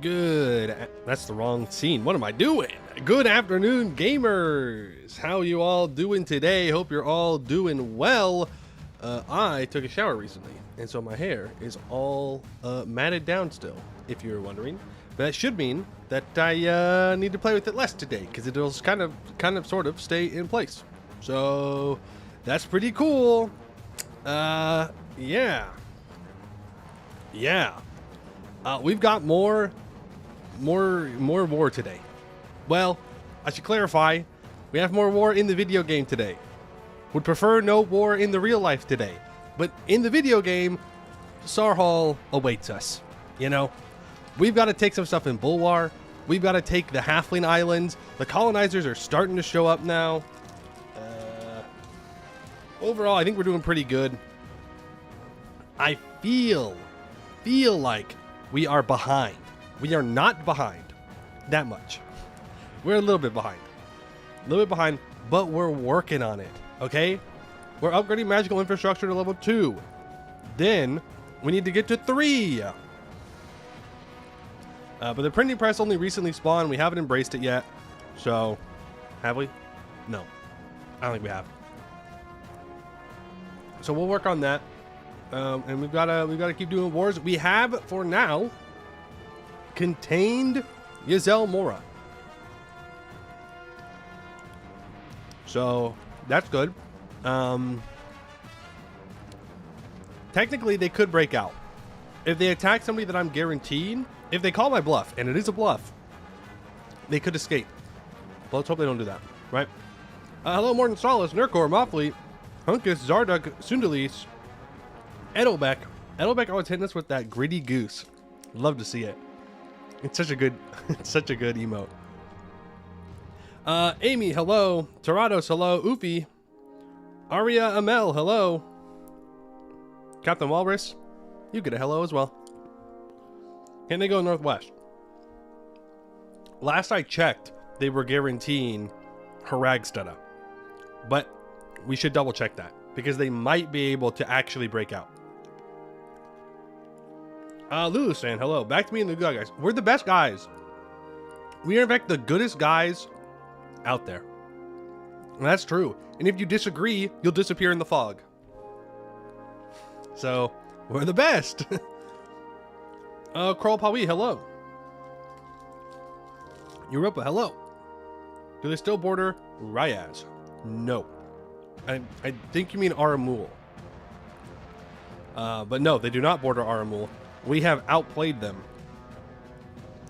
Good. That's the wrong scene. What am I doing? Good afternoon, gamers. How you all doing today? Hope you're all doing well. I took a shower recently, and so my hair is all matted down still, if you're wondering. That should mean that I need to play with it less today, because it'll kind of sort of stay in place. So that's pretty cool. Yeah. We've got more war today. Well, I should clarify, we have more war in the video game today. Would prefer no war in the real life today, but in the video game, Sarhal awaits us. You know, we've got to take some stuff in Bulwar. We've got to take the Halfling Islands. The colonizers are starting to show up now. Overall, I think we're doing pretty good. I feel like we are behind. We are not behind that much. We're a little bit behind. But we're working on it, okay? We're upgrading magical infrastructure to level 2. Then we need to get to 3. But the printing press only recently spawned. We haven't embraced it yet. So, have we? No. I don't think we have. So we'll work on that. And we've got to keep doing wars. We have, for now, contained Yazel Mora. So that's good. Technically, they could break out. If they attack somebody that I'm guaranteed, if they call my bluff, and it is a bluff, they could escape. Well, let's hope they don't do that, right? Hello, Morton Solace, Nurkor, Moffley, Hunkus, Zarduk, Sundalis, Edelbeck. Edelbeck always hitting us with that gritty goose. Love to see it. It's such a good, such a good emote. Amy, hello. Tarados, hello. Oofy. Aria Amel, hello. Captain Walrus, you get a hello as well. Can they go northwest? Last I checked, they were guaranteeing Haragsteda, but we should double check that because they might be able to actually break out. Lulu saying hello. Back to me and the good guys. We're the best guys. We are in fact the goodest guys out there. And that's true. And if you disagree, you'll disappear in the fog. So we're the best. Kroll Pawi, hello. Europa, hello. Do they still border Ryaz? No. I think you mean Aramul. But no, they do not border Aramul. We have outplayed them.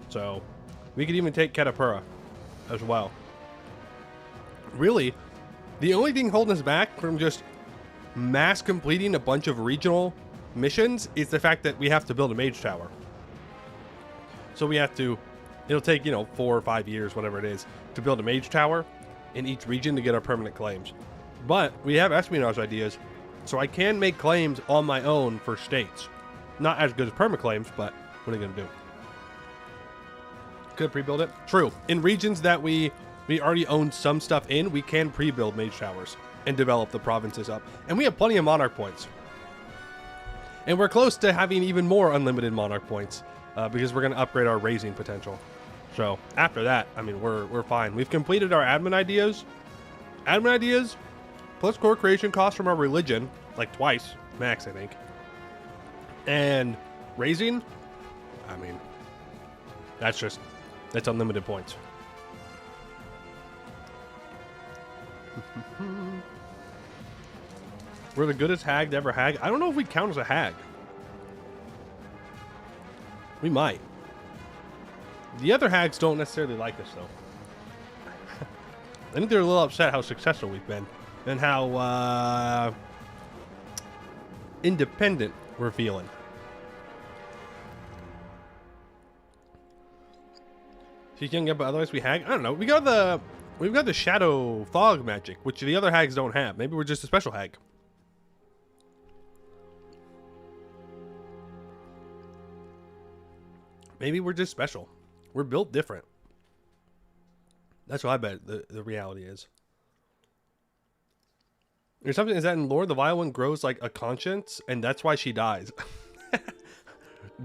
So we could even take Ketapura as well. Really, the only thing holding us back from just mass completing a bunch of regional missions is the fact that we have to build a mage tower. So we have to, it'll take, 4 or 5 years, whatever it is, to build a mage tower in each region to get our permanent claims. But we have espionage ideas, so I can make claims on my own for states. Not as good as permaclaims, but what are you going to do? Could pre-build it? True. In regions that we already own some stuff in, we can pre-build mage towers and develop the provinces up. And we have plenty of monarch points. And we're close to having even more unlimited monarch points because we're going to upgrade our raising potential. So after that, I mean, we're fine. We've completed our admin ideas. Admin ideas plus core creation costs from our religion, like twice max, I think. And raising, I mean, that's unlimited points. We're the goodest hag to ever hag. I don't know if we count as a hag. We might. The other hags don't necessarily like us, though. I think they're a little upset how successful we've been and how independent we're feeling. She's young, but otherwise we hag. I don't know. We've got the shadow fog magic, which the other hags don't have. Maybe we're just a special hag. Maybe we're just special. We're built different. That's what I bet the reality is. Or something, is that in lore, the vile one grows like a conscience, and that's why she dies.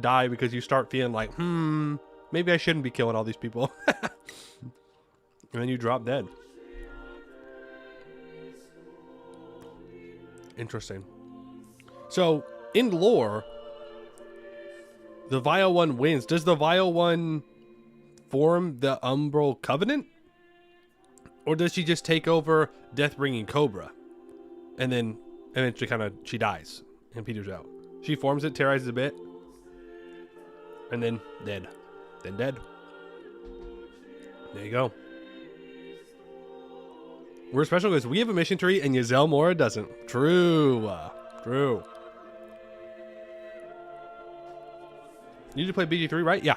Die because you start feeling like, maybe I shouldn't be killing all these people. And then you drop dead. Interesting. So, in lore, the Vile One wins. Does the Vile One form the Umbral Covenant? Or does she just take over Death-bringing Cobra? And then eventually she dies and peters out. She forms it, terrorizes a bit. And then dead. Then dead. There you go. We're special because we have a mission tree and Yselle Mora doesn't. True. True. You need to play BG3, right? Yeah.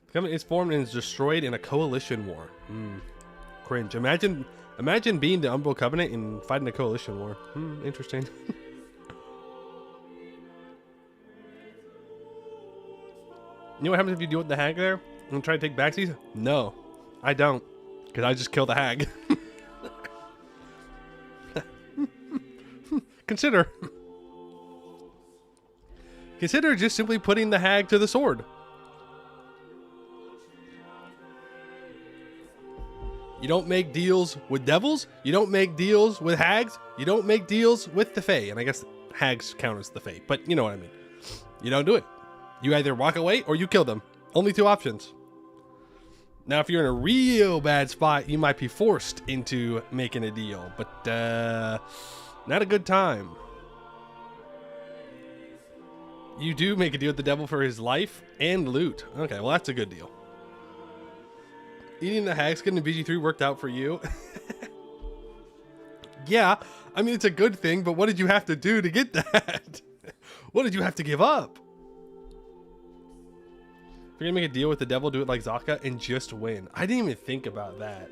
The Covenant is formed and is destroyed in a coalition war. Cringe. Imagine being the Umbral Covenant and fighting a coalition war. Interesting. You know what happens if you deal with the hag there and try to take backsies? No, I don't, because I just kill the hag. Consider just simply putting the hag to the sword. You don't make deals with devils. You don't make deals with hags. You don't make deals with the fae. And I guess hags count as the fae, but you know what I mean. You don't do it. You either walk away or you kill them. Only two options. Now, if you're in a real bad spot, you might be forced into making a deal, but not a good time. You do make a deal with the devil for his life and loot. Okay, well, that's a good deal. Eating the hag skin in BG3 worked out for you. Yeah, I mean, it's a good thing, but what did you have to do to get that? What did you have to give up? If you're gonna make a deal with the devil, do it like Zaka and just win. I didn't even think about that.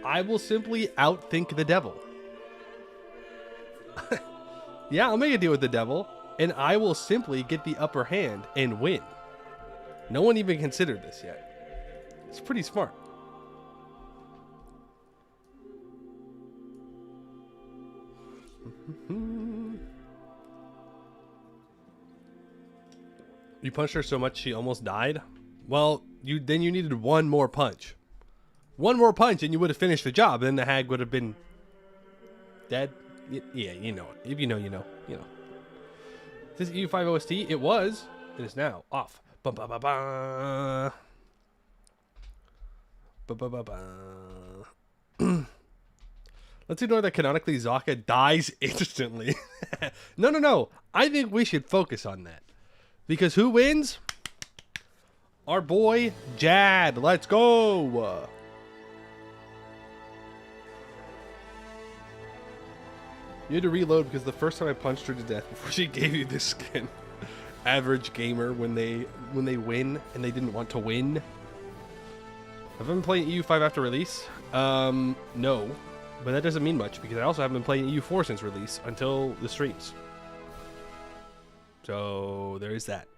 I will simply outthink the devil. Yeah, I'll make a deal with the devil, and I will simply get the upper hand and win. No one even considered this yet. It's pretty smart. You punched her so much she almost died? Well, then you needed one more punch. One more punch and you would have finished the job. Then the hag would have been dead. Yeah, you know it. If you know, you know. You know. Is this EU5 OST? It was. It is now off. Ba ba ba ba. Ba ba ba ba. Let's ignore that canonically Zaka dies instantly. No. I think we should focus on that. Because who wins? Our boy, Jad. Let's go. You had to reload because the first time I punched her to death before she gave you this skin. Average gamer when they win and they didn't want to win. Have I been playing EU5 after release? No. But that doesn't mean much because I also haven't been playing EU4 since release until the streams. So there is that.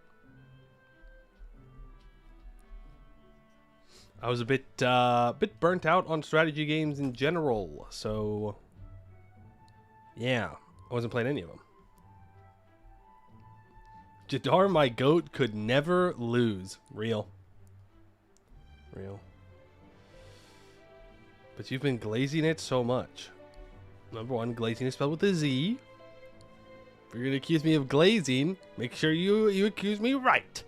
I was a bit burnt out on strategy games in general, so yeah, I wasn't playing any of them. Jadar, my goat, could never lose. Real. But you've been glazing it so much. Number one, glazing is spelled with a Z. If you're gonna accuse me of glazing, make sure you accuse me right.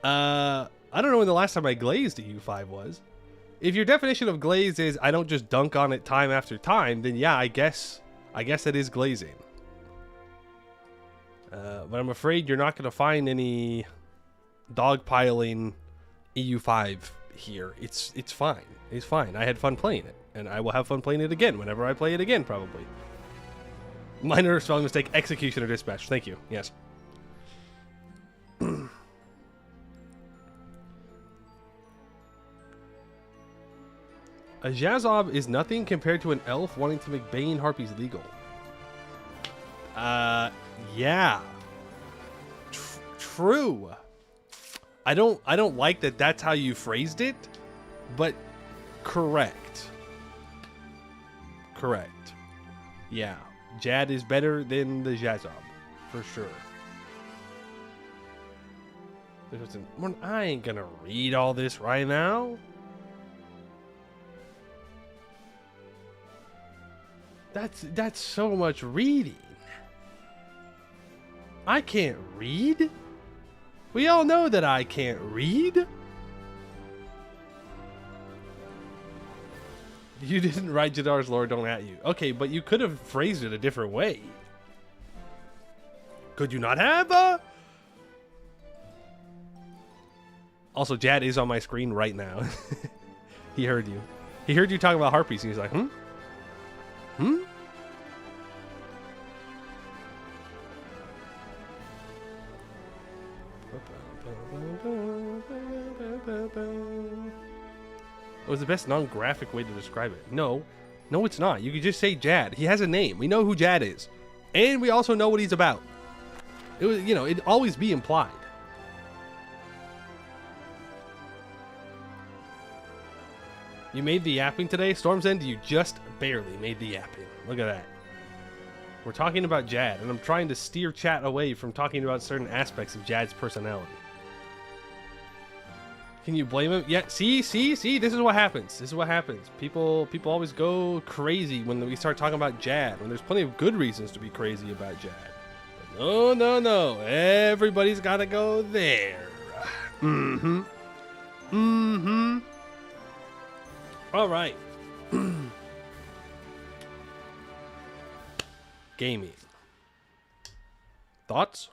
I don't know when the last time I glazed a U5 was. If your definition of glaze is I don't just dunk on it time after time, then yeah, I guess it is glazing. But I'm afraid you're not gonna find any dogpiling EU5 here. It's fine. It's fine. I had fun playing it, and I will have fun playing it again whenever I play it again, probably. Minor spelling mistake, execution or dispatch. Thank you. Yes. A Jazob is nothing compared to an elf wanting to make Bane Harpies legal. Yeah. True. I don't like that that's how you phrased it, but correct. Yeah. Jad is better than the Jazob, for sure. I ain't gonna read all this right now. That's so much reading. I can't read. We all know that I can't read. You didn't write Jadar's lore, don't at you. Okay, but you could have phrased it a different way. Could you not have? Also, Jad is on my screen right now. He heard you. He heard you talking about harpies, and he's like, hmm? Hmm? It was the best non-graphic way to describe it. No, it's not. You could just say Jad. He has a name. We know who Jad is. And we also know what he's about. It was, you know, it'd always be implied. You made the yapping today? Storm's End, you just barely made the yapping. Look at that. We're talking about Jad, and I'm trying to steer chat away from talking about certain aspects of Jad's personality. Can you blame him? Yeah, see, this is what happens. This is what happens. People always go crazy when we start talking about Jad, when there's plenty of good reasons to be crazy about Jad. But no. Everybody's got to go there. All right. Gaming. Thoughts?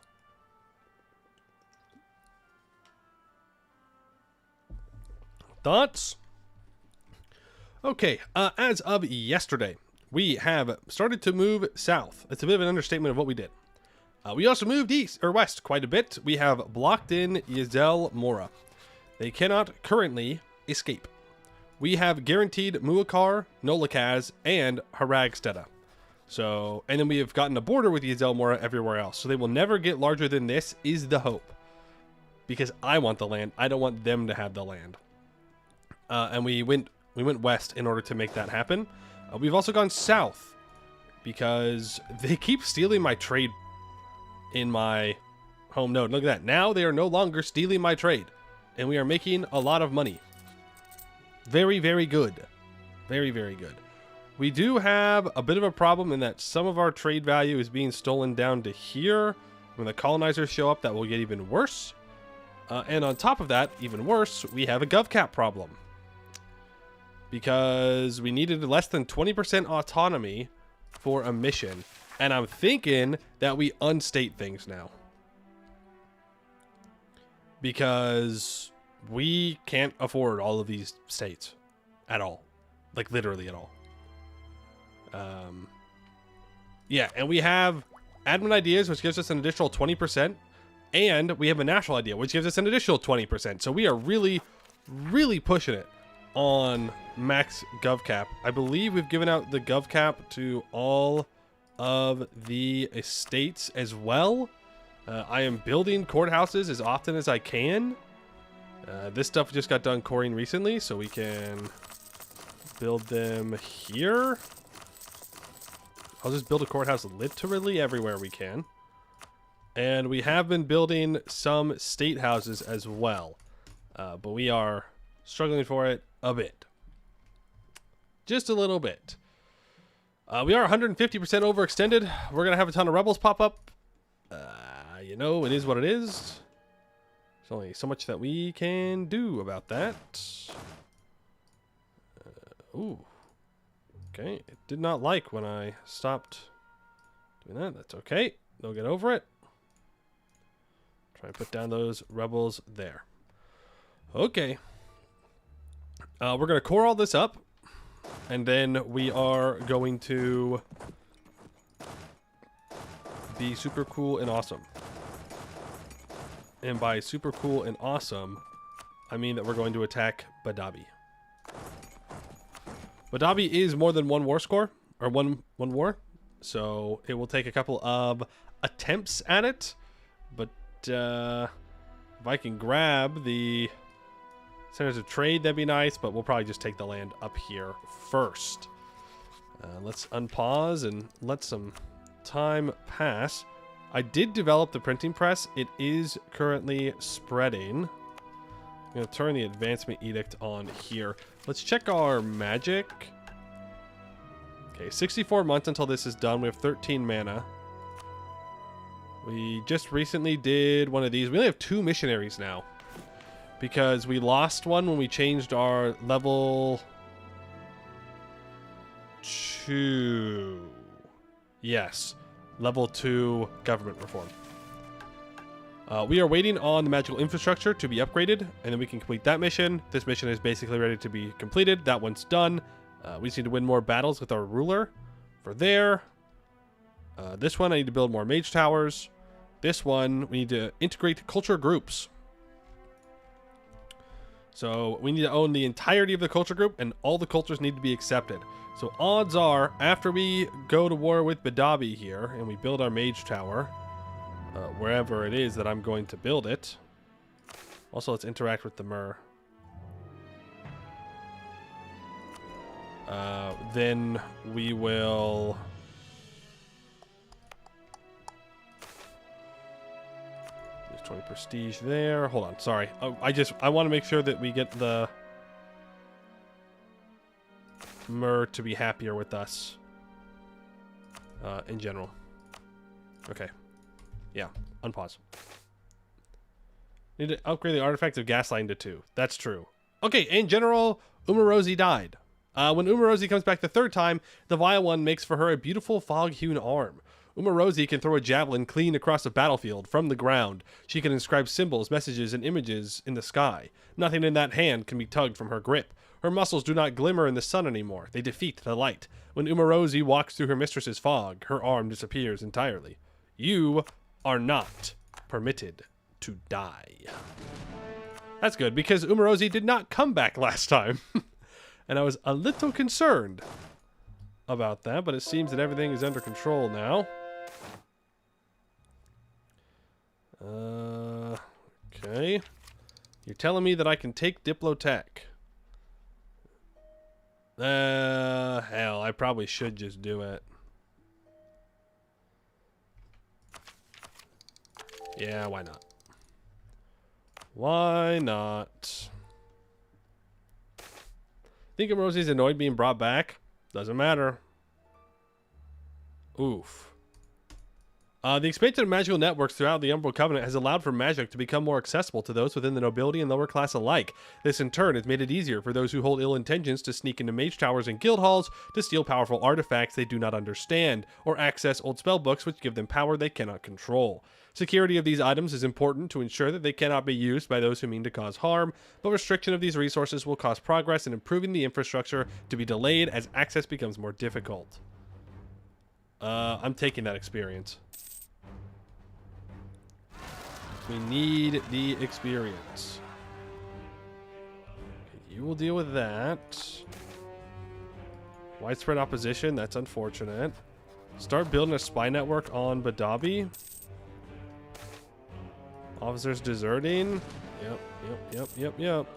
Okay, as of yesterday, we have started to move south. It's a bit of an understatement of what we did. We also moved east or west quite a bit. We have blocked in Yezel Mora. They cannot currently escape. We have guaranteed Muakar, Nolakaz, and Haragsteda. So, and then we have gotten a border with Yezel Mora everywhere else. So they will never get larger than this, is the hope. Because I want the land. I don't want them to have the land. And we went west in order to make that happen. We've also gone south because they keep stealing my trade in my home node. Look at that. Now they are no longer stealing my trade, and we are making a lot of money. Very, very good. Very, very good. We do have a bit of a problem in that some of our trade value is being stolen down to here. When the colonizers show up, that will get even worse. And on top of that, even worse, we have a GovCap problem. Because we needed less than 20% autonomy for a mission. And I'm thinking that we unstate things now. Because we can't afford all of these states. At all. Like, literally at all. Yeah, and we have admin ideas, which gives us an additional 20%. And we have a national idea, which gives us an additional 20%. So we are really, really pushing it on max GovCap. I believe we've given out the GovCap to all of the estates as well. I am building courthouses as often as I can. This stuff just got done coring recently, so we can build them here. I'll just build a courthouse literally everywhere we can. And we have been building some state houses as well. But we are struggling for it a bit. Just a little bit. We are 150% overextended. We're going to have a ton of rebels pop up. You know, it is what it is. There's only so much that we can do about that. Ooh. Okay. It did not like when I stopped doing that. That's okay. They'll get over it. Try and put down those rebels there. Okay. We're going to core all this up. And then we are going to be super cool and awesome. And by super cool and awesome, I mean that we're going to attack Badabi. Badabi is more than one war score, or one war. So it will take a couple of attempts at it. But if I can grab the centers of trade, that'd be nice, but we'll probably just take the land up here first. Let's unpause and let some time pass. I did develop the printing press. It is currently spreading. I'm going to turn the advancement edict on here. Let's check our magic. Okay, 64 months until this is done. We have 13 mana. We just recently did one of these. We only have 2 missionaries now, because we lost one when we changed our level 2. Yes, level 2 government reform. We are waiting on the magical infrastructure to be upgraded, and then we can complete that mission. This mission is basically ready to be completed. That one's done. We just need to win more battles with our ruler for there. This one, I need to build more mage towers. This one, we need to integrate culture groups. So we need to own the entirety of the culture group, and all the cultures need to be accepted. So odds are, after we go to war with Badabi here, and we build our mage tower, wherever it is that I'm going to build it. Also, let's interact with the Myr. Then we will... 20 prestige there. Hold on, sorry. I want to make sure that we get the Myr to be happier with us in general. Okay. Yeah, unpause. Need to upgrade the artifact of gaslighting to 2. That's true. Okay, in general, Umarosi died. When Umarosi comes back the 3rd time, the Vile One makes for her a beautiful fog-hewn arm. Umarosi can throw a javelin clean across a battlefield from the ground. She can inscribe symbols, messages, and images in the sky. Nothing in that hand can be tugged from her grip. Her muscles do not glimmer in the sun anymore. They defeat the light. When Umarosi walks through her mistress's fog, her arm disappears entirely. You are not permitted to die. That's good, because Umarosi did not come back last time. And I was a little concerned about that, but it seems that everything is under control now. Okay. You're telling me that I can take Diplotech. Hell, I probably should just do it. Yeah, why not? Why not? Think Rosie's annoyed being brought back? Doesn't matter. Oof. The expansion of magical networks throughout the Umbral Covenant has allowed for magic to become more accessible to those within the nobility and lower class alike. This in turn has made it easier for those who hold ill intentions to sneak into mage towers and guild halls to steal powerful artifacts they do not understand, or access old spellbooks which give them power they cannot control. Security of these items is important to ensure that they cannot be used by those who mean to cause harm, but restriction of these resources will cause progress in improving the infrastructure to be delayed as access becomes more difficult. I'm taking that experience. We need the experience. Okay, you will deal with that. Widespread opposition, that's unfortunate. Start building a spy network on Badabi. Officers deserting. Yep.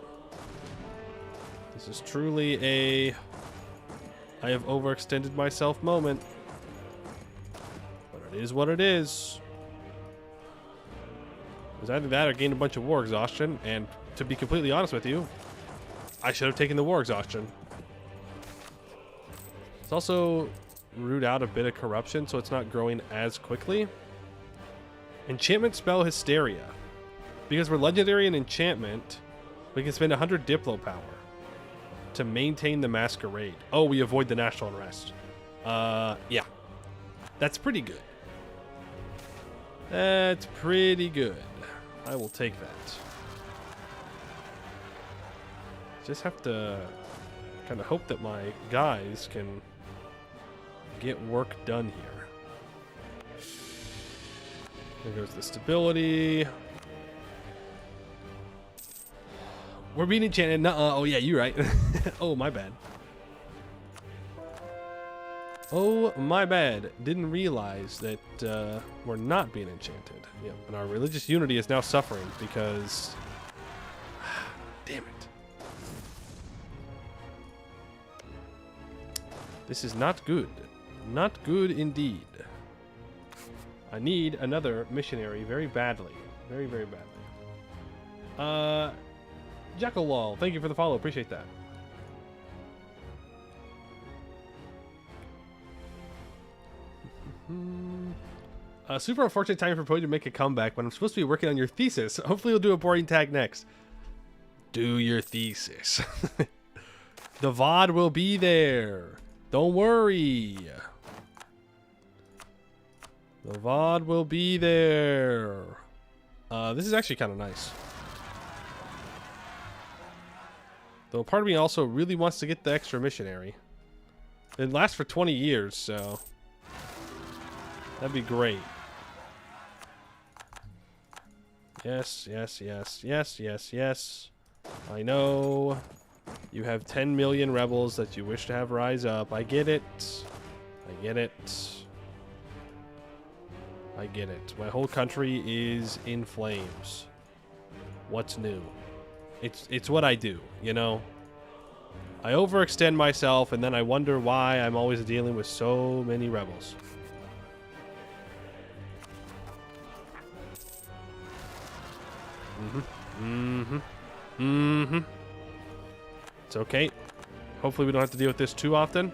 This is truly a I have overextended myself moment. But it is what it is. It was either that or gained a bunch of war exhaustion, and to be completely honest with you, I should have taken the war exhaustion. It's also root out a bit of corruption, so it's not growing as quickly. Enchantment spell Hysteria. Because we're legendary in enchantment, we can spend 100 Diplo power to maintain the masquerade. Oh, we avoid the national unrest. Yeah. That's pretty good. That's pretty good. I will take that. Just have to kind of hope that my guys can get work done here. There goes the stability. We're being enchanted. Nuh-uh. Oh, yeah, you're right. Oh, my bad. Oh, my bad. Didn't realize that we're not being enchanted. Yep. And our religious unity is now suffering because... Damn it. This is not good. Not good indeed. I need another missionary very badly. Very, very badly. Jackalol, thank you for the follow. Appreciate that. Super unfortunate time for Poe to make a comeback when I'm supposed to be working on your thesis. Hopefully you'll do a boring tag next. Do your thesis. The VOD will be there. Don't worry. The VOD will be there. This is actually kind of nice. Though part of me also really wants to get the extra missionary. It lasts for 20 years, so that'd be great. Yes, yes, yes, yes, yes, yes. I know. You have 10 million rebels that you wish to have rise up. I get it. I get it. I get it. My whole country is in flames. What's new? It's what I do, you know? I overextend myself and then I wonder why I'm always dealing with so many rebels. It's okay. Hopefully we don't have to deal with this too often.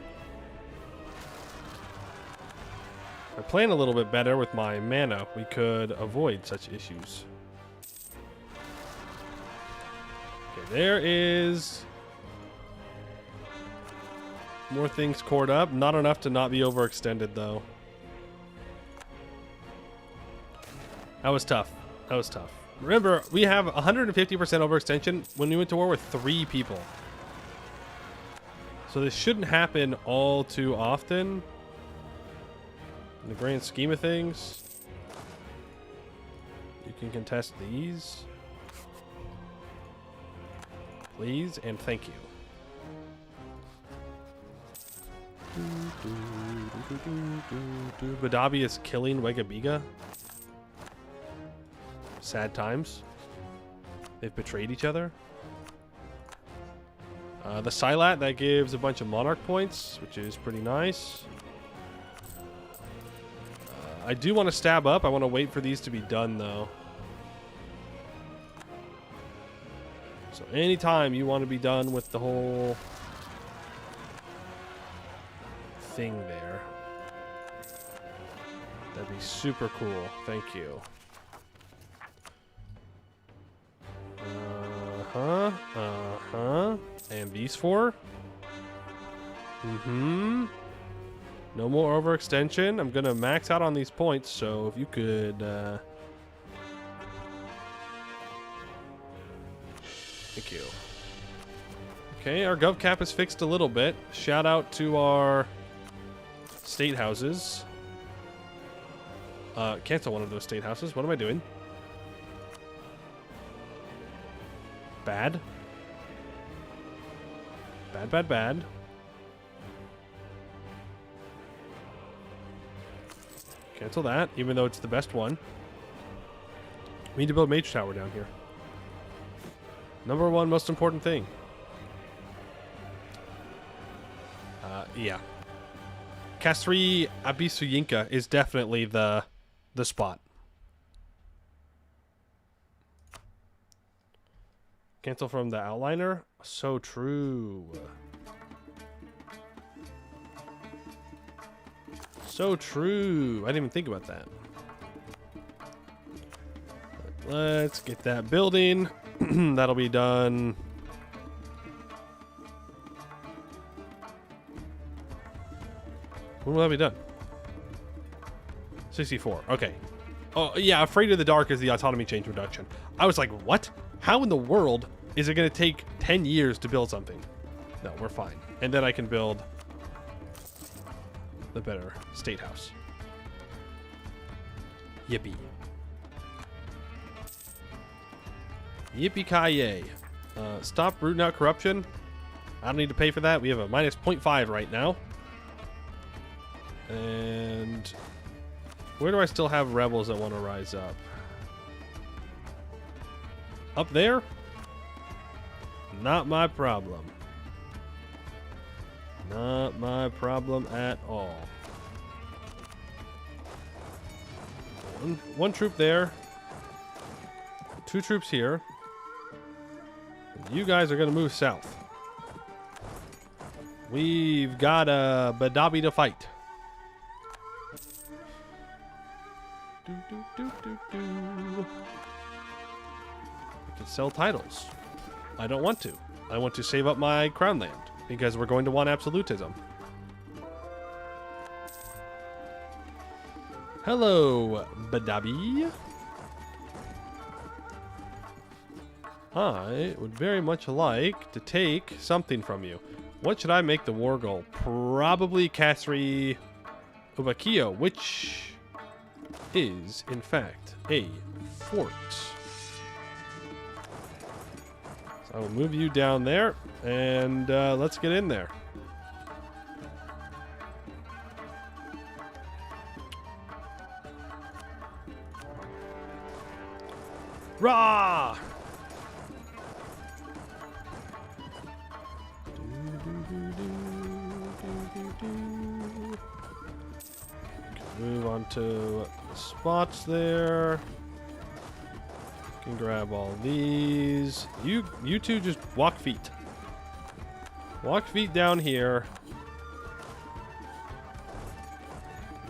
I plan a little bit better with my mana. We could avoid such issues. Okay, there is more things cored up. Not enough to not be overextended, though. That was tough. That was tough. Remember, we have 150% overextension when we went to war with 3 people. So this shouldn't happen all too often. In the grand scheme of things. You can contest these. Please and thank you. Badabi is killing Wegabiga. Sad times. They've betrayed each other. The Silat, that gives a bunch of Monarch points, which is pretty nice. I do want to stab up. I want to wait for these to be done, though. So anytime you want to be done with the whole thing there, that'd be super cool. Thank you. And these 4. No more overextension. I'm gonna max out on these points, so if you could thank you. Okay, our gov cap is fixed a little bit. Shout out to our state houses. Cancel one of those state houses. What am I doing? Bad. Bad, bad, bad. Cancel that, even though it's the best one. We need to build a mage tower down here. Number 1 most important thing. Yeah. Kasri Abisuyinka is definitely the spot. Cancel from the outliner. So true. So true. I didn't even think about that. Let's get that building. That'll be done. When will that be done? 64. Okay. Oh, yeah. Afraid of the Dark is the autonomy change reduction. I was like, what? How in the world is it going to take 10 years to build something? No, we're fine. And then I can build the better state house. Yippee. Yippee-ki-yay. Stop rooting out corruption. I don't need to pay for that. We have a minus 0.5 right now. And where do I still have rebels that want to rise up? Up there? Not my problem. Not my problem at all. One troop there. 2 troops here. You guys are going to move south. We've got a Badabi to fight. We can sell titles. I don't want to. I want to save up my crown land because we're going to want absolutism. Hello, Badabi. I would very much like to take something from you. What should I make the war goal? Probably Kasri Ubakio, which is, in fact, a fort. So I will move you down there, and let's get in there. Rah! Move on to the spots there. Can grab all these. You two just walk feet. Walk feet down here.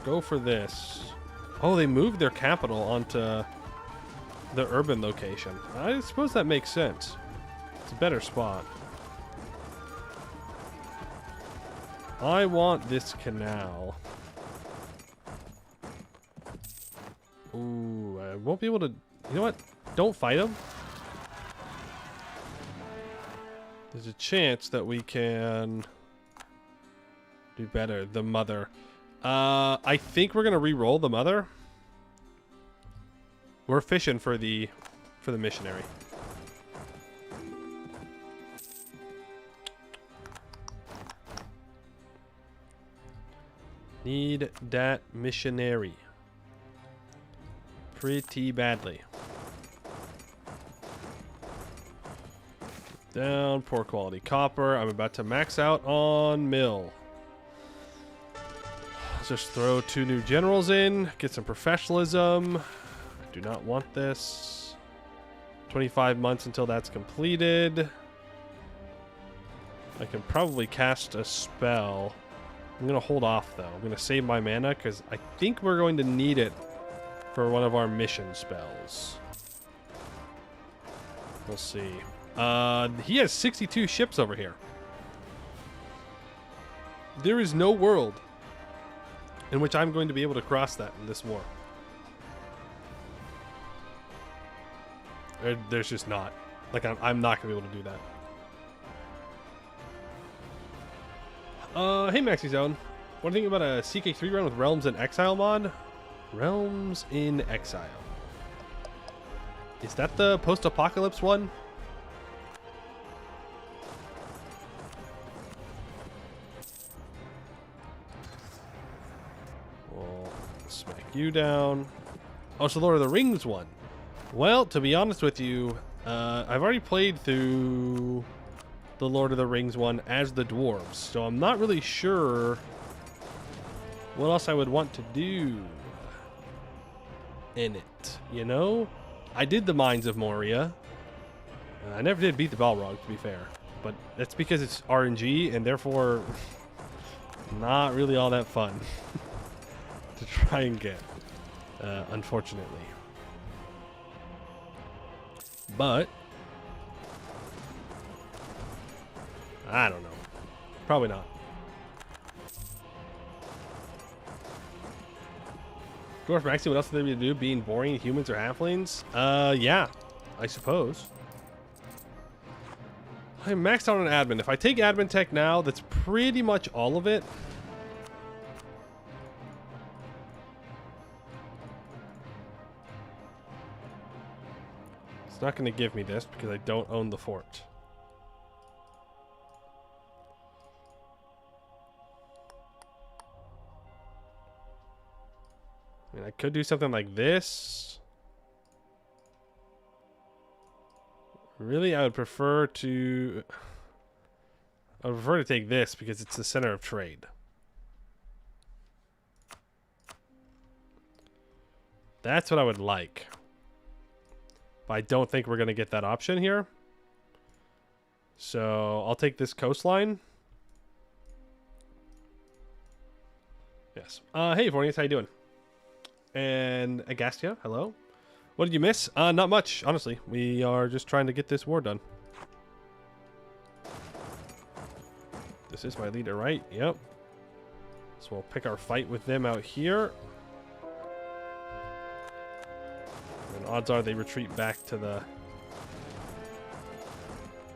Go for this. Oh, they moved their capital onto the urban location. I suppose that makes sense. It's a better spot. I want this canal. Ooh, I won't be able to... You know what? Don't fight him. There's a chance that we can do better. The mother. I think we're going to re-roll the mother. We're fishing for the missionary. Need that missionary. Pretty badly. Down, poor quality copper. I'm about to max out on mill. Let's just throw 2 new generals in. Get some professionalism. I do not want this. 25 months until that's completed. I can probably cast a spell. I'm going to hold off, though. I'm going to save my mana because I think we're going to need it for one of our mission spells. We'll see. He has 62 ships over here. There is no world in which I'm going to be able to cross that in this war. There's just not. Like, I'm not going to be able to do that. Hey, Maxi Zone. What do you think about a CK3 run with Realms in Exile mod? Realms in Exile. Is that the post-apocalypse one? We'll smack you down. Oh, it's the Lord of the Rings one. Well, to be honest with you, I've already played through the Lord of the Rings one as the dwarves, so I'm not really sure what else I would want to do in it, you know? I did the Mines of Moria. I never did beat the Balrog, to be fair, but that's because it's RNG and therefore not really all that fun to try and get, unfortunately. But I don't know. Probably not. Dwarf Maxi, what else are they to do? Being boring humans or halflings? Yeah, I suppose. I'm maxed out on admin. If I take admin tech now, that's pretty much all of it. It's not going to give me this because I don't own the fort. I mean, I could do something like this. Really, I would prefer to... I would prefer to take this because it's the center of trade. That's what I would like. But I don't think we're going to get that option here. So I'll take this coastline. Yes. Hey, Vornius, how you doing? And Agastia, hello. What did you miss? Not much, honestly. We are just trying to get this war done. This is my leader, right? Yep. So we'll pick our fight with them out here. And odds are they retreat back to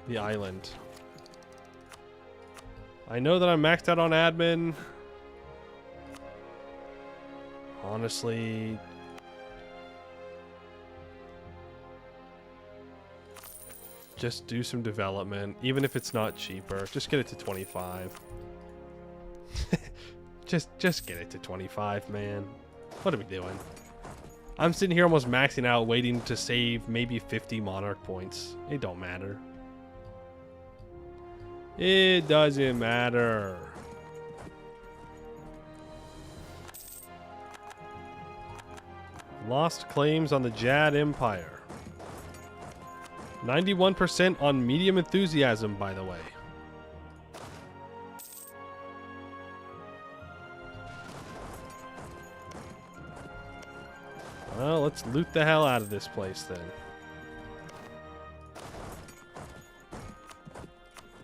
the island. I know that I'm maxed out on admin. Honestly, just do some development, even if it's not cheaper. Just get it to 25. just get it to 25, man. What are we doing? I'm sitting here almost maxing out, waiting to save maybe 50 monarch points. It don't matter. It doesn't matter. Lost claims on the Jad Empire. 91% on medium enthusiasm, by the way. Well, let's loot the hell out of this place then.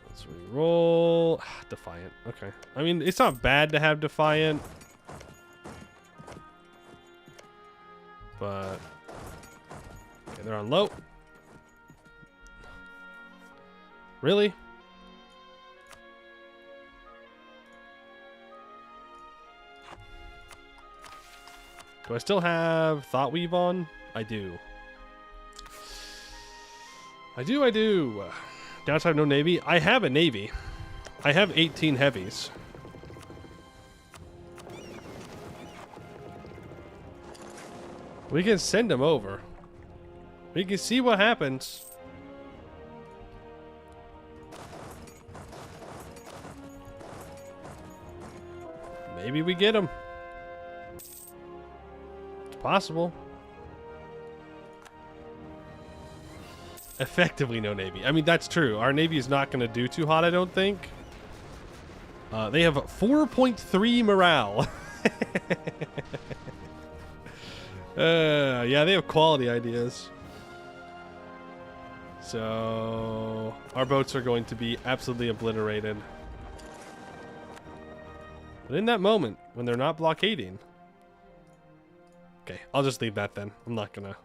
Let's re-roll. Defiant. Okay. I mean, it's not bad to have Defiant. But okay, they're on low. Really? Do I still have Thought Weave on? I do. I do. Downside, no navy. I have a navy. I have 18 heavies. We can send them over. We can see what happens. Maybe we get them. It's possible. Effectively no navy. I mean, that's true. Our navy is not going to do too hot, I don't think. They have 4.3 morale. Yeah, they have quality ideas. So our boats are going to be absolutely obliterated. But in that moment, when they're not blockading... Okay, I'll just leave that then. I'm not gonna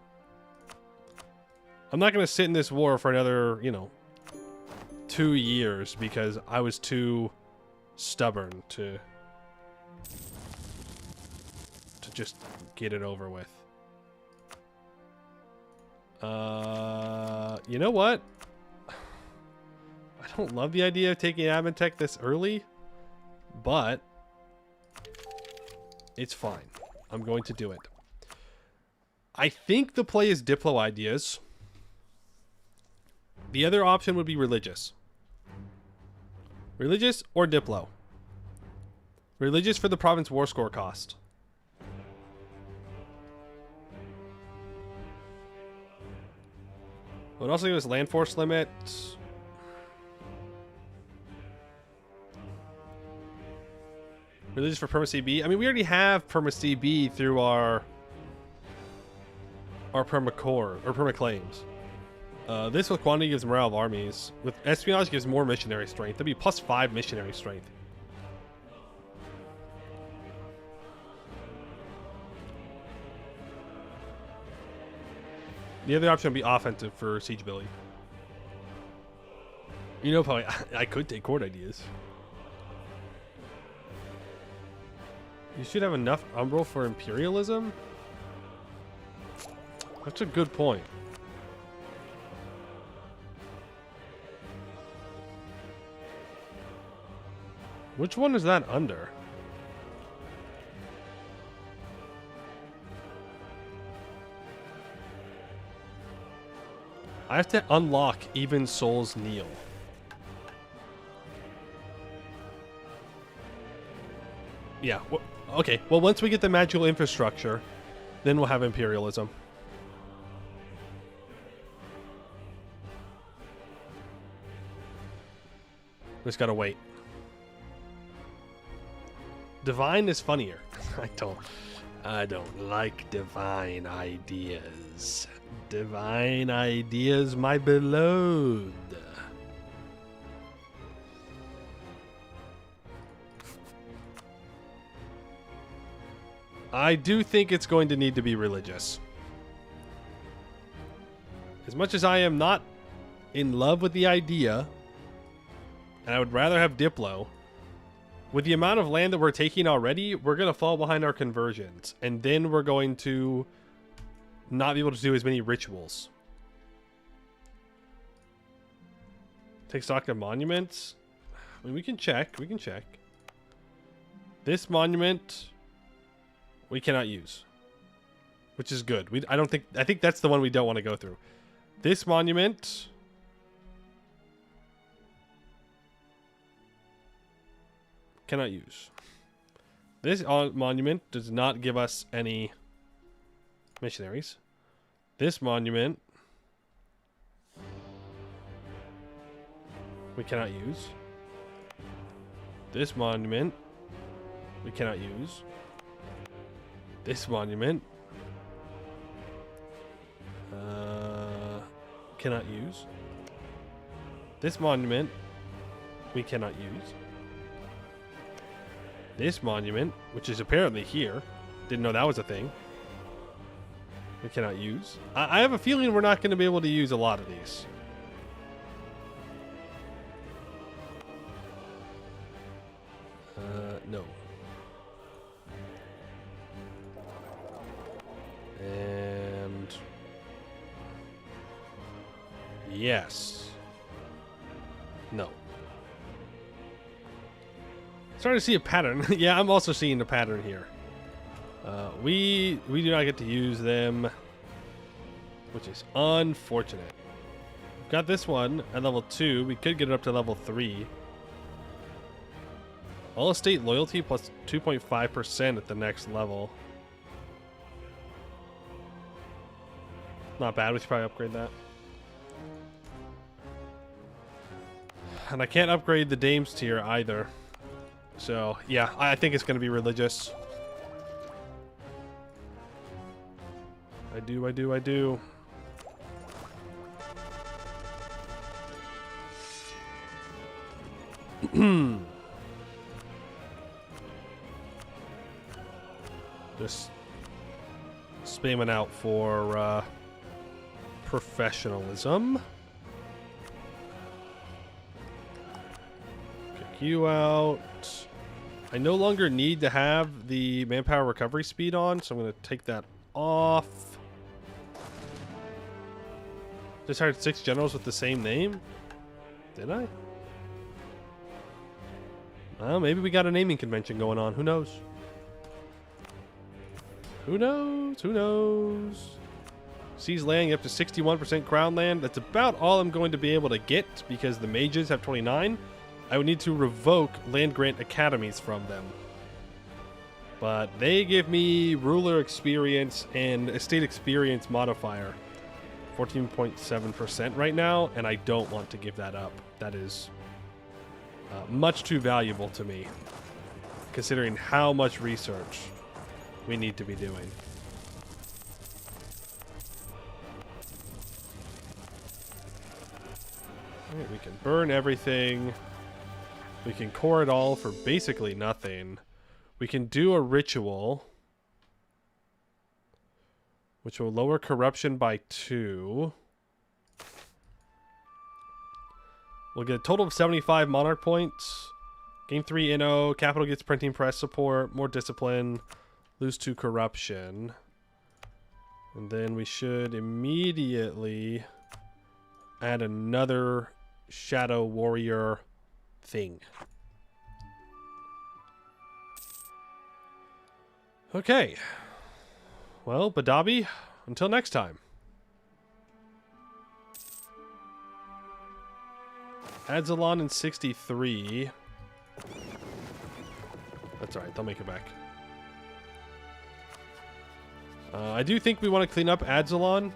sit in this war for another, 2 years because I was too stubborn to just get it over with. You know what? I don't love the idea of taking admin tech this early, but it's fine. I'm going to do it. I think the play is Diplo ideas. The other option would be religious. Religious or Diplo. Religious for the province war score cost. Would also give us land force limit. Religious for perma CB. I mean, we already have perma CB through our perma core or perma claims. This with quantity gives morale of armies. With espionage gives more missionary strength. That'd be +5 missionary strength. The other option would be offensive for Siege Billy. Probably I could take court ideas. You should have enough Umbral for imperialism? That's a good point. Which one is that under? I have to unlock Even Souls Kneel. Yeah, okay. Well, once we get the magical infrastructure, Then we'll have imperialism. We just gotta wait. Divine is funnier. I don't like divine ideas. Divine ideas, my beloved. I do think it's going to need to be religious. As much as I am not in love with the idea, and I would rather have Diplo, with the amount of land that we're taking already, we're going to fall behind our conversions. And then we're going to not be able to do as many rituals. Take stock of monuments. I mean, we can check. We can check. This monument we cannot use, which is good. I think that's the one we don't want to go through. This monument cannot use. This monument does not give us any missionaries. This monument we cannot use. This monument we cannot use. This monument cannot use. This monument we cannot use. This monument, which is apparently here, didn't know that was a thing, we cannot use. I have a feeling we're not going to be able to use a lot of these. No. And yes. No. Starting to see a pattern. Yeah, I'm also seeing a pattern here. We do not get to use them, which is unfortunate. We've got this one at level 2. We could get it up to level 3. All estate loyalty plus 2.5% at the next level. Not bad. We should probably upgrade that. And I can't upgrade the Dames tier either. So, yeah, I think it's going to be religious. I do. Just spamming out for professionalism. Kick you out. I no longer need to have the manpower recovery speed on, so I'm going to take that off. Just hired 6 generals with the same name? Did I? Well, maybe we got a naming convention going on. Who knows? Who knows? Who knows? Seize land up to 61% crown land. That's about all I'm going to be able to get because the mages have 29. I would need to revoke land grant academies from them. But they give me ruler experience and estate experience modifier. 14.7% right now, and I don't want to give that up. That is much too valuable to me, considering how much research we need to be doing. Alright, we can burn everything. We can core it all for basically nothing. We can do a ritual, which will lower corruption by 2. We'll get a total of 75 monarch points. Gain 3 Inno. Capital gets printing press support. More discipline. Lose 2 corruption. And then we should immediately add another shadow warrior thing. Okay. Well, Badabi, until next time. Adzalon in 63. That's alright, they'll make it back. I do think we want to clean up Adzalon.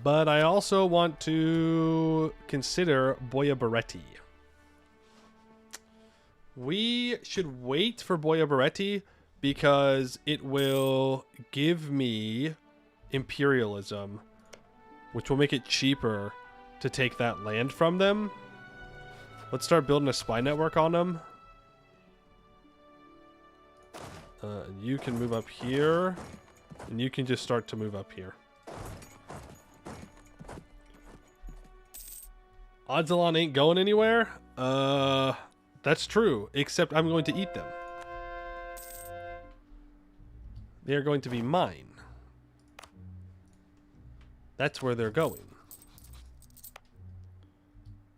But I also want to consider Boya Baretti. We should wait for Boya Baretti because it will give me imperialism, which will make it cheaper to take that land from them. Let's start building a spy network on them. You can move up here, and you can just start to move up here. Adzalon ain't going anywhere. That's true, except I'm going to eat them. They are going to be mine. That's where they're going.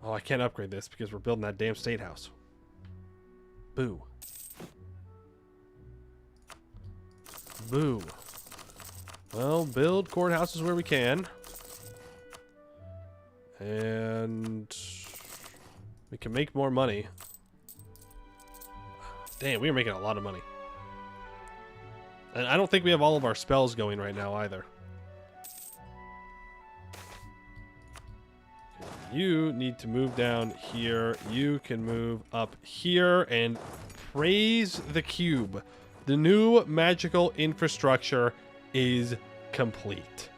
Oh, I can't upgrade this because we're building that damn state house. Boo. Boo. Well, build courthouses where we can. And we can make more money. Damn, we are making a lot of money. And I don't think we have all of our spells going right now either. You need to move down here. You can move up here and praise the cube. The new magical infrastructure is complete.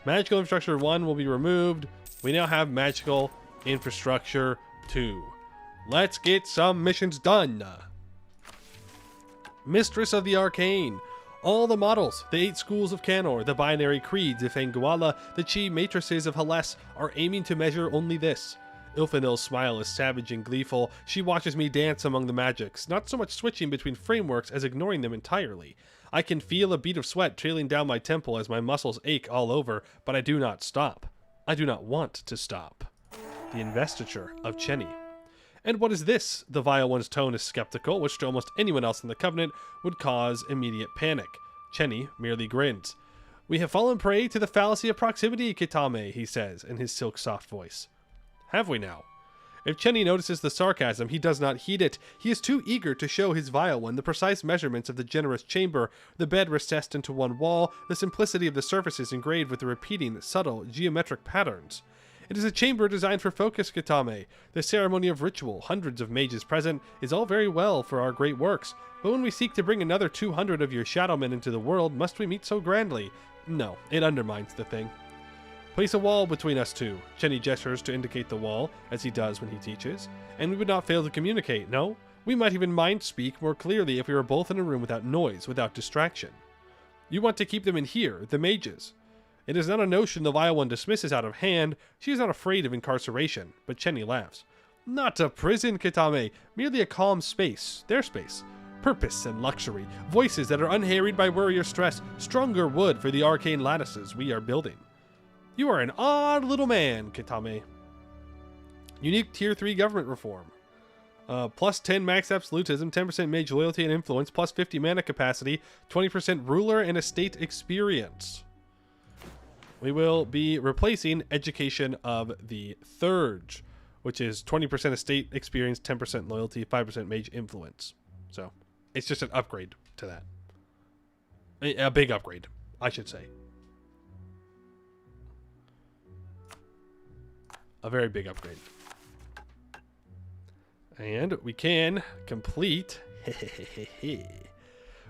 Magical infrastructure 1 will be removed. We now have magical infrastructure 2. Let's get some missions done. Mistress of the Arcane. All the models, the 8 schools of Canor, the binary creeds of Anguilla, the chi matrices of Hellas are aiming to measure only this. Ilfinil's smile is savage and gleeful. She watches me dance among the magics, not so much switching between frameworks as ignoring them entirely. I can feel a bead of sweat trailing down my temple as my muscles ache all over, but I do not stop. I do not want to stop. The investiture of Chenny. And what is this? The vile one's tone is skeptical, which to almost anyone else in the Covenant would cause immediate panic. Chenny merely grins. We have fallen prey to the fallacy of proximity, Kitame, he says in his silk soft voice. Have we now? If Chenny notices the sarcasm, he does not heed it. He is too eager to show his vile one the precise measurements of the generous chamber, the bed recessed into one wall, the simplicity of the surfaces engraved with the repeating, subtle, geometric patterns. It is a chamber designed for focus, Kitame. The ceremony of ritual, hundreds of mages present, is all very well for our great works, but when we seek to bring another 200 of your shadowmen into the world, must we meet so grandly? No, it undermines the thing. Place a wall between us two. Chenny gestures to indicate the wall, as he does when he teaches, and we would not fail to communicate, no? We might even mind speak more clearly if we were both in a room without noise, without distraction. You want to keep them in here, the mages. It is not a notion the vile one dismisses out of hand. She is not afraid of incarceration, but Chenny laughs. Not a prison, Kitame, merely a calm space, their space. Purpose and luxury, voices that are unharried by worry or stress, stronger wood for the arcane lattices we are building. You are an odd little man, Kitame. Unique Tier 3 government reform. Plus 10 max absolutism, 10% mage loyalty and influence, plus 50 mana capacity, 20% ruler and estate experience. We will be replacing Education of the Thurge, which is 20% estate experience, 10% loyalty, 5% mage influence. So, it's just an upgrade to that. A big upgrade, I should say. A very big upgrade. And we can complete...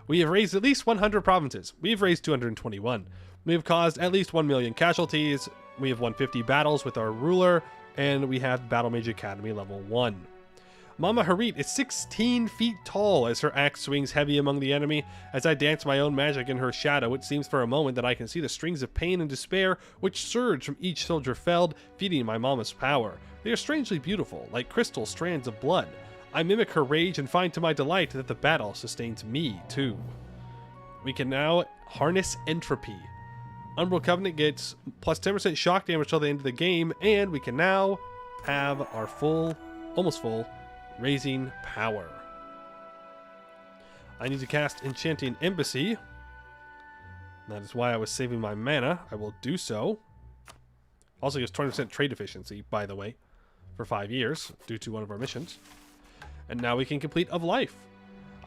We have raised at least 100 provinces. We have raised 221. We have caused at least 1 million casualties. We have won 50 battles with our ruler. And we have Battle Mage Academy level 1. Mama Harit is 16 feet tall as her axe swings heavy among the enemy. As I dance my own magic in her shadow, it seems for a moment that I can see the strings of pain and despair which surge from each soldier felled, feeding my mama's power. They are strangely beautiful, like crystal strands of blood. I mimic her rage and find to my delight that the battle sustains me, too. We can now harness entropy. Umbral Covenant gets plus 10% shock damage till the end of the game, and we can now have our full, almost full, raising power. I need to cast Enchanting Embassy. That is why I was saving my mana. I will do so. Also gives 20% trade efficiency, by the way, for 5 years, due to one of our missions. And now we can complete Of Life.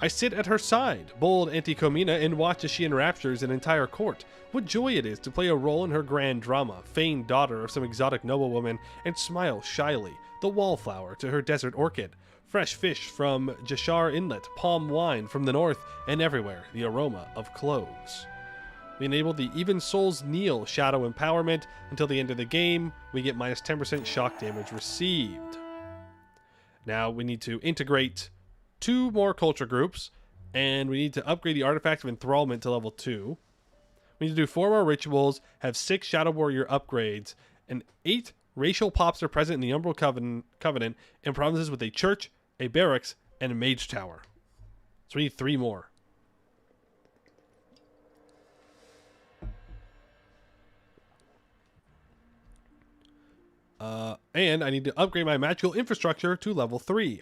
I sit at her side, bold Anticomena, and watch as she enraptures an entire court. What joy it is to play a role in her grand drama, feigned daughter of some exotic noblewoman, and smile shyly, the wallflower to her desert orchid. Fresh fish from Jashar Inlet, palm wine from the north, and everywhere the aroma of cloves. We enable the Even Souls Kneel Shadow Empowerment. Until the end of the game, we get minus 10% shock damage received. Now we need to integrate 2 more culture groups, and we need to upgrade the Artifact of Enthrallment to level 2. We need to do 4 more rituals, have 6 Shadow Warrior upgrades, and 8 racial pops are present in the Umbral Covenant in provinces with a church, a barracks, and a mage tower. So we need 3 more. And I need to upgrade my magical infrastructure to level 3.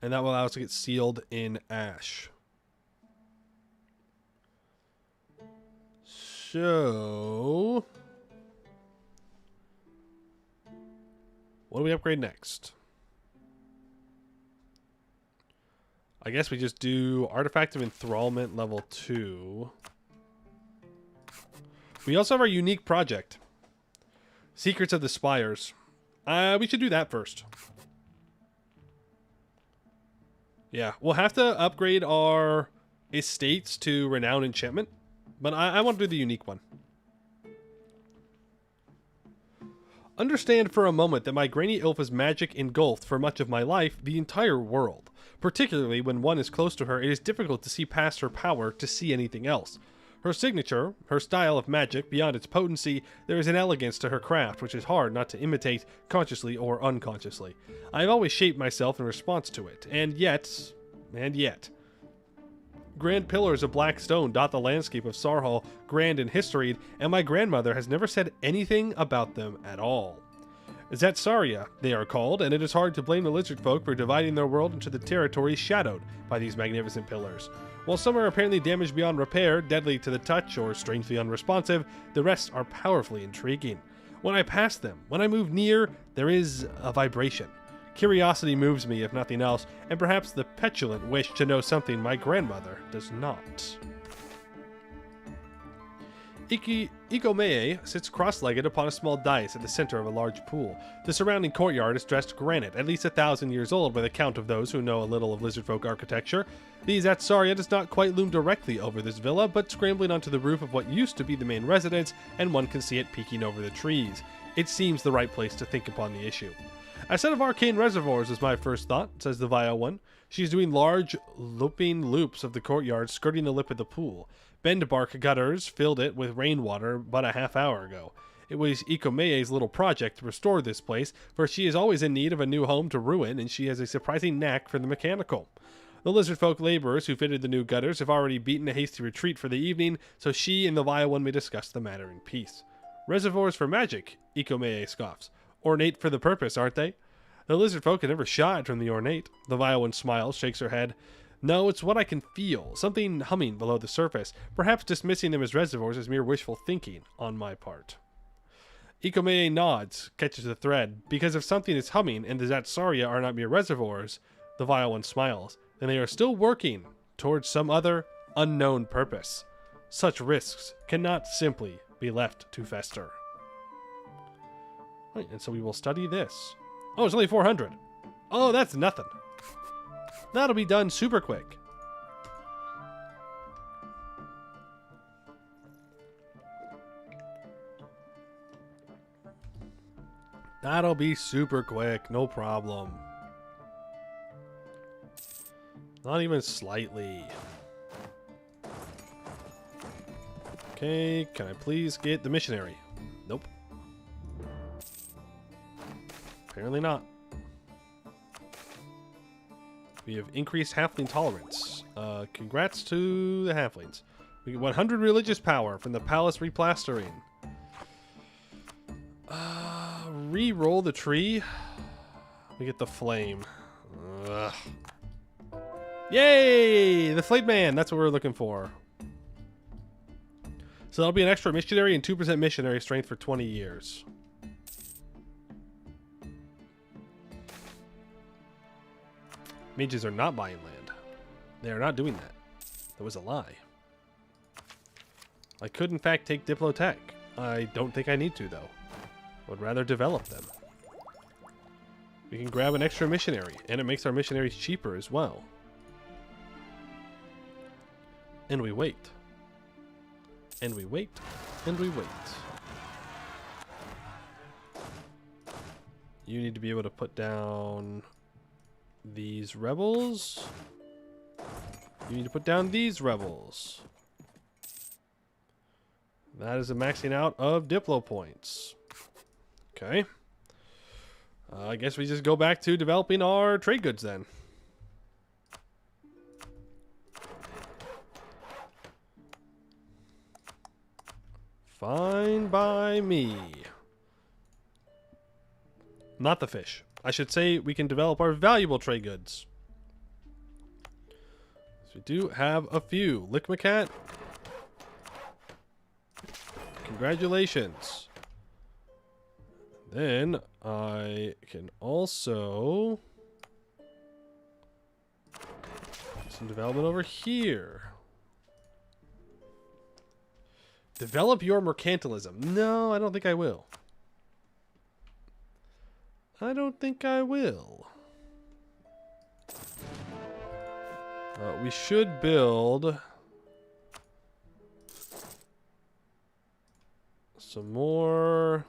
And that will allow us to get sealed in ash. So, what do we upgrade next? I guess we just do Artifact of Enthrallment level 2. We also have our unique project, Secrets of the Spires. We should do that first. Yeah, we'll have to upgrade our estates to Renown Enchantment, but I want to do the unique one. Understand for a moment that my Granny Ilfa's magic engulfed for much of my life the entire world. Particularly when one is close to her, it is difficult to see past her power to see anything else. Her signature, her style of magic, beyond its potency, there is an elegance to her craft which is hard not to imitate, consciously or unconsciously. I have always shaped myself in response to it, and yet... Grand pillars of black stone dot the landscape of Sarhal, grand and historied, and my grandmother has never said anything about them at all. Zatsaria, they are called, and it is hard to blame the lizard folk for dividing their world into the territories shadowed by these magnificent pillars. While some are apparently damaged beyond repair, deadly to the touch, or strangely unresponsive, the rest are powerfully intriguing. When I pass them, when I move near, there is a vibration. Curiosity moves me, if nothing else, and perhaps the petulant wish to know something my grandmother does not. Ikomee sits cross-legged upon a small dais at the center of a large pool. The surrounding courtyard is dressed granite, at least 1,000 years old by the count of those who know a little of lizardfolk architecture. The Zatsaria does not quite loom directly over this villa, but scrambling onto the roof of what used to be the main residence, and one can see it peeking over the trees. It seems the right place to think upon the issue. A set of arcane reservoirs is my first thought, says the vile one. She is doing large, looping loops of the courtyard, skirting the lip of the pool. Bend bark gutters filled it with rainwater but a half hour ago. It was Ikomee's little project to restore this place, for she is always in need of a new home to ruin, and she has a surprising knack for the mechanical. The lizardfolk laborers who fitted the new gutters have already beaten a hasty retreat for the evening, so she and the vile one may discuss the matter in peace. Reservoirs for magic, Ikomee scoffs. Ornate for the purpose, aren't they? The lizardfolk have never shied from the ornate. The vile one smiles, shakes her head. No, it's what I can feel, something humming below the surface, perhaps dismissing them as reservoirs as mere wishful thinking on my part. Ikomee nods, catches the thread. Because if something is humming and the Zatsaria are not mere reservoirs, the vile one smiles, then they are still working towards some other, unknown purpose. Such risks cannot simply be left to fester. Right, and so we will study this. Oh, it's only 400. Oh, that's nothing. That'll be done super quick. That'll be super quick, no problem. Not even slightly. Okay, can I please get the missionary? Nope. Apparently not. We have increased halfling tolerance. Congrats to the halflings. We get 100 religious power from the palace replastering. Re-roll the tree. We get the flame. Ugh. Yay! The Flayed Man. That's what we're looking for. So that'll be an extra missionary and 2% missionary strength for 20 years. Mages are not buying land. They are not doing that. That was a lie. I could, in fact, take Diplotech. I don't think I need to, though. I would rather develop them. We can grab an extra missionary, and it makes our missionaries cheaper as well. And we wait. And we wait. And we wait. You need to be able to put down these rebels. You need to put down these rebels. That is a maxing out of Diplo points. Okay. I guess we just go back to developing our trade goods then. Fine by me. Not the fish. I should say we can develop our valuable trade goods. So we do have a few. Lickmacat. Congratulations. Then I can also some development over here. Develop your mercantilism. No, I don't think I will. I don't think I will. We should build some more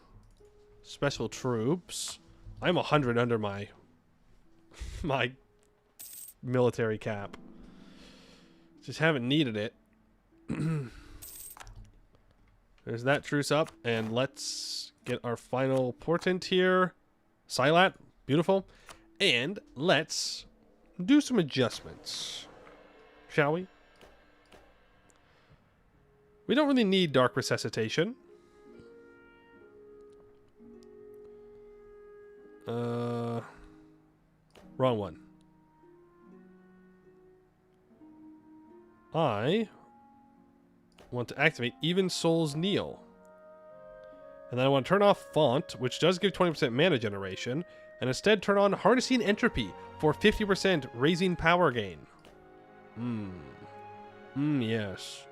special troops. I'm 100 under my military cap. Just haven't needed it. There's that truce up, and let's get our final portent here. Silat, beautiful. And let's do some adjustments, shall we? We don't really need Dark Resuscitation. Wrong one. I want to activate Even Souls Kneel. And then I want to turn off Font, which does give 20% mana generation, and instead turn on Harnessing Entropy for 50% raising power gain. Yes.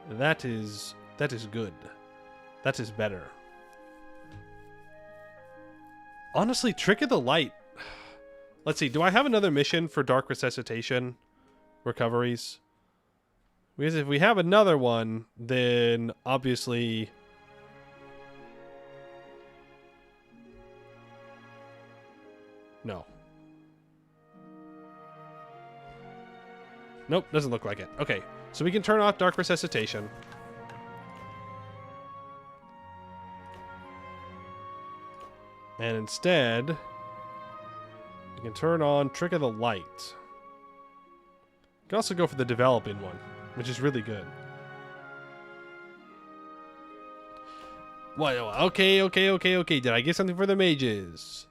That is good. That is better. Honestly, Trick of the Light. Let's see, do I have another mission for Dark Resuscitation recoveries? Because if we have another one, then obviously no. Nope, doesn't look like it. Okay, so we can turn off Dark Resuscitation. And instead, we can turn on Trick of the Light. We can also go for the developing one, which is really good. What? Okay. Did I get something for the mages?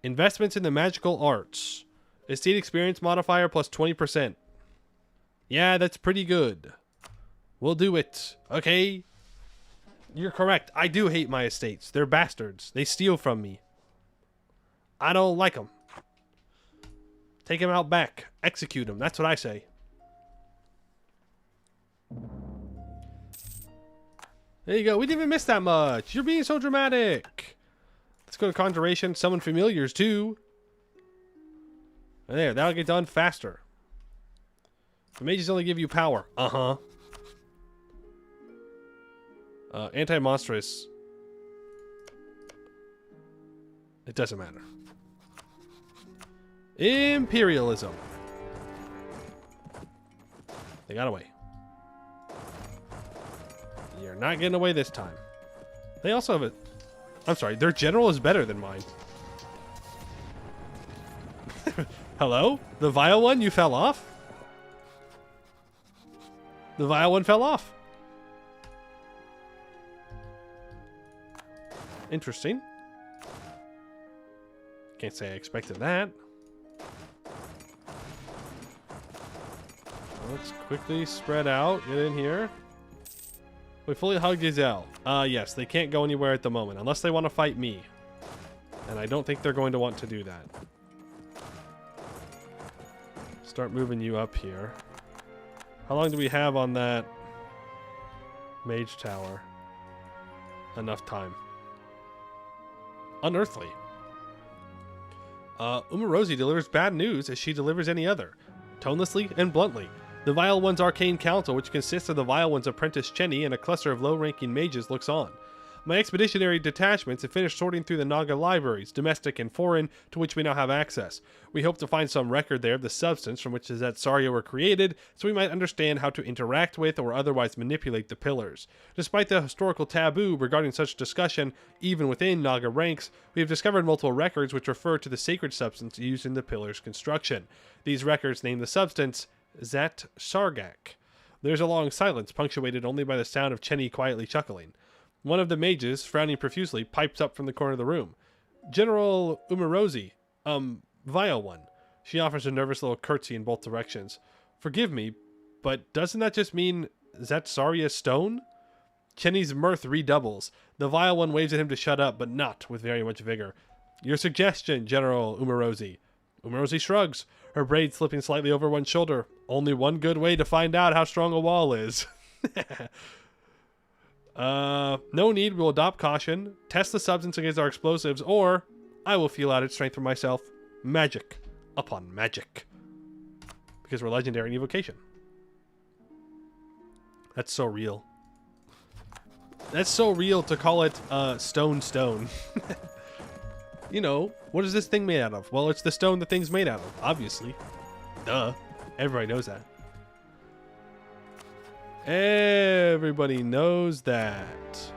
Investments in the magical arts. Estate experience modifier plus 20%. Yeah, that's pretty good. We'll do it. Okay. You're correct. I do hate my estates. They're bastards. They steal from me. I don't like them. Take them out back. Execute them. That's what I say. There you go. We didn't even miss that much. You're being so dramatic. Let's go to Conjuration. Summon familiars too. There. That'll get done faster. The mages only give you power. Anti-monstrous. It doesn't matter. Imperialism. They got away. You're not getting away this time. They also have a... I'm sorry, their general is better than mine. Hello? The vile one, you fell off? The vile one fell off. Interesting. Can't say I expected that. Let's quickly spread out. Get in here. We fully hug Gazelle. Yes, they can't go anywhere at the moment unless they want to fight me. And I don't think they're going to want to do that. Start moving you up here. How long do we have on that mage tower? Enough time. Unearthly. Umarosi delivers bad news as she delivers any other. Tonelessly and bluntly. The Vile One's arcane council, which consists of the Vile One's apprentice Chenny and a cluster of low-ranking mages, looks on. My expeditionary detachments have finished sorting through the Naga libraries, domestic and foreign, to which we now have access. We hope to find some record there of the substance from which the Zetsaria were created, so we might understand how to interact with or otherwise manipulate the pillars. Despite the historical taboo regarding such discussion, even within Naga ranks, we have discovered multiple records which refer to the sacred substance used in the pillar's construction. These records name the substance Zat Sargak. There's a long silence, punctuated only by the sound of Chenny quietly chuckling. One of the mages, frowning profusely, pipes up from the corner of the room. General Umarosi, Vile One. She offers a nervous little curtsy in both directions. Forgive me, but doesn't that just mean Zetsaria Stone? Chenny's mirth redoubles. The Vile One waves at him to shut up, but not with very much vigor. Your suggestion, General Umarosi. Umarosi shrugs, her braid slipping slightly over one shoulder. Only one good way to find out how strong a wall is. No need, we'll adopt caution, test the substance against our explosives, or I will feel out its strength for myself. Magic upon magic. Because we're legendary in evocation. That's so real. That's so real to call it, stone. You know, what is this thing made out of? Well, it's the stone the thing's made out of, obviously. Duh. Everybody knows that. Everybody knows that.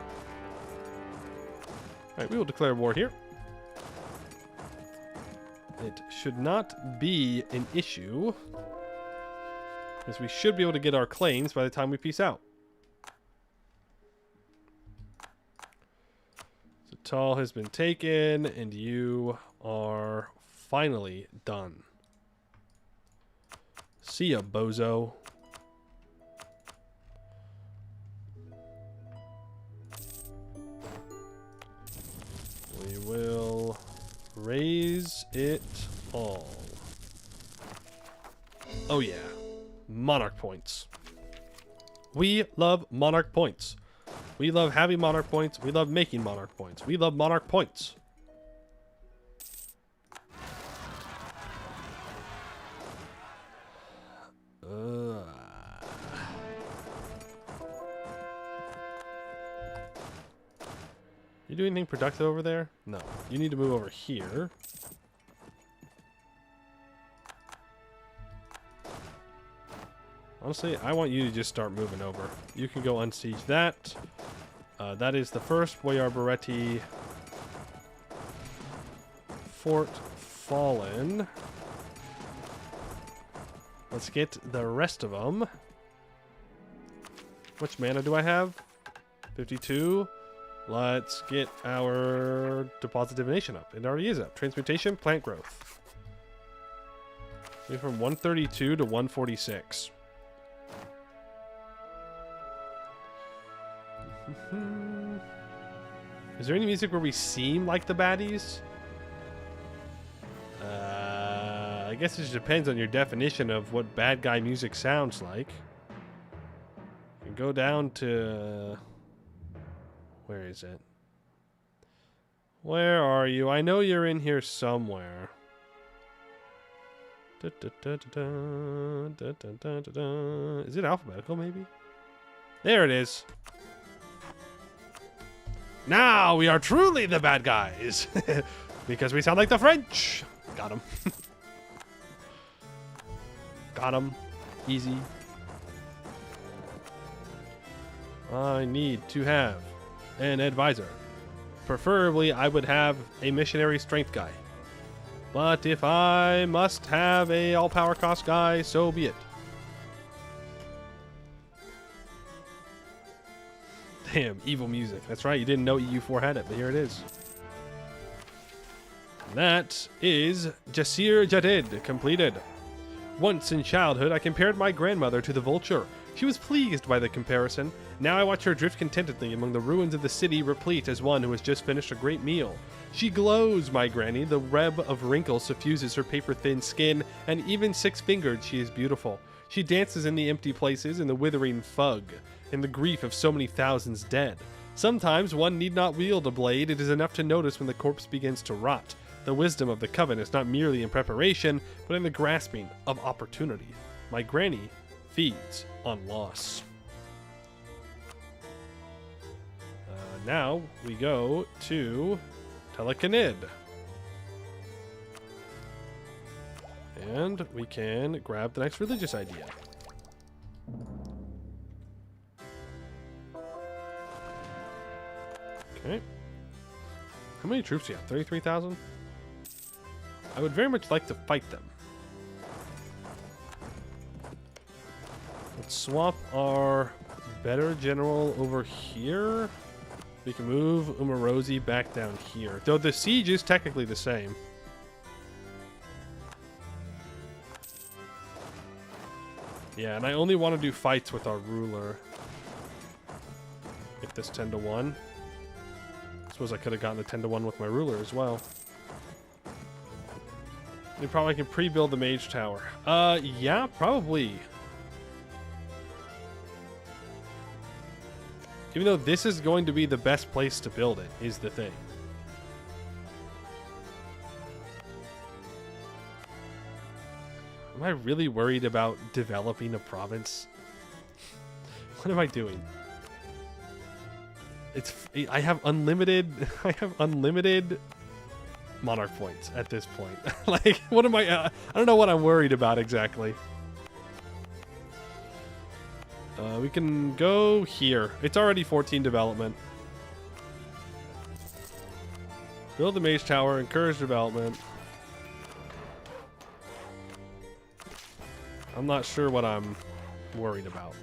Alright, we will declare war here. It should not be an issue, because we should be able to get our claims by the time we peace out. So Tal has been taken, and you are finally done. See ya, bozo. We will raise it all. Oh yeah, monarch points. We love monarch points. We love having monarch points. We love making monarch points. We love monarch points. You do anything productive over there? No. You need to move over here. Honestly, I want you to just start moving over. You can go unsiege that. That is the first Boyar Baretti fort fallen. Let's get the rest of them. Which mana do I have? 52. Let's get our deposit divination up. It already is up. Transmutation, plant growth. We're from 132 to 146. Is there any music where we seem like the baddies? I guess it just depends on your definition of what bad guy music sounds like. You can go down to... Where is it? Where are you? I know you're in here somewhere. Is it alphabetical, maybe? There it is. Now we are truly the bad guys. Because we sound like the French. Got him. Got him. Easy. I need to have an advisor. Preferably, I would have a missionary strength guy. But if I must have a all-power cost guy, so be it. Damn, evil music. That's right, you didn't know EU4 had it, but here it is. That is Jasir Jadid completed. Once in childhood, I compared my grandmother to the vulture. She was pleased by the comparison. Now I watch her drift contentedly among the ruins of the city, replete as one who has just finished a great meal. She glows, my granny. The web of wrinkles suffuses her paper-thin skin, and even six-fingered she is beautiful. She dances in the empty places, in the withering fug, in the grief of so many thousands dead. Sometimes one need not wield a blade. It is enough to notice when the corpse begins to rot. The wisdom of the Covenant is not merely in preparation, but in the grasping of opportunity. My granny feeds on loss. Now we go to Telekinid. And we can grab the next religious idea. Okay. How many troops do you have? 33,000? I would very much like to fight them. Let's swap our better general over here. We can move Umarosi back down here. Though the siege is technically the same. Yeah, and I only want to do fights with our ruler. Get this 10 to 1. I suppose I could have gotten the 10 to 1 with my ruler as well. We probably can pre-build the mage tower. Yeah, probably. Even though this is going to be the best place to build it, is the thing. Am I really worried about developing a province? What am I doing? I have unlimited monarch points at this point. Like, what am I don't know what I'm worried about exactly. We can go here. It's already 14 development. Build the mage tower, encourage development. I'm not sure what I'm worried about.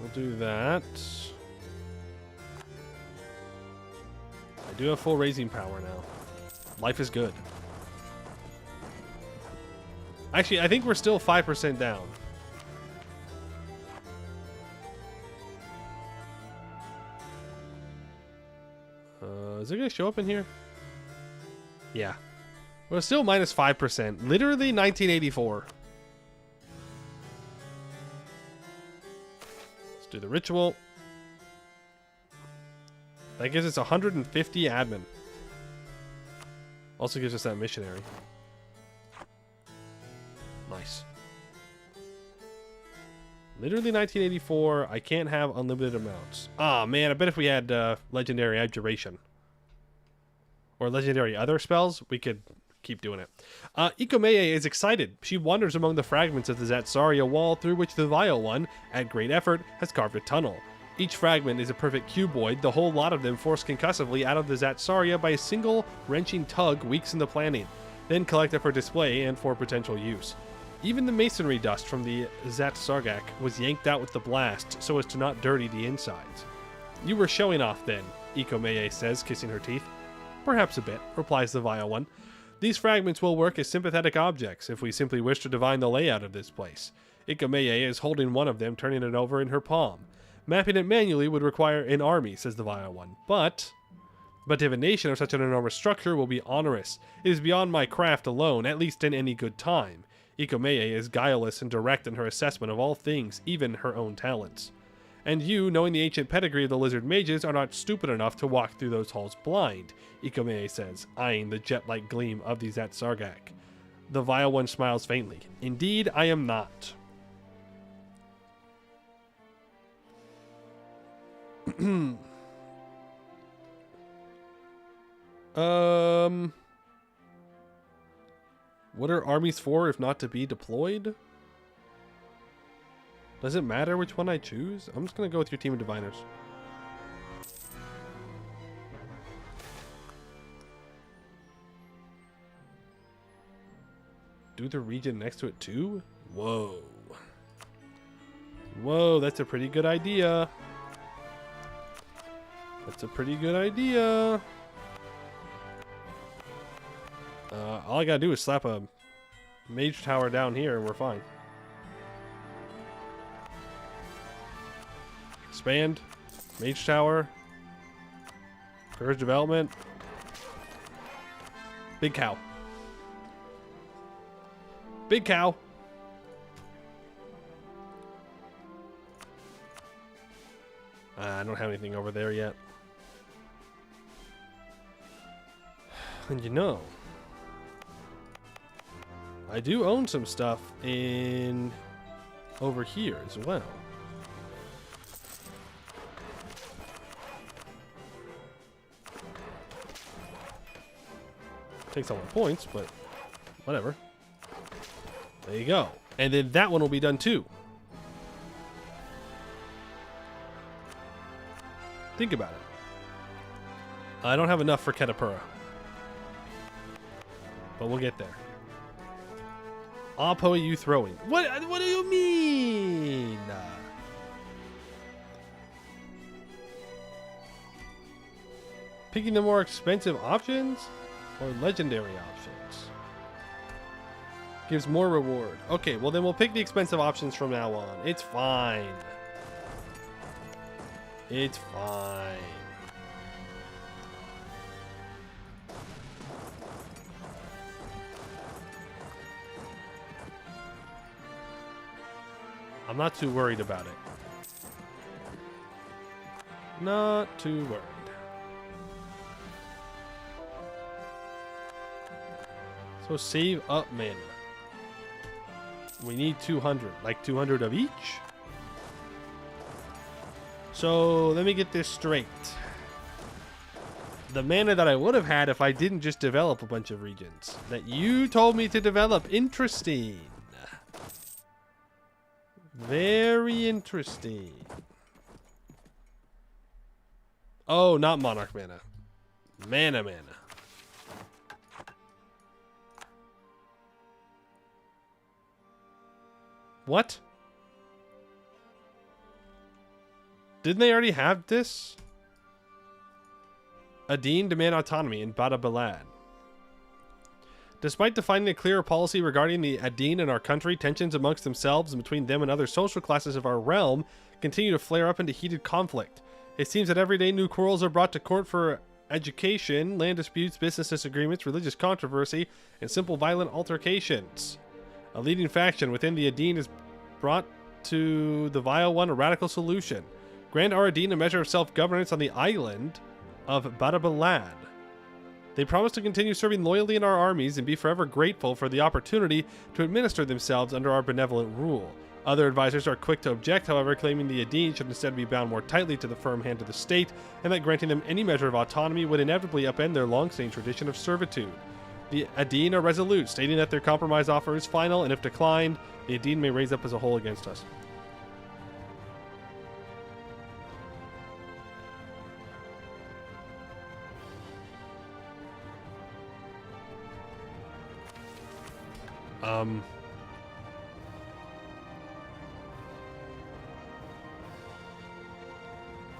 We'll do that. I do have full raising power now. Life is good. Actually, I think we're still 5% down. Is it going to show up in here? Yeah. We're still minus 5%. Literally 1984. Let's do the ritual. That gives us 150 admin. Also gives us that missionary. Nice. Literally 1984. I can't have unlimited amounts. Ah, man. I bet if we had legendary abjuration or legendary other spells, we could keep doing it. Ikomeye is excited. She wanders among the fragments of the Zatsaria wall through which the Vile One, at great effort, has carved a tunnel. Each fragment is a perfect cuboid, the whole lot of them forced concussively out of the Zatsaria by a single wrenching tug weeks in the planning, then collected for display and for potential use. Even the masonry dust from the Zatsargak was yanked out with the blast so as to not dirty the insides. You were showing off then, Ikomeye says, kissing her teeth. Perhaps a bit, replies the Vile One. These fragments will work as sympathetic objects if we simply wish to divine the layout of this place. Ikomeye is holding one of them, turning it over in her palm. Mapping it manually would require an army, says the Vile One. But divination of such an enormous structure will be onerous. It is beyond my craft alone, at least in any good time. Ikomeye is guileless and direct in her assessment of all things, even her own talents. And you, knowing the ancient pedigree of the lizard mages, are not stupid enough to walk through those halls blind, Ikomeye says, eyeing the jet-like gleam of the Zatsargak. The Vile One smiles faintly. Indeed, I am not. What are armies for if not to be deployed? Does it matter which one I choose? I'm just gonna go with your team of diviners. Do the region next to it too? Whoa. Whoa, that's a pretty good idea. That's a pretty good idea. all I gotta do is slap a mage tower down here and we're fine. Expand. Mage tower. Courage development. Big cow. Big cow. I don't have anything over there yet. And you know, I do own some stuff in over here as well. Takes all my points, but whatever. There you go. And then that one will be done too. Think about it. I don't have enough for Ketapura, but we'll get there. Oppo you throwing. What do you mean? Picking the more expensive options or legendary options? Gives more reward. Okay, well then we'll pick the expensive options from now on. It's fine. It's fine. I'm not too worried about it. Not too worried. So save up mana. We need 200. Like 200 of each? So let me get this straight. The mana that I would have had if I didn't just develop a bunch of regions that you told me to develop. Interesting. Very interesting. Oh, not monarch mana. Mana. What? Didn't they already have this? Adine demand autonomy in Badabi. Despite defining a clearer policy regarding the Adine in our country, tensions amongst themselves and between them and other social classes of our realm continue to flare up into heated conflict. It seems that every day new quarrels are brought to court for education, land disputes, business disagreements, religious controversy, and simple violent altercations. A leading faction within the Adine has brought to the Vile One a radical solution. Grant our Adine a measure of self-governance on the island of Badabi. They promise to continue serving loyally in our armies and be forever grateful for the opportunity to administer themselves under our benevolent rule. Other advisors are quick to object, however, claiming the Adine should instead be bound more tightly to the firm hand of the state, and that granting them any measure of autonomy would inevitably upend their long-standing tradition of servitude. The Adine are resolute, stating that their compromise offer is final, and if declined, the Adine may raise up as a whole against us.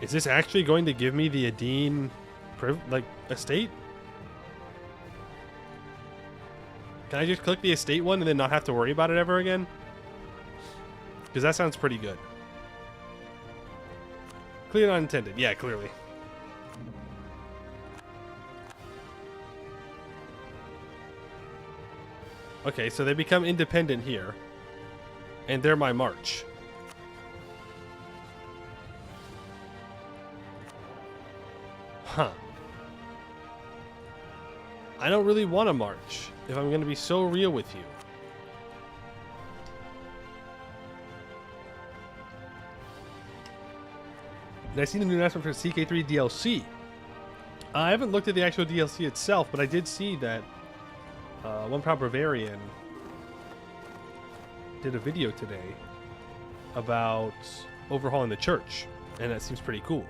Is this actually going to give me the Adine, estate? Can I just click the estate one and then not have to worry about it ever again? Because that sounds pretty good. Clear not intended. Yeah, clearly. Okay, so they become independent here. And they're my march. Huh. I don't really want to march, if I'm going to be so real with you. And I seen the new announcement for CK3 DLC. I haven't looked at the actual DLC itself, but I did see that One Proud Bavarian did a video today about overhauling the church, and that seems pretty cool.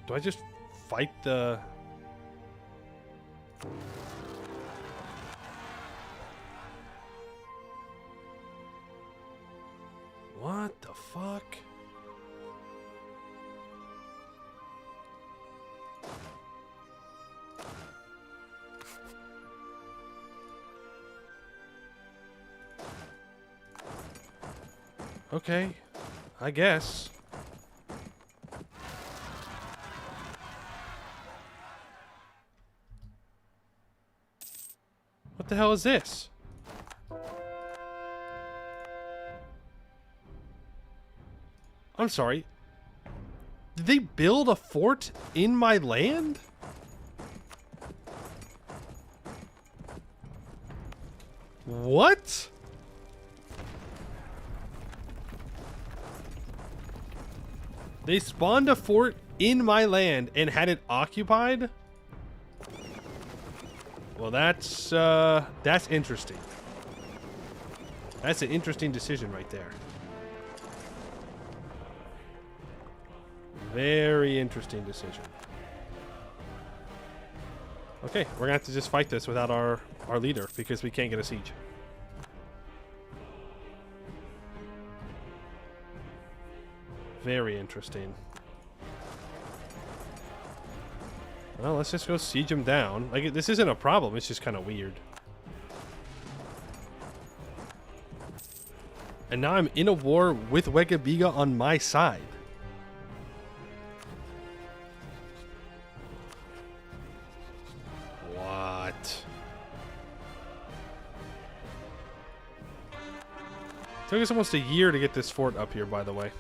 Do I just fight the... What the fuck? Okay. I guess. What the hell is this? I'm sorry. Did they build a fort in my land? What? They spawned a fort in my land and had it occupied? Well, that's interesting. That's an interesting decision right there. Very interesting decision. Okay, we're gonna have to just fight this without our leader because we can't get a siege. Very interesting. Well, let's just go siege him down. Like, this isn't a problem, it's just kind of weird. And now I'm in a war with Wegabiga on my side. What? Took us almost a year to get this fort up here, by the way.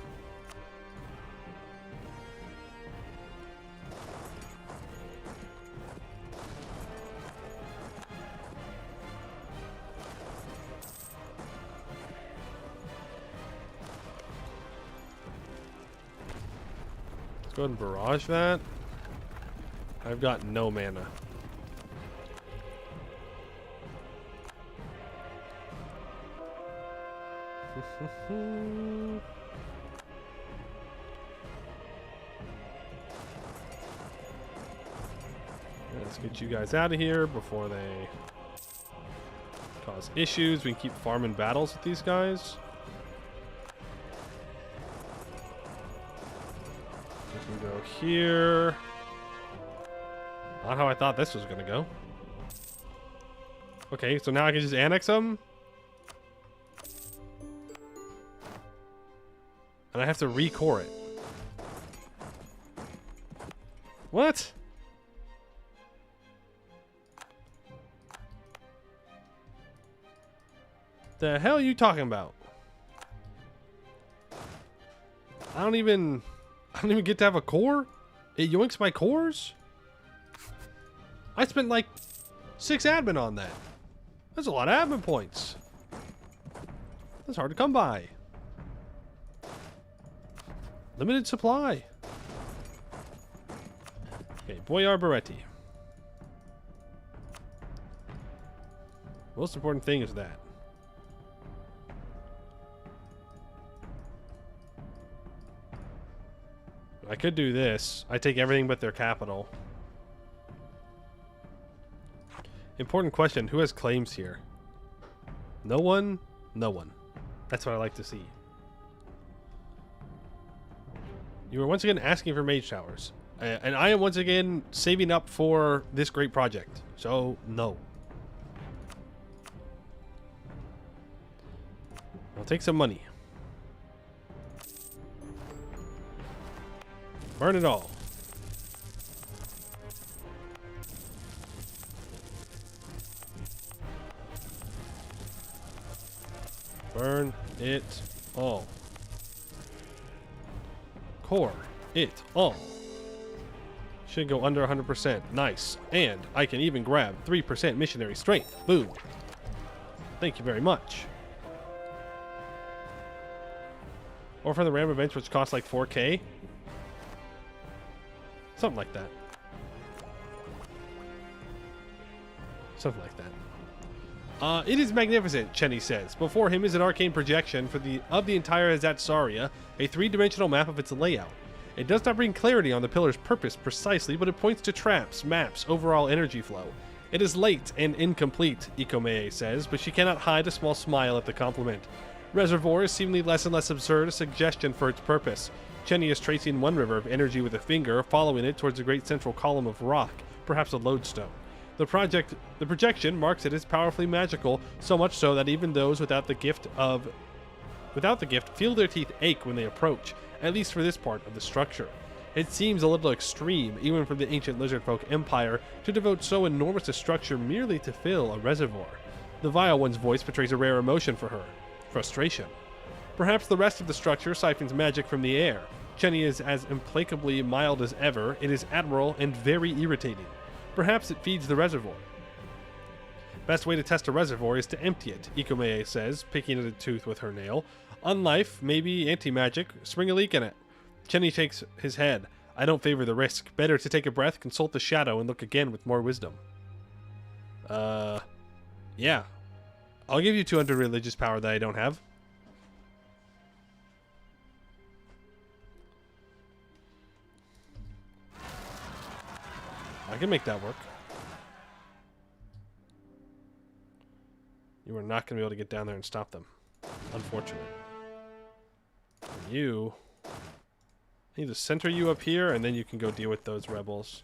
Go ahead and barrage that. I've got no mana. Let's get you guys out of here before they cause issues. We can keep farming battles with these guys. Go here. Not how I thought this was gonna go. Okay, so now I can just annex them. And I have to recore it. What? The hell are you talking about? I don't even get to have a core? It yoinks my cores? I spent like 6 admin on that. That's a lot of admin points. That's hard to come by. Limited supply. Okay, Boyar Baretti. Most important thing is that. I could do this. I take everything but their capital. Important question. Who has claims here? No one? No one. That's what I like to see. You are once again asking for mage towers. And I am once again saving up for this great project. So, no. I'll take some money. Burn it all. Burn it all. Core it all. Should go under 100%. Nice. And I can even grab 3% missionary strength. Boom. Thank you very much. Or for the RAM events, which cost like 4K. Something like that. Something like that. It is magnificent, Chenny says. Before him is an arcane projection of the entire Azatsaria, a 3-dimensional map of its layout. It does not bring clarity on the pillar's purpose precisely, but it points to traps, maps, overall energy flow. It is late and incomplete, Ikomeye says, but she cannot hide a small smile at the compliment. Reservoir is seemingly less and less absurd, a suggestion for its purpose. Chenny is tracing one river of energy with a finger, following it towards a great central column of rock, perhaps a lodestone. The projection marks it as powerfully magical, so much so that even those without the gift of without the gift feel their teeth ache when they approach, at least for this part of the structure. It seems a little extreme, even for the ancient lizard folk empire, to devote so enormous a structure merely to fill a reservoir. The vile one's voice betrays a rare emotion for her: frustration. Perhaps the rest of the structure siphons magic from the air. Chenny is as implacably mild as ever. It is admirable and very irritating. Perhaps it feeds the reservoir. Best way to test a reservoir is to empty it, Ikomeye says, picking at a tooth with her nail. Unlife, maybe anti-magic, spring a leak in it. Chenny shakes his head. I don't favor the risk. Better to take a breath, consult the shadow, and look again with more wisdom. Yeah. I'll give you 200 religious power that I don't have. I can make that work. You are not going to be able to get down there and stop them. Unfortunately. And you... I need to center you up here, and then you can go deal with those rebels.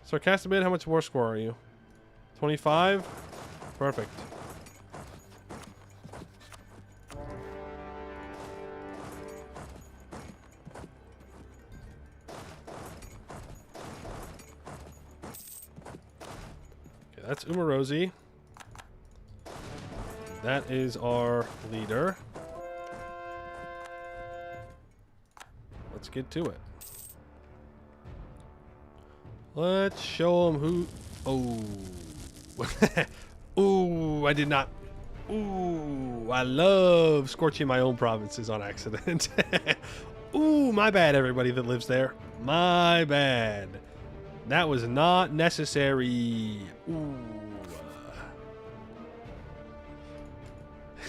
Sarcastic, how much war score are you? 25? Perfect. That's Umarosi. That is our leader. Let's get to it. Let's show them who... Oh. Ooh, I did not... Ooh, I love scorching my own provinces on accident. Ooh, my bad, everybody that lives there. My bad. That was not necessary. Ooh.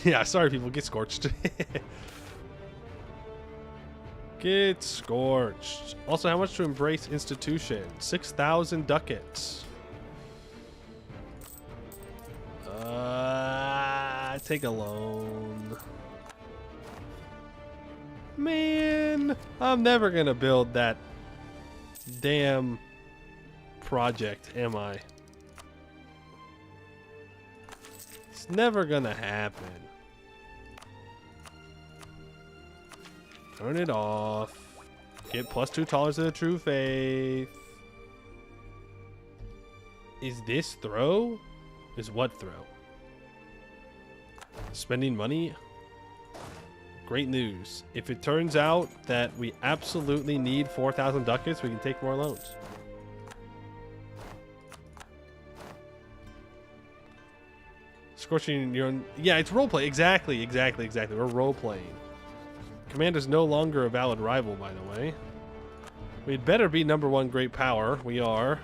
Yeah, sorry people, get scorched. Get scorched. Also, how much to embrace institution? 6,000 ducats. Take a loan. Man, I'm never gonna build that damn project, am I? It's never gonna happen. Turn it off. Get +2 tolerance of the true faith. Is this throw? Is what throw? Spending money? Great news. If it turns out that we absolutely need 4,000 ducats, we can take more loans. Scorching your own... Yeah, it's roleplay. Exactly. We're role-playing. Commander's no longer a valid rival, by the way. We'd better be #1 great power. We are.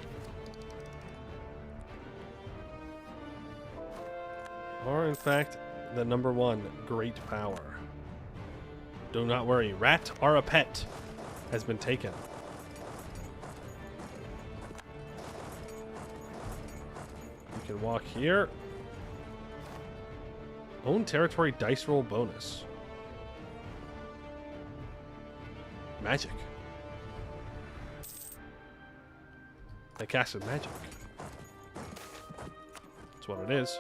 Or, in fact, the #1 great power. Do not worry. Rat or a pet has been taken. You can walk here. Own territory dice roll bonus. Magic. I casted magic. That's what it is.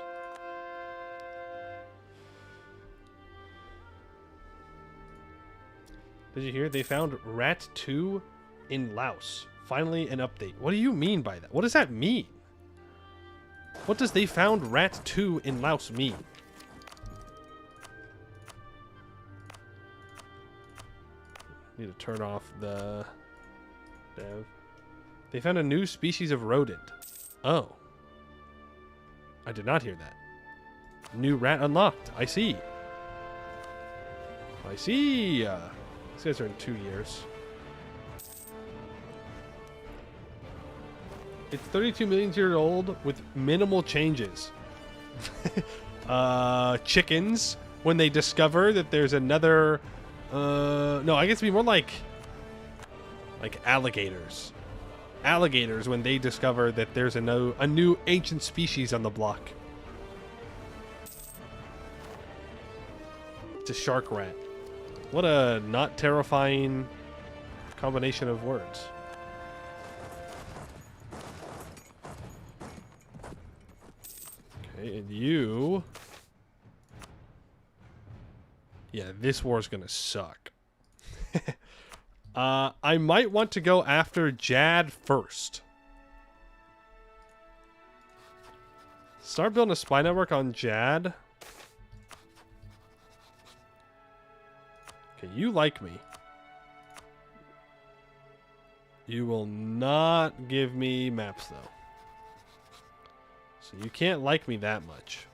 Did you hear? They found Rat 2 in Laos. Finally, an update. What do you mean by that? What does that mean? What does they found Rat 2 in Laos mean? Need to turn off the dev. They found a new species of rodent. Oh. I did not hear that. New rat unlocked. I see. I see. These guys are in 2 years. It's 32 million years old with minimal changes. Chickens, when they discover that there's another... no, I guess it'd be more like alligators. Alligators, when they discover that there's a new ancient species on the block. It's a shark rat. What a not terrifying combination of words. Okay, and you... Yeah, this war's gonna suck. I might want to go after Jad first. Start building a spy network on Jad. Okay, you like me. You will not give me maps, though. So you can't like me that much.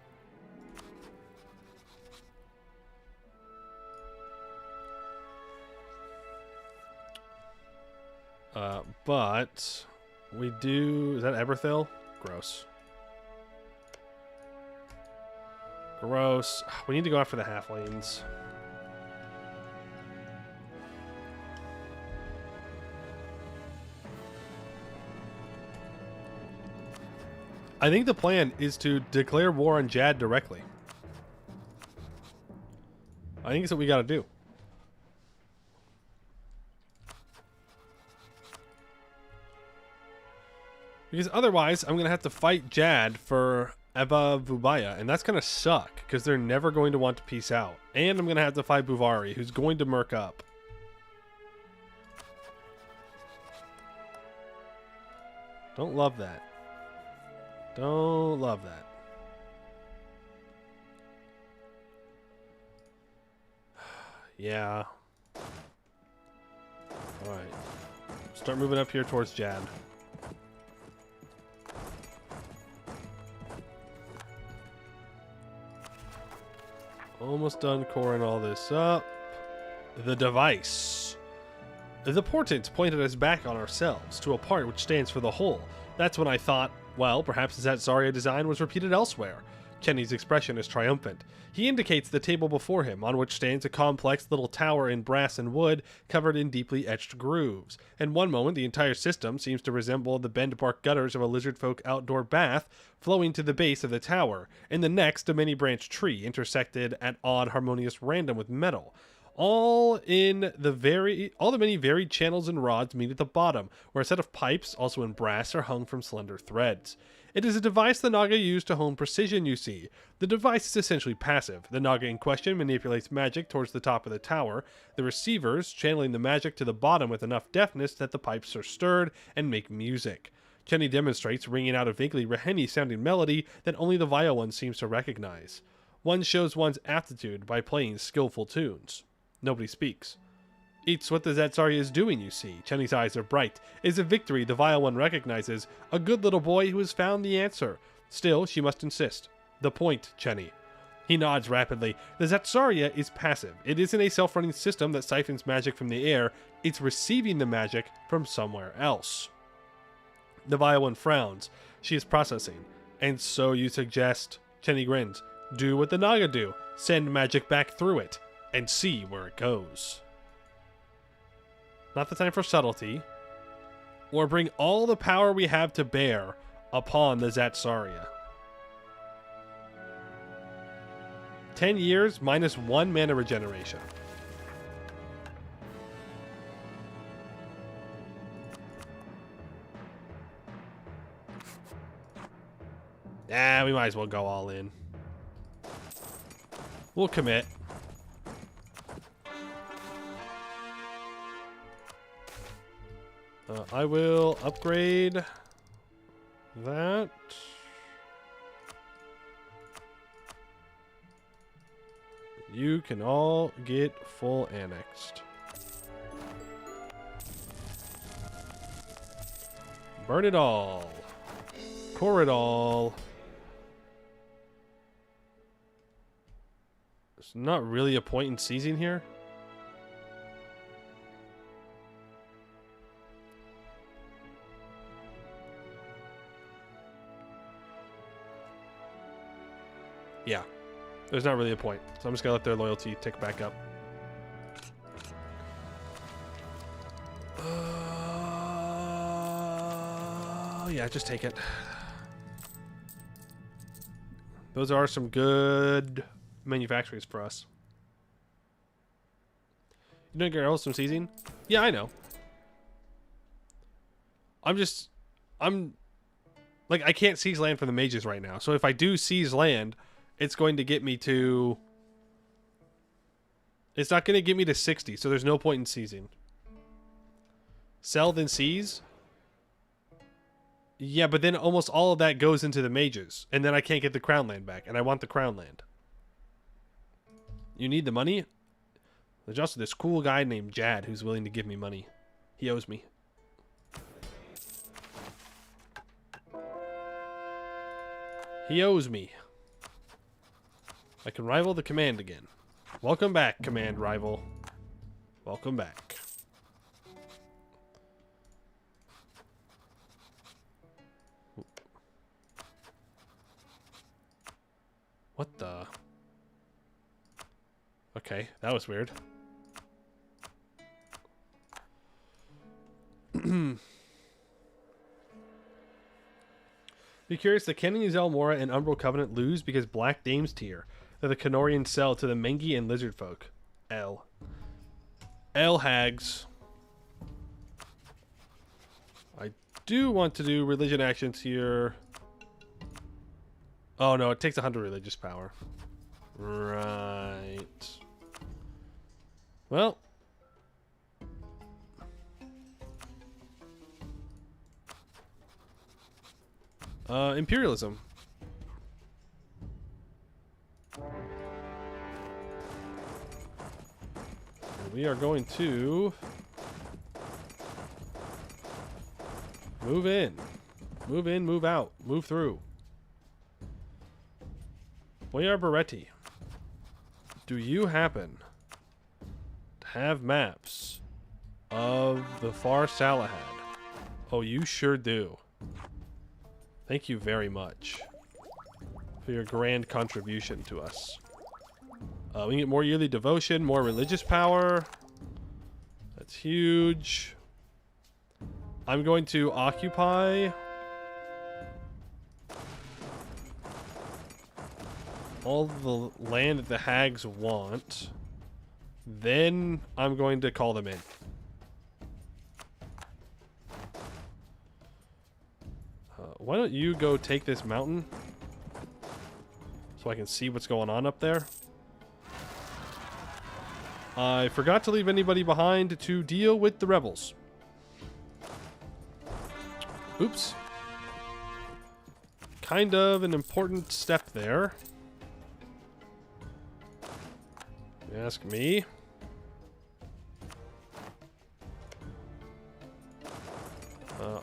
But we do... Is that Eberthil? Gross. Gross. We need to go after the halflings. I think the plan is to declare war on Jad directly. I think it's what we gotta do. Because otherwise, I'm going to have to fight Jad for Eva Vubaya, and that's going to suck, because they're never going to want to peace out. And I'm going to have to fight Buvari, who's going to murk up. Don't love that. Don't love that. Yeah. Alright. Start moving up here towards Jad. Almost done coring all this up. The device. The portent pointed us back on ourselves, to a part which stands for the whole. That's when I thought, well, perhaps that Zarya design was repeated elsewhere. Kenny's expression is triumphant. He indicates the table before him, on which stands a complex little tower in brass and wood, covered in deeply etched grooves. In one moment, the entire system seems to resemble the bent bark gutters of a lizardfolk outdoor bath, flowing to the base of the tower. In the next, a many-branched tree, intersected at odd, harmonious random with metal. All the many varied channels and rods meet at the bottom, where a set of pipes, also in brass, are hung from slender threads. It is a device the Naga used to hone precision, you see. The device is essentially passive. The Naga in question manipulates magic towards the top of the tower, the receivers channeling the magic to the bottom with enough deftness that the pipes are stirred and make music. Kenny demonstrates, ringing out a vaguely Raheni-sounding melody that only the Vile One seems to recognize. One shows one's aptitude by playing skillful tunes. Nobody speaks. It's what the Zatsarya is doing, you see. Chenny's eyes are bright. It is a victory the Vile One recognizes. A good little boy who has found the answer. Still, she must insist. The point, Chenny. He nods rapidly. The Zatsarya is passive. It isn't a self-running system that siphons magic from the air. It's receiving the magic from somewhere else. The Vile One frowns. She is processing. And so you suggest... Chenny grins. Do what the Naga do. Send magic back through it. And see where it goes. Not the time for subtlety. Or bring all the power we have to bear upon the Zatsarya. 10 years minus 1 mana regeneration. We might as well go all in. We'll commit. I will upgrade that. You can all get full annexed. Burn it all. Core it all. There's not really a point in seizing here. Yeah, there's not really a point. So I'm just going to let their loyalty tick back up. Yeah, just take it. Those are some good manufacturers for us. You don't get some seizing? Yeah, I know. I'm Like, I can't seize land from the mages right now. So if I do seize land, it's going to get me to... It's not going to get me to 60, so there's no point in seizing. Sell, then seize? Yeah, but then almost all of that goes into the mages. And then I can't get the crown land back. And I want the crown land. You need the money? There's also this cool guy named Jad who's willing to give me money. He owes me. He owes me. I can rival the command again. Welcome back, command rival. Welcome back. What the? Okay, that was weird. Be curious, the Kenny Zelmora and Umbral Covenant lose because Black Dames tier. That the Canorians sell to the Mengi and Lizard folk. L hags. I do want to do religion actions here. Oh no, it takes 100 religious power. Right. Well. Imperialism. We are going to move in. Move in, move out, move through. Boyar Beretti, do you happen to have maps of the Far Salahad? Oh, you sure do. Thank you very much for your grand contribution to us. We can get more yearly devotion, more religious power. That's huge. I'm going to occupy all the land that the hags want. Then I'm going to call them in. Why don't you go take this mountain so I can see what's going on up there? I forgot to leave anybody behind to deal with the rebels. Oops. Kind of an important step there. You ask me.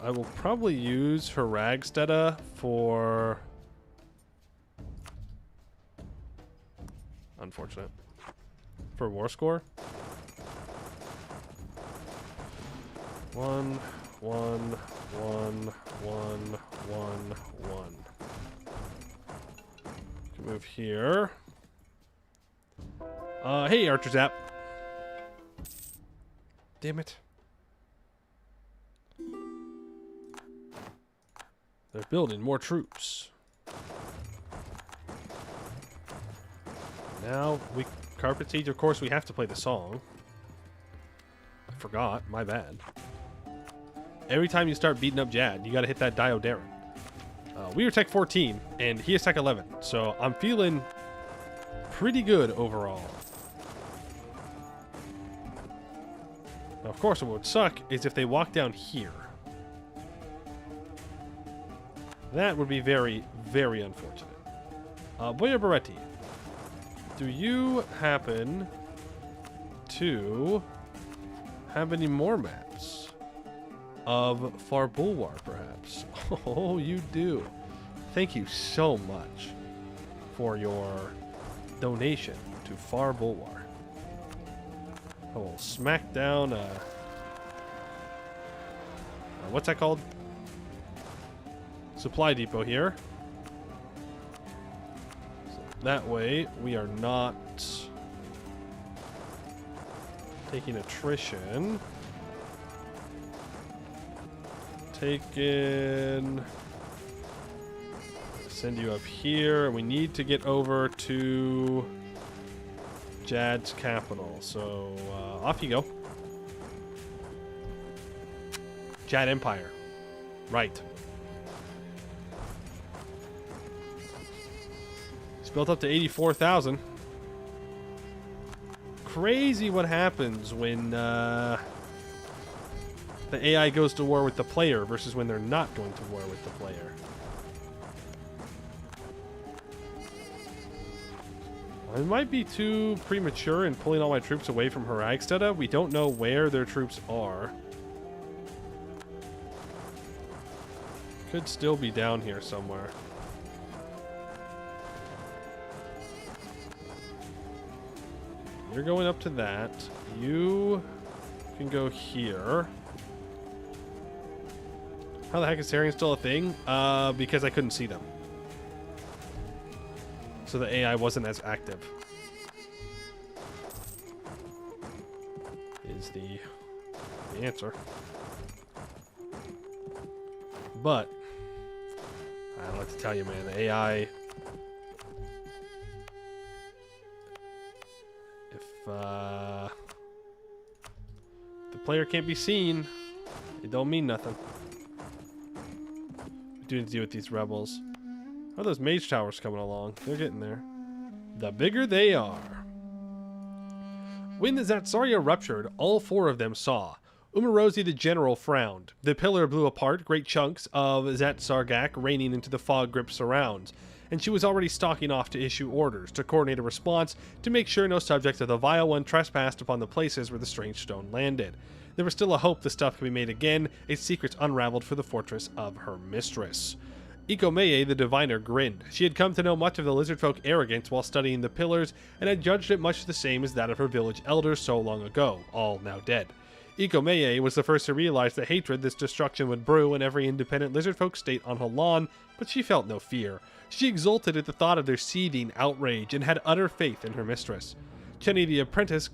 I will probably use Haragsteda for... Unfortunate. For war score. 1, 1, 1, 1, 1, 1. Can move here. Hey, Archer Zap. Damn it. They're building more troops. Now we carpet siege. Of course, we have to play the song. I forgot. My bad. Every time you start beating up Jad, you got to hit that Diodaran. We are Tech 14, and he is Tech 11. So I'm feeling pretty good overall. Now, of course, what would suck is if they walk down here. That would be very, very unfortunate. Boya Beretti, do you happen to have any more maps of Far Bulwar, perhaps? Oh, you do. Thank you so much for your donation to Far Bulwar. I will smack down what's that called? Supply depot here. So that way we are not taking attrition. Taken. Send you up here. We need to get over to Jad's capital. So off you go. Jad Empire. Right. built up to 84,000. Crazy what happens when the AI goes to war with the player versus when they're not going to war with the player. I might be too premature in pulling all my troops away from Haragsteda. We don't know where their troops are. Could still be down here somewhere. You're going up to that. You can go here. How the heck is Sarian still a thing? Because I couldn't see them. So the AI wasn't as active. Is the answer. But I don't know what to tell you, man. The AI, if the player can't be seen, it don't mean nothing. We do need to deal with these rebels. How are those mage towers coming along? They're getting there. The bigger they are. When the Zatsaria ruptured, all four of them saw. Umarosi the general frowned. The pillar blew apart, great chunks of Zatsargak raining into the fog-gripped surrounds, and she was already stalking off to issue orders, to coordinate a response, to make sure no subjects of the Vile One trespassed upon the places where the strange stone landed. There was still a hope the stuff could be made again, its secrets unraveled for the fortress of her mistress. Ikomeye the diviner grinned. She had come to know much of the lizardfolk arrogance while studying the pillars, and had judged it much the same as that of her village elders so long ago, all now dead. Ikomeye was the first to realize the hatred this destruction would brew in every independent lizardfolk state on Halan, but she felt no fear. She exulted at the thought of their seething outrage, and had utter faith in her mistress. Chenny the apprentice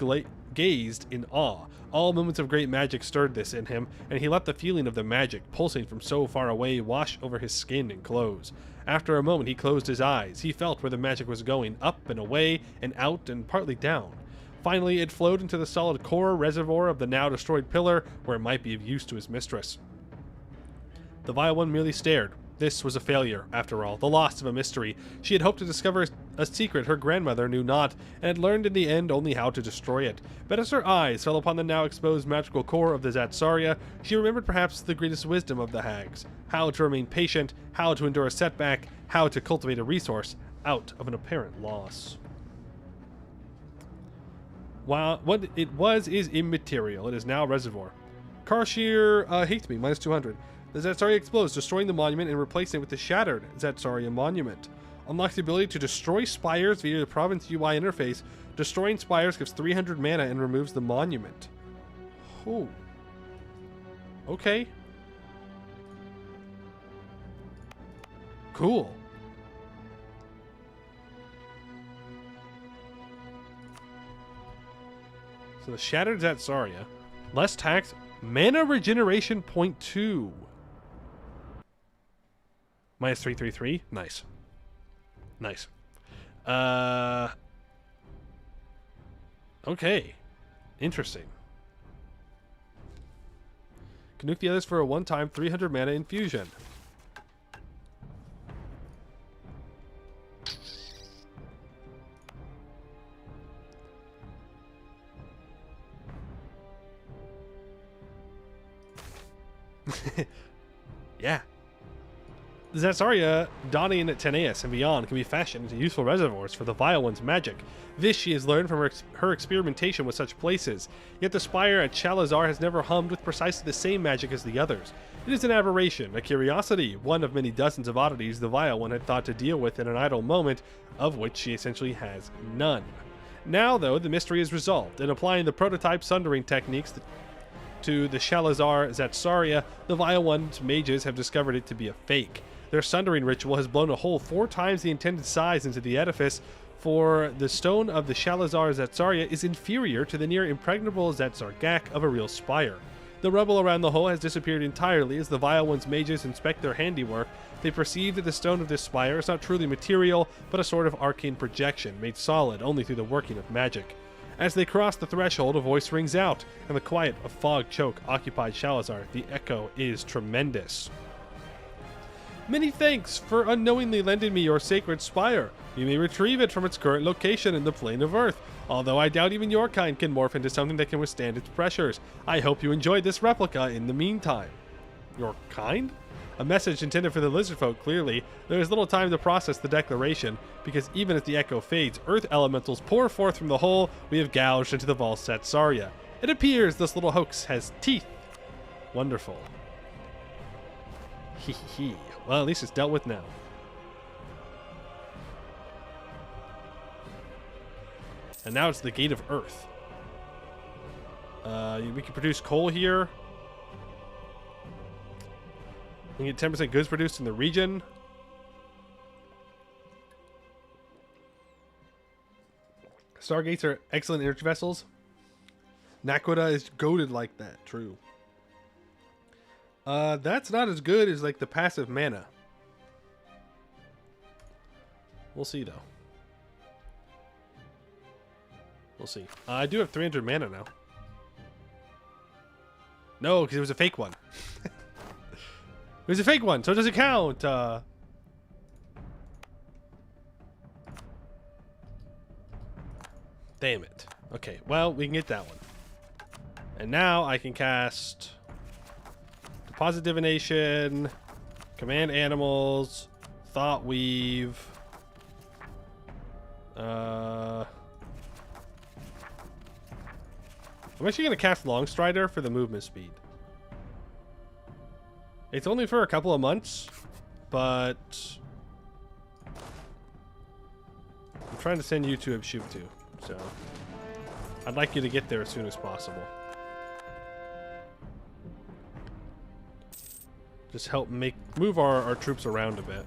gazed in awe. All moments of great magic stirred this in him, and he let the feeling of the magic, pulsing from so far away, wash over his skin and clothes. After a moment he closed his eyes. He felt where the magic was going, up and away, and out, and partly down. Finally, it flowed into the solid core reservoir of the now destroyed pillar, where it might be of use to his mistress. The Vile One merely stared. This was a failure, after all, the loss of a mystery. She had hoped to discover a secret her grandmother knew not, and had learned in the end only how to destroy it. But as her eyes fell upon the now exposed magical core of the Zatsaria, she remembered perhaps the greatest wisdom of the hags. How to remain patient, how to endure a setback, how to cultivate a resource out of an apparent loss. While what it was is immaterial, it is now a reservoir. Karshir hates me, minus 200. The Zatsaria explodes, destroying the monument and replacing it with the shattered Zatsaria monument. Unlocks the ability to destroy spires via the province UI interface. Destroying spires gives 300 mana and removes the monument. Oh. Okay. Cool. So the shattered Zatsaria. Less tax. Mana regeneration 0.2. Minus 333. Nice. Nice. Okay. Interesting. Can nuke the others for a one-time 300 mana infusion. Yeah. The Zatsaria, dawning at Teneus and beyond, can be fashioned into useful reservoirs for the Vile One's magic. This she has learned from her experimentation with such places. Yet the spire at Chalazar has never hummed with precisely the same magic as the others. It is an aberration, a curiosity, one of many dozens of oddities the Vile One had thought to deal with in an idle moment, of which she essentially has none. Now, though, the mystery is resolved. In applying the prototype sundering techniques to the Chalazar Zatsaria, the Vile One's mages have discovered it to be a fake. Their sundering ritual has blown a hole 4 times the intended size into the edifice, for the stone of the Chalazar Zatsaria is inferior to the near impregnable Zatsargak of a real spire. The rubble around the hole has disappeared entirely as the Vile One's mages inspect their handiwork. They perceive that the stone of this spire is not truly material, but a sort of arcane projection, made solid only through the working of magic. As they cross the threshold, a voice rings out, and the quiet of fog choke occupied Chalazar. The echo is tremendous. Many thanks for unknowingly lending me your sacred spire. You may retrieve it from its current location in the plane of Earth, although I doubt even your kind can morph into something that can withstand its pressures. I hope you enjoyed this replica in the meantime. Your kind? A message intended for the lizard folk, clearly. There is little time to process the declaration, because even as the echo fades, Earth elementals pour forth from the hole we have gouged into the Volsat Saria. It appears this little hoax has teeth. Wonderful. Hee hee hee. Well, at least it's dealt with now. And now it's the Gate of Earth. We can produce coal here. We can get 10% goods produced in the region. Stargates are excellent energy vessels. Naquita is goated like that. True. That's not as good as like the passive mana. We'll see though. We'll see. I do have 300 mana now. No, because it was a fake one. It was a fake one, so it doesn't count. Damn it. Okay, well, we can get that one. And now I can cast Deposit Divination, Command Animals, Thought Weave. I'm actually going to cast Longstrider for the movement speed. It's only for a couple of months, but I'm trying to send you to Ubshubtu, so I'd like you to get there as soon as possible. Just help move our troops around a bit.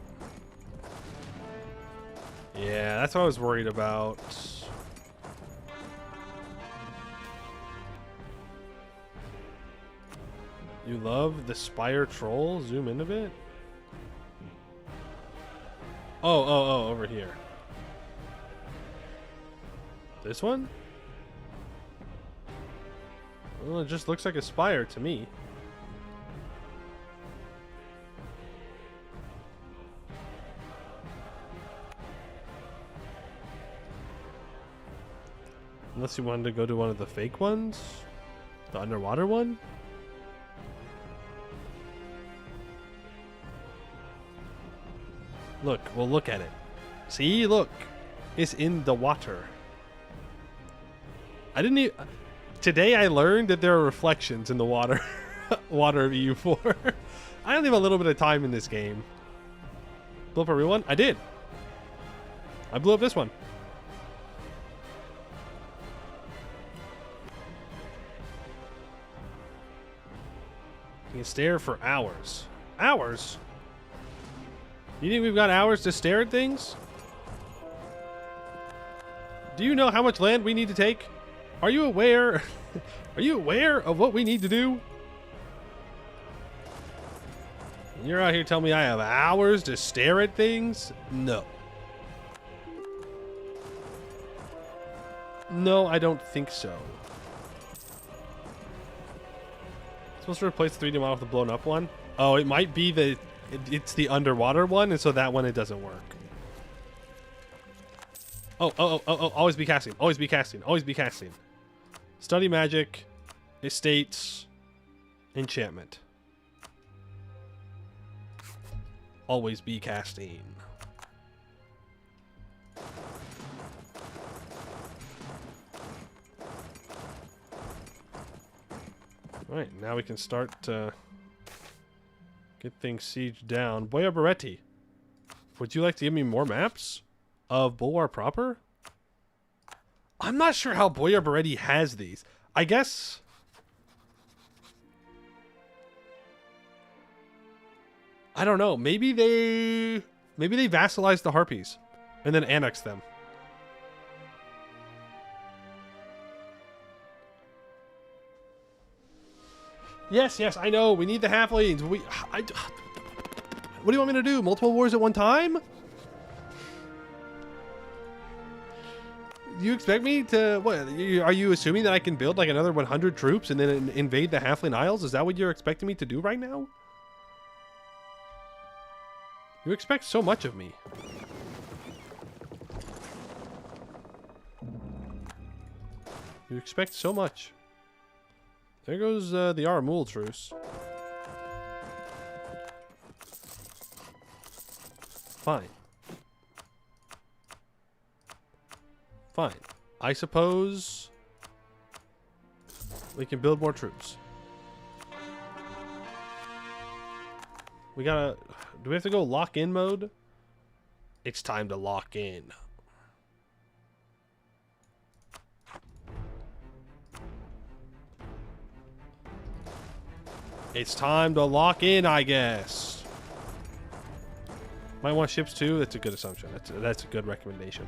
Yeah, that's what I was worried about. You love the Spire Troll? Zoom in a bit. Oh, over here. This one? Well, it just looks like a spire to me. Unless you wanted to go to one of the fake ones? The underwater one? Look, we'll look at it. See, look. It's in the water. I didn't even... Today I learned that there are reflections in the water. Water of EU4. I only have a little bit of time in this game. Blow up a real one? I did. I blew up this one. You can stare for hours. Hours? You think we've got hours to stare at things? Do you know how much land we need to take? Are you aware? Are you aware of what we need to do? You're out here telling me I have hours to stare at things? No. No, I don't think so. Supposed to replace the 3D model with the blown up one? Oh, it might be the... It's the underwater one, and so that one, it doesn't work. Oh, always be casting. Always be casting. Always be casting. Study magic. Estates. Enchantment. Always be casting. Alright, now we can start to get things sieged down. Boya Beretti, would you like to give me more maps of Bulwar proper? I'm not sure how Boya Beretti has these. I guess... I don't know. Maybe they vassalized the Harpies and then annexed them. Yes, I know. We need the halflings. What do you want me to do? Multiple wars at one time? Do you expect me to... What? Are you assuming that I can build like another 100 troops and then invade the Halfling Isles? Is that what you're expecting me to do right now? You expect so much of me. You expect so much. There goes the Aramul truce. Fine. Fine. I suppose we can build more troops. We gotta... Do we have to go lock in mode? It's time to lock in. It's time to lock in, I guess. Might want ships too. That's a good assumption. That's a good recommendation.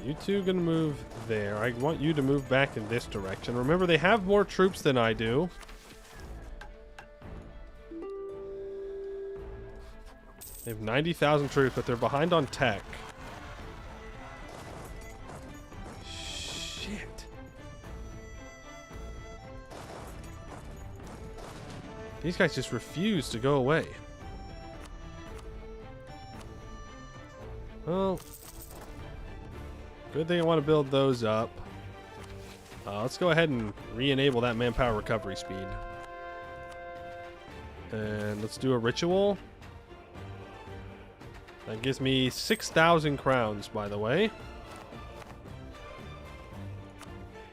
You two gonna move there. I want you to move back in this direction. Remember, they have more troops than I do. They have 90,000 troops, but they're behind on tech. Shit. These guys just refuse to go away. Well... Good thing I want to build those up. Let's go ahead and re-enable that manpower recovery speed. And let's do a ritual. That gives me 6,000 crowns, by the way.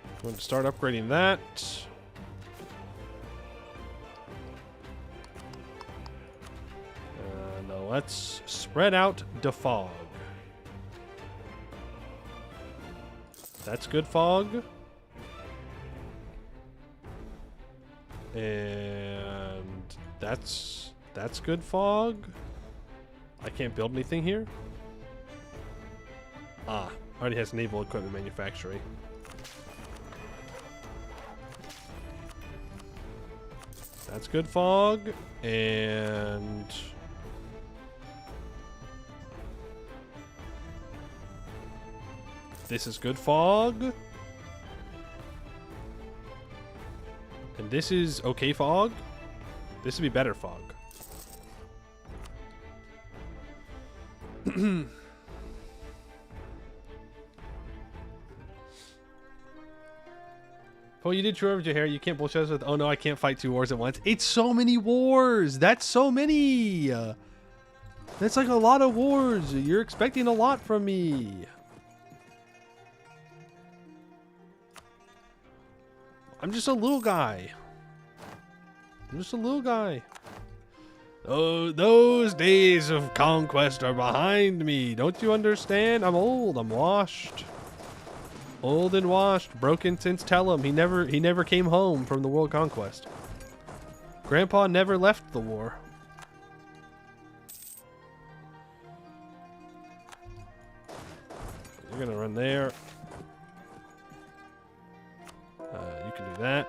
I'm going to start upgrading that. Now let's spread out the fog. That's good fog. And that's good fog. I can't build anything here. Ah, already has naval equipment manufacturing. That's good fog. And this is good fog. And this is okay fog. This would be better fog. Oh, you did true over your hair. You can't bullshit us with, oh no, I can't fight 2 wars at once. It's so many wars. That's so many. That's like a lot of wars. You're expecting a lot from me. I'm just a little guy. I'm just a little guy. Oh, those days of conquest are behind me. Don't you understand? I'm old. I'm washed. Old and washed. Broken since tell him. He never came home from the world conquest. Grandpa never left the war. You're gonna run there. You can do that.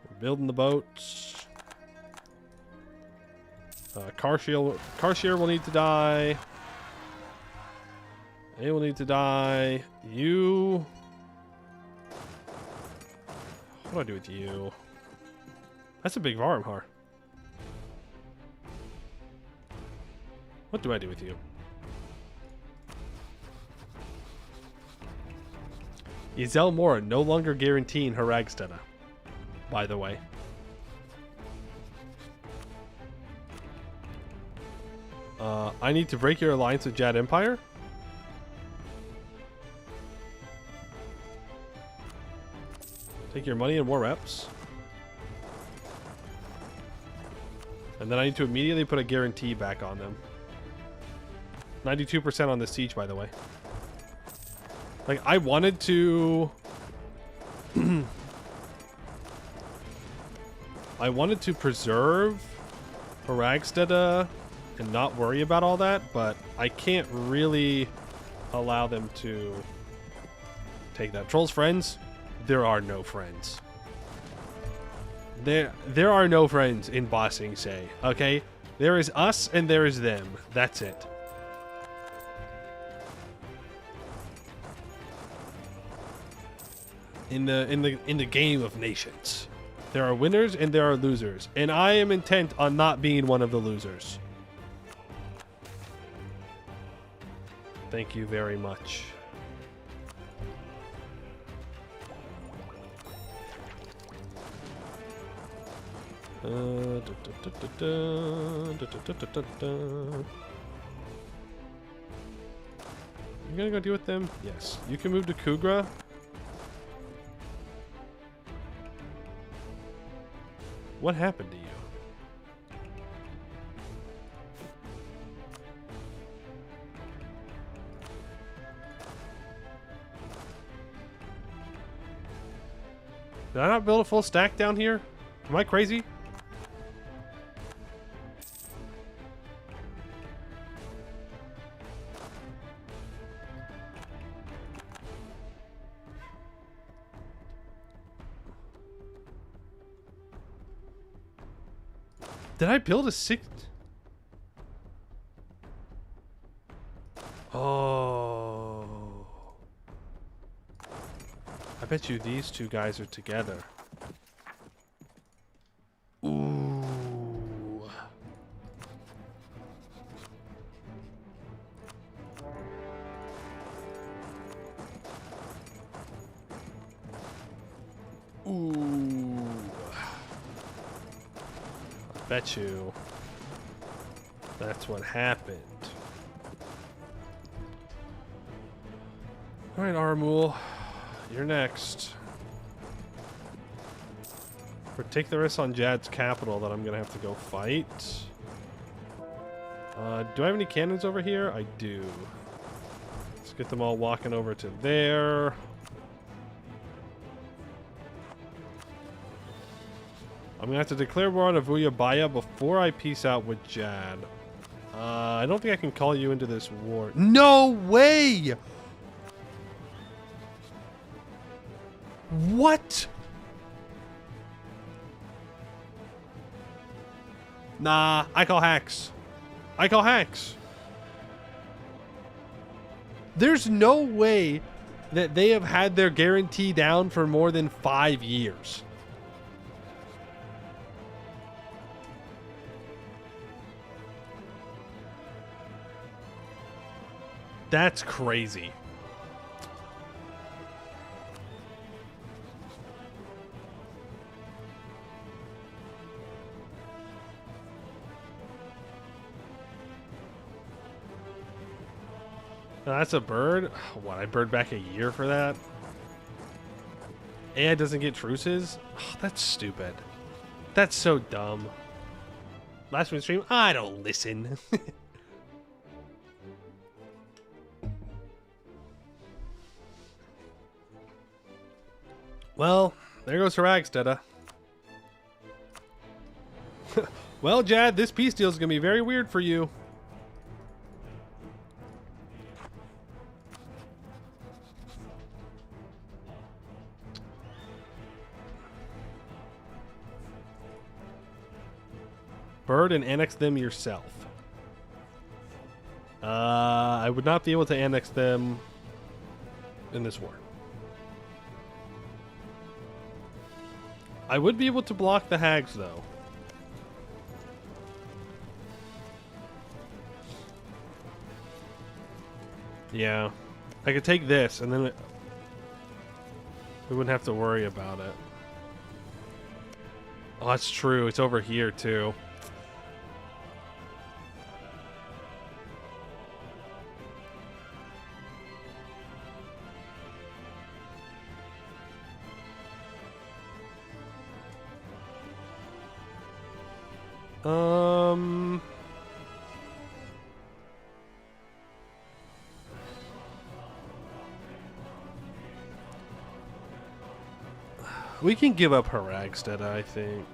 We're building the boats. Cartier will need to die. They will need to die. You... What do I do with you? That's a big Varmhar. What do I do with you? Izel Mora no longer guaranteeing Haragstena, by the way. I need to break your alliance with Jad Empire. Take your money and more reps. And then I need to immediately put a guarantee back on them. 92% on the siege, by the way. Like, I wanted to... I wanted to preserve Haragstena and not worry about all that, but I can't really allow them to take that. Trolls friends? There are no friends. There are no friends in Bossing Say, okay? There is us and there is them. That's it. In the game of nations, there are winners and there are losers, and I am intent on not being one of the losers. Thank you very much. You gonna go deal with them? Yes. You can move to Kugra. What happened to you? Did I not build a full stack down here? Am I crazy? Did I build a six? Oh. I bet you these two guys are together. Ooh. Ooh. Bet you that's what happened. Alright, Armul, you're next. Take the risk on Jad's capital that I'm gonna have to go fight. Do I have any cannons over here? I do. Let's get them all walking over to there. I'm gonna have to declare war on Avuyabaya before I peace out with Jad. I don't think I can call you into this war. No way! What? Nah, I call hacks. I call hacks. There's no way that they have had their guarantee down for more than 5 years. That's crazy. That's a bird? What, I bird back a year for that? AI doesn't get truces? Oh, that's stupid. That's so dumb. Last one stream? I don't listen. Well, there goes Haragsteda. Well, Jad, this peace deal is going to be very weird for you. Bird and annex them yourself. I would not be able to annex them in this war. I would be able to block the hags, though. Yeah. I could take this, and then we wouldn't have to worry about it. Oh, that's true. It's over here, too. We can give up Haragsteda, I think.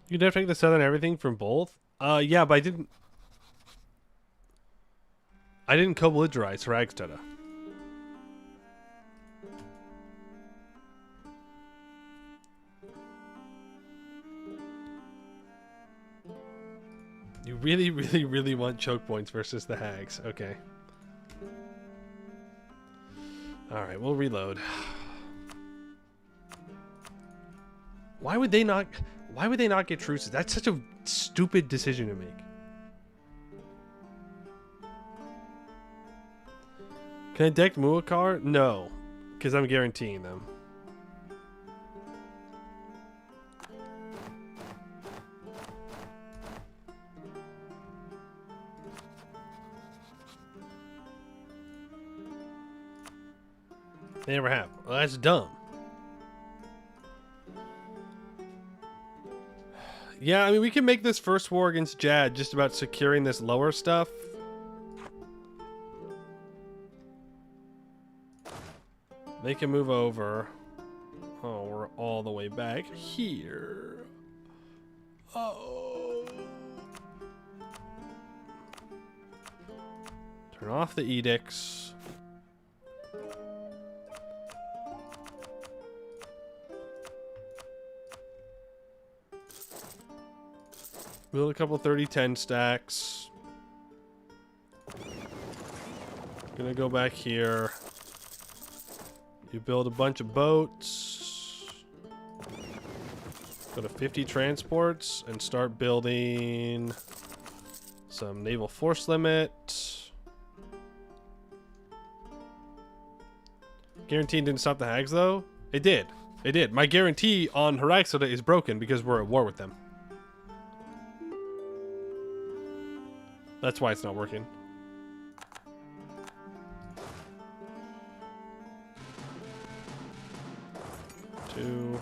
You can take the southern everything from both. Yeah, but I didn't co-belligerize Ragsteda. You really, really, really want choke points versus the hags. Okay. Alright, we'll reload. Why would they not get truces? That's such a stupid decision to make. Can I deck Muakar? No. Because I'm guaranteeing them. They never have. Well, that's dumb. Yeah, I mean, we can make this first war against Jad just about securing this lower stuff. They can move over. Oh, we're all the way back here. Oh. Turn off the edicts. Build a couple 30-10 stacks. Gonna go back here. You build a bunch of boats. Go to 50 transports and start building some naval force limit. Guarantee didn't stop the hags though? It did. It did. My guarantee on Haraxoda is broken because we're at war with them. That's why it's not working. Two.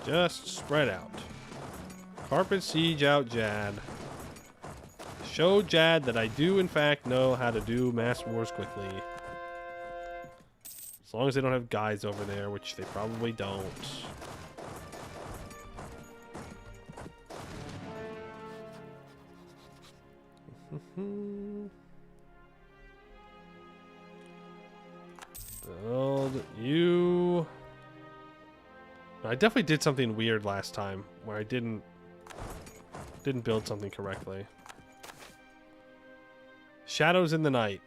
Just spread out. Carpet siege out Jad. Show Jad that I do in fact know how to do mass wars quickly. As long as they don't have guys over there, which they probably don't. Build you. I definitely did something weird last time where I didn't build something correctly. Shadows in the night.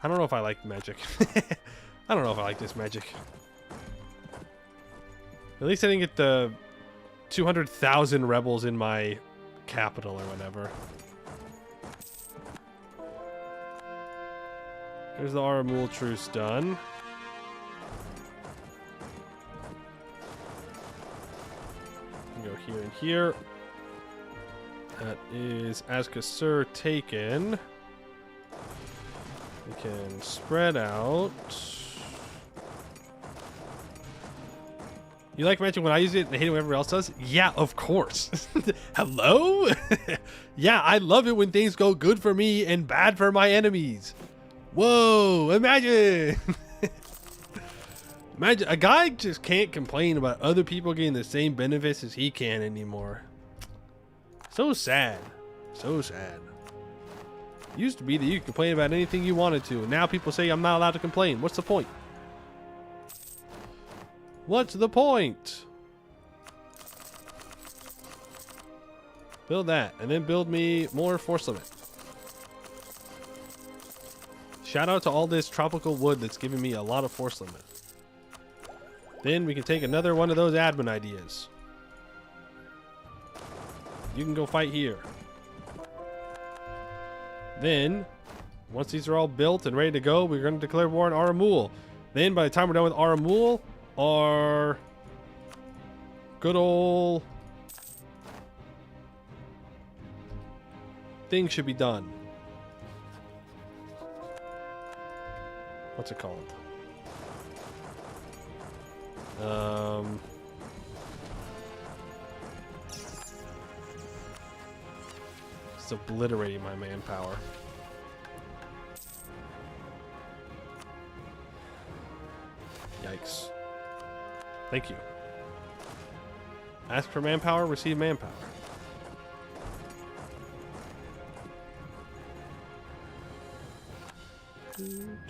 I don't know if I like magic. I don't know if I like this magic. At least I didn't get the 200,000 rebels in my capital or whatever. There's the Aramul truce done. Go here and here. That is Azkasur taken. We can spread out. You like magic when I use it and hate it when everyone else does? Yeah, of course. Hello? Yeah, I love it when things go good for me and bad for my enemies. Whoa, imagine. Imagine a guy just can't complain about other people getting the same benefits as he can anymore. So sad. So sad. It used to be that you could complain about anything you wanted to, and now people say I'm not allowed to complain. What's the point? What's the point? Build that, and then build me more force limit. Shout out to all this tropical wood that's giving me a lot of force limit. Then we can take another one of those admin ideas. You can go fight here. Then, once these are all built and ready to go, we're going to declare war on Aramul. Then, by the time we're done with Aramul, our good old thing should be done. What's it called? It's obliterating my manpower. Yikes. Thank you. Ask for manpower, receive manpower. You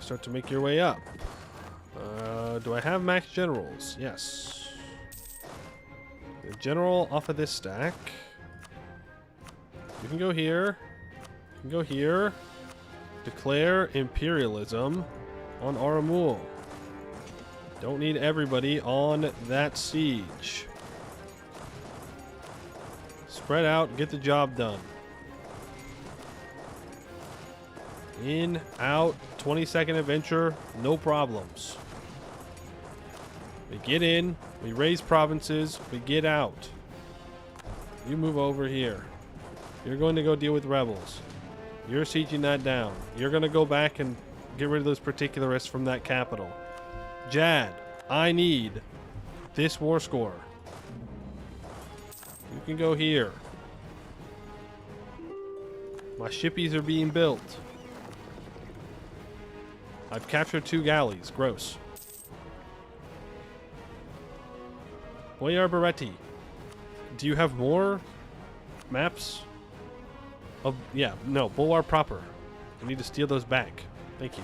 start to make your way up. Do I have max generals? Yes. The general off of this stack. You can go here. You can go here. Declare imperialism on Aramul. Don't need everybody on that siege. Spread out, get the job done. In, out, 20-second adventure, no problems. We get in, we raise provinces, we get out. You move over here. You're going to go deal with rebels. You're sieging that down. You're going to go back and get rid of those particularists from that capital. Jad, I need this war score. You can go here. My shippies are being built. I've captured 2 galleys. Gross. Boyar Beretti, do you have more maps? Of yeah, no, Bulwar proper. I need to steal those back. Thank you.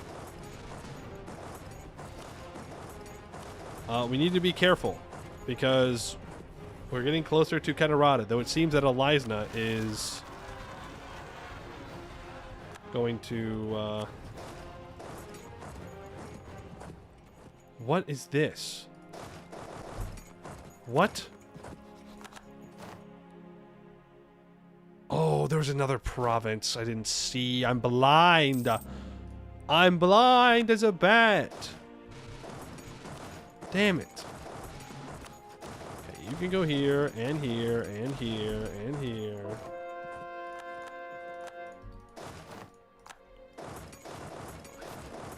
We need to be careful because we're getting closer to Katarada, though it seems that Alizna is going to... What is this? What? Oh, there's another province I didn't see. I'm blind. I'm blind as a bat. Damn it. Okay, you can go here and here and here and here.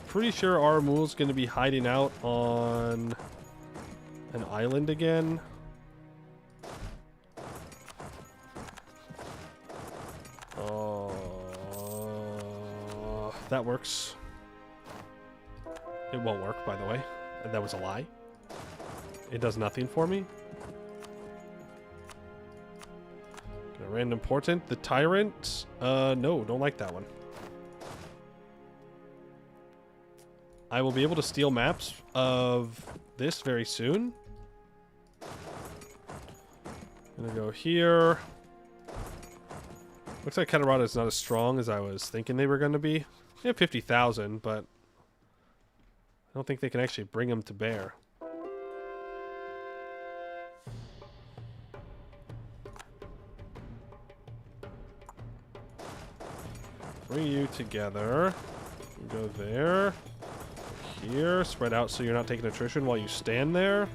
Pretty sure Aramul's going to be hiding out on an island again. That works. It won't work, by the way. That was a lie. It does nothing for me. A random portent. The Tyrant. No, don't like that one. I will be able to steal maps of this very soon. I'm gonna go here. Looks like Katarada is not as strong as I was thinking they were going to be. They have 50,000, but I don't think they can actually bring them to bear. Bring you together. Go there. Here. Spread out so you're not taking attrition while you stand there.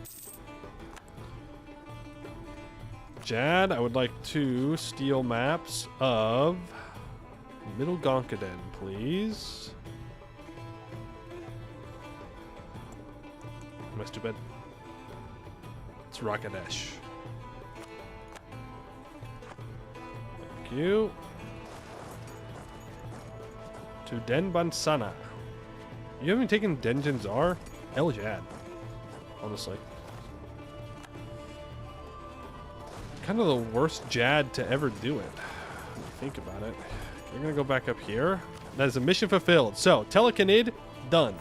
Jad, I would like to steal maps of Middle Gonkaden, please. Am I stupid? It's Rakadesh. Thank you. To Denbansana. You haven't taken Denjinzar? El Jad. Honestly. Kind of the worst Jad to ever do it. When you think about it. We're going to go back up here. That is a mission fulfilled. So, Telekinid, done.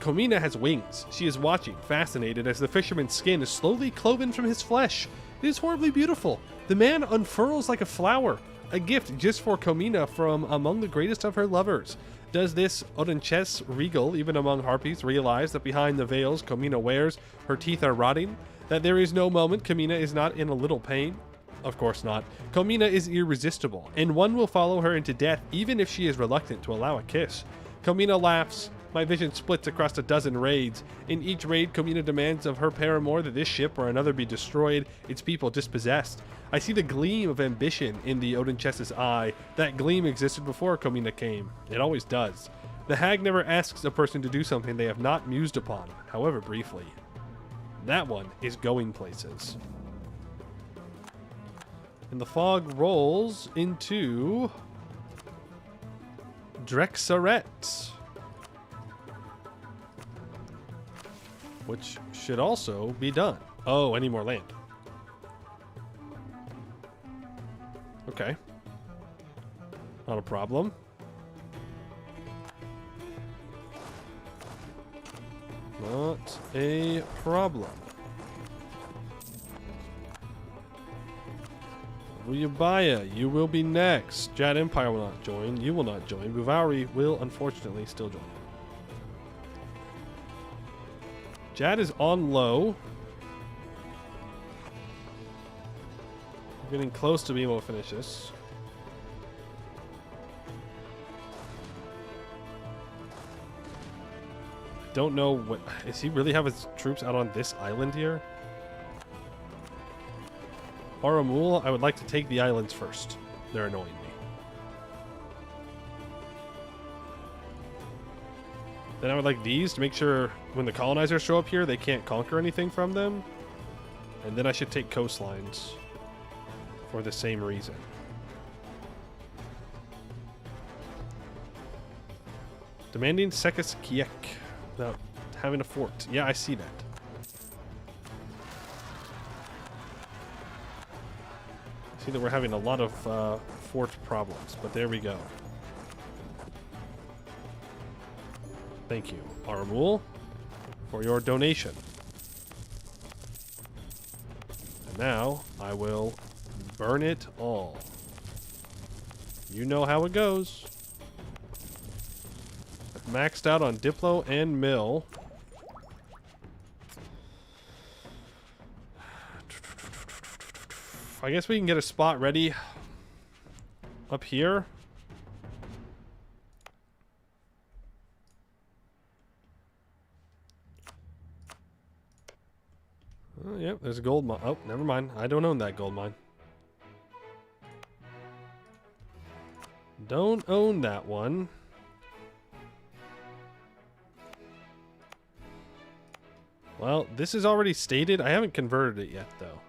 Komina has wings. She is watching, fascinated, as the fisherman's skin is slowly cloven from his flesh. It is horribly beautiful. The man unfurls like a flower. A gift just for Komina from among the greatest of her lovers. Does this Odenches regal, even among harpies, realize that behind the veils Komina wears, her teeth are rotting? That there is no moment Komina is not in a little pain? Of course not. Komina is irresistible, and one will follow her into death even if she is reluctant to allow a kiss. Komina laughs. My vision splits across a dozen raids. In each raid, Komina demands of her paramour that this ship or another be destroyed, its people dispossessed. I see the gleam of ambition in the Odenchess's eye. That gleam existed before Komina came. It always does. The hag never asks a person to do something they have not mused upon, however briefly. That one is going places. And the fog rolls into Drexaret, which should also be done. Oh, any more land. Okay. Not a problem. Not a problem. Uyabaya, you will be next. Jad Empire will not join. You will not join. Buvari will unfortunately still join. Jad is on low. We're getting close to being able to finish this. Don't know what... Does he really have his troops out on this island here? Aramul, I would like to take the islands first. They're annoying me. Then I would like these to make sure when the colonizers show up here, they can't conquer anything from them. And then I should take coastlines for the same reason. Demanding Sekis Kiek without having a fort. Yeah, I see that. I see that we're having a lot of fort problems, but there we go. Thank you, Aramul, for your donation. And now I will burn it all. You know how it goes. I've maxed out on Diplo and Mill. I guess we can get a spot ready up here. Oh, yep, there's a gold mine. Oh, never mind. I don't own that gold mine. Don't own that one. Well, this is already stated. I haven't converted it yet, though.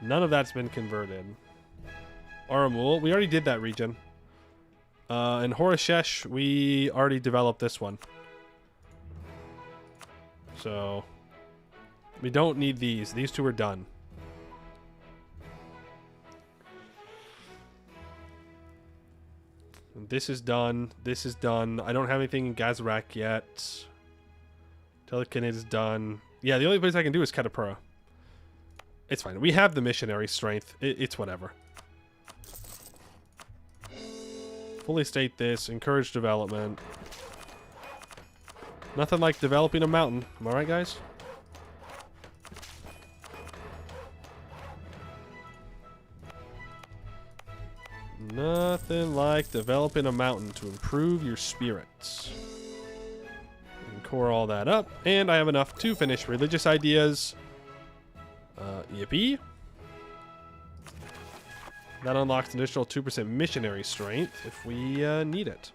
None of that's been converted. Aramul, we already did that region. And Horashesh, we already developed this one. So, we don't need these. These two are done. This is done. This is done. I don't have anything in Gazrak yet. Telekinid is done. Yeah, the only place I can do is Katapura. It's fine. We have the missionary strength. It's whatever. Fully state this. Encourage development. Nothing like developing a mountain. Am I right, guys? Nothing like developing a mountain to improve your spirits. And core all that up. And I have enough to finish religious ideas. Yippee. That unlocks an additional 2% missionary strength if we need it.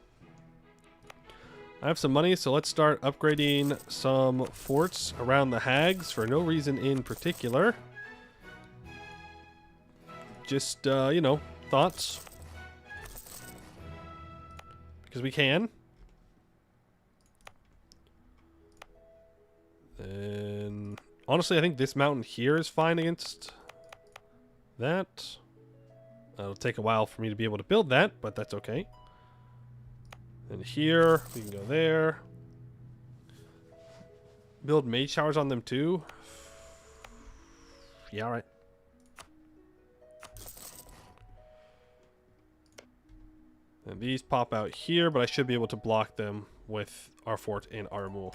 I have some money, so let's start upgrading some forts around the hags for no reason in particular. Just, you know, thoughts. Because we can. And honestly, I think this mountain here is fine against that. It'll take a while for me to be able to build that, but that's okay. And here, we can go there. Build mage showers on them too. Yeah, alright. And these pop out here, but I should be able to block them with our fort in Aramul.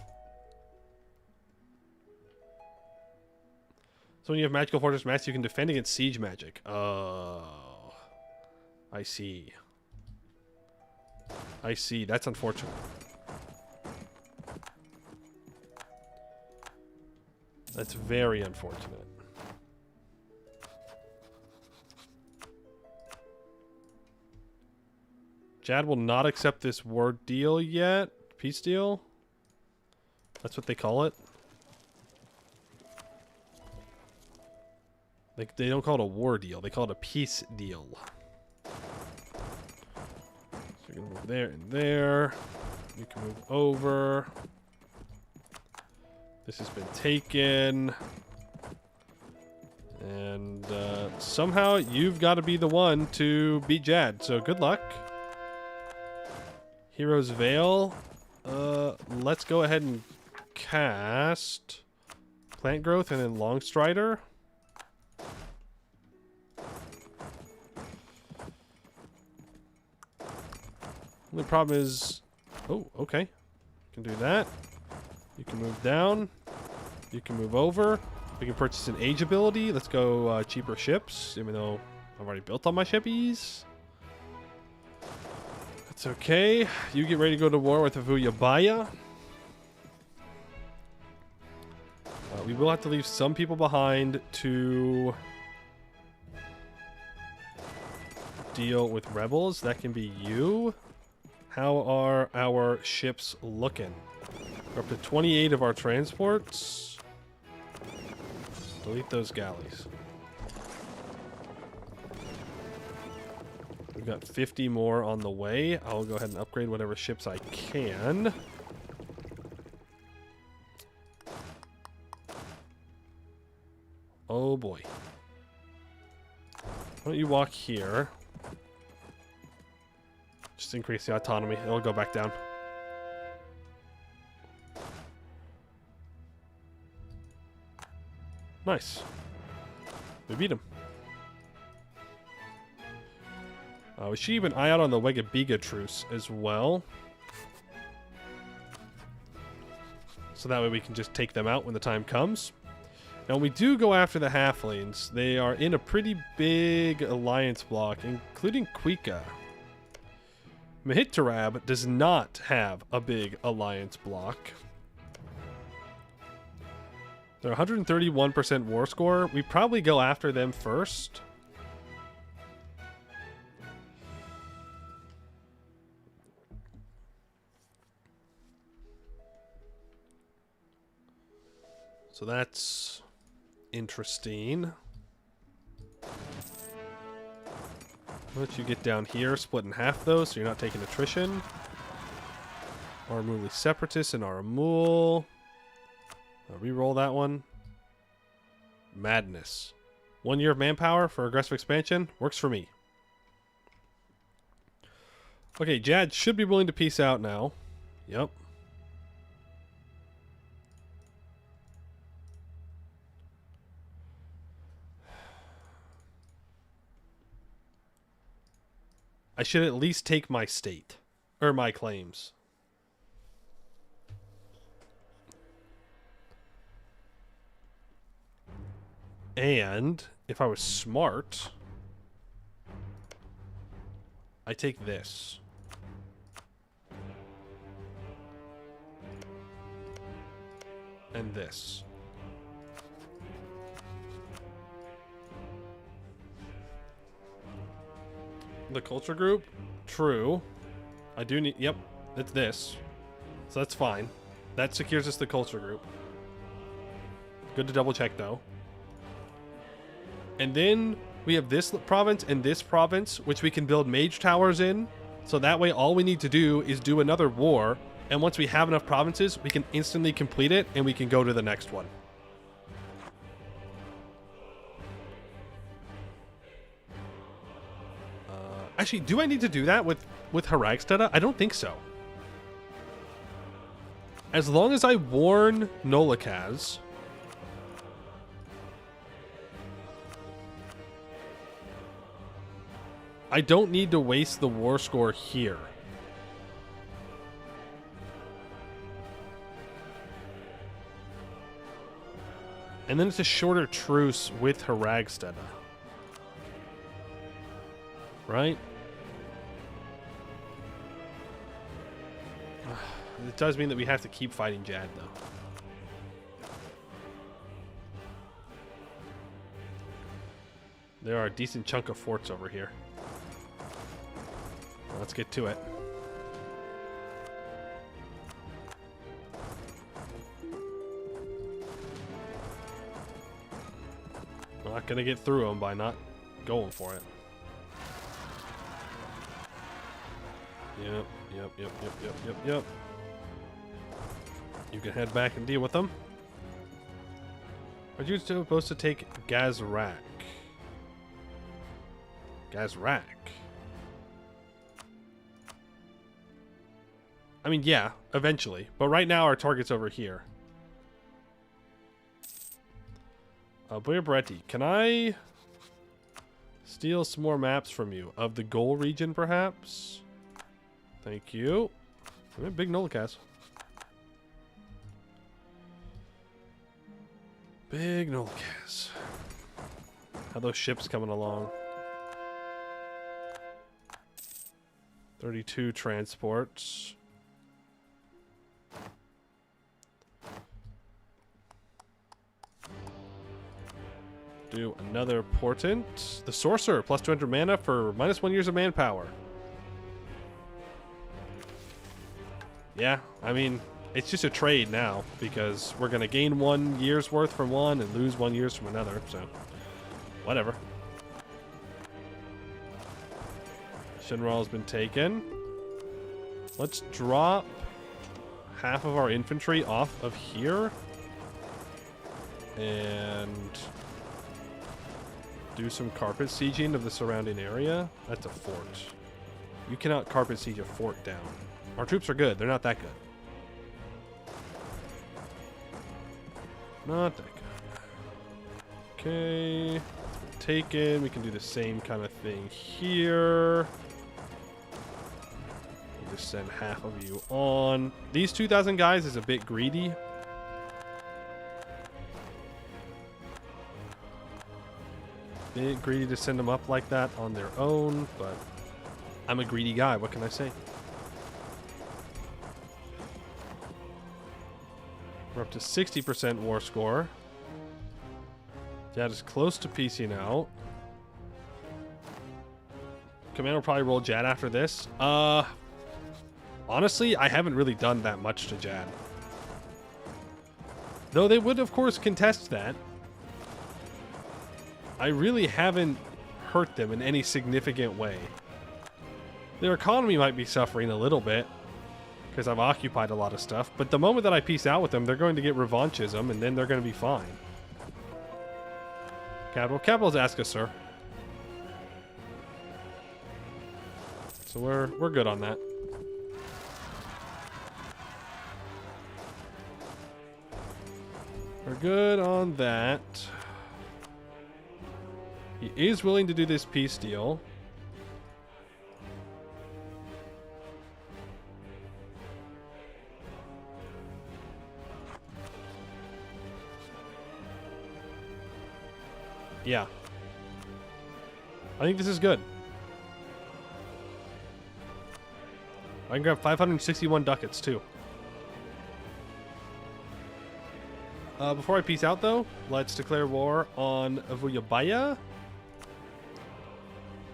So when you have magical fortress max, you can defend against siege magic. Oh, I see. I see. That's unfortunate. That's very unfortunate. Jad will not accept this war deal yet. Peace deal? That's what they call it. They don't call it a war deal. They call it a peace deal. So you're going to move there and there. You can move over. This has been taken. And somehow you've got to be the one to beat Jad. So good luck. Hero's Veil. Let's go ahead and cast Plant Growth and then Long Strider. Only problem is... Oh, okay. Can do that. You can move down. You can move over. We can purchase an age ability. Let's go cheaper ships, even though I've already built all my shippies. That's okay. You get ready to go to war with Vuyabaya. We will have to leave some people behind to deal with rebels. That can be you. How are our ships looking? We're up to 28 of our transports. Delete those galleys. We've got 50 more on the way. I'll go ahead and upgrade whatever ships I can. Oh boy. Why don't you walk here? Just increase the autonomy. It'll go back down. Nice. We beat him. We should keep an eye out on the Wegabiga truce as well. So that way we can just take them out when the time comes. Now, when we do go after the halflings, they are in a pretty big alliance block, including Kuika. Mahittarab does not have a big alliance block. They're 131% war score. We probably go after them first. So that's interesting. I'll let you get down here, split in half though, so you're not taking attrition. Aramuli Separatists and Aramul. Reroll that one. Madness. 1 year of manpower for aggressive expansion. Works for me. Okay, Jad should be willing to peace out now. Yep. I should at least take my state. Or my claims. And if I was smart, I take this. And this. The culture group? True. I do need... Yep, it's this. So that's fine. That secures us the culture group. Good to double check, though. And then we have this province and this province, which we can build mage towers in. So that way all we need to do is do another war. And once we have enough provinces, we can instantly complete it and we can go to the next one. Actually, do I need to do that with Haragsteda? I don't think so. As long as I warn Nolikaz... I don't need to waste the war score here. And then it's a shorter truce with Haragsteda. Right? It does mean that we have to keep fighting Jad, though. There are a decent chunk of forts over here. Let's get to it. not going to get through them by not going for it. Yep. You can head back and deal with them. Are you supposed to take Gazrak? Gazrak. I mean, yeah, eventually. But right now, our target's over here. Badabi, can I steal some more maps from you? Of the goal region, perhaps? Thank you. Big Nolacas. Big Nolacas. How those ships coming along? 32 transports. Do another portent. The Sorcerer, plus 200 mana for -1 years of manpower. Yeah, I mean, it's just a trade now because we're going to gain 1 year's worth from one and lose 1 year's from another, so whatever. Shinral's been taken. Let's drop half of our infantry off of here and do some carpet sieging of the surrounding area. That's a fort. You cannot carpet siege a fort down. Our troops are good. They're not that good. Not that good. Okay. Taken. We can do the same kind of thing here. We'll just send half of you on. These 2,000 guys is a bit greedy. Bit greedy to send them up like that on their own, but I'm a greedy guy. What can I say? We're up to 60% war score. Jad is close to piecing out. Command will probably roll Jad after this. Honestly, I haven't really done that much to Jad. Though they would, of course, contest that. I really haven't hurt them in any significant way. Their economy might be suffering a little bit because I've occupied a lot of stuff, but the moment that I peace out with them, they're going to get revanchism, and then they're going to be fine. Capital's ask us, sir. So we're good on that. We're good on that. He is willing to do this peace deal. Yeah. I think this is good. I can grab 561 ducats, too. Before I peace out, though, let's declare war on Avuyabaya.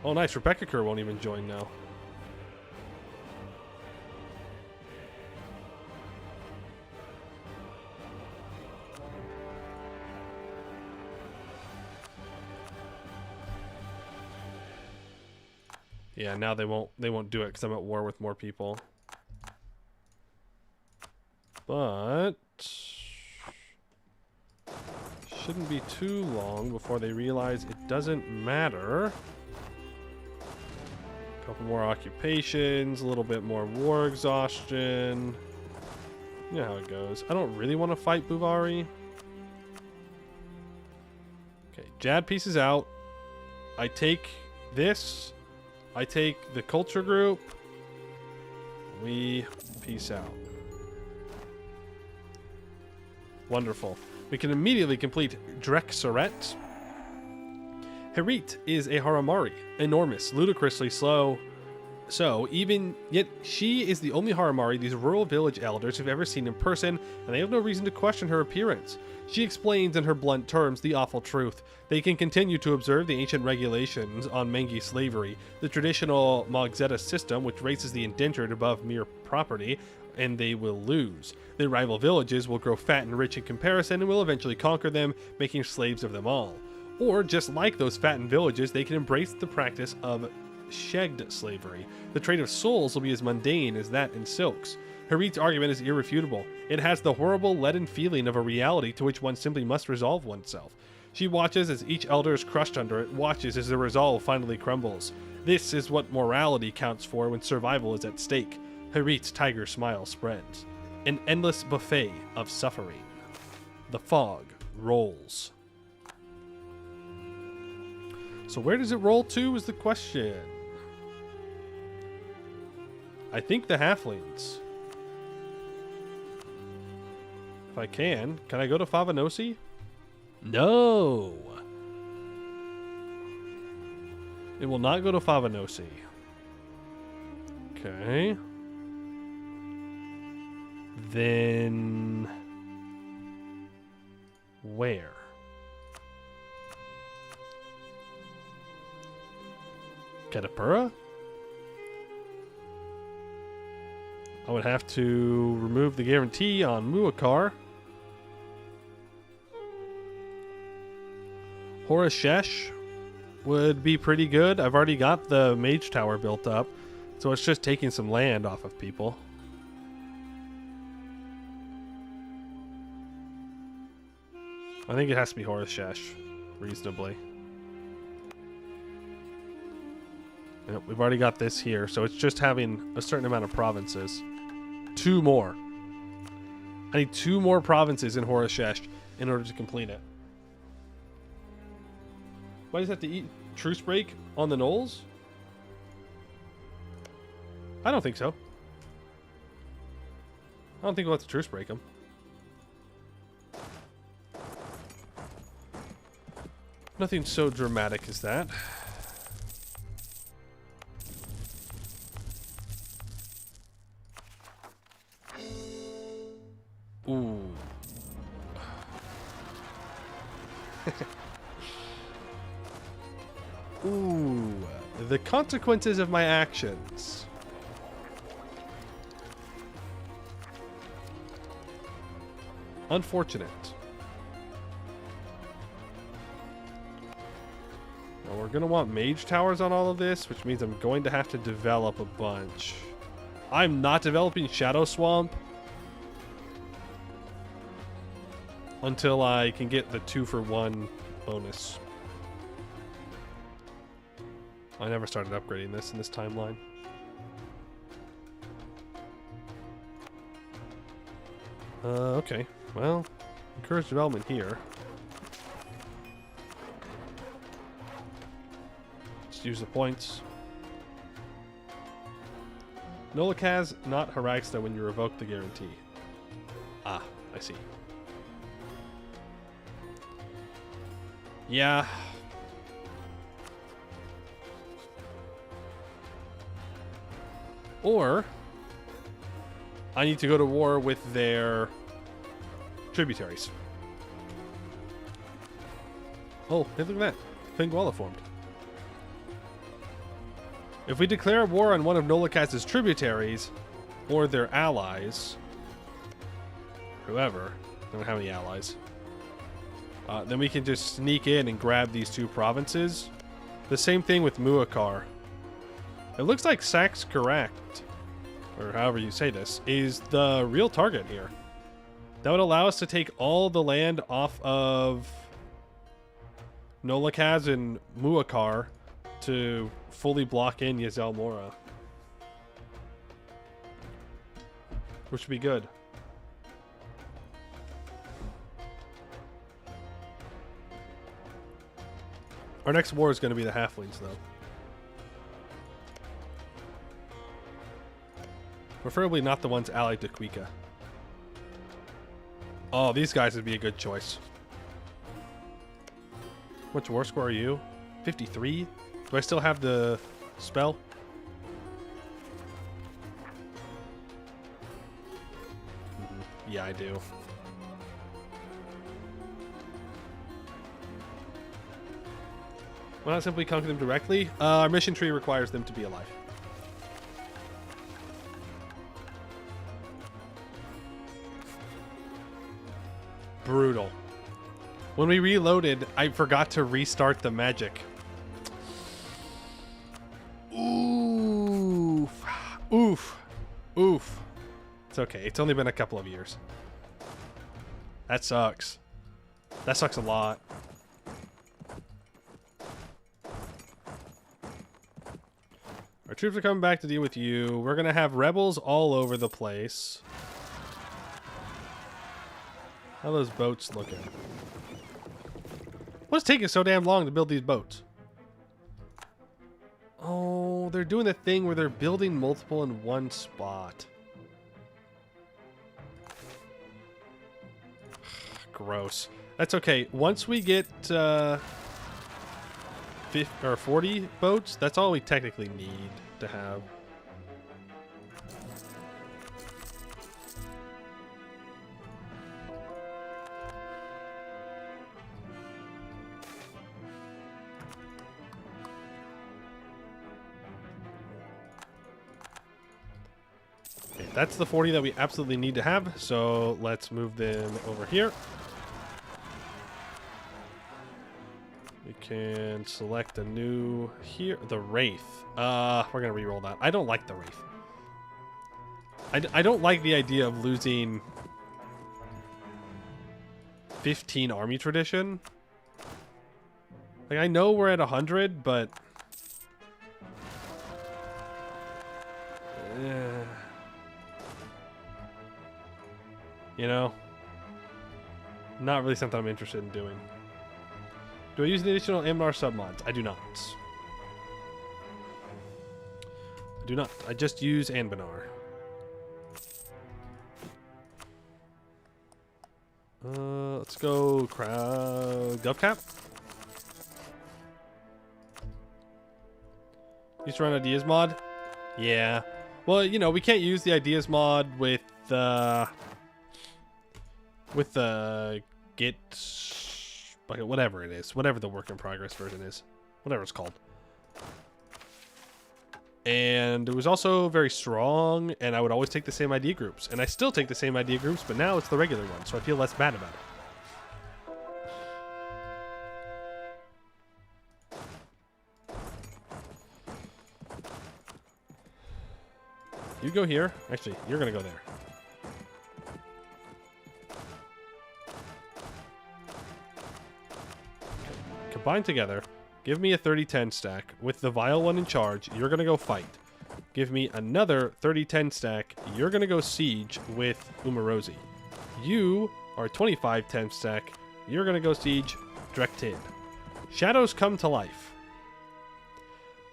Oh, nice. Rebecca Kerr won't even join now. Yeah, now they won't do it because I'm at war with more people. But shouldn't be too long before they realize it doesn't matter. A couple more occupations, a little bit more war exhaustion. You know how it goes. I don't really want to fight Buvari. Okay, Jad pieces out. I take this. I take the culture group. We peace out. Wonderful. We can immediately complete Drexaret. Harit is a Haramari. Enormous, ludicrously slow. So, yet she is the only Haramari these rural village elders have ever seen in person, and they have no reason to question her appearance. She explains in her blunt terms the awful truth. They can continue to observe the ancient regulations on Mengi slavery, the traditional Mogzeta system which races the indentured above mere property, and they will lose. Their rival villages will grow fat and rich in comparison and will eventually conquer them, making slaves of them all. Or, just like those fattened villages, they can embrace the practice of shegged slavery. The trade of souls will be as mundane as that in silks. Harit's argument is irrefutable. It has the horrible, leaden feeling of a reality to which one simply must resolve oneself. She watches as each elder is crushed under it, watches as the resolve finally crumbles. This is what morality counts for when survival is at stake. Harit's tiger smile spreads. An endless buffet of suffering. The fog rolls. So where does it roll to is the question. I think the halflings. If I can I go to Favanosi? No. It will not go to Favanosi. Okay. Then where? Katapura? I would have to remove the guarantee on Muakar. Horashesh would be pretty good. I've already got the mage tower built up, so it's just taking some land off of people. I think it has to be Horashesh, reasonably. Yep, we've already got this here, so it's just having a certain amount of provinces. 2 more. I need 2 more provinces in Horashesh in order to complete it. Why does it have to eat truce break on the Knolls? I don't think so. I don't think we'll have to truce break them. Nothing so dramatic as that. Ooh. Ooh. The consequences of my actions. Unfortunate. Now we're going to want mage towers on all of this, which means I'm going to have to develop a bunch. I'm not developing Shadow Swamp until I can get the 2-for-1 bonus. I never started upgrading this in this timeline. Okay. Well, encourage development here. Just use the points. Nolikaz, not Haragsta when you revoke the guarantee. Ah, I see. Yeah. Or I need to go to war with their tributaries. Oh, hey, look at that. Finguela formed. If we declare war on one of Nolikaz's tributaries or their allies, whoever, I don't have any allies, then we can just sneak in and grab these 2 provinces. The same thing with Muakar. It looks like Saxe Correct, or however you say this, is the real target here. That would allow us to take all the land off of Nolikaz and Muakar to fully block in Yazel Mora. Which would be good. Our next war is going to be the halflings, though. Preferably not the ones allied to Kuika. Oh, these guys would be a good choice. Which war score are you? 53? Do I still have the spell? Yeah, I do. Why not simply conquer them directly? Our mission tree requires them to be alive. Brutal. When we reloaded, I forgot to restart the magic. Oof. Oof. Oof. It's okay. It's only been a couple of years. That sucks. That sucks a lot. Our troops are coming back to deal with you. We're going to have rebels all over the place. How are those boats looking? What's taking so damn long to build these boats? Oh, they're doing the thing where they're building multiple in one spot. Gross. That's okay. Once we get 50 or 40 boats, that's all we technically need to have. Okay, that's the 40 that we absolutely need to have, so let's move them over here. We can select a new here, the Wraith. We're gonna re-roll that. I don't like the Wraith. I don't like the idea of losing 15 army tradition. Like, I know we're at 100, but you know, not really something I'm interested in doing. Do I use the additional MR submods? I do not. I do not. I just use Anbanar. Let's go GovCap. Used to run ideas mod? Yeah. Well, you know, we can't use the ideas mod with the Git bucket, whatever it is, whatever the work in progress version is, whatever it's called. And it was also very strong, and I would always take the same idea groups, and I still take the same idea groups, but now it's the regular one, so I feel less bad about it. You go here. Actually, you're gonna go there. Combine together. Give me a 30-10 stack. With the Vile one in charge, you're going to go fight. Give me another 30-10 stack. You're going to go siege with Umarosi. You are 25-10 stack. You're going to go siege Drektid. Shadows come to life.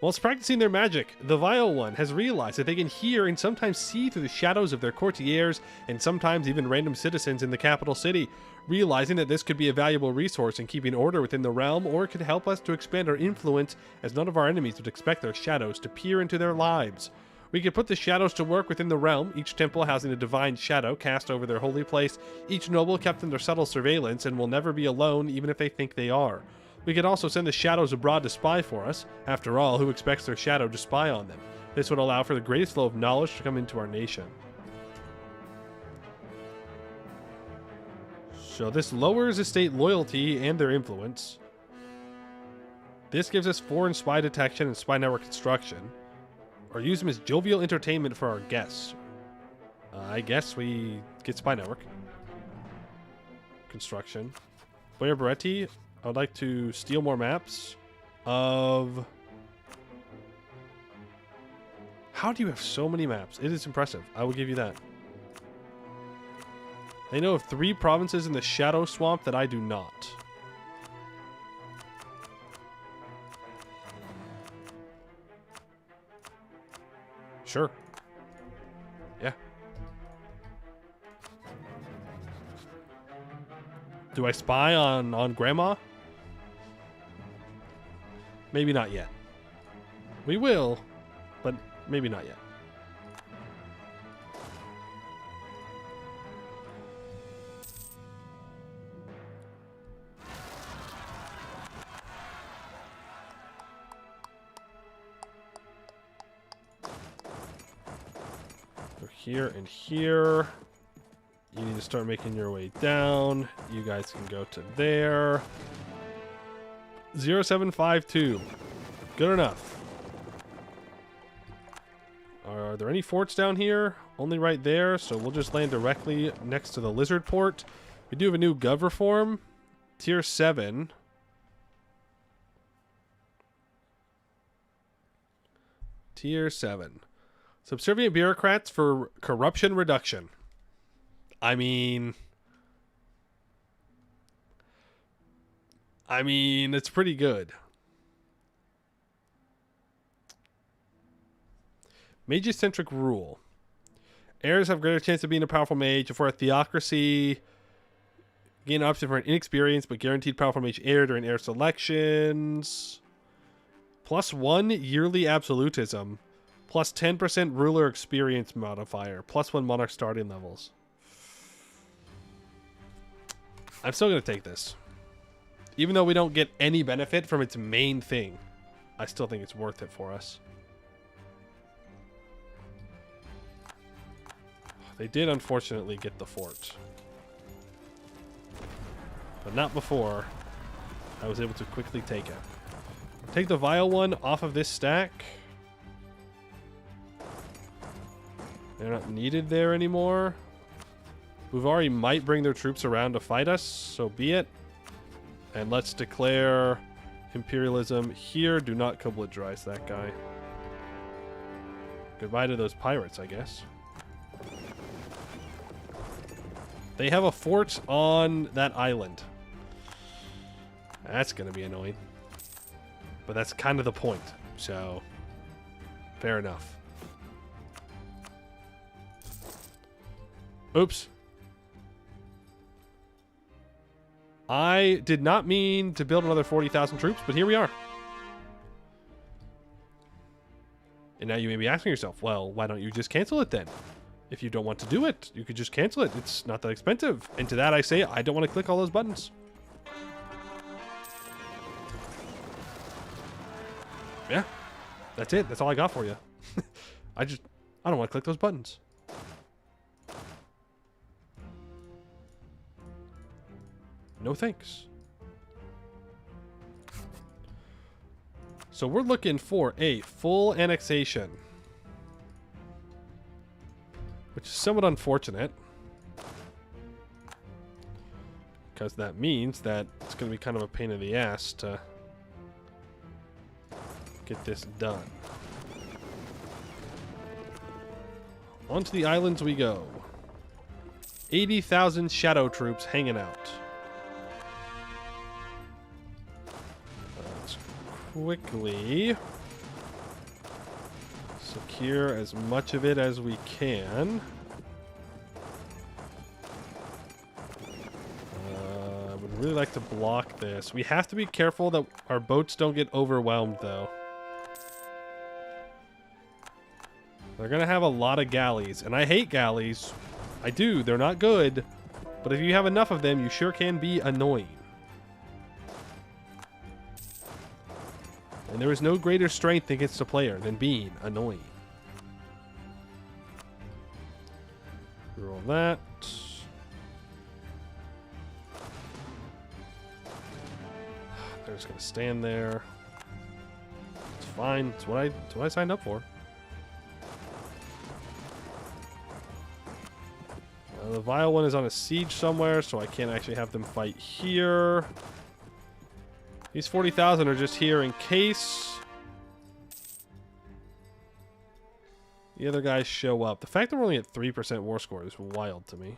Whilst practicing their magic, the Vile one has realized that they can hear and sometimes see through the shadows of their courtiers and sometimes even random citizens in the capital city. Realizing that this could be a valuable resource in keeping order within the realm, or it could help us to expand our influence, as none of our enemies would expect their shadows to peer into their lives. We could put the shadows to work within the realm, each temple housing a divine shadow cast over their holy place, each noble kept under subtle surveillance and will never be alone even if they think they are. We could also send the shadows abroad to spy for us. After all, who expects their shadow to spy on them? This would allow for the greatest flow of knowledge to come into our nation. So this lowers estate loyalty and their influence. This gives us foreign spy detection and spy network construction. Or use them as jovial entertainment for our guests. I guess we get spy network. Construction. Boyer Beretti, I would like to steal more maps of... How do you have so many maps? It is impressive. I will give you that. They know of 3 provinces in the Shadow Swamp that I do not. Sure. Yeah. Do I spy on Grandma? Maybe not yet. We will, but maybe not yet. Here and here. You need to start making your way down. You guys can go to there. 0752. Good enough. Are there any forts down here? Only right there, so we'll just land directly next to the lizard port. We do have a new gov reform. Tier 7. Tier 7. Subservient bureaucrats for corruption reduction. I mean, it's pretty good. Mage-centric rule. Heirs have greater chance of being a powerful mage. For a theocracy, gain an option for an inexperienced but guaranteed powerful mage heir during heir selections. +1 yearly absolutism. Plus 10% ruler experience modifier. +1 monarch starting levels. I'm still going to take this. Even though we don't get any benefit from its main thing, I still think it's worth it for us. They did unfortunately get the fort. But not before I was able to quickly take it. Take the vile one off of this stack. They're not needed there anymore. Buvari might bring their troops around to fight us, so be it. And let's declare imperialism here. Do not Kubladrize that guy. Goodbye to those pirates, I guess. They have a fort on that island. That's going to be annoying. But that's kind of the point, so fair enough. Oops. I did not mean to build another 40,000 troops, but here we are. And now you may be asking yourself, well, why don't you just cancel it then? If you don't want to do it, you could just cancel it. It's not that expensive. And to that I say, I don't want to click all those buttons. Yeah, that's it. That's all I got for you. I don't want to click those buttons. No thanks. So we're looking for a full annexation, which is somewhat unfortunate, because that means that it's going to be kind of a pain in the ass to get this done. Onto the islands we go. 80,000 shadow troops hanging out. Let's quickly secure as much of it as we can. I would really like to block this. We have to be careful that our boats don't get overwhelmed, though. They're going to have a lot of galleys, and I hate galleys. I do. They're not good. But if you have enough of them, you sure can be annoying. And there is no greater strength against a player than being annoying. Roll that. They're just going to stand there. It's fine. It's what I signed up for. The vile one is on a siege somewhere, so I can't actually have them fight here. These 40,000 are just here in case the other guys show up. The fact that we're only at 3% war score is wild to me.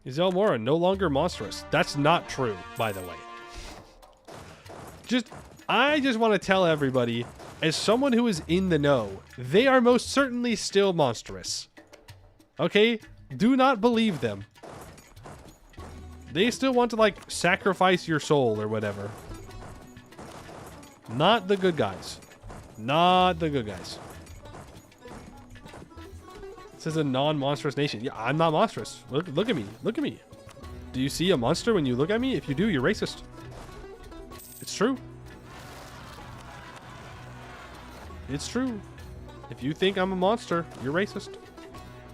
Is Elmora no longer monstrous? That's not true, by the way. I just want to tell everybody, as someone who is in the know, they are most certainly still monstrous. Okay? Do not believe them. They still want to, like, sacrifice your soul or whatever. Not the good guys. Not the good guys. This is a non-monstrous nation. Yeah, I'm not monstrous. Look at me. Look at me. Do you see a monster when you look at me? If you do, you're racist. It's true. It's true. If you think I'm a monster, you're racist.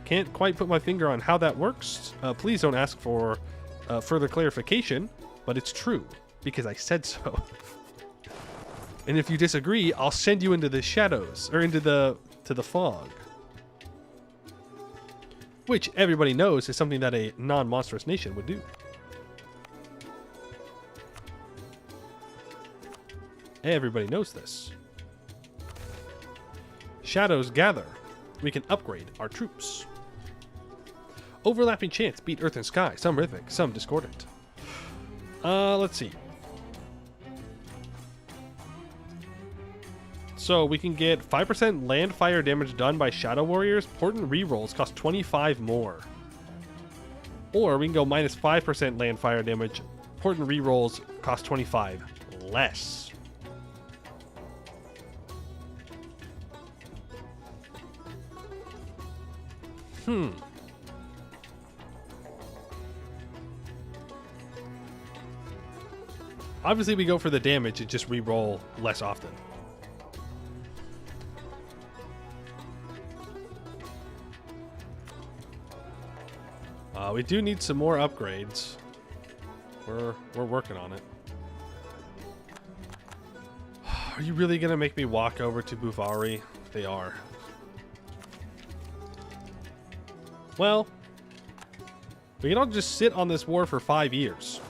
can't quite put my finger on how that works. Please don't ask for further clarification, but it's true because I said so. And if you disagree, I'll send you into the shadows or into the fog, which everybody knows is something that a non-monstrous nation would do. Everybody knows this. Shadows gather. We can upgrade our troops. Overlapping chants beat earth and sky. Some rhythmic, some discordant. Let's see. So we can get 5% land fire damage done by shadow warriors. Portent rerolls cost 25 more. Or we can go minus 5% land fire damage. Portent rerolls cost 25 less. Obviously, we go for the damage. It just re-roll less often. We do need some more upgrades. We're working on it. Are you really gonna make me walk over to Buvari? They are. Well, we can all just sit on this war for 5 years.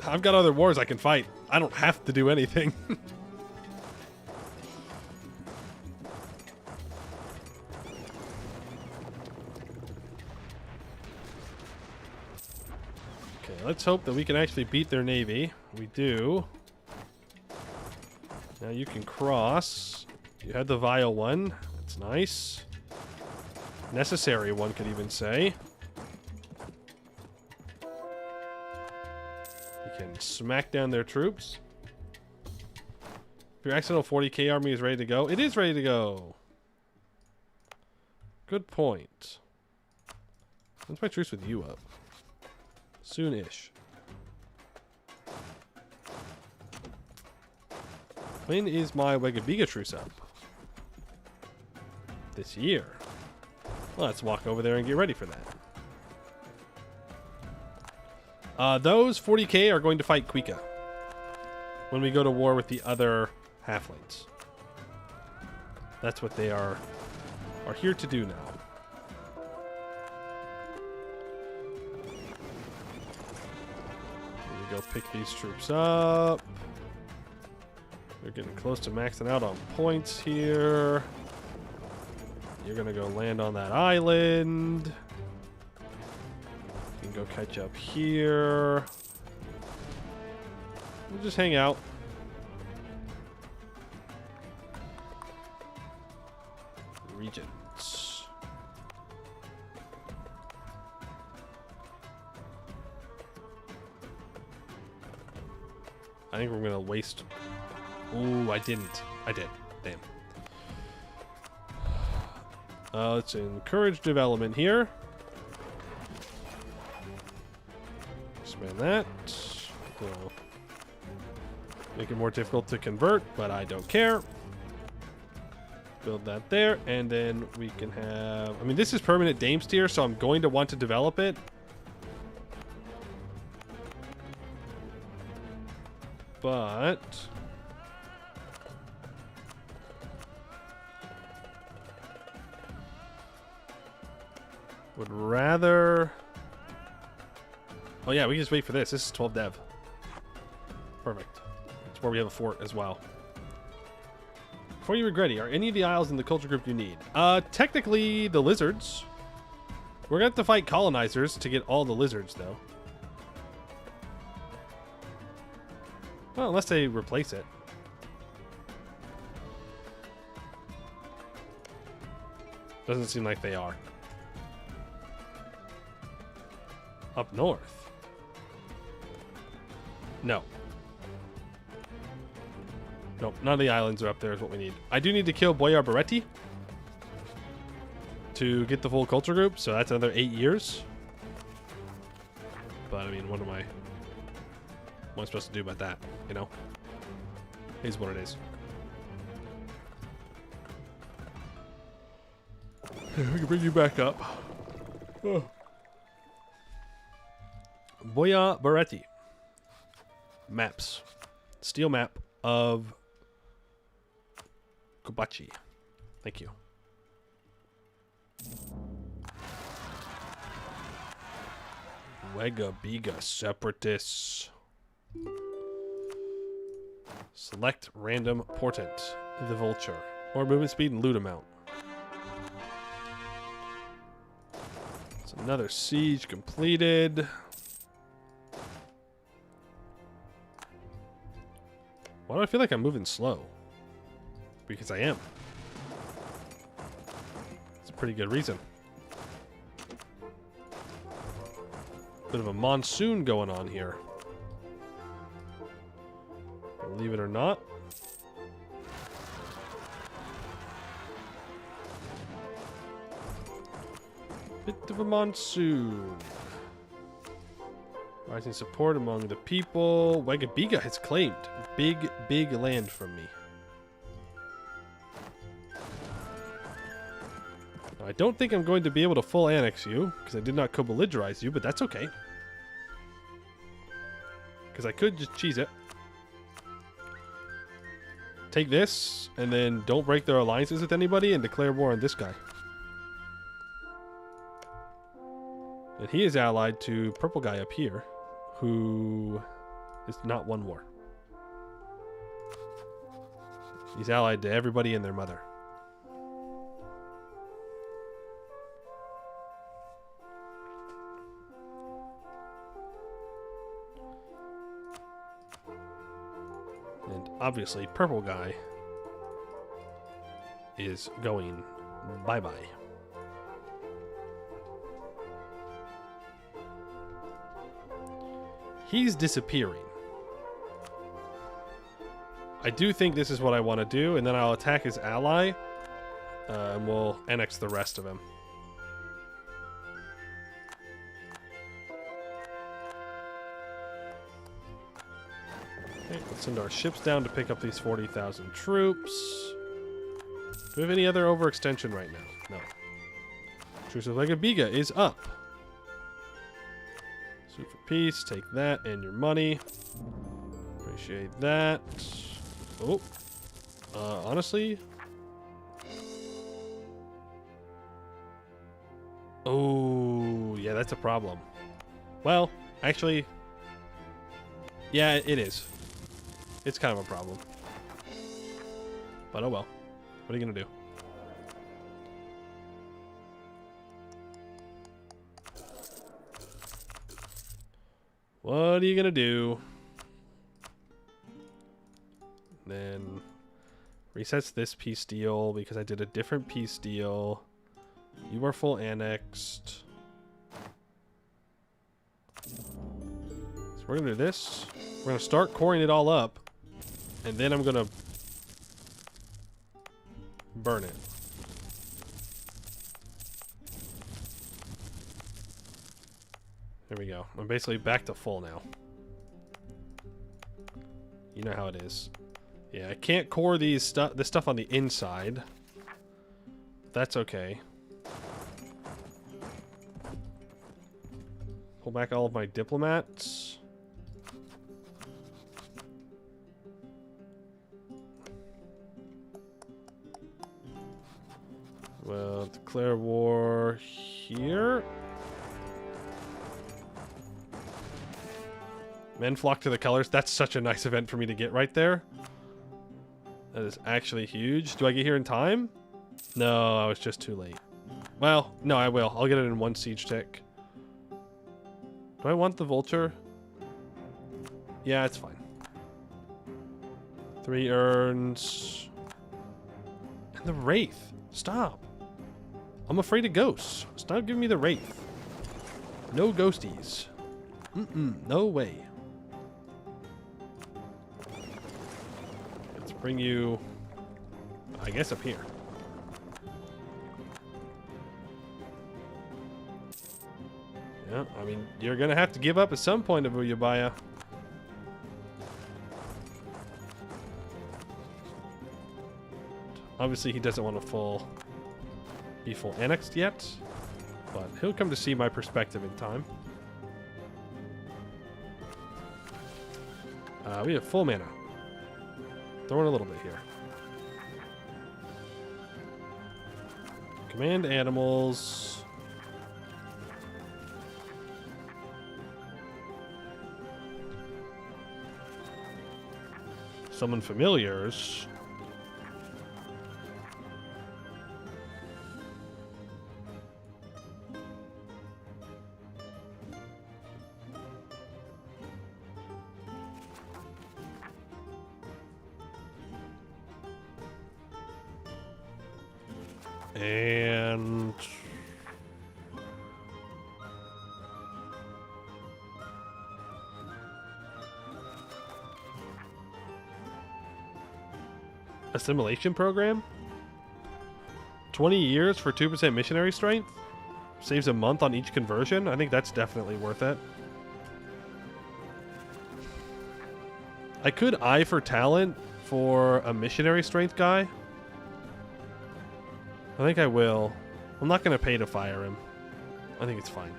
I've got other wars I can fight. I don't have to do anything. Okay, let's hope that we can actually beat their navy. We do. Now you can cross. You had the vile one. That's nice. Necessary one could even say. You can smack down their troops. If your accidental 40k army is ready to go, it is ready to go. Good point. When's my truce with you up? Soon-ish. When is my Wegabiga truce up? This year. Well, let's walk over there and get ready for that. Those 40k are going to fight Kuika when we go to war with the other halflings. That's what they are here to do now. Here we go pick these troops up. We're getting close to maxing out on points here. You're gonna go land on that island. You can go catch up here. We'll just hang out. Regents. I think we're gonna waste. Ooh, I didn't. I did. Damn. Let's encourage development here. Expand that. We'll make it more difficult to convert, but I don't care. Build that there, and then we can have... I mean, this is permanent Dames tier, so I'm going to want to develop it. But... would rather... Oh yeah, we can just wait for this. This is 12 dev. Perfect. It's where we have a fort as well. Before you regret it, are any of the isles in the culture group you need? Technically the lizards. We're gonna have to fight colonizers to get all the lizards though. Well, unless they replace it. Doesn't seem like they are. Up north? No. Nope, none of the islands are up there is what we need. I do need to kill Boyar Baretti to get the full culture group, so that's another 8 years. But, I mean, what am I supposed to do about that, you know? Is what it is. We can bring you back up. Oh. Boya Baretti. Maps. Steel map of Kobachi. Thank you. Wegabiga Separatists. Select random portent. The Vulture. Or movement speed and loot amount. It's another siege completed. Why do I feel like I'm moving slow? Because I am. It's a pretty good reason. Bit of a monsoon going on here. Believe it or not. Bit of a monsoon. Rising support among the people. Wegabiga has claimed big land from me. Now, I don't think I'm going to be able to full annex you, because I did not co-belligerize you, but that's okay. Because I could just cheese it. Take this, and then don't break their alliances with anybody, and declare war on this guy. And he is allied to purple guy up here, who is not won war. He's allied to everybody and their mother. And obviously, purple guy is going bye-bye. He's disappearing. I do think this is what I want to do, and then I'll attack his ally, and we'll annex the rest of him. Okay, let's send our ships down to pick up these 40,000 troops. Do we have any other overextension right now? No. Truce with Wegabiga is up. Sue for peace, take that and your money. Appreciate that. Oh. Honestly. Oh, yeah, that's a problem. Well, actually. Yeah, it is. It's kind of a problem. But oh well. What are you going to do? What are you gonna do? Then resets this peace deal because I did a different peace deal. You are full annexed. So we're gonna do this. We're gonna start coring it all up, and then I'm gonna burn it. There we go. I'm basically back to full now. You know how it is. Yeah, I can't core this stuff on the inside. That's okay. Pull back all of my diplomats. Well, declare war here. Men flock to the colors. That's such a nice event for me to get right there. That is actually huge. Do I get here in time? No, I was just too late. Well, no, I will. I'll get it in one siege tick. Do I want the vulture? Yeah, it's fine. 3 urns. And the wraith. Stop. I'm afraid of ghosts. Stop giving me the wraith. No ghosties. No way. Let's bring you, I guess, up here. Yeah, I mean, you're gonna have to give up at some point, Abuyabaya. Obviously, he doesn't want a full be full annexed yet, but he'll come to see my perspective in time. We have full mana. Throw in a little bit here. Command animals. Summon familiars. And assimilation program? 20 years for 2% missionary strength? Saves a month on each conversion? I think that's definitely worth it. I could eye for talent for a missionary strength guy. I think I will. I'm not going to pay to fire him. I think it's fine.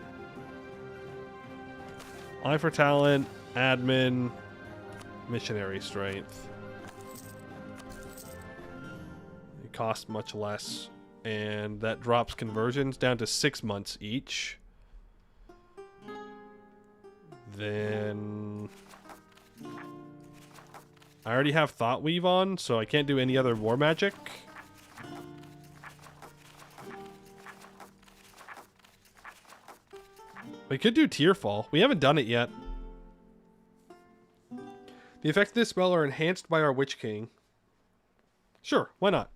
Eye for talent, admin, missionary strength. It costs much less. And that drops conversions down to 6 months each. Then I already have Thought Weave on, so I can't do any other war magic. We could do Tearfall. We haven't done it yet. The effects of this spell are enhanced by our Witch King. Sure, why not?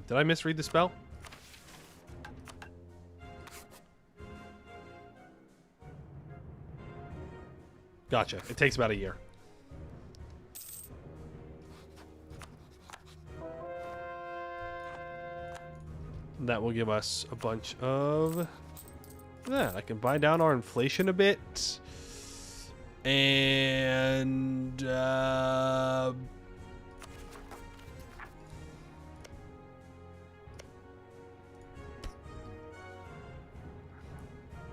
Did I misread the spell? Gotcha. It takes about a year. That will give us a bunch of that. I can buy down our inflation a bit. And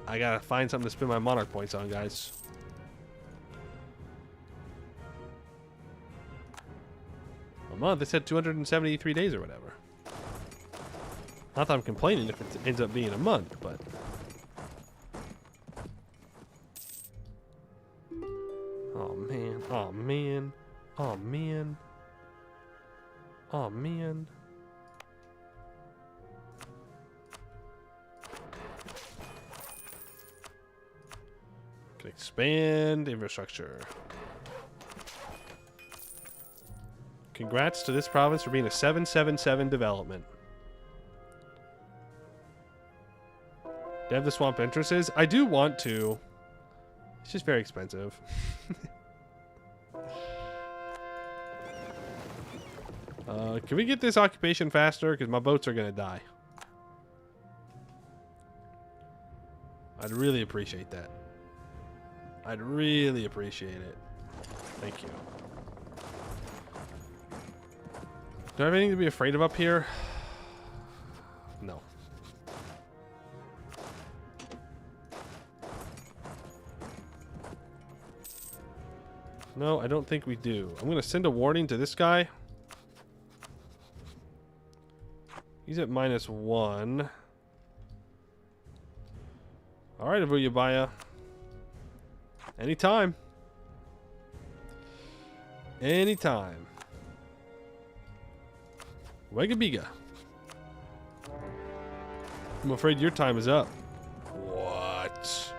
I gotta find something to spend my monarch points on, guys. A month? It said 273 days or whatever. Not that I'm complaining if it ends up being a month, but... Oh, man. Oh, man. Oh, man. Oh, man. Can expand infrastructure. Congrats to this province for being a 777 development. Do you have the swamp entrances? I do want to. It's just very expensive. Can we get this occupation faster? Because my boats are going to die. I'd really appreciate that. I'd really appreciate it. Thank you. Do I have anything to be afraid of up here? No. No, I don't think we do. I'm going to send a warning to this guy. He's at -1. Alright, Avuyabaya. Anytime. Anytime. Wegabiga. I'm afraid your time is up. What?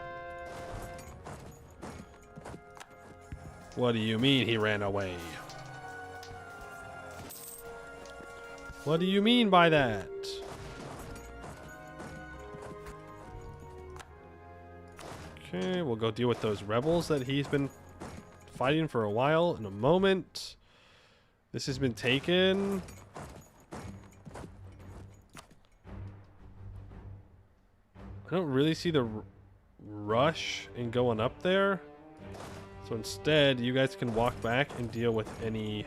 What do you mean he ran away? What do you mean by that? Okay, we'll go deal with those rebels that he's been fighting for a while in a moment. This has been taken. I I don't really see the rush in going up there. So instead, you guys can walk back and deal with any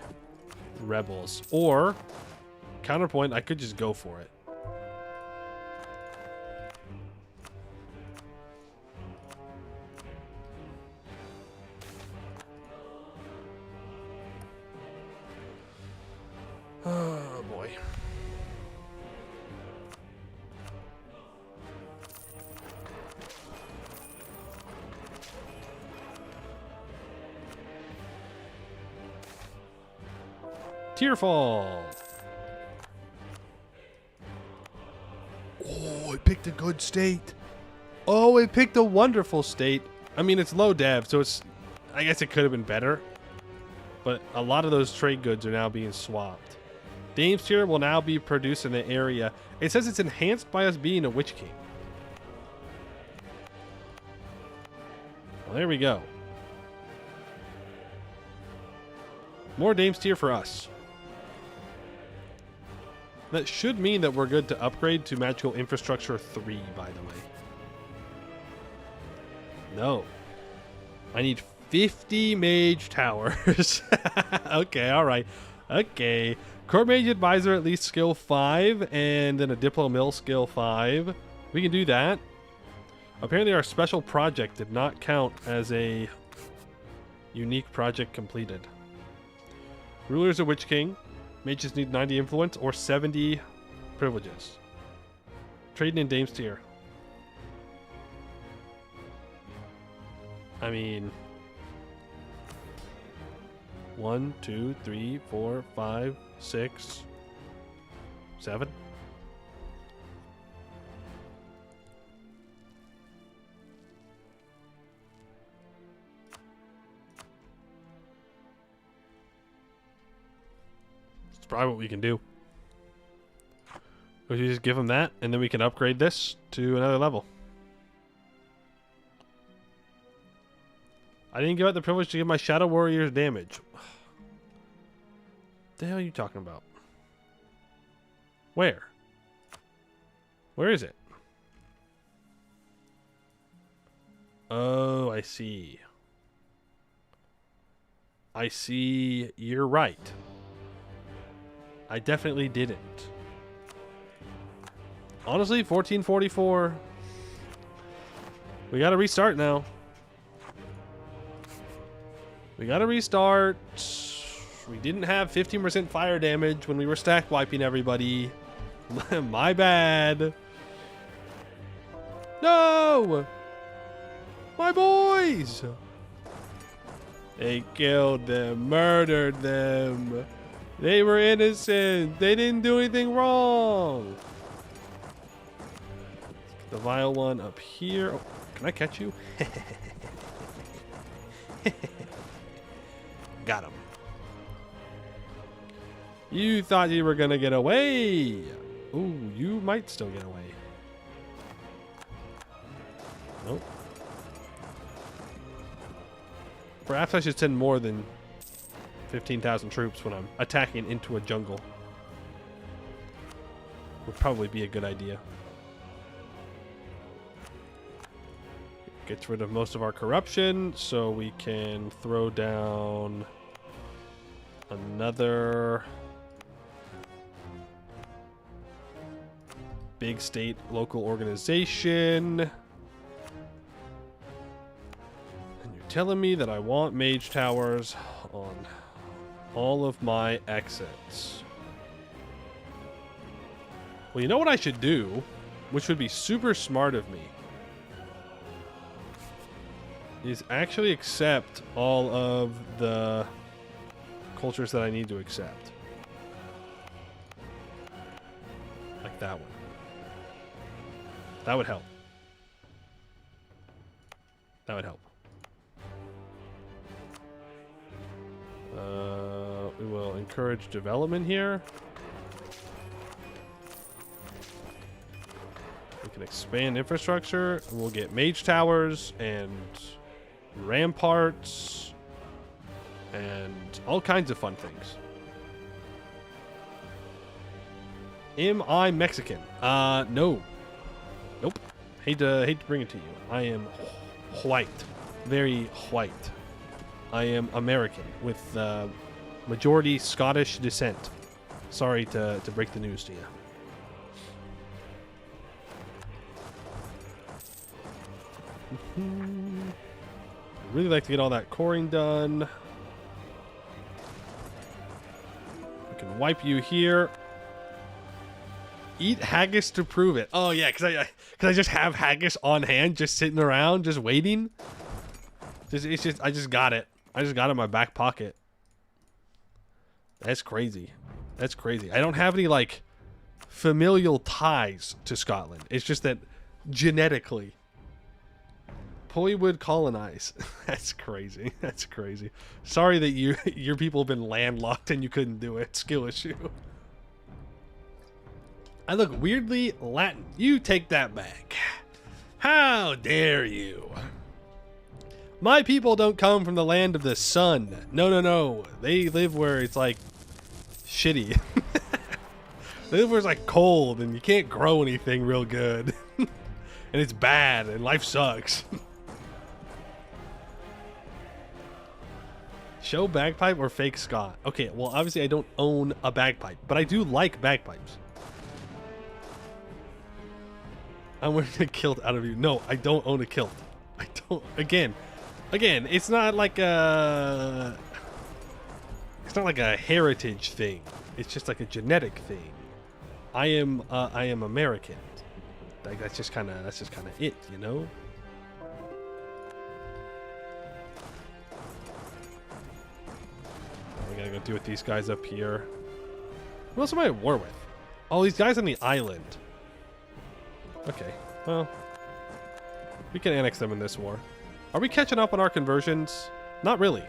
rebels. Or, counterpoint, I could just go for it. Oh boy. Tearfall. Oh, I picked a good state. Oh, it picked a wonderful state. I mean, it's low dev, so it's... I guess it could have been better. But a lot of those trade goods are now being swapped. Dame's Tier will now be produced in the area. It says it's enhanced by us being a Witch King. Well, there we go. More Dame's Tier for us. That should mean that we're good to upgrade to Magical Infrastructure 3, by the way. No. I need 50 Mage Towers. Okay, alright. Okay. Court Mage Advisor at least skill 5, and then a Diplo Mill skill 5. We can do that. Apparently our special project did not count as a unique project completed. Ruler's a Witch King. Mages need 90 influence or 70 privileges. Trading in Dame's Tier. I mean... 1, 2, 3, 4, 5, 6, 7. It's probably what we can do. We just give them that, and then we can upgrade this to another level. I didn't give out the privilege to give my Shadow Warriors damage. What the hell are you talking about? Where? Where is it? Oh, I see. I see. You're right. I definitely didn't. Honestly, 1444. We gotta restart now. We gotta restart. We didn't have 15% fire damage when we were stack wiping everybody. My bad. No! My boys! They killed them, murdered them. They were innocent. They didn't do anything wrong. The vile one up here. Oh, can I catch you? Got him. You thought you were gonna get away. Ooh, you might still get away. Nope. Perhaps I should send more than 15,000 troops when I'm attacking into a jungle. Would probably be a good idea. Gets rid of most of our corruption, so we can throw down another big state local organization. And you're telling me that I want mage towers on all of my exits. Well, you know what I should do, which would be super smart of me, is actually accept all of the cultures that I need to accept. Like that one. That would help. That would help. We will encourage development here. We can expand infrastructure. We'll get mage towers and ramparts and all kinds of fun things. Am I Mexican? No. Nope. Hate to bring it to you. I am white. Very white. I am American with majority Scottish descent. Sorry to break the news to you. I'd really like to get all that coring done. We can wipe you here. Eat haggis to prove it. Oh yeah, because I just have haggis on hand, just sitting around, just waiting. I just got it. I just got it in my back pocket. That's crazy. That's crazy. I don't have any like familial ties to Scotland. It's just that genetically, Poi would colonize. That's crazy. That's crazy. Sorry that your people have been landlocked and you couldn't do it. Skill issue. I look weirdly Latin. You take that back. How dare you? My people don't come from the land of the sun. No, no, no. They live where it's like shitty. They live where it's like cold and you can't grow anything real good. And it's bad and life sucks. Show bagpipe or fake ska? Okay, well obviously I don't own a bagpipe, but I do like bagpipes. I'm wearing a kilt out of you. No, I don't own a kilt. I don't. Again, it's not like a heritage thing. It's just like a genetic thing. I am American. Like that's just kind of it, you know. We gotta go deal with these guys up here. Who else am I at war with? Oh, these guys on the island. Okay, well, we can annex them in this war. Are we catching up on our conversions? Not really.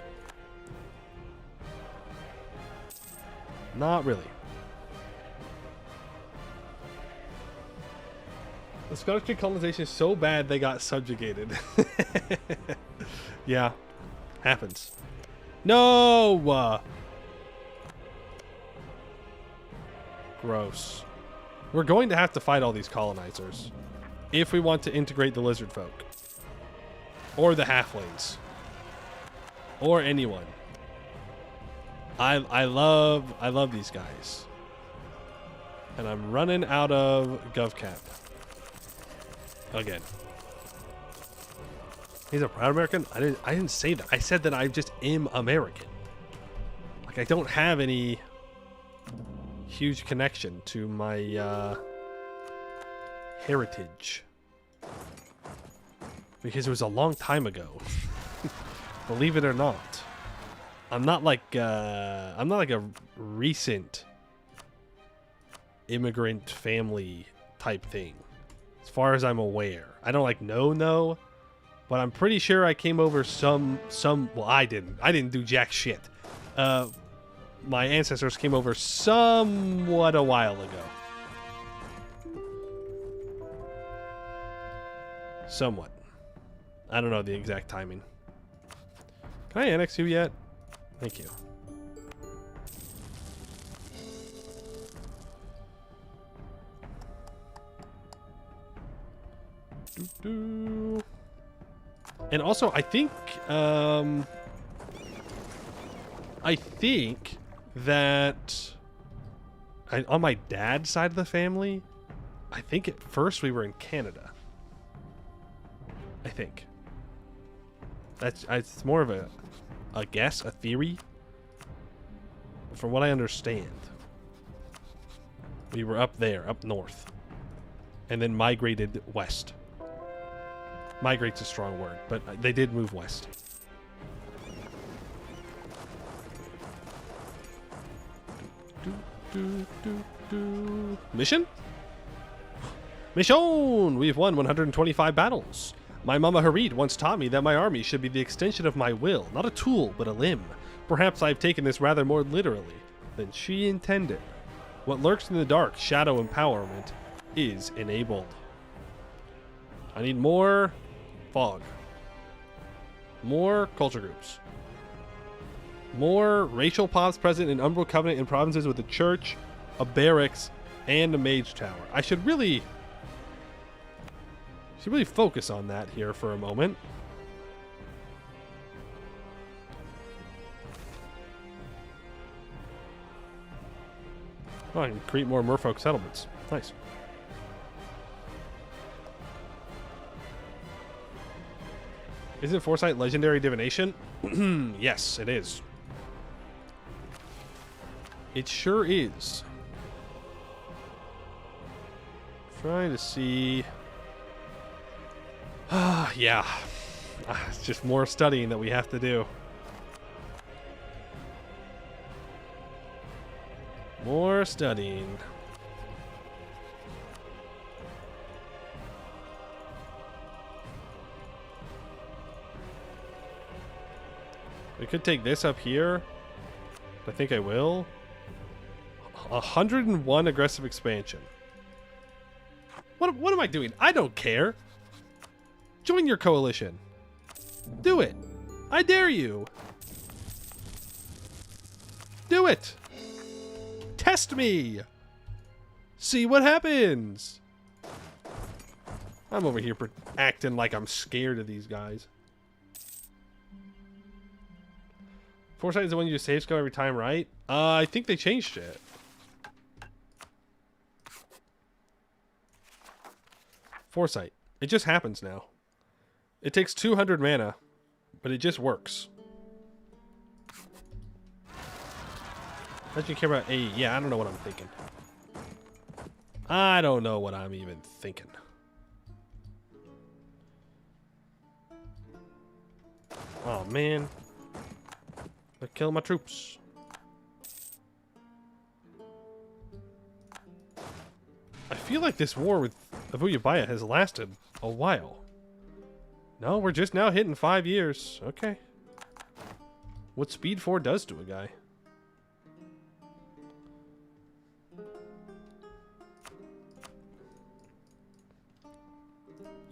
Not really. The Scottish colonization is so bad they got subjugated. Yeah, happens. No! Gross. We're going to have to fight all these colonizers if we want to integrate the lizard folk or the halflings or anyone. I love these guys, and I'm running out of GovCap again. He's a proud American. I didn't say that. I said that I just am American. Like I don't have any huge connection to my heritage because it was a long time ago. Believe it or not, I'm not like a recent immigrant family type thing, as far as I'm aware. I don't like know, but I'm pretty sure I came over some. Well, I didn't do jack shit. My ancestors came over somewhat a while ago. Somewhat. I don't know the exact timing. Can I annex you yet? Thank you. And also, I think that on my dad's side of the family, I think at first we were in Canada. I think it's more of a guess, a theory. From what I understand, we were up there, up north, and then migrated west. Migrate's a strong word, but they did move west. Mission? Mission! We've won 125 battles. My Mama Harid once taught me that my army should be the extension of my will, not a tool, but a limb. Perhaps I've taken this rather more literally than she intended. What lurks in the dark, shadow empowerment, is enabled. I need more fog. More culture groups. More racial pops present in Umbral Covenant in provinces with a church, a barracks, and a mage tower. I should really Should really focus on that here for a moment. Oh, I can create more merfolk settlements. Nice. Isn't Foresight legendary divination? Yes, it is. It sure is. Trying to see. Yeah. It's just more studying that we have to do. More studying. We could take this up here. I think I will. 101 aggressive expansion. What am I doing? I don't care. Join your coalition. Do it. I dare you. Do it. Test me. See what happens. I'm over here acting like I'm scared of these guys. Foresight is the one you save skill every time, right? I think they changed it. Foresight. It just happens now. It takes 200 mana, but it just works. How do you care about A? Yeah, I don't know what I'm thinking. I don't know what I'm even thinking. Oh, man. They're killing my troops. I feel like this war with Avuyabaya has lasted a while. No, we're just now hitting 5 years. Okay. What Speed 4 does to a guy.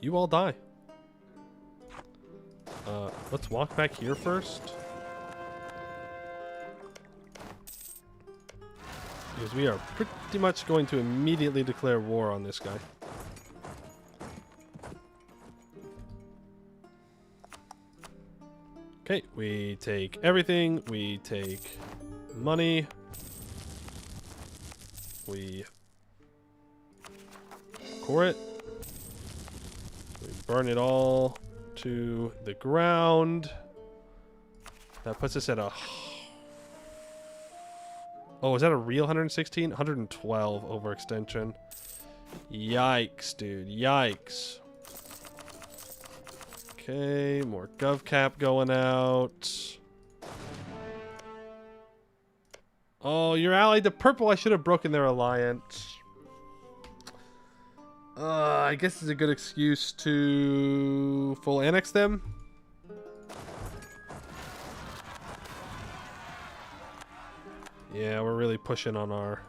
You all die. Let's walk back here first. Because we are pretty much going to immediately declare war on this guy. Okay, we take everything. We take money. We core it. We burn it all to the ground. That puts us at a... Oh, is that a real 116? 112 overextension. Yikes, dude. Yikes. Okay, more gov cap going out. Oh, you're allied to purple. I should have broken their alliance. I guess it's a good excuse to full annex them. Yeah, we're really pushing on our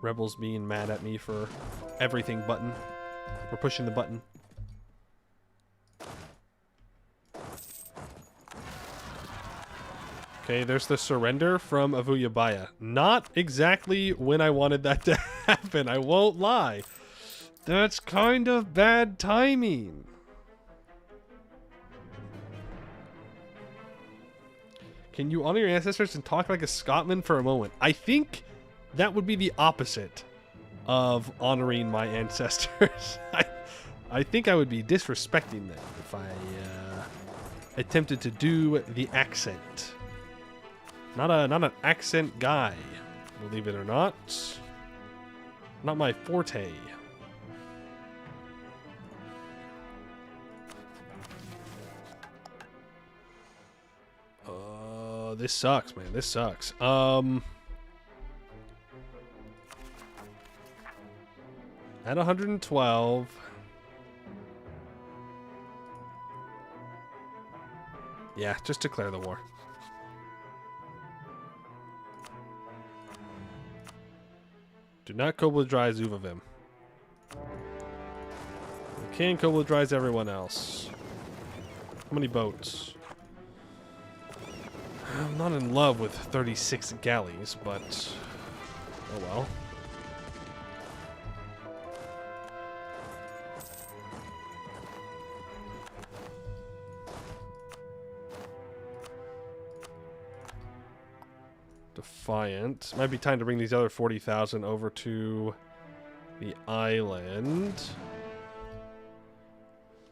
rebels being mad at me for everything button. We're pushing the button. Okay, there's the surrender from Avuyabaya. Not exactly when I wanted that to happen, I won't lie. That's kind of bad timing. Can you honor your ancestors and talk like a Scotsman for a moment? I think that would be the opposite of honoring my ancestors. I think I would be disrespecting them if I attempted to do the accent. Not an accent guy, believe it or not. Not my forte. This sucks, man. This sucks. At 112. Yeah, just declare the war. Do not Kobladrize Uvavim. You can Kobladrize everyone else. How many boats? I'm not in love with 36 galleys, but oh well. Defiant. Might be time to bring these other 40,000 over to the island.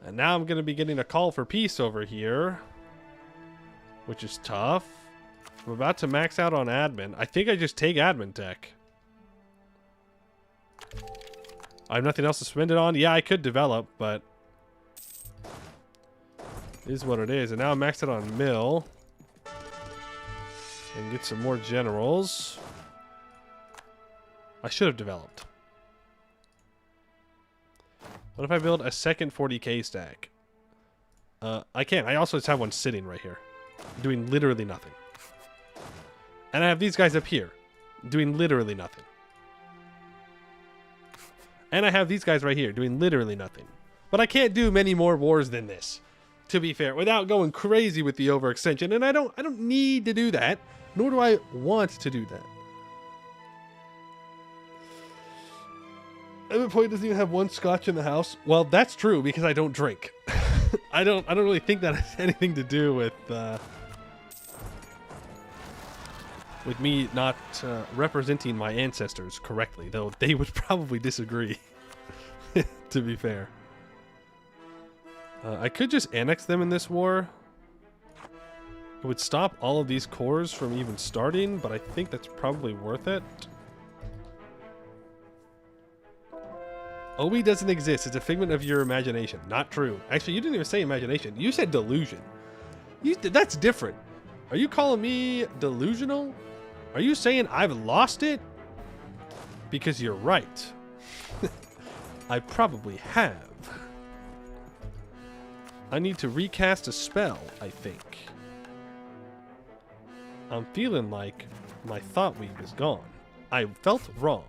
And now I'm going to be getting a call for peace over here, which is tough. I'm about to max out on admin. I think I just take admin tech. I have nothing else to spend it on. Yeah, I could develop, but it is what it is. And now I'm maxed out on mill. And get some more generals. I should have developed. What if I build a second 40k stack? I can't. I also just have one sitting right here, doing literally nothing. And I have these guys up here, doing literally nothing. And I have these guys right here, doing literally nothing. But I can't do many more wars than this, to be fair, without going crazy with the overextension. And I don't need to do that, nor do I want to do that. Every point doesn't even have one scotch in the house. Well, that's true because I don't drink. I don't really think that has anything to do with me not representing my ancestors correctly, though they would probably disagree. To be fair, I could just annex them in this war. It would stop all of these cores from even starting, but I think that's probably worth it. Obi doesn't exist. It's a figment of your imagination. Not true. Actually, you didn't even say imagination. You said delusion. That's different. Are you calling me delusional? Are you saying I've lost it? Because you're right. I probably have. I need to recast a spell, I think. I'm feeling like my thought weave is gone. I felt wrong.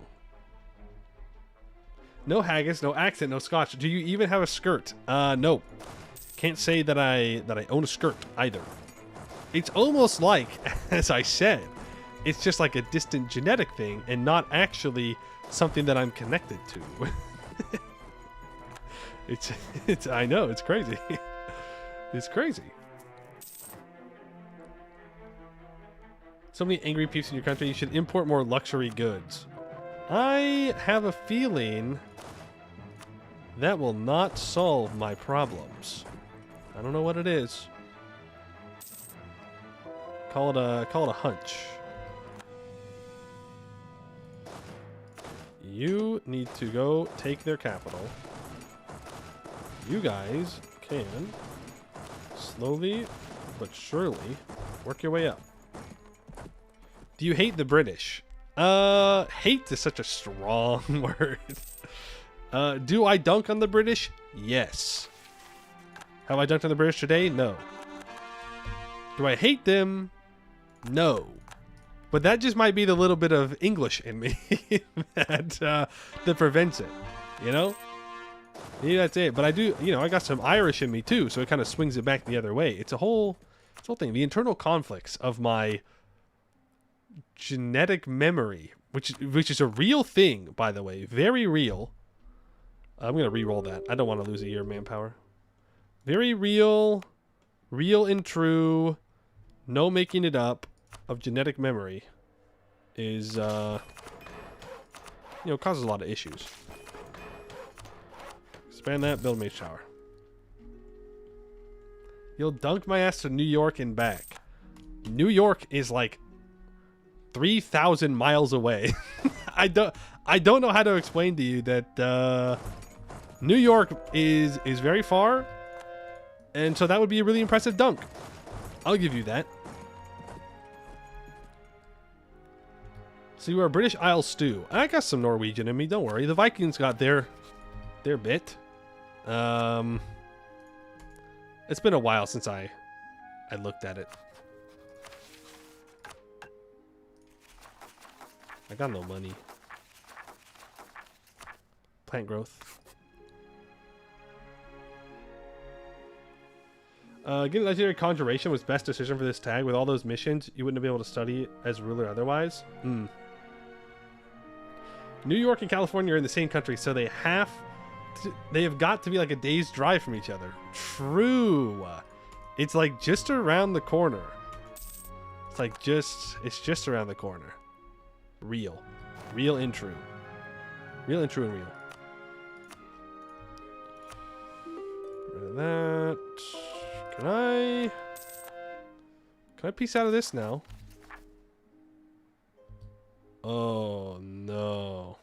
No haggis, no accent, no scotch. Do you even have a skirt? No. Can't say that I own a skirt either. It's almost like, as I said, it's just like a distant genetic thing and not actually something that I'm connected to. it's I know, it's crazy. It's crazy. So many angry peeps in your country. You should import more luxury goods. I have a feeling that will not solve my problems. I don't know what it is. Call it a hunch. You need to go take their capital. You guys can slowly but surely work your way up. Do you hate the British? Hate is such a strong word. Do I dunk on the British? Yes. Have I dunked on the British today? No. Do I hate them? No. But that just might be the little bit of English in me that prevents it, you know? Maybe that's it. But I do, you know, I got some Irish in me too, so it kind of swings it back the other way. It's a whole thing. The internal conflicts of my genetic memory, which is a real thing, by the way, very real. I'm gonna re-roll that. I don't want to lose a year of manpower. Very real and true, no making it up, of genetic memory is causes a lot of issues. Expand that, build mage tower. You'll dunk my ass to New York and back. New York is like 3,000 miles away. I don't know how to explain to you that New York is very far, and so that would be a really impressive dunk. I'll give you that. So you are British Isle stew. I got some Norwegian in me. Don't worry. The Vikings got their bit. It's been a while since I looked at it. I got no money. Plant growth. Getting legendary conjuration was best decision for this tag. With all those missions, you wouldn't be able to study as ruler otherwise. New York and California are in the same country, so they have got to be like a day's drive from each other. True. It's like just around the corner. It's like it's just around the corner. Real. Real and true. Real and true and real. Rid of that. Can I piece out of this now? Oh no.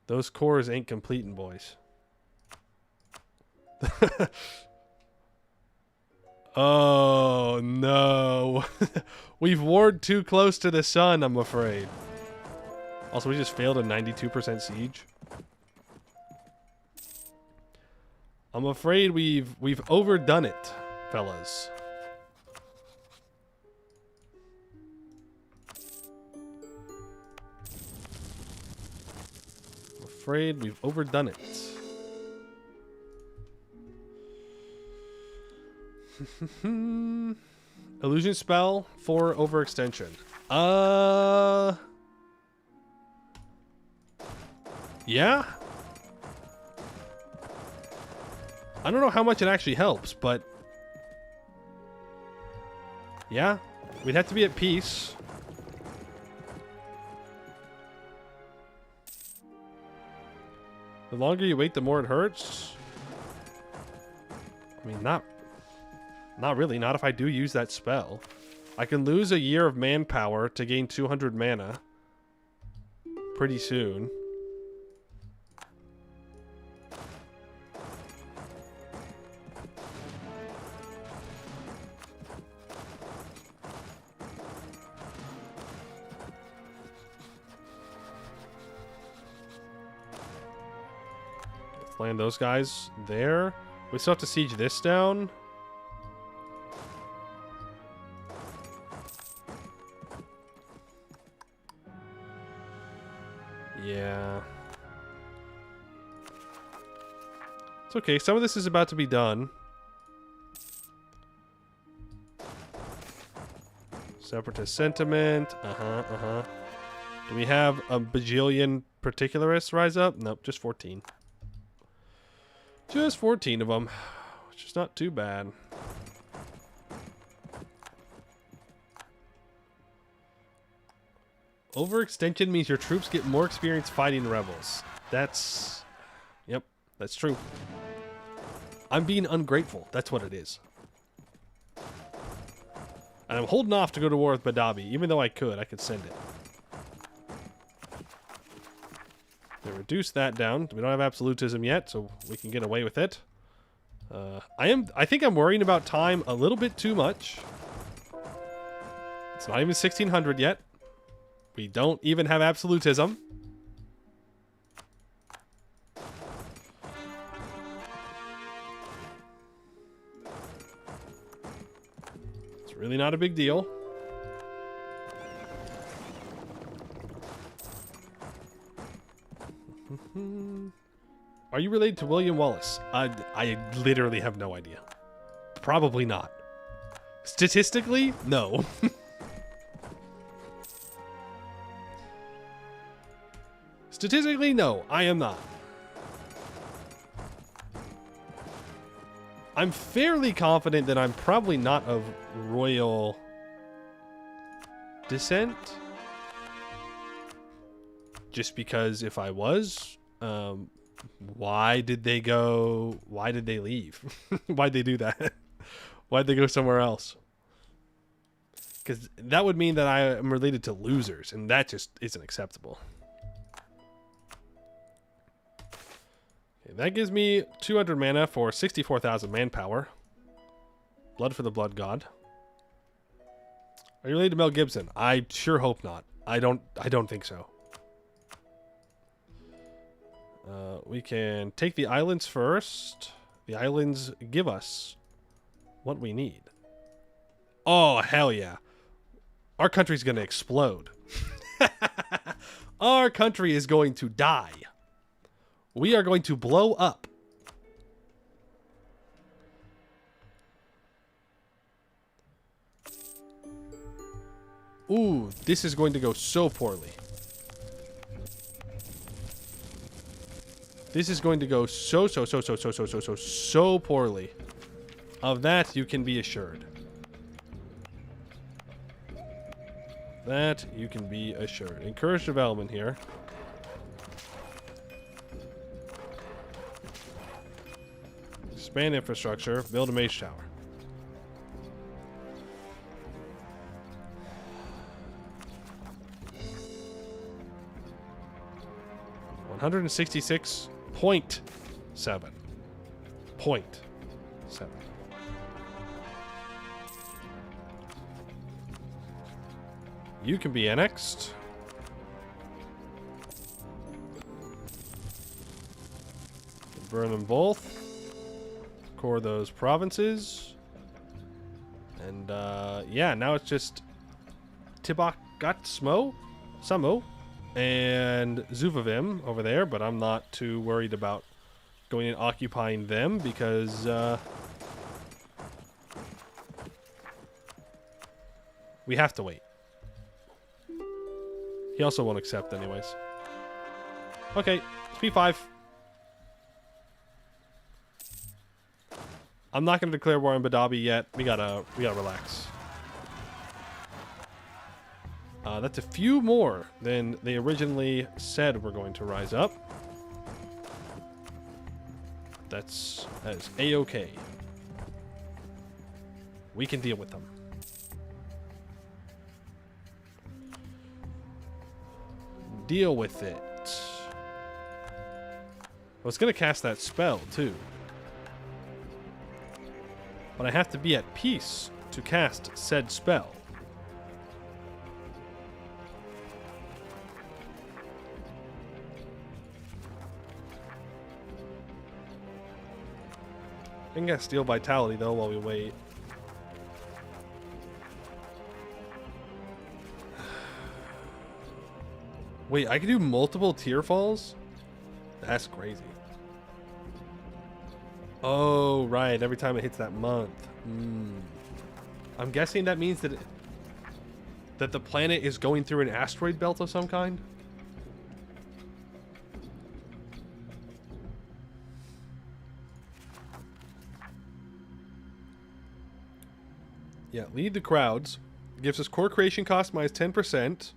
Those cores ain't completing, boys. Oh no. We've warred too close to the sun, I'm afraid. Also, we just failed a 92% siege. I'm afraid we've overdone it, fellas. I'm afraid we've overdone it. Illusion spell for overextension. Yeah. I don't know how much it actually helps, but yeah, we'd have to be at peace. The longer you wait, the more it hurts. I mean, not really. Not if I do use that spell. I can lose a year of manpower to gain 200 mana pretty soon. Let's land those guys there. We still have to siege this down. Yeah. It's okay. Some of this is about to be done. Separatist sentiment. Do we have a bajillion particularists rise up? Nope, just 14. Just 14 of them, which is not too bad. Overextension means your troops get more experience fighting rebels. Yep, that's true. I'm being ungrateful. That's what it is. And I'm holding off to go to war with Badabi, even though I could send it. They reduce that down. We don't have absolutism yet, so we can get away with it. I think I'm worrying about time a little bit too much. It's not even 1600 yet. We don't even have absolutism. It's really not a big deal. Are you related to William Wallace? I literally have no idea. Probably not. Statistically, no. Statistically, no, I am not. I'm fairly confident that I'm probably not of royal descent. Just because if I was, why did they go? Why did they leave? Why'd they do that? Why'd they go somewhere else? Because that would mean that I am related to losers, and that just isn't acceptable. Okay, that gives me 200 mana for 64,000 manpower. Blood for the Blood God. Are you related to Mel Gibson? I sure hope not. I don't think so. We can take the islands first. The islands give us what we need. Oh, hell yeah. Our country's going to explode. Our country is going to die. We are going to blow up. Ooh, this is going to go so poorly. This is going to go so poorly. Of that, you can be assured. That you can be assured. Encourage development here. Expand infrastructure. Build a mage tower. $166.7. 0.7. You can be annexed. Burn them both. Core those provinces. And yeah, now it's just Tibagat-Smo, Samo, and Zuvavim over there, but I'm not too worried about going and occupying them because we have to wait. He also won't accept anyways. Okay, it's P5. I'm not going to declare war on Badabi yet. We gotta relax. That's a few more than they originally said were going to rise up. That is A-okay. We can deal with them. Deal with it. I was going to cast that spell, too. But I have to be at peace to cast said spell. I can get Steel Vitality, though, while we wait. Wait, I can do multiple tier falls? That's crazy. Oh, right. Every time it hits that month. I'm guessing that means that the planet is going through an asteroid belt of some kind? Yeah, lead the crowds. Gives us core creation cost minus 10%.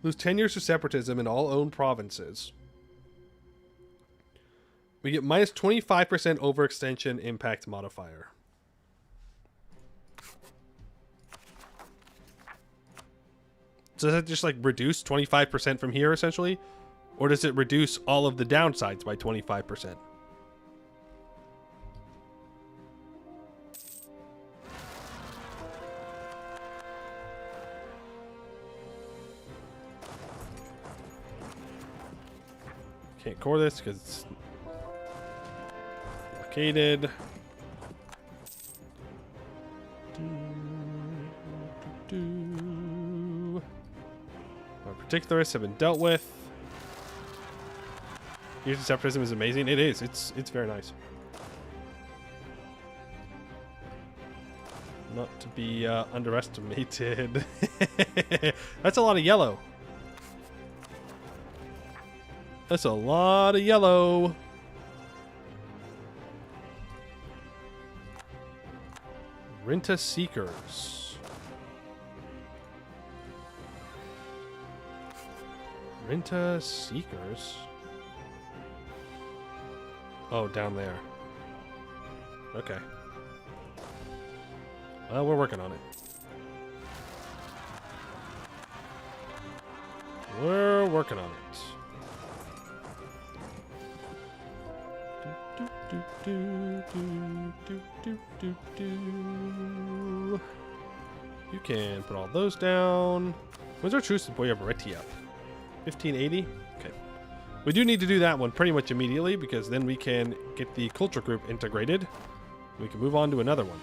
Lose 10 years to separatism in all owned provinces. We get minus 25% overextension impact modifier. So does that just like reduce 25% from here essentially? Or does it reduce all of the downsides by 25%? Can't core this because it's blockaded. Our particularists have been dealt with. Using separatism is amazing. It is. It's very nice. Not to be underestimated. That's a lot of yellow. That's a lot of yellow. Renta Seekers. Renta Seekers? Oh, down there. Okay. Well, we're working on it. We're working on it. You can put all those down. When's our truce with Boyavareti up? 1580? Okay. We do need to do that one pretty much immediately because then we can get the culture group integrated. We can move on to another one.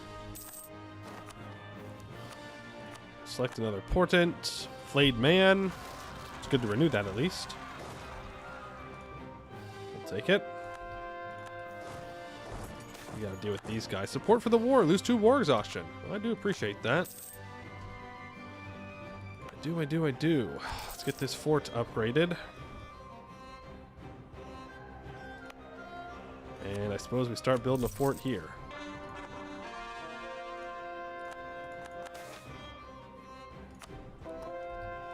Select another portent. Flayed Man. It's good to renew that at least. We'll take it. We gotta deal with these guys. Support for the war. Lose 2 war exhaustion. Well, I do appreciate that. I do. Let's get this fort upgraded. And I suppose we start building a fort here.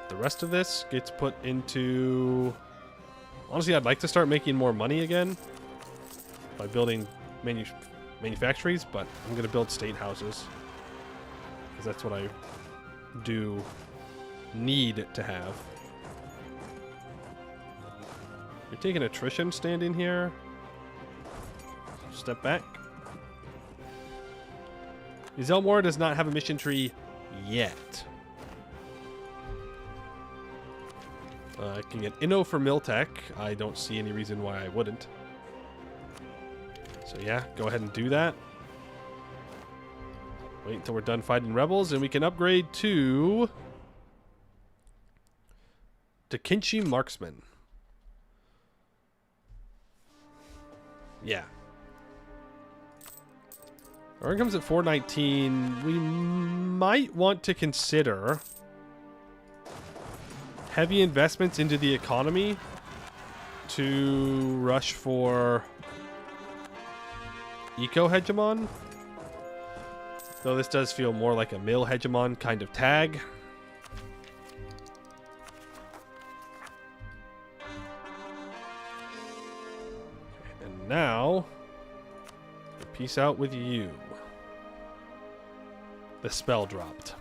The rest of this gets put into... Honestly, I'd like to start making more money again by building manufactories, but I'm going to build state houses because that's what I do need to have. You're taking attrition stand in here. Step back. Zelmore does not have a mission tree yet. I can get Inno for Miltech. I don't see any reason why I wouldn't. So yeah, go ahead and do that. Wait until we're done fighting rebels, and we can upgrade to Kinshi Marksman. Yeah. Our income's at 419. We might want to consider heavy investments into the economy to rush for eco-hegemon. Though this does feel more like a mill hegemon kind of tag. And now, peace out with you. The spell dropped.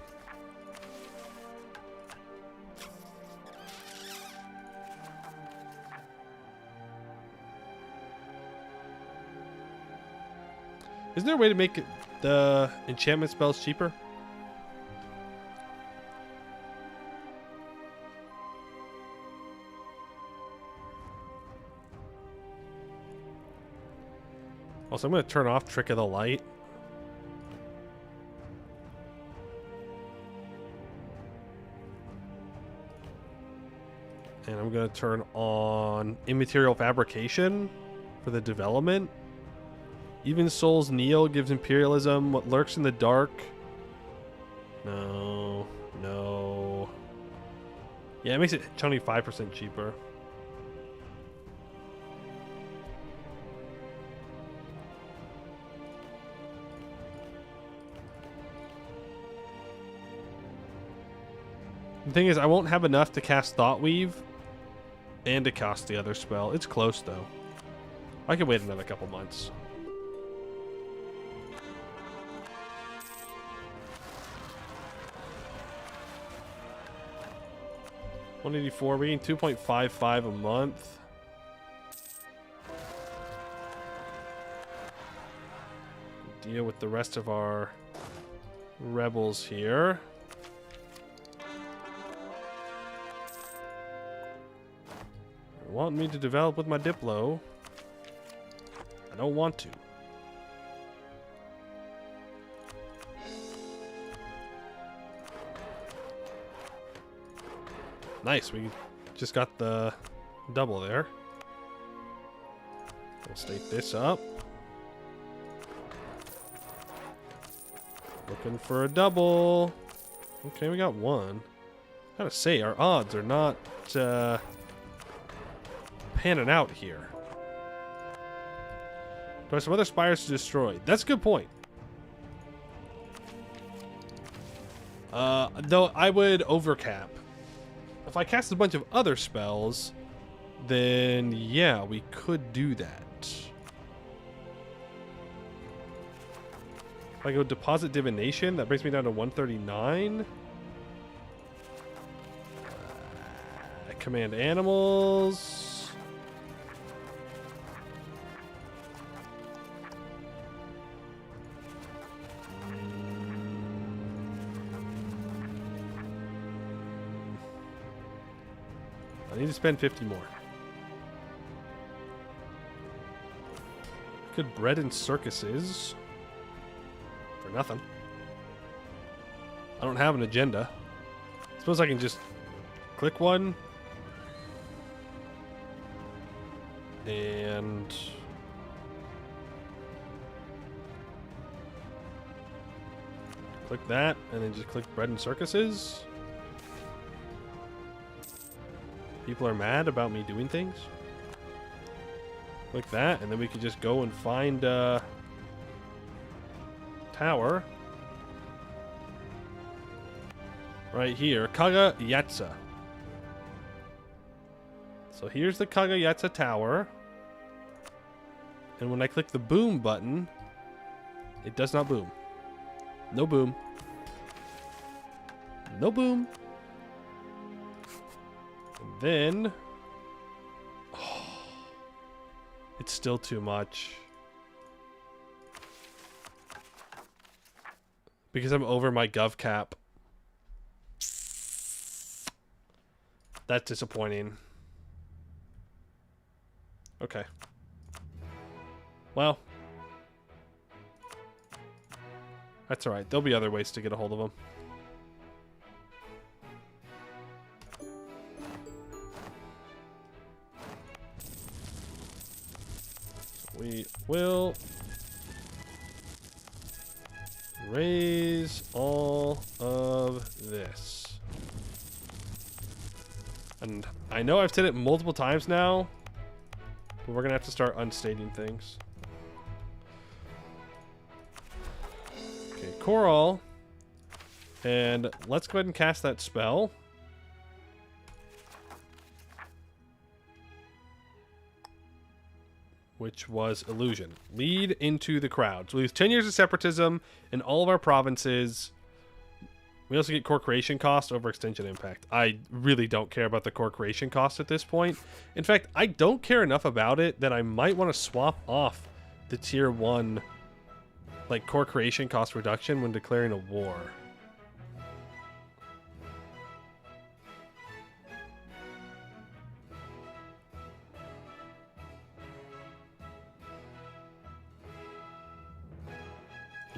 Isn't there a way to make the enchantment spells cheaper? Also, I'm going to turn off Trick of the Light. And I'm going to turn on Immaterial Fabrication for the development. Even Soul's Neo gives Imperialism. What lurks in the dark? No. No. Yeah, it makes it 25% cheaper. The thing is, I won't have enough to cast Thought Weave and to cast the other spell. It's close, though. I can wait another couple months. $184. We're getting 2.55 a month. Deal with the rest of our rebels here. Want me to develop with my Diplo. I don't want to. Nice, we just got the double there. We'll state this up. Looking for a double. Okay, we got one. Gotta say, our odds are not panning out here. Do I have some other spires to destroy? That's a good point. Though I would overcap. If I cast a bunch of other spells, then yeah, we could do that. If I go Deposit Divination, that brings me down to 139. Command Animals. I need to spend 50 more. Good bread and circuses. For nothing. I don't have an agenda. Suppose I can just click one. And click that, and then just click bread and circuses. People are mad about me doing things. Click that, and then we can just go and find tower. Right here. Kaga Yatsa. So here's the Kagayatsa Tower. And when I click the boom button, it does not boom. No boom. No boom. And then... Oh, it's still too much. Because I'm over my gov cap. That's disappointing. Okay. Well. That's alright. There'll be other ways to get a hold of them. We will raise all of this. And I know I've said it multiple times now, but we're going to have to start unstating things. Okay, Coral. And let's go ahead and cast that spell. Which was Illusion. Lead into the crowd. So we lose 10 years of separatism in all of our provinces. We also get core creation cost over extension impact. I really don't care about the core creation cost at this point. In fact, I don't care enough about it that I might want to swap off the tier 1 like core creation cost reduction when declaring a war.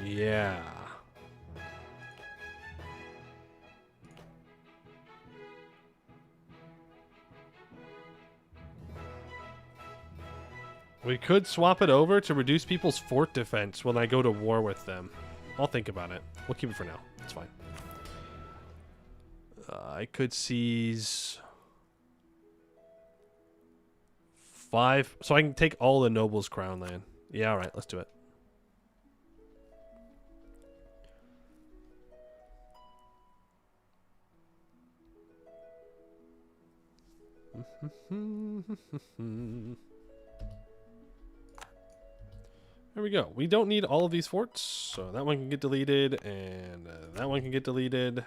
Yeah. We could swap it over to reduce people's fort defense when I go to war with them. I'll think about it. We'll keep it for now. It's fine. I could seize 5. So I can take all the nobles' crown land. Yeah, all right. Let's do it. There we go. We don't need all of these forts, so that one can get deleted, and that one can get deleted.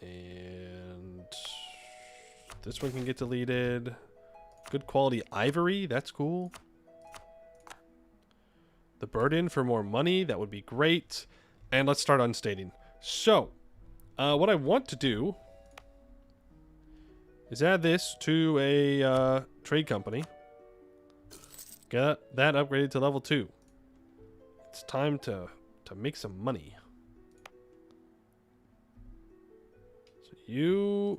And this one can get deleted. Good quality ivory, that's cool. The burden for more money, that would be great. And let's start unstating. So, what I want to do is add this to a trade company. Got that upgraded to level 2. It's time to make some money. So you...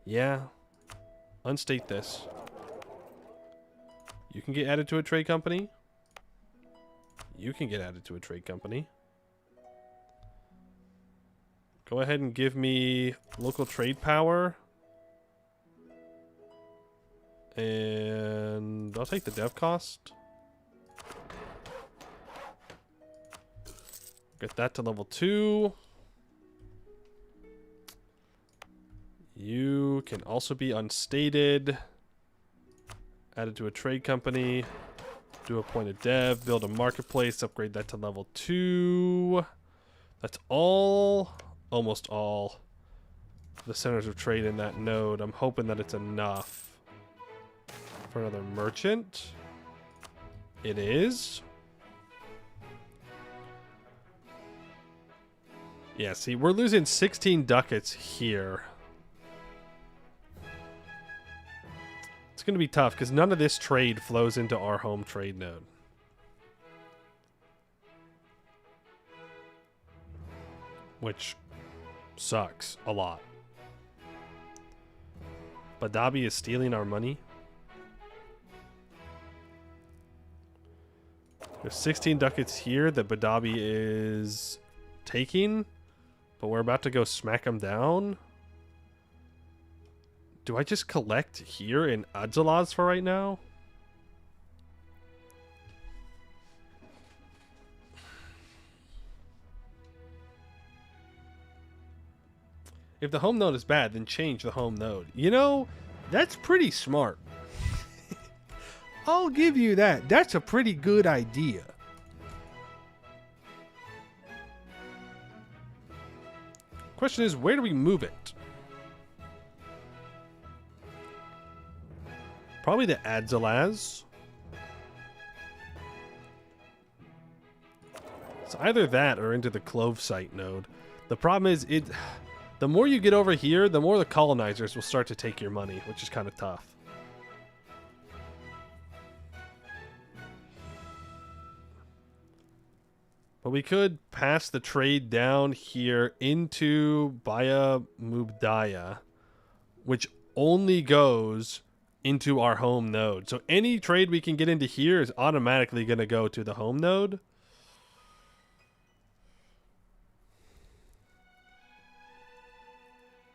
Yeah. Unstate this. You can get added to a trade company. You can get added to a trade company. Go ahead and give me local trade power. And I'll take the dev cost. Get that to level 2. You can also be unstated. Added to a trade company. Do appoint a dev. Build a marketplace. Upgrade that to level 2. That's all. Almost all. The centers of trade in that node. I'm hoping that it's enough. For another merchant. It is. Yeah, see, we're losing 16 ducats here. It's going to be tough because none of this trade flows into our home trade node. Which sucks a lot. Badabi is stealing our money. There's 16 ducats here that Badabi is taking, but we're about to go smack him down. Do I just collect here in Adzalaz for right now? If the home node is bad, then change the home node. You know, that's pretty smart. I'll give you that. That's a pretty good idea. Question is, where do we move it? Probably to Adzalaz. It's either that or into the Clove Site node. The problem is, the more you get over here, the more the colonizers will start to take your money, which is kind of tough. But we could pass the trade down here into Baya Mubdaya, which only goes into our home node. So any trade we can get into here is automatically going to go to the home node.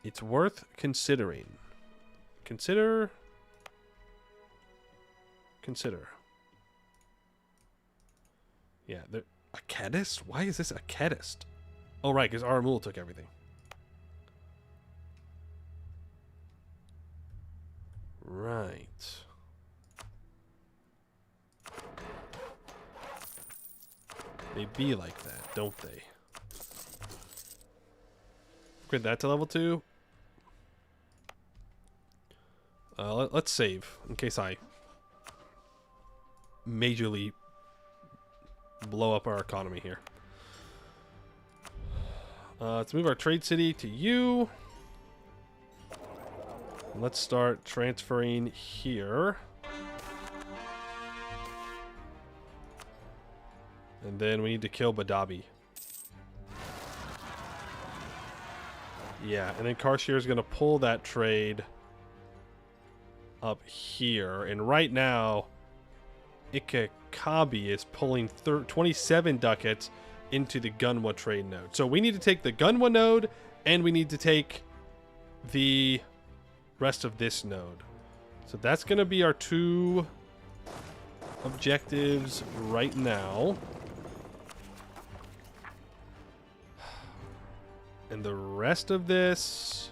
It's worth considering. Consider. Yeah, there. A Kedist? Why is this a Kedist? Oh, right, because Aramul took everything. Right. They be like that, don't they? Upgrade that to level 2. Let's save, in case I majorly blow up our economy here. Let's move our trade city to you. Let's start transferring here. And then we need to kill Badabi. Yeah, and then Karshir is going to pull that trade up here. And right now, Ikakabi is pulling 27 ducats into the Gunwa trade node. So we need to take the Gunwa node, and we need to take the rest of this node. So that's going to be our 2 objectives right now. And the rest of this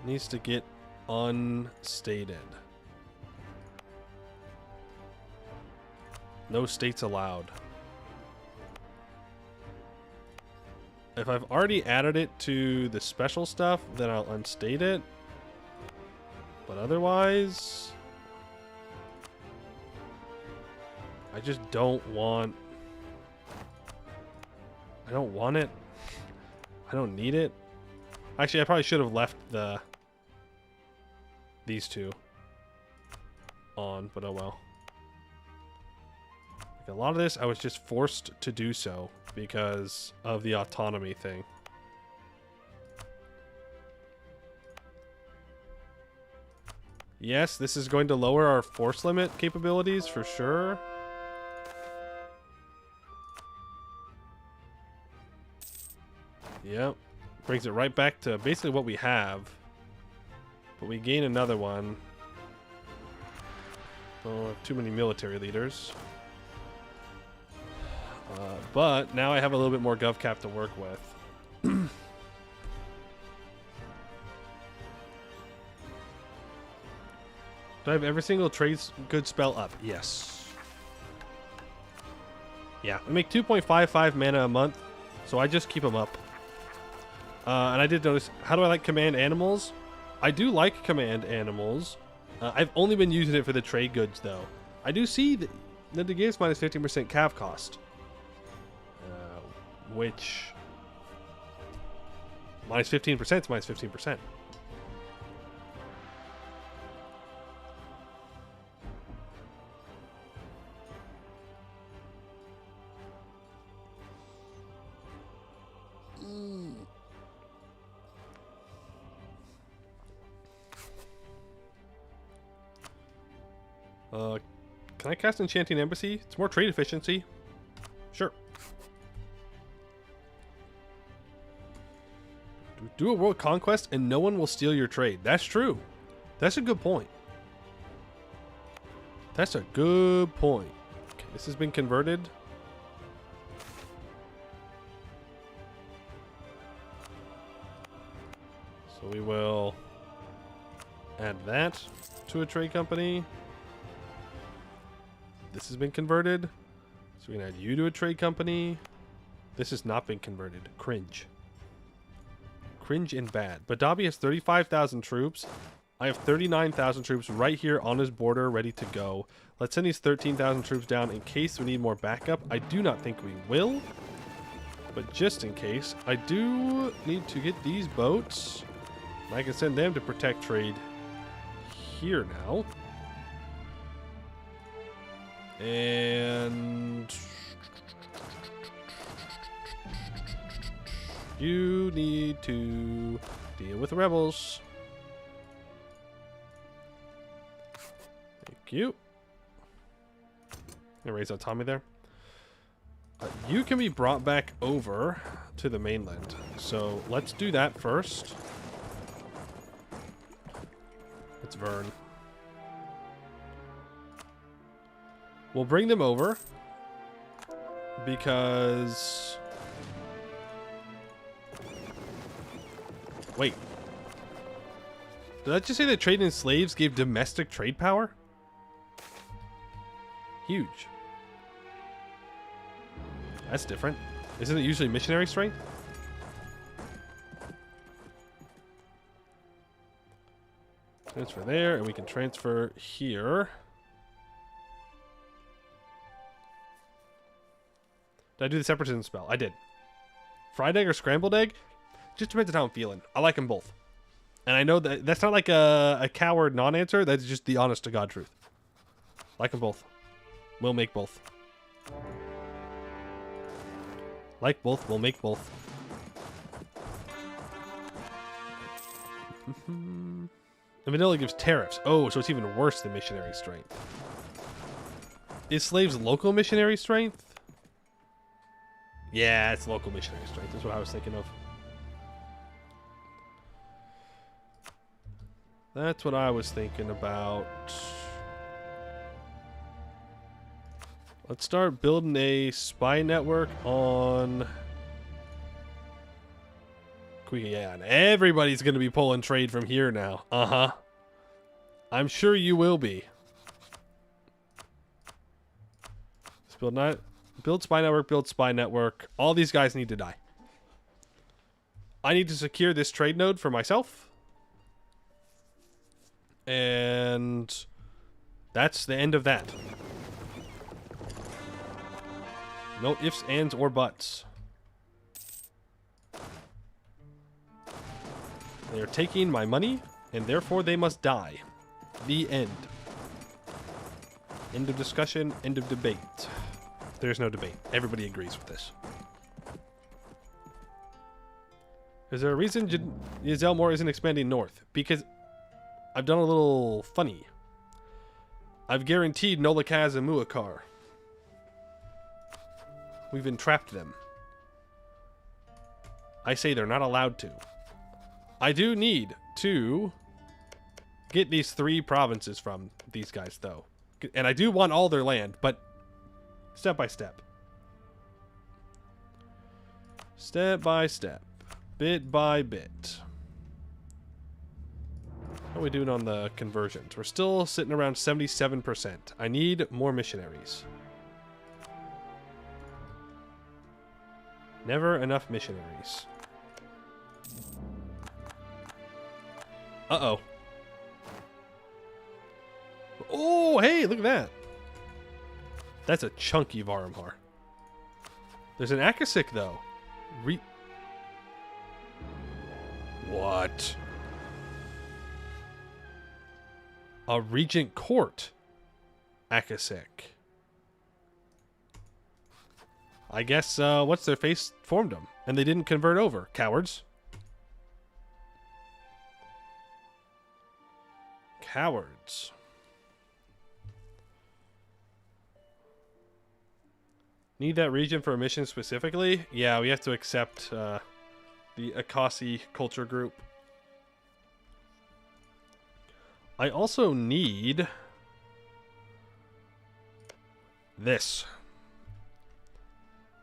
needs to get unstated. No states allowed. If I've already added it to the special stuff, then I'll unstate it. But otherwise, I just don't want... I don't want it. I don't need it. Actually, I probably should have left these 2 on, but oh well. Like a lot of this, I was just forced to do so because of the autonomy thing. Yes, this is going to lower our force limit capabilities for sure. Yep. Brings it right back to basically what we have. But we gain another one. Oh, too many military leaders. But now I have a little bit more GovCap to work with. Do I have every single trade good spell up? Yes. Yeah, I make 2.55 mana a month, so I just keep them up. And I did notice, how do I like command animals? I do like command animals. I've only been using it for the trade goods, though. I do see that it gives minus 15% cav cost. Which... minus 15% is minus 15%. Can I cast Enchanting Embassy? It's more trade efficiency. Sure. Do a world conquest and no one will steal your trade. That's true. That's a good point. That's a good point. Okay, this has been converted. So we will add that to a trade company. This has been converted. So we can add you to a trade company. This has not been converted. Cringe. Cringe and bad. Badabi has 35,000 troops. I have 39,000 troops right here on his border ready to go. Let's send these 13,000 troops down in case we need more backup. I do not think we will. But just in case, I do need to get these boats. I can send them to protect trade here now. And you need to deal with the rebels. Thank you. Gonna raise autonomy there. You can be brought back over to the mainland. So let's do that first. It's Vern. We'll bring them over because... Wait. Did I just say that trading in slaves gave domestic trade power? Huge. That's different. Isn't it usually missionary strength? Transfer there, and we can transfer here. Did I do the separatism spell? I did. Fried egg or scrambled egg? Just depends on how I'm feeling. I like them both. And I know that that's not like a coward non-answer. That's just the honest to God truth. Like them both. We'll make both. Like both, we'll make both. And vanilla gives tariffs. Oh, so it's even worse than missionary strength. Is slaves local missionary strength? Yeah, it's local missionary strength. That's what I was thinking of. That's what I was thinking about. Let's start building a spy network on... Yeah, and everybody's going to be pulling trade from here now. Uh-huh. I'm sure you will be. Let's build spy network, build spy network. All these guys need to die. I need to secure this trade node for myself. And that's the end of that. No ifs, ands, or buts. They are taking my money, and therefore they must die. The end. End of discussion, end of debate. There's no debate. Everybody agrees with this. Is there a reason Zelmore isn't expanding north? Because I've done a little funny. I've guaranteed Nolakaz and Muakar. We've entrapped them. I say they're not allowed to. I do need to get these 3 provinces from these guys, though. And I do want all their land, but step by step. Step by step. Bit by bit. How are we doing on the conversions? We're still sitting around 77%. I need more missionaries. Never enough missionaries. Uh-oh. Oh, hey, look at that. That's a chunky Varumhar. There's an Akasik, though. What? A Regent Court Akasik. I guess, what's their face formed them, and they didn't convert over. Cowards. Cowards. Need that region for a mission specifically? Yeah, we have to accept the Akasi culture group. I also need this.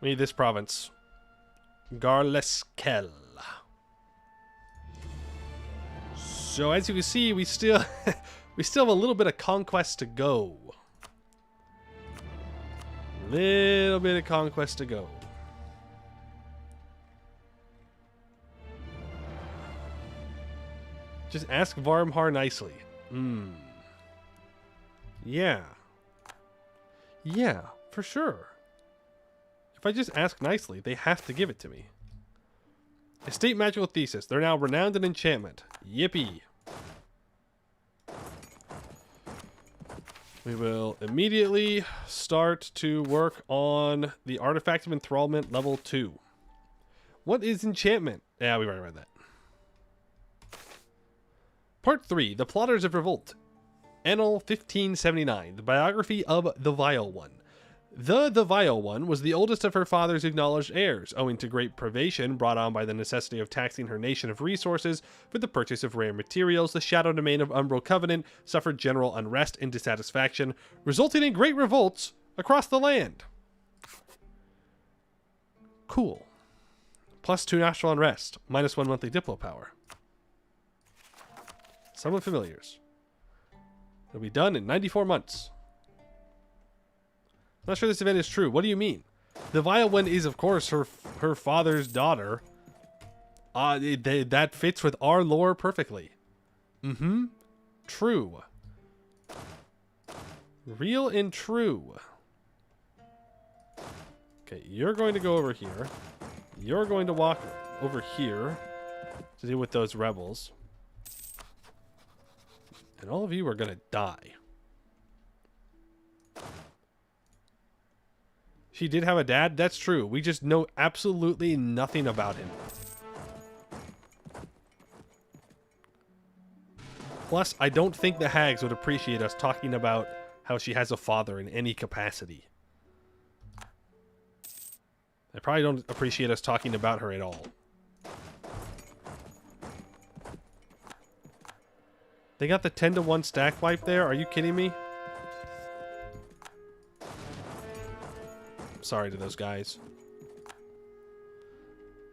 We need this province. Garleskel. So as you can see, we still we still have a little bit of conquest to go. Little bit of conquest to go. Just ask Varmhar nicely. Yeah. Yeah, for sure. If I just ask nicely, they have to give it to me. Estate magical thesis. They're now renowned in enchantment. Yippee. We will immediately start to work on the artifact of enthrallment level 2. What is enchantment? Yeah, we already read that. Part 3, The Plotters of Revolt. Annal 1579, the biography of the Vile One. The Vile One was the oldest of her father's acknowledged heirs, owing to great privation brought on by the necessity of taxing her nation of resources for the purchase of rare materials. The shadow domain of Umbral Covenant suffered general unrest and dissatisfaction, resulting in great revolts across the land. Cool. +2 natural unrest, -1 monthly diplo power. Summon familiars. It'll be done in 94 months. Not sure this event is true. What do you mean? The Vile One is, of course, her father's daughter. That fits with our lore perfectly. True. Real and true. Okay, you're going to go over here. You're going to walk over here to deal with those rebels. And all of you are going to die. She did have a dad? That's true. We just know absolutely nothing about him. Plus, I don't think the hags would appreciate us talking about how she has a father in any capacity. They probably don't appreciate us talking about her at all. They got the 10-to-1 stack wipe there? Are you kidding me? Sorry to those guys.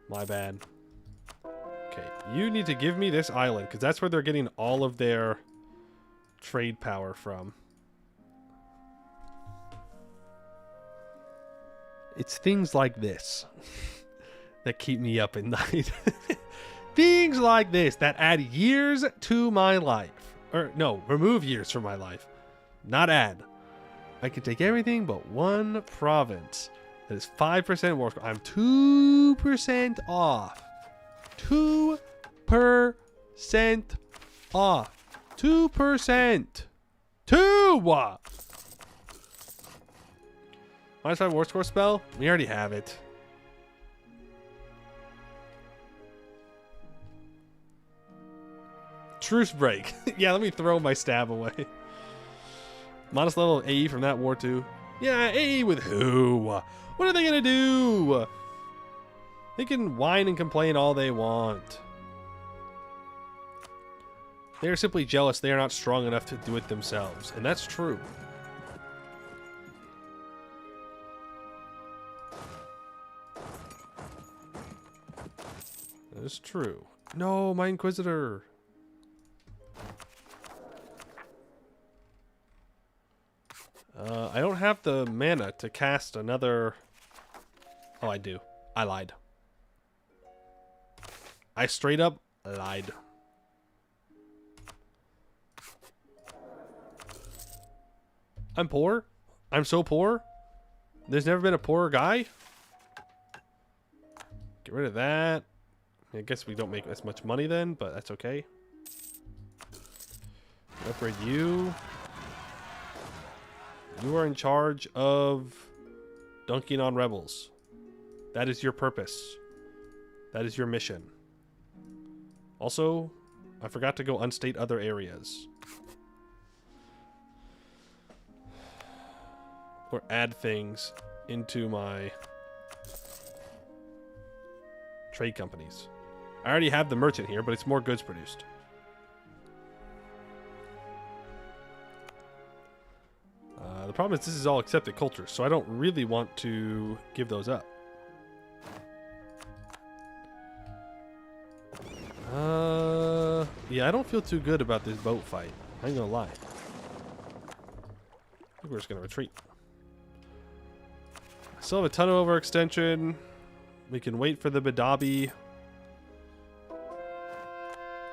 My bad. Okay, you need to give me this island, because that's where they're getting all of their trade power from. It's things like this that keep me up at night. Things like this that add years to my life. Or, no, remove years from my life. Not add. I can take everything but one province. That is 5% war score. I'm 2% off. 2% off. 2%. 2! -5 war score spell? We already have it. Truce break. Yeah, let me throw my stab away. Modest level of AE from that war too. Yeah, AE with who? What are they gonna do? They can whine and complain all they want. They are simply jealous they are not strong enough to do it themselves. And that's true. That is true. No, my Inquisitor. I don't have the mana to cast another... Oh, I do. I lied. I straight up lied. I'm poor? I'm so poor? There's never been a poorer guy? Get rid of that. I guess we don't make as much money then, but that's okay. Upgrade you. You are in charge of dunking on rebels. That is your purpose. That is your mission. Also, I forgot to go unstate other areas. Or add things into my trade companies. I already have the merchant here, but it's more goods produced. The problem is this is all accepted cultures, so I don't really want to give those up. Yeah, I don't feel too good about this boat fight. I ain't gonna lie. I think we're just gonna retreat. Still have a ton of overextension. We can wait for the Badabi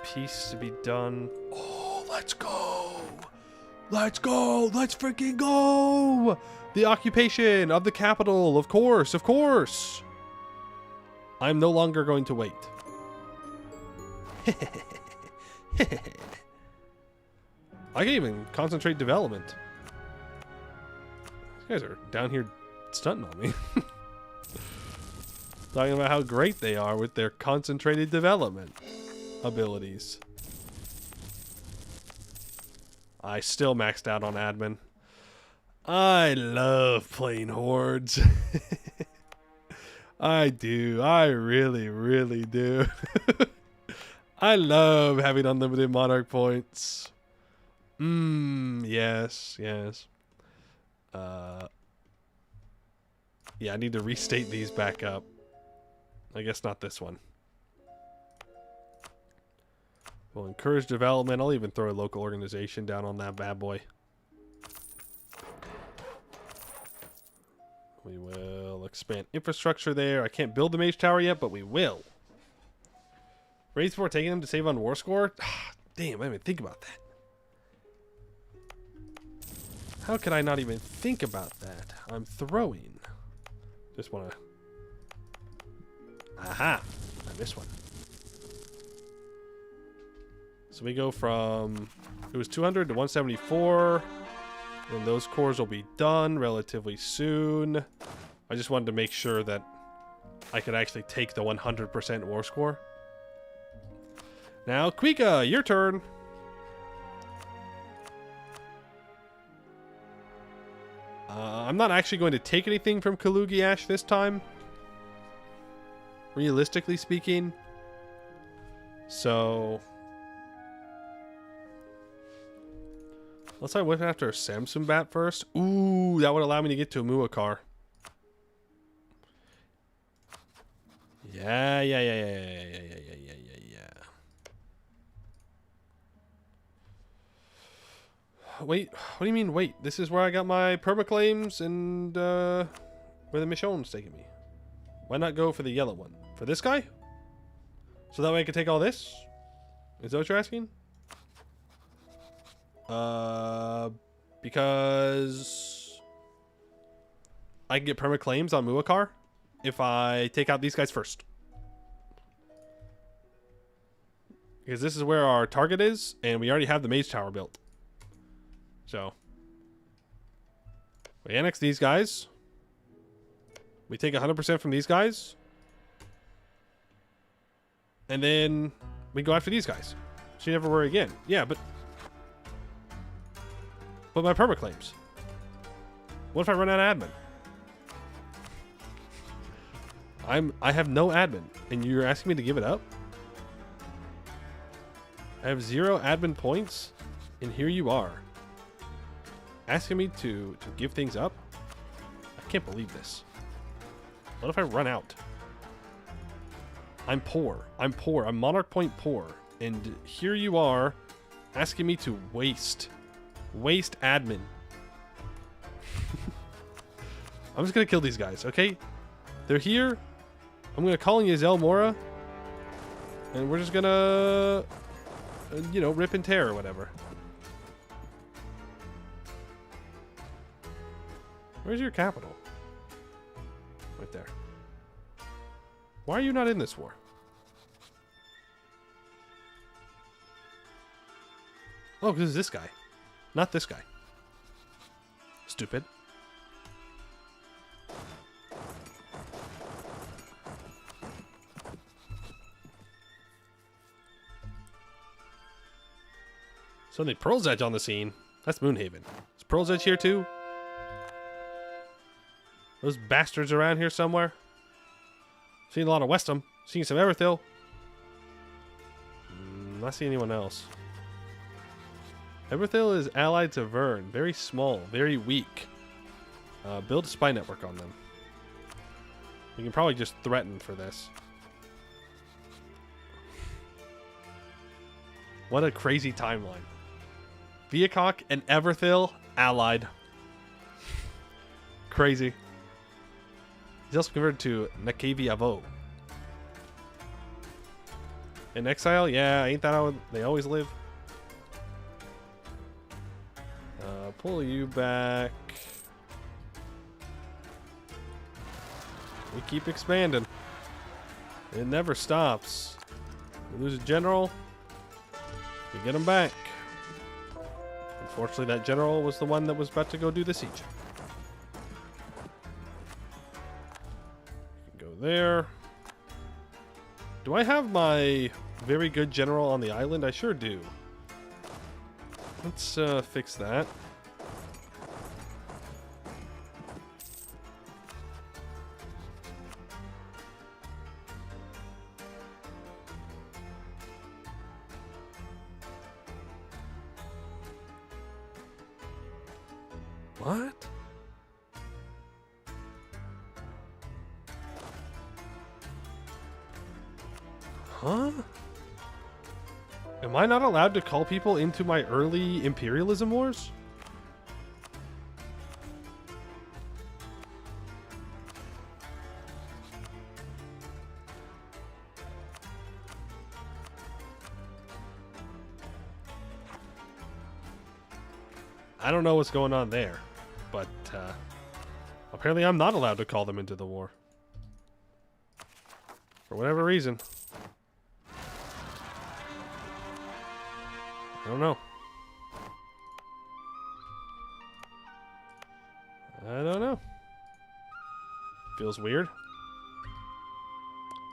piece to be done. Oh, let's go! Let's go! Let's freaking go! The occupation of the capital, of course, of course! I'm no longer going to wait. I can even concentrate development. These guys are down here stunting on me. Talking about how great they are with their concentrated development abilities. I still maxed out on admin. I love playing hordes. I do. I really, really do. I love having unlimited monarch points. Yes, yes. Yeah, I need to restate these back up. I guess not this one. We'll encourage development. I'll even throw a local organization down on that bad boy. We will expand infrastructure there. I can't build the mage tower yet, but we will. Raise before taking them to save on war score? Damn, I didn't even think about that. How could I not even think about that? I'm throwing. Just want to... Aha! I missed one. So we go from... It was 200 to 174. And those cores will be done relatively soon. I just wanted to make sure that I could actually take the 100% war score. Now, Quika, your turn. I'm not actually going to take anything from Kalugi Ash this time. Realistically speaking. So... Let's I went after a Samsung bat first. Ooh, that would allow me to get to a Muakar. Yeah. Wait, what do you mean wait? This is where I got my permaclaims and where the Michonne's taking me. Why not go for the yellow one? For this guy? So that way I can take all this? Is that what you're asking? Because I can get permaclaims on Muakar if I take out these guys first. Because this is where our target is, and we already have the mage tower built. So we annex these guys. We take 100% from these guys. And then we go after these guys. So you never worry again. Yeah, but my permaclaims. What if I run out of admin? I have no admin, and you're asking me to give it up? I have 0 admin points, and here you are. Asking me to give things up? I can't believe this. What if I run out? I'm poor. I'm poor. I'm monarch point poor. And here you are asking me to waste admin. I'm just gonna kill these guys, okay? They're here. I'm gonna call in Yazel Mora. And we're just gonna, you know, rip and tear or whatever. Where's your capital? Right there. Why are you not in this war? Oh, because it's this guy. Not this guy. Stupid. Suddenly Pearl's Edge on the scene. That's Moonhaven. Is Pearl's Edge here too? Those bastards around here somewhere. Seeing a lot of Westham. Seeing some Everthil. Not seeing anyone else. Everthil is allied to Vern. Very small. Very weak. Build a spy network on them. You can probably just threaten for this. What a crazy timeline. Viacok and Everthil allied. Crazy. He's also converted to Nakavi Avo. In exile? Yeah, ain't that how they always live? Pull you back. We keep expanding. It never stops. We lose a general. We get him back. Unfortunately, that general was the one that was about to go do the siege. Go there. Do I have my very good general on the island? I sure do. Let's fix that. What? Huh? Am I not allowed to call people into my early imperialism wars? I don't know what's going on there, but apparently I'm not allowed to call them into the war. For whatever reason. I don't know. I don't know. Feels weird.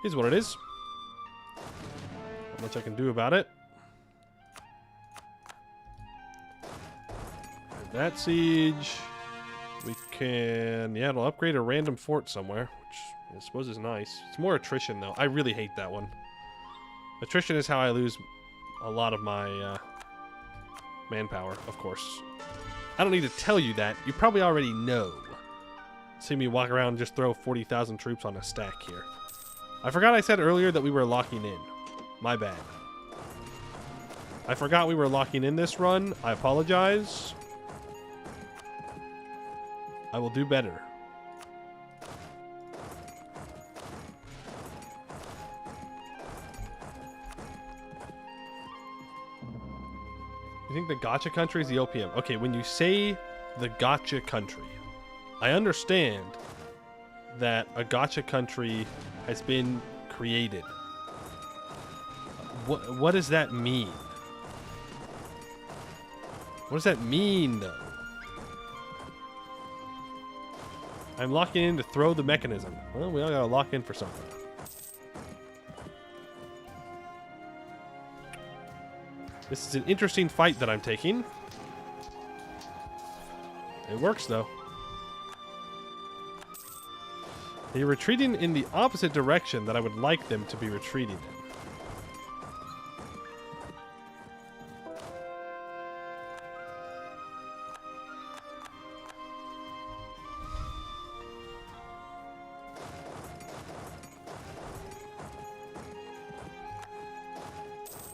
Is what it is. Not much I can do about it. That siege, we can, yeah, it'll upgrade a random fort somewhere, which I suppose is nice. It's more attrition, though. I really hate that one. Attrition is how I lose a lot of my manpower, of course. I don't need to tell you that. You probably already know. See me walk around and just throw 40,000 troops on a stack here. I forgot I said earlier that we were locking in. My bad. I forgot we were locking in this run. I apologize. I will do better. You think the gotcha country is the OPM? Okay, when you say the gotcha country, I understand that a gotcha country has been created. What does that mean? What does that mean, though? I'm locking in to throw the mechanism. Well, we all gotta lock in for something. This is an interesting fight that I'm taking. It works, though. They're retreating in the opposite direction that I would like them to be retreating in.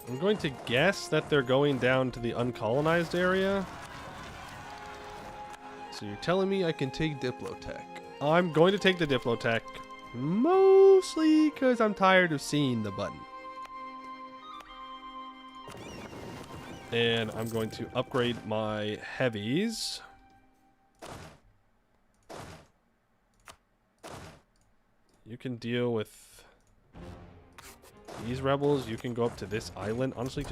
I'm going to guess that they're going down to the uncolonized area. So you're telling me I can take Diplotech. I'm going to take the Diplotech, mostly because I'm tired of seeing the button. And I'm going to upgrade my heavies. You can deal with these rebels. You can go up to this island. Honestly,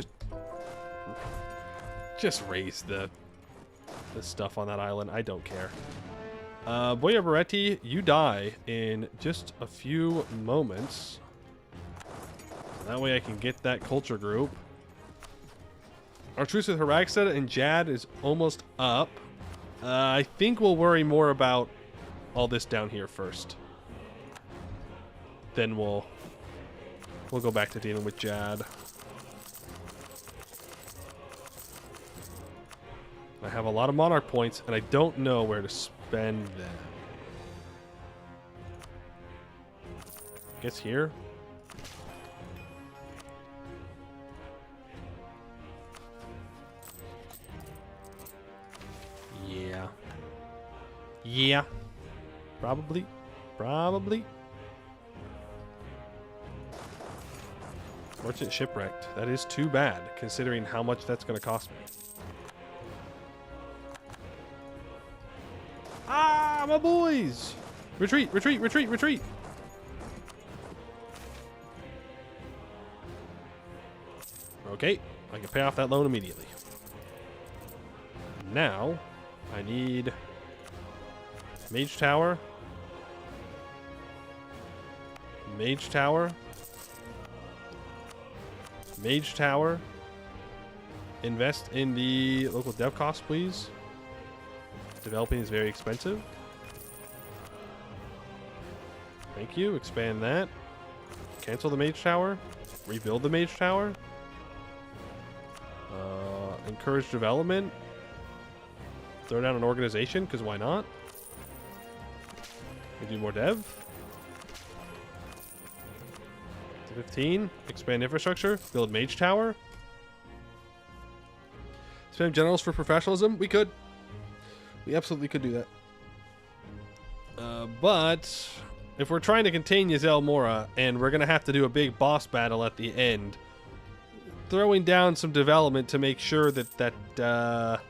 just raise the stuff on that island. I don't care. Boya Beretti, you die in just a few moments. So that way I can get that culture group. Our truce with Haraxda and Jad is almost up. I think we'll worry more about all this down here first. Then we'll go back to dealing with Jad. I have a lot of monarch points, and I don't know where to spend them. I guess here. Yeah. Probably. Probably. Merchant shipwrecked. That is too bad, considering how much that's going to cost me. Ah, my boys! Retreat, retreat, retreat, retreat! Okay, I can pay off that loan immediately. Now, I need Mage Tower. Mage Tower. Mage Tower. Invest in the local dev cost, please. Developing is very expensive. Thank you. Expand that. Cancel the Mage Tower. Rebuild the Mage Tower. Encourage development. Throw down an organization, because why not? We do more dev. 15. Expand infrastructure. Build Mage Tower. Spam generals for professionalism. We could. We absolutely could do that. But if we're trying to contain Yazel Mora and we're going to have to do a big boss battle at the end, throwing down some development to make sure that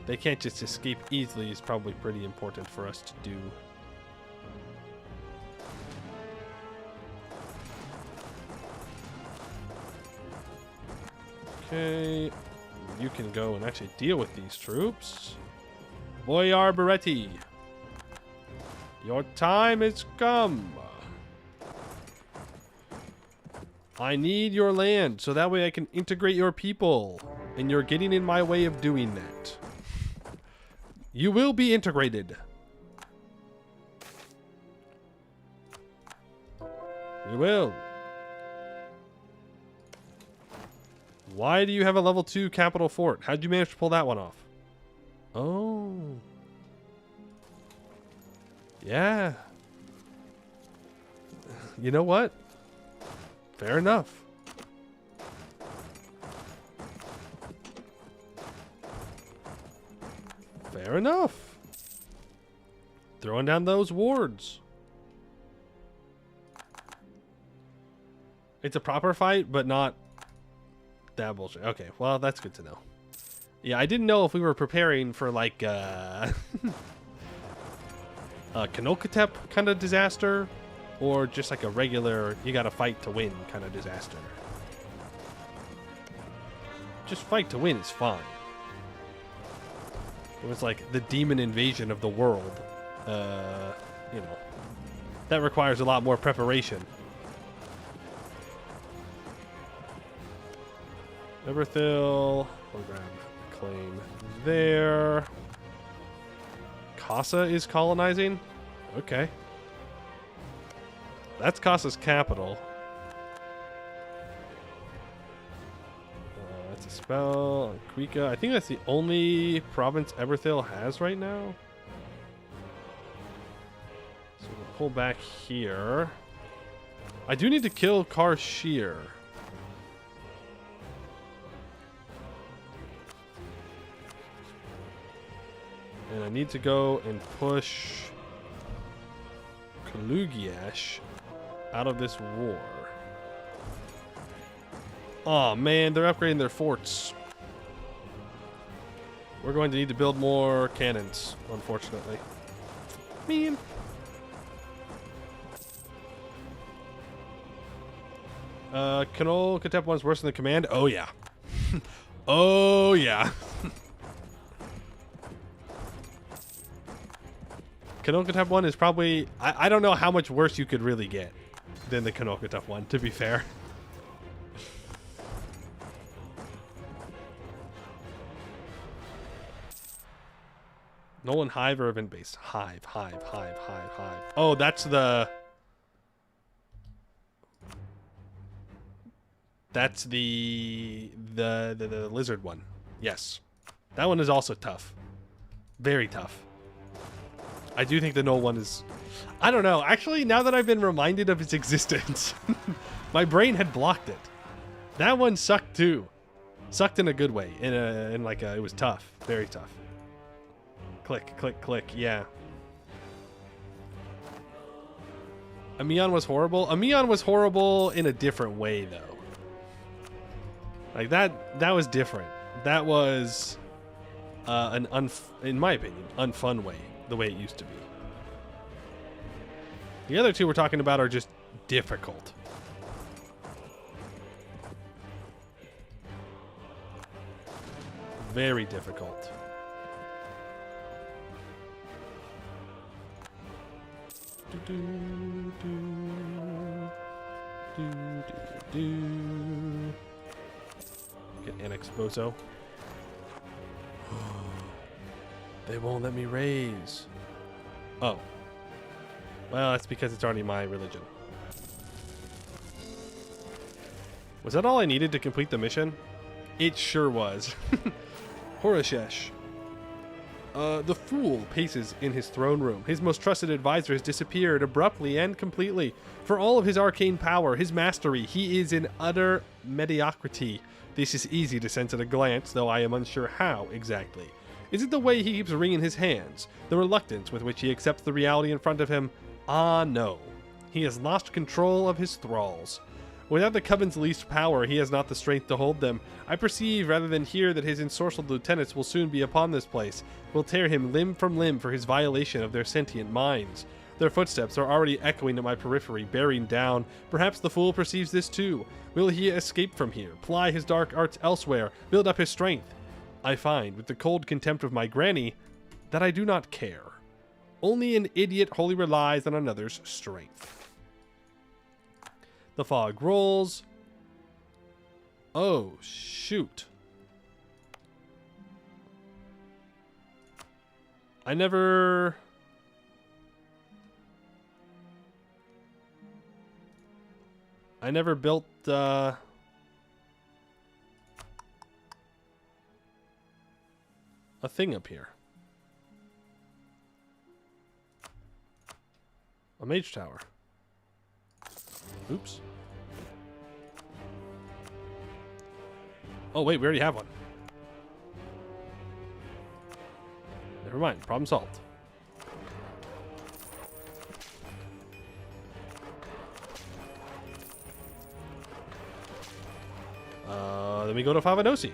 they can't just escape easily is probably pretty important for us to do. Okay, you can go and actually deal with these troops. Boyar Beretti, your time has come. I need your land so that way I can integrate your people, and you're getting in my way of doing that. You will be integrated. You will. Why do you have a level 2 capital fort? How'd you manage to pull that one off? Oh. Yeah. You know what? Fair enough. Fair enough. Throwing down those wards. It's a proper fight, but not that bullshit. Okay, well, that's good to know. Yeah, I didn't know if we were preparing for, like, a Kanokatep kind of disaster, or just like a regular, you gotta fight to win kind of disaster. Just fight to win is fine. It was like the demon invasion of the world. You know, that requires a lot more preparation. Everthil, we'll grab a claim there. Casa is colonizing? Okay. That's Casa's capital. That's a spell. Kuika. I think that's the only province Everthil has right now. So we'll pull back here. I do need to kill Karshir. And I need to go and push Kalugiash out of this war. Oh man, they're upgrading their forts. We're going to need to build more cannons, unfortunately. Man. Kanol Katep one's worse than the command? Oh yeah. Oh yeah. Kanokatep one is probably... I don't know how much worse you could really get than the Kanokatep one, to be fair. Nolan Hive or event based? Hive. Oh, that's the... That's the lizard one. Yes. That one is also tough. Very tough. I do think the null one is... I don't know. Actually, now that I've been reminded of its existence, my brain had blocked it. That one sucked too. Sucked in a good way. It was tough. Very tough. Click, click, click. Yeah. Amion was horrible. Amion was horrible in a different way, though. Like, that was different. That was in my opinion, unfun way, the way it used to be. The other two we're talking about are just difficult. Very difficult. Get an exposo. They won't let me raise. Oh. Well, that's because it's already my religion. Was that all I needed to complete the mission? It sure was. Horashesh. The fool paces in his throne room. His most trusted advisor has disappeared abruptly and completely. For all of his arcane power, his mastery, he is in utter mediocrity. This is easy to sense at a glance, though I am unsure how exactly. Is it the way he keeps wringing his hands? The reluctance with which he accepts the reality in front of him? Ah, no. He has lost control of his thralls. Without the Covenant's least power, he has not the strength to hold them. I perceive, rather than hear, that his ensorcelled lieutenants will soon be upon this place, will tear him limb from limb for his violation of their sentient minds. Their footsteps are already echoing at my periphery, bearing down. Perhaps the fool perceives this too. Will he escape from here, ply his dark arts elsewhere, build up his strength? I find, with the cold contempt of my granny, that I do not care. Only an idiot wholly relies on another's strength. The fog rolls. Oh, shoot. I never built a thing up here. A mage tower. Oops. Oh, wait, we already have one. Never mind. Problem solved. Then we go to Favanosi.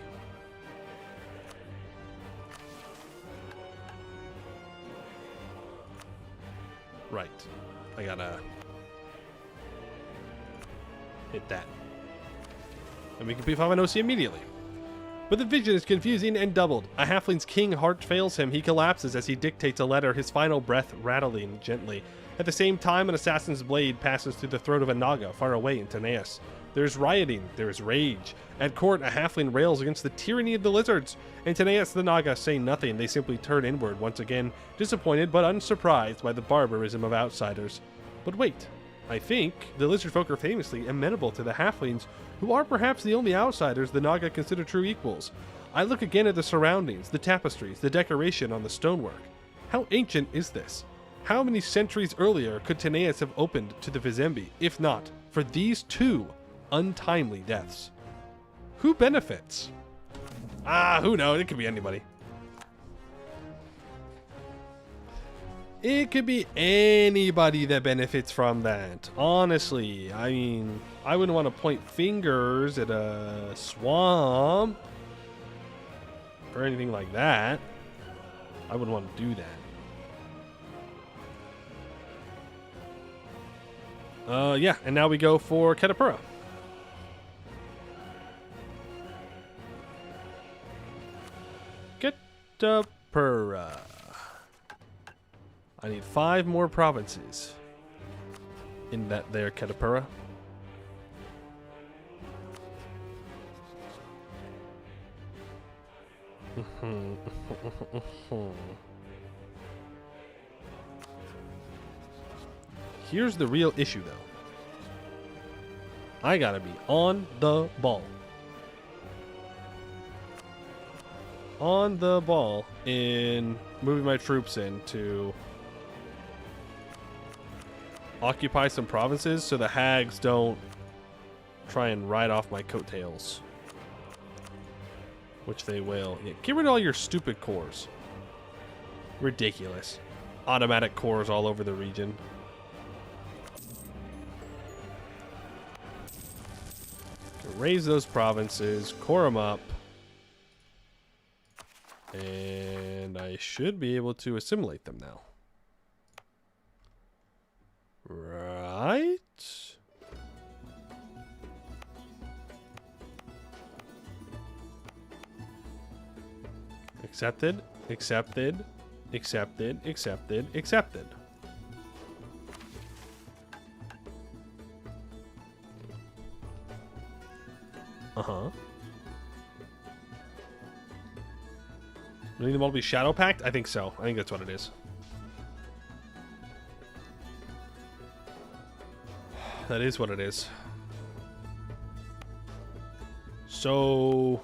Right. I gotta hit that. And we can beat Favanosi immediately. But the vision is confusing and doubled. A halfling's king heart fails him. He collapses as he dictates a letter, his final breath rattling gently. At the same time, an assassin's blade passes through the throat of a Naga far away in Tanais. There is rioting, there is rage. At court, a halfling rails against the tyranny of the lizards. In Tanais, the Naga say nothing. They simply turn inward once again, disappointed but unsurprised by the barbarism of outsiders. But wait, I think the lizard folk are famously amenable to the halflings, who are perhaps the only outsiders the Naga consider true equals. I look again at the surroundings, the tapestries, the decoration on the stonework. How ancient is this? How many centuries earlier could Tanais have opened to the Vizembi, if not for these two untimely deaths? Who benefits? Who knows? It could be anybody. It could be anybody that benefits from that. Honestly, I mean, I wouldn't want to point fingers at a swamp or anything like that. I wouldn't want to do that. Yeah, and now we go for Ketapura. Ketapura. I need 5 more provinces in that there Ketapura. Here's the real issue, though. I gotta be on the ball. On the ball in moving my troops in to occupy some provinces so the hags don't try and ride off my coattails. Which they will. Yeah, get rid of all your stupid cores. Ridiculous. Automatic cores all over the region. raise those provinces, core them up, and I should be able to assimilate them now. Right? Accepted, accepted, accepted, accepted, accepted. Uh-huh. Do we need them all to be shadow packed? I think so. I think that's what it is. That is what it is. So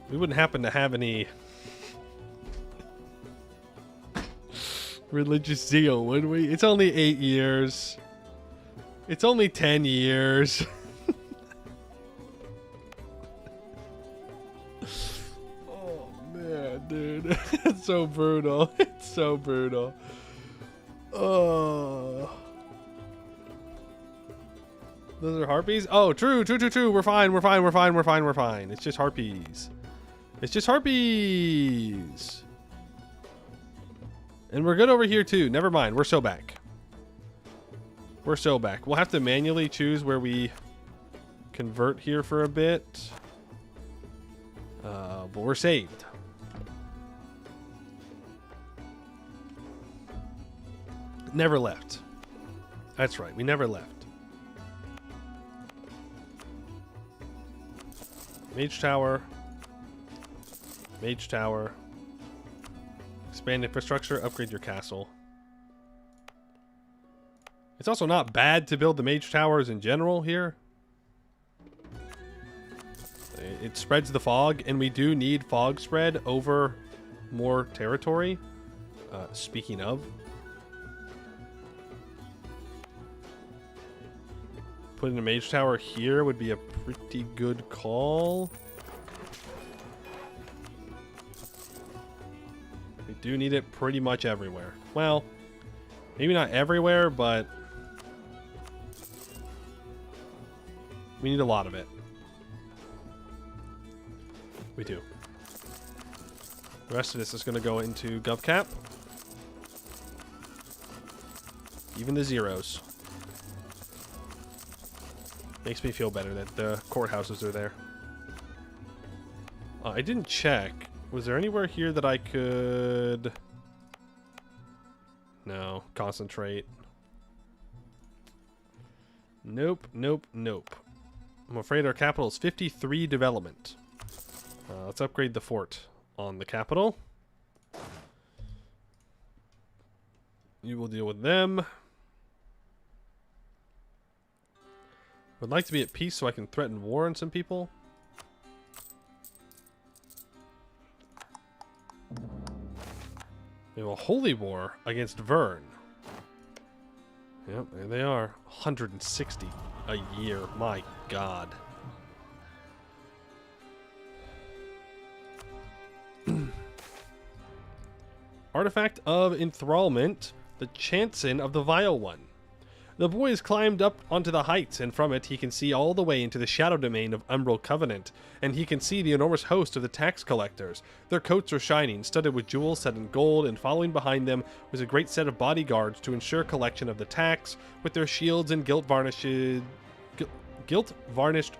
we wouldn't happen to have any religious zeal, would we? It's only 8 years. It's only 10 years. Oh, man, dude. It's so brutal. It's so brutal. Oh. Those are harpies? Oh, true. We're fine. It's just harpies. It's just harpies. And we're good over here, too. Never mind. We're so back. We're so back. We'll have to manually choose where we convert here for a bit. But we're saved. Never left. That's right. We never left. Mage Tower. Mage Tower. Expand infrastructure. Upgrade your castle. It's also not bad to build the mage towers in general here. It spreads the fog, and we do need fog spread over more territory. Speaking of. Putting a mage tower here would be a pretty good call. We do need it pretty much everywhere. Well, maybe not everywhere, but we need a lot of it. We do. The rest of this is going to go into GovCap. Even the zeros. Makes me feel better that the courthouses are there. I didn't check. Was there anywhere here that I could... No. Concentrate. Nope. I'm afraid our capital is 53 development. Let's upgrade the fort on the capital. You will deal with them. Would like to be at peace so I can threaten war on some people. We have a holy war against Vern. Yep, there they are. 160 a year. My God. Artifact of Enthrallment, the Chanson of the Vile One. The boy has climbed up onto the heights, and from it he can see all the way into the shadow domain of Umbral Covenant, and he can see the enormous host of the tax collectors. Their coats are shining, studded with jewels set in gold, and following behind them was a great set of bodyguards to ensure collection of the tax, with their shields and gilt-varnished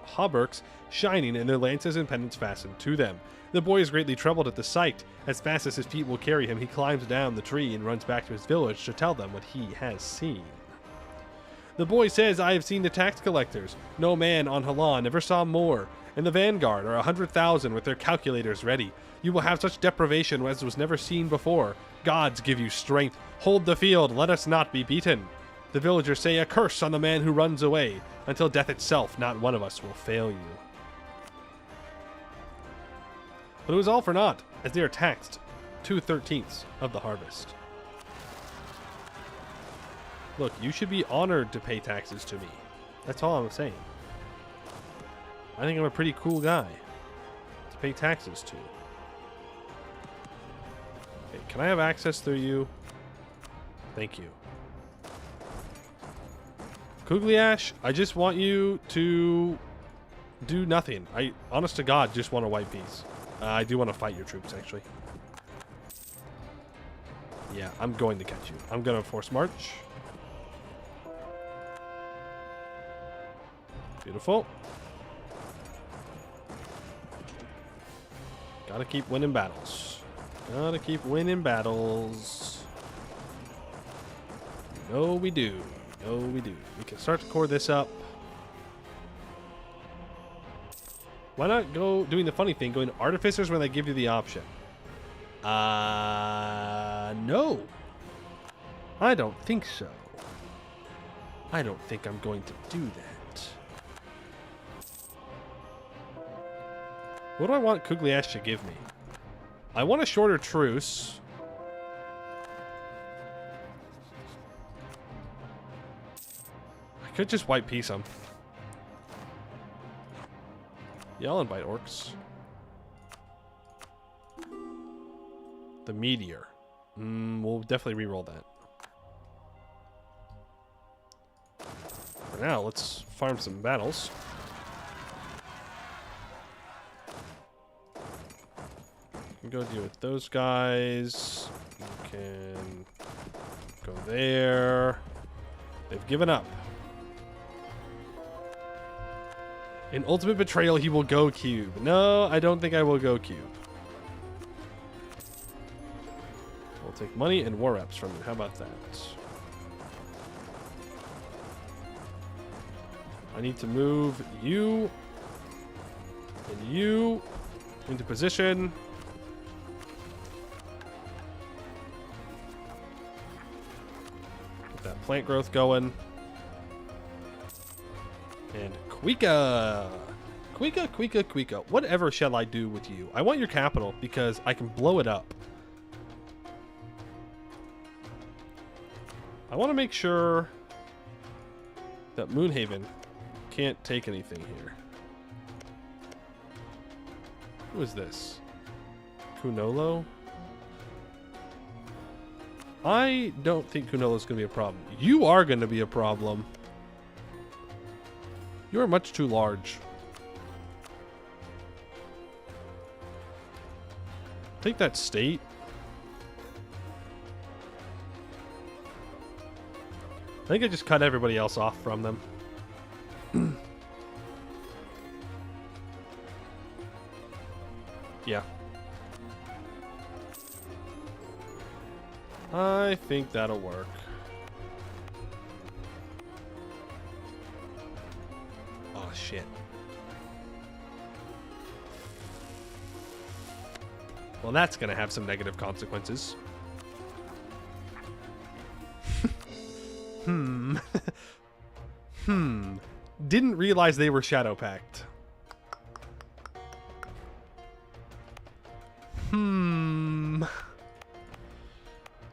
hauberks shining and their lances and pendants fastened to them. The boy is greatly troubled at the sight. As fast as his feet will carry him, he climbs down the tree and runs back to his village to tell them what he has seen. The boy says, I have seen the tax collectors. No man on Halan ever saw more. And the vanguard are 100,000 with their calculators ready. You will have such deprivation as was never seen before. Gods give you strength. Hold the field. Let us not be beaten. The villagers say a curse on the man who runs away. Until death itself, not one of us will fail you. But it was all for naught, as they are taxed 2/13 of the harvest. Look, you should be honored to pay taxes to me. That's all I'm saying. I think I'm a pretty cool guy to pay taxes to. Okay, can I have access through you? Thank you. Kugliash, I just want you to do nothing. I, honest to God, just want a white piece. I do want to fight your troops, actually. Yeah, I'm going to catch you. I'm going to force march. Beautiful. Gotta keep winning battles. Gotta keep winning battles. No, we do. No, we do. We can start to core this up. Why not go doing the funny thing, going to artificers when they give you the option? No. I don't think so. I don't think I'm going to do that. What do I want Kugliash to give me? I want a shorter truce. I could just white piece him. Yeah, I'll invite orcs. The meteor. We'll definitely reroll that. For now, let's farm some battles. We can go deal with those guys. We can go there. They've given up. In ultimate betrayal, he will go cube. No, I don't think I will go cube. We'll take money and war reps from it. How about that? I need to move you and you into position. Get that plant growth going. And Quika! Quika. Whatever shall I do with you? I want your capital because I can blow it up. I want to make sure that Moonhaven can't take anything here. Who is this? Kunolo? I don't think Kunolo's going to be a problem. You are going to be a problem. You are much too large. Take that state. I think I just cut everybody else off from them. Yeah. I think that'll work. Oh, shit. Well, that's going to have some negative consequences. Didn't realize they were Shadow Pact.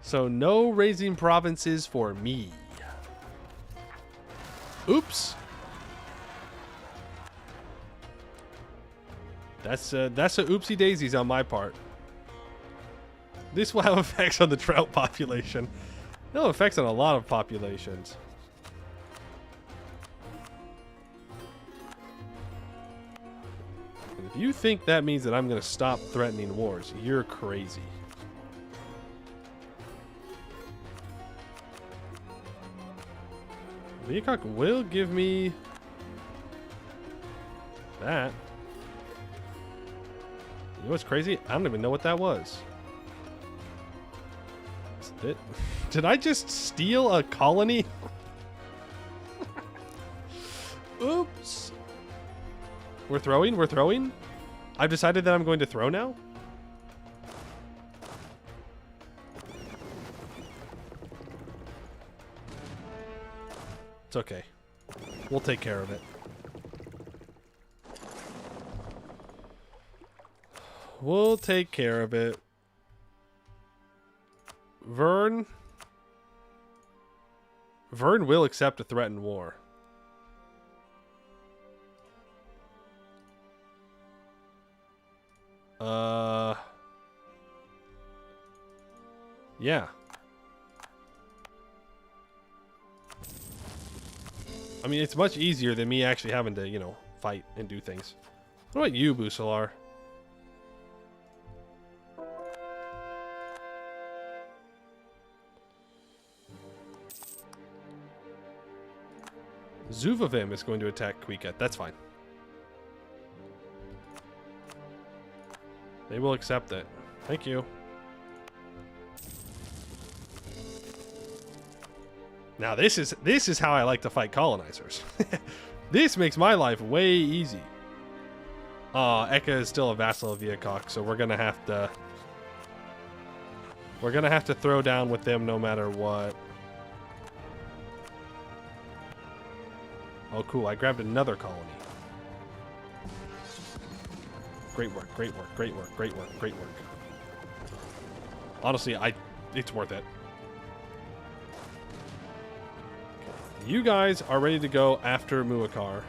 So no raising provinces for me. Oops. That's a oopsie daisies on my part. This will have effects on the trout population. It'll have effects on a lot of populations. And if you think that means that I'm going to stop threatening wars, you're crazy. Leacock will give me that. You know what's crazy? I don't even know what that was. Did I just steal a colony? Oops. We're throwing? I've decided that I'm going to throw now? It's okay. We'll take care of it. We'll take care of it. Vern will accept a threatened war. Yeah. I mean, it's much easier than me actually having to, you know, fight and do things. What about you, Busalar? Zuvavim is going to attack Quika. That's fine. They will accept it. Thank you. Now this is how I like to fight colonizers. This makes my life way easy. Eka is still a vassal of Viacok, so we're gonna have to throw down with them no matter what. Oh, cool! I grabbed another colony. Great work! Great work! Great work! Great work! Great work! Honestly, it's worth it. You guys are ready to go after Muakar.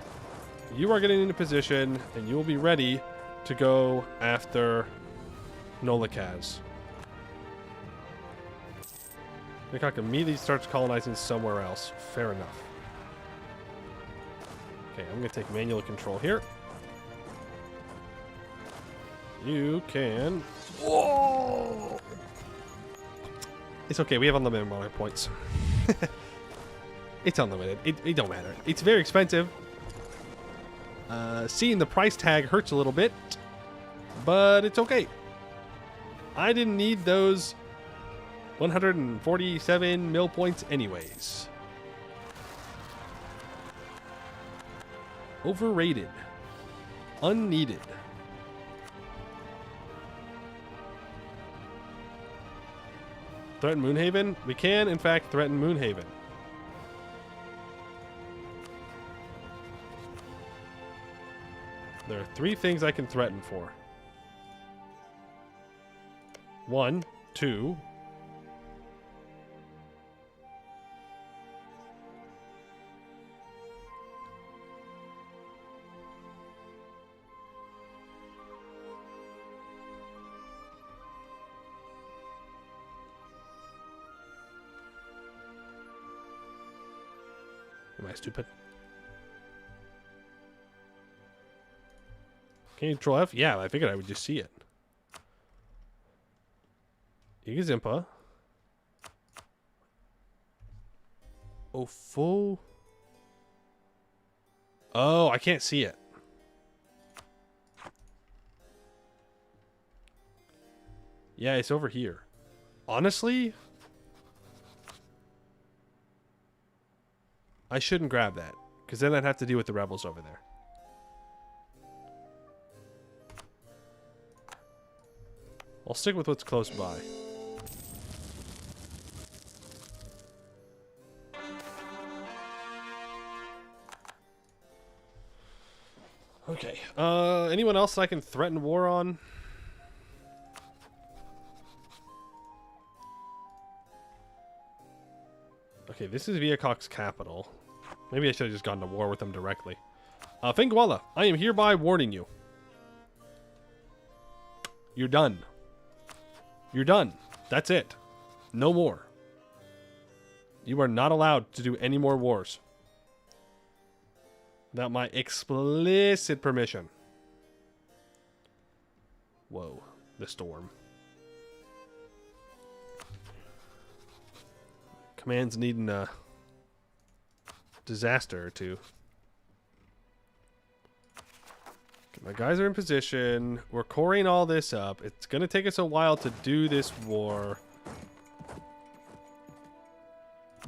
You are getting into position, and you will be ready to go after Nolikaz. Viacok immediately starts colonizing somewhere else. Fair enough. Okay, I'm going to take manual control here. You can... Whoa! It's okay, we have unlimited monarch points. It's unlimited. It don't matter. It's very expensive. Seeing the price tag hurts a little bit, but it's okay. I didn't need those 147 mil points anyways. Overrated. Unneeded. Threaten Moonhaven? We can, in fact, threaten Moonhaven. There are 3 things I can threaten for. 1, 2. Am I stupid? Can you control F? Yeah, I figured I would just see it. Igazimpa. Ofo. Oh, I can't see it. Yeah, it's over here. Honestly, I shouldn't grab that, because then I'd have to deal with the rebels over there. I'll stick with what's close by. Okay. Anyone else I can threaten war on? Okay, this is Viacok's capital. Maybe I should have just gone to war with them directly. Fingwala, I am hereby warning you. You're done. You're done. That's it. No more. You are not allowed to do any more wars without my explicit permission. Whoa, the storm. Command's needing a disaster or two. Okay, my guys are in position. We're coring all this up. It's going to take us a while to do this war.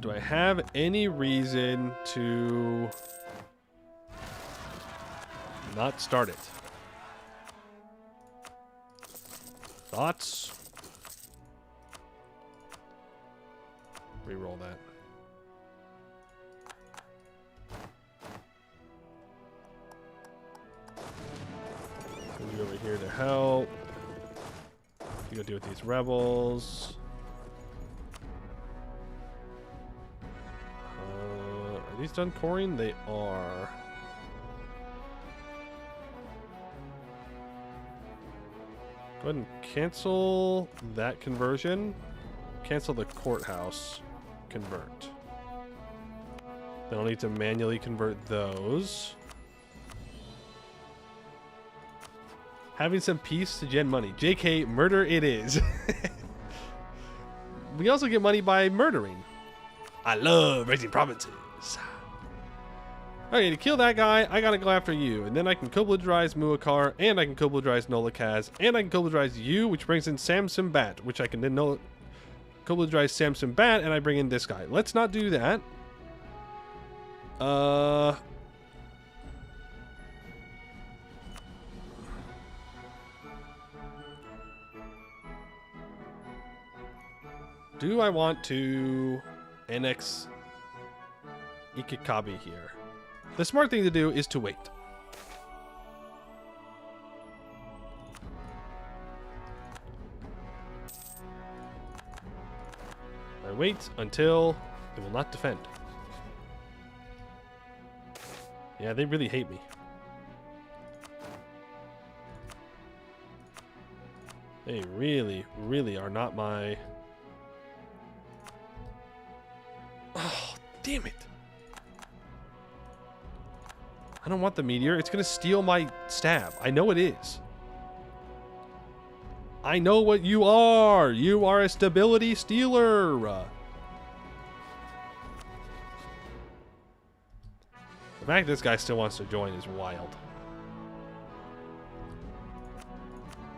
Do I have any reason to not start it? Thoughts? Reroll that. Send you over here to help. You go deal with these rebels. Are these done coring? They are. Go ahead and cancel that conversion. Cancel the courthouse. Convert. Then I'll need to manually convert those. Having some peace to gen money. JK, murder it is. We also get money by murdering. I love raising provinces. Okay, to kill that guy, I gotta go after you. And then I can Kobladrize Muakar, and I can Kobladrize Nolakaz, and I can Kobladrize you, which brings in Samson Bat, which I can then Kobladrize Samson Bat, and I bring in this guy. Let's not do that. Do I want to annex Ikikabi here? The smart thing to do is to wait. I wait until they will not defend. Yeah, they really hate me. They really, really are not my... Oh, damn it. I don't want the meteor. It's going to steal my stab. I know it is. I know what you are. You are a stability stealer. The fact this guy still wants to join is wild.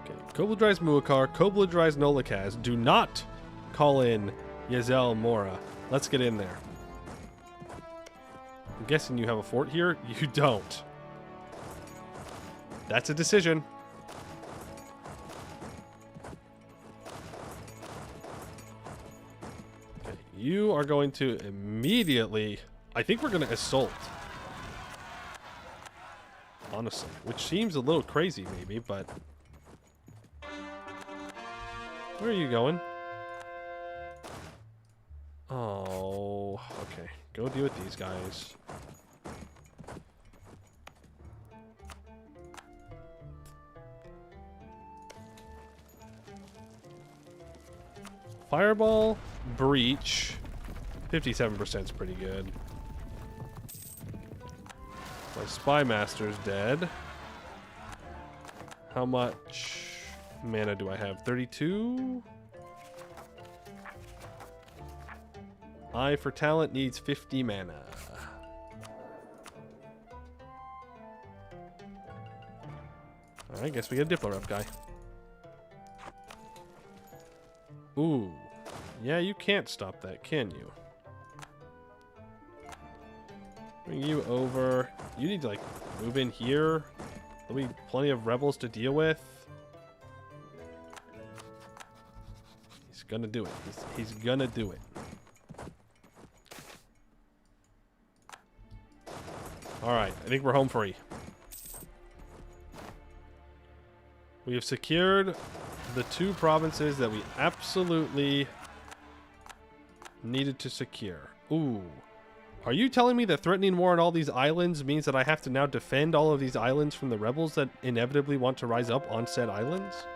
Okay, Kobladrize Muakar, Kobladrize Nolakaz. Do not call in Yazel Mora. Let's get in there. I'm guessing you have a fort here? You don't. That's a decision. Okay, you are going to immediately... I think we're going to assault. Honestly, which seems a little crazy maybe, but... Where are you going? Oh, okay. Go deal with these guys. Fireball, breach. 57% is pretty good. My spy master's dead. How much mana do I have? 32? Eye for talent needs 50 mana. Alright, guess we get a Diplo rep guy. Ooh. Yeah, you can't stop that, can you? Bring you over. You need to, like, move in here. There'll be plenty of rebels to deal with. He's gonna do it. He's gonna do it. Alright, I think we're home free. We have secured the 2 provinces that we absolutely needed to secure. Ooh. Are you telling me that threatening war on all these islands means that I have to now defend all of these islands from the rebels that inevitably want to rise up on said islands?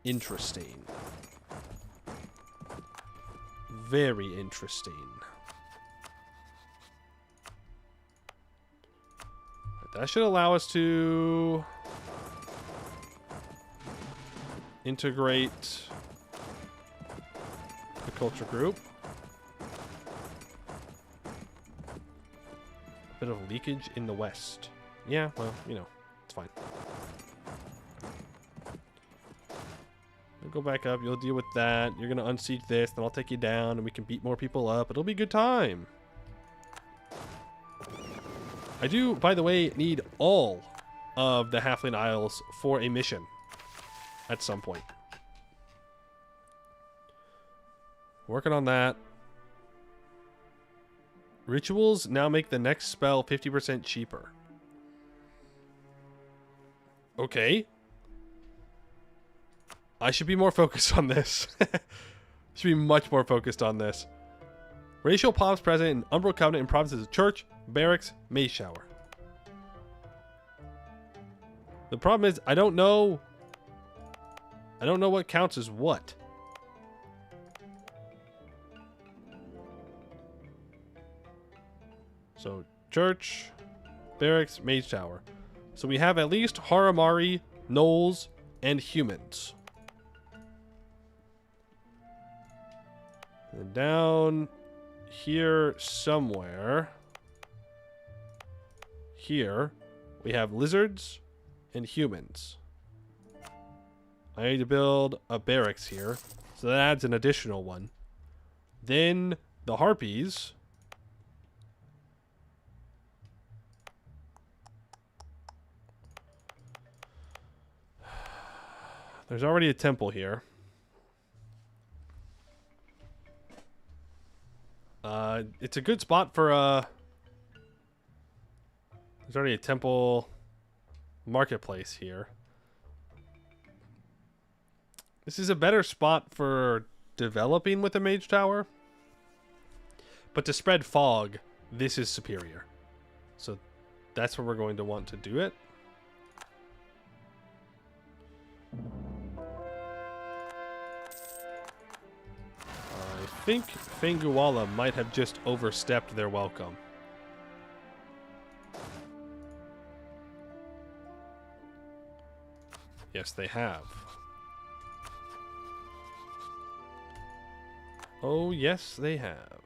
Interesting. Very interesting. That should allow us to integrate the culture group. Bit of leakage in the west. Yeah, well, you know, it's fine. We'll go back up. You'll deal with that. You're going to unsiege this. Then I'll take you down and we can beat more people up. It'll be a good time. I do, by the way, need all of the Halfling Isles for a mission at some point. Working on that. Rituals now make the next spell 50% cheaper. Okay. I should be more focused on this. Should be much more focused on this. Racial pops present in Umbral Covenant in provinces of Church, Barracks, Maze Shower. The problem is I don't know what counts as what. So church, barracks, mage tower. So we have at least Haramari, gnolls, and humans. And down here somewhere, here, we have lizards and humans. I need to build a barracks here, so that adds an additional one. Then the harpies. There's already a temple here. It's a good spot for there's already a temple marketplace here. This is a better spot for developing with a mage tower. But to spread fog, this is superior. So that's where we're going to want to do it. I think Fenguala might have just overstepped their welcome. Yes, they have. Oh, yes, they have.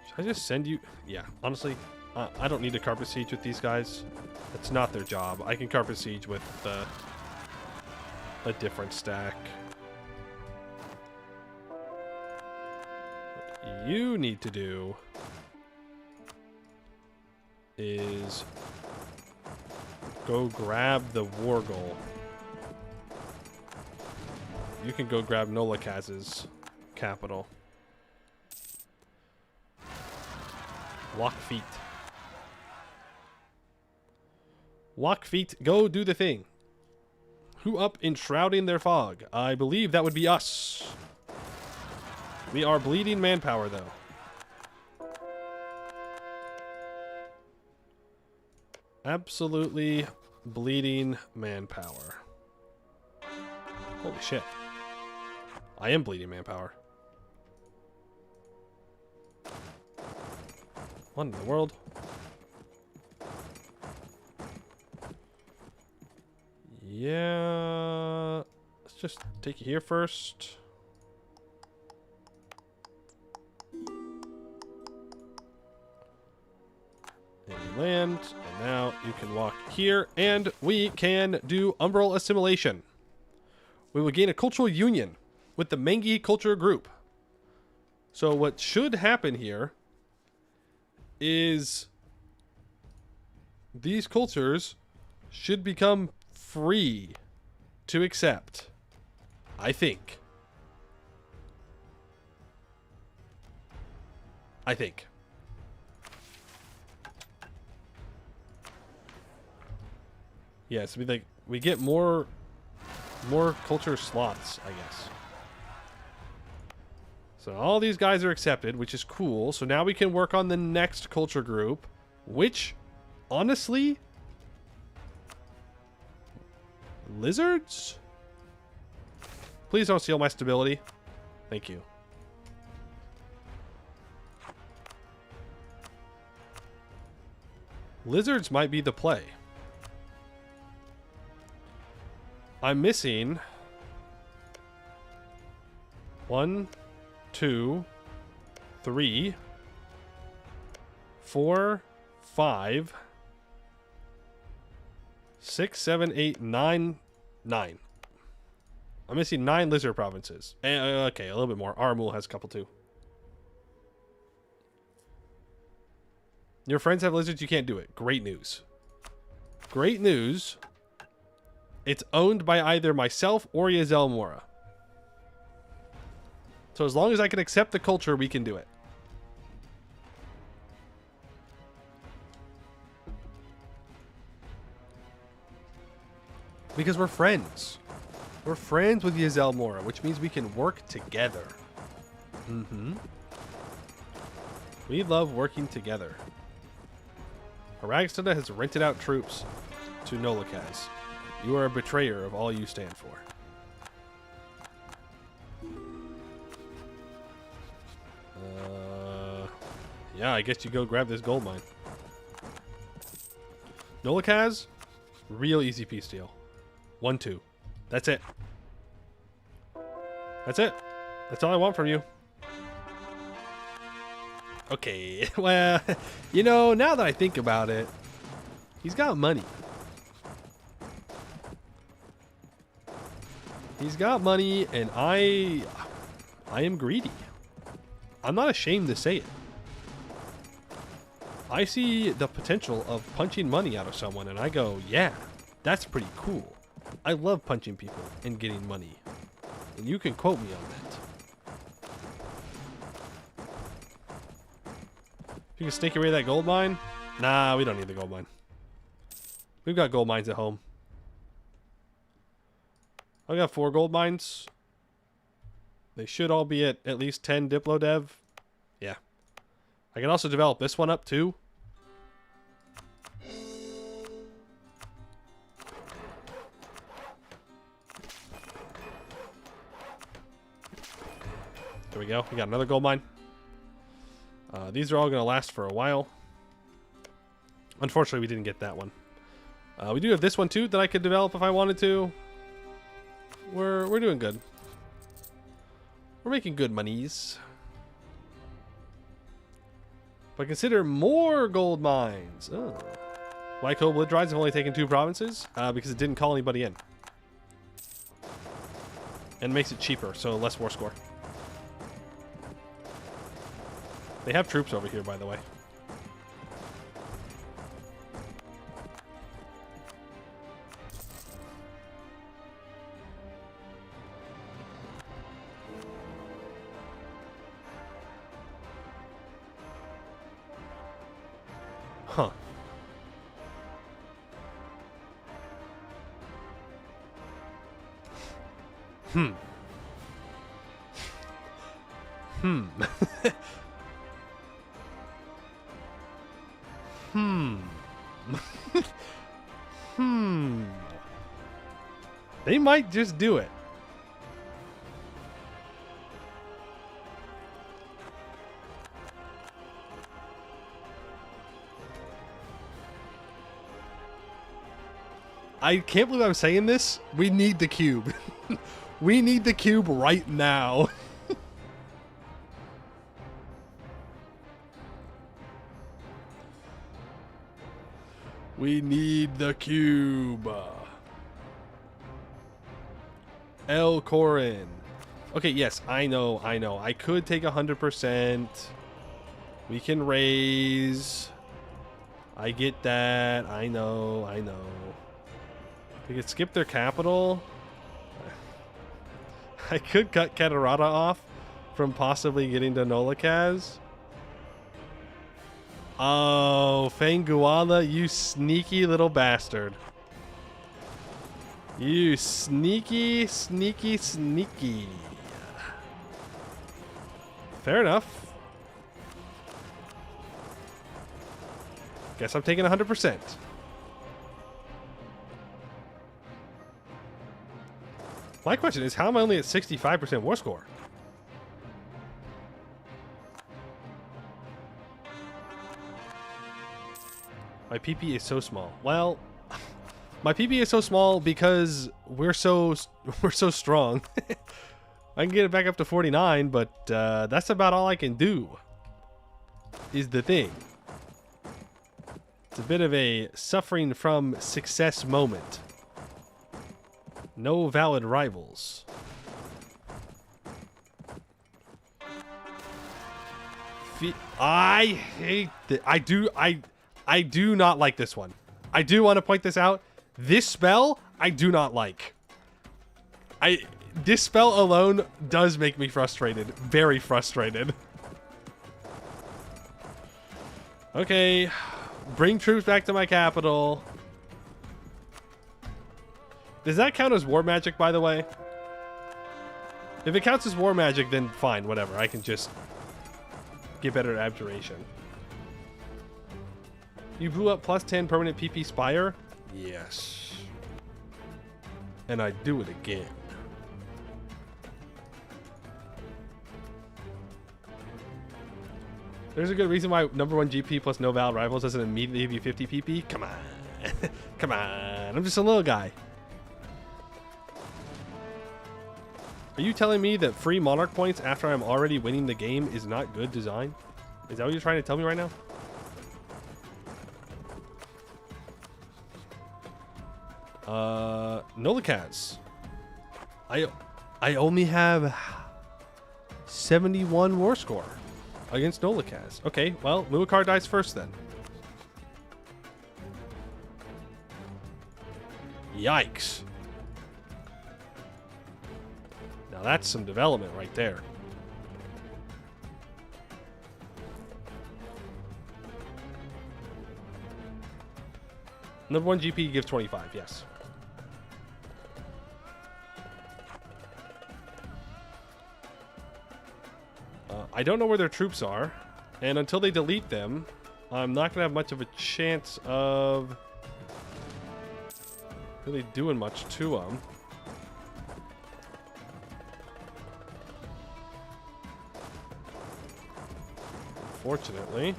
Should I just send you? Yeah, honestly, I don't need to carpet siege with these guys. That's not their job. I can carpet siege with a different stack. What you need to do is go grab the Wargle. You can go grab Nolakaz's capital. Walk feet. Walk feet, go do the thing. Who up enshrouding their fog? I believe that would be us. We are bleeding manpower, though. Absolutely bleeding manpower. Holy shit. I am bleeding manpower. What in the world? Yeah. Let's just take you here first. And you land. And now you can walk here. And we can do Umbral assimilation. We will gain a cultural union with the Mengi culture group. So what should happen here is these cultures should become free to accept. I think. Yeah, so we get more culture slots, I guess. So all these guys are accepted, which is cool. So now we can work on the next culture group, which, honestly, lizards? Please don't steal my stability. Thank you. Lizards might be the play. I'm missing 1, 2, 3, 4, 5, 6, 7, 8, 9. I'm missing 9 lizard provinces. Okay, a little bit more. Armul has a couple too. Your friends have lizards, you can't do it. Great news. Great news. It's owned by either myself or Yazel Mora. So as long as I can accept the culture, we can do it. Because we're friends. We're friends with Yazel Mora, which means we can work together. We love working together. Aragstada has rented out troops to Nolakaz. You are a betrayer of all you stand for. Yeah, I guess you go grab this gold mine. Nolikaz, real easy piece deal. 1-2. That's it. That's it. That's all I want from you. Okay, well, you know, now that I think about it, he's got money. He's got money, and I am greedy. I'm not ashamed to say it. I see the potential of punching money out of someone, and I go, yeah, that's pretty cool. I love punching people and getting money. And you can quote me on that. You can snake away that gold mine? Nah, we don't need the gold mine. We've got gold mines at home. I've got 4 gold mines. They should all be at least 10 Diplo Dev. Yeah. I can also develop this one up too. There we go. We got another gold mine. These are all going to last for a while. Unfortunately, we didn't get that one. We do have this one too that I could develop if I wanted to. We're doing good. We're making good monies. But consider more gold mines. Oh. Why Blood Drives have only taken 2 provinces? Because it didn't call anybody in. And makes it cheaper, so less war score. They have troops over here, by the way. Huh. Hmm. They might just do it. I can't believe I'm saying this. We need the cube. We need the cube right now. We need the cube. El Corin. Okay, yes, I know. I could take 100%. We can raise. I get that. I know. We could skip their capital. I could cut Catarata off from possibly getting to Nolikaz. Oh, Fanguala, you sneaky little bastard. You sneaky. Fair enough. Guess I'm taking 100%. My question is, how am I only at 65% war score? My PP is so small. Well, my PP is so small because we're so strong. I can get it back up to 49, but that's about all I can do. Is the thing. It's a bit of a suffering from success moment. No valid rivals. I hate that. I do not like this one. I do want to point this out. This spell, I do not like. This spell alone does make me frustrated. Very frustrated. Okay. Bring troops back to my capital. Does that count as war magic, by the way? If it counts as war magic, then fine, whatever. I can just get better at abjuration. You blew up +10 permanent PP Spire? Yes. And I do it again. There's a good reason why #1 GP plus no valid rivals doesn't immediately give you 50 PP. Come on. Come on. I'm just a little guy. Are you telling me that free Monarch points after I'm already winning the game is not good design? Is that what you're trying to tell me right now? Nolikaz. I only have 71 war score against Nolikaz. Okay, well, Muakar dies first then. Yikes. Now that's some development right there. #1 GP gives 25, yes. I don't know where their troops are, and until they delete them, I'm not going to have much of a chance of really doing much to them. Unfortunately.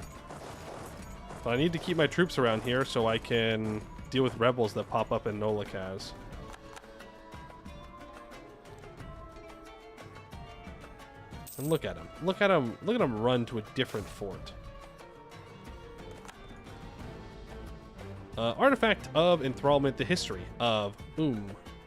But I need to keep my troops around here so I can deal with rebels that pop up in Nolikaz. And look at him. Look at him. Look at him run to a different fort. Artifact of Enthrallment, the history of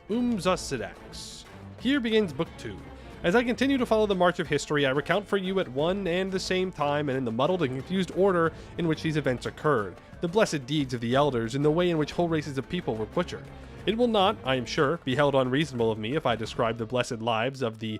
Umzasidax. Here begins Book 2. As I continue to follow the march of history, I recount for you at one and the same time and in the muddled and confused order in which these events occurred, the blessed deeds of the elders and the way in which whole races of people were butchered. It will not, I am sure, be held unreasonable of me if I describe the blessed lives of the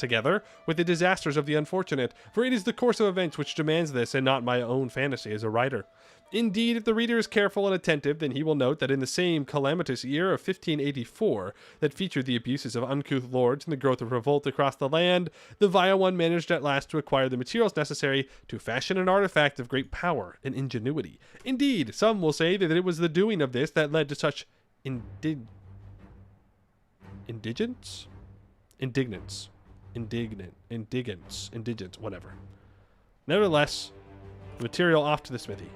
together with the disasters of the unfortunate, for it is the course of events which demands this and not my own fantasy as a writer. Indeed, if the reader is careful and attentive, then he will note that in the same calamitous year of 1584 that featured the abuses of uncouth lords and the growth of revolt across the land, the vile one managed at last to acquire the materials necessary to fashion an artifact of great power and ingenuity. Indeed, some will say that it was the doing of this that led to such indignance, whatever. Nevertheless, the material off to the smithy.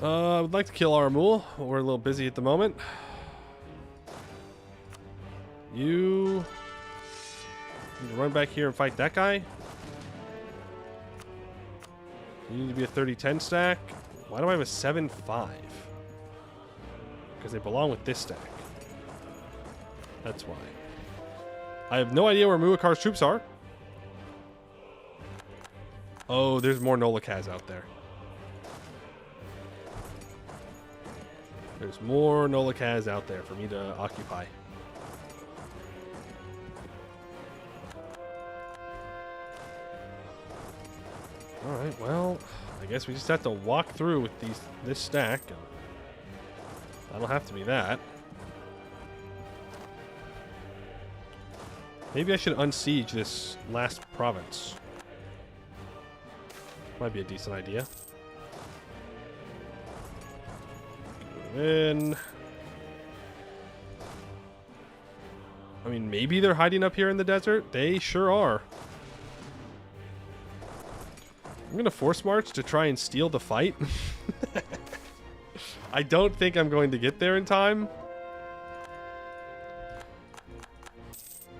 I would like to kill Aramul. We're a little busy at the moment. You need to run back here and fight that guy. You need to be a 30-10 stack. Why do I have a 7-5? Because they belong with this stack. That's why. I have no idea where Muakar's troops are. Oh, there's more Nolikaz out there. There's more Nolikaz out there for me to occupy. Alright, well, I guess we just have to walk through with this stack. That'll have to be that. Maybe I should unsiege this last province. Might be a decent idea. Then, I mean, maybe they're hiding up here in the desert. They sure are. I'm gonna force march to try and steal the fight. I don't think I'm going to get there in time.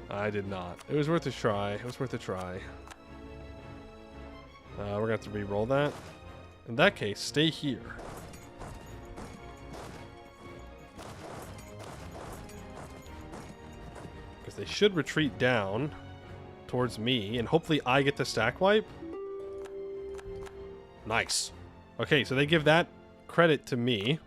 I did not. It was worth a try. It was worth a try. We're gonna have to re-roll that. In that case, stay here. Because they should retreat down towards me, and hopefully I get the stack wipe. Nice. Okay, so they give that credit to me.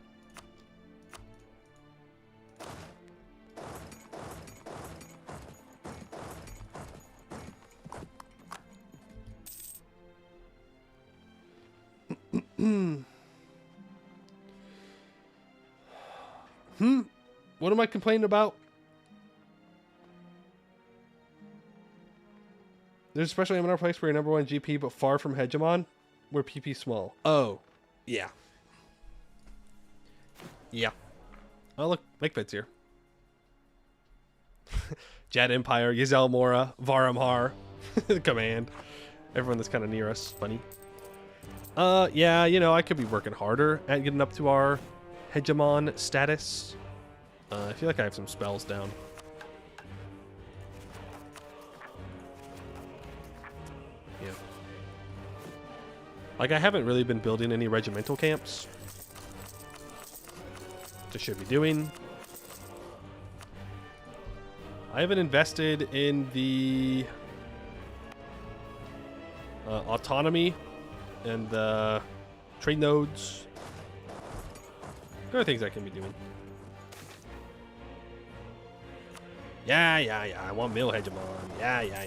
What am I complaining about? There's especially another place where you're #1 GP but far from hegemon. Where PP small. Oh, yeah. Yeah. Oh, look, Makefit's here. Jad Empire, Yazel Mora, Varamhar, Command. Everyone that's kind of near us. Funny. Yeah, you know, I could be working harder at getting up to our hegemon status. I feel like I have some spells down. Yeah. Like, I haven't really been building any regimental camps. Which I should be doing. I haven't invested in the autonomy and the trade nodes. There are things I can be doing. Yeah. I want Mill Hegemon. Yeah.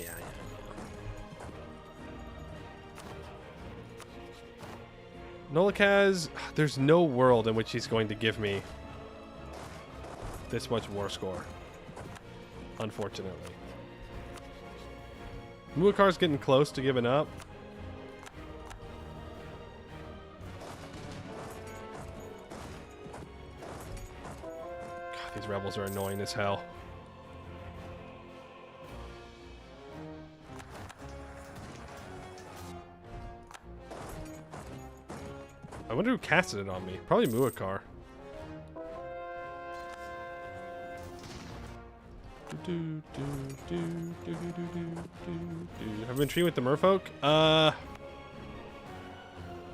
Nolikaz, there's no world in which he's going to give me this much war score. Unfortunately. Muakar's getting close to giving up. God, these rebels are annoying as hell. I wonder who casted it on me. Probably Muakar. Have I been treating with the merfolk?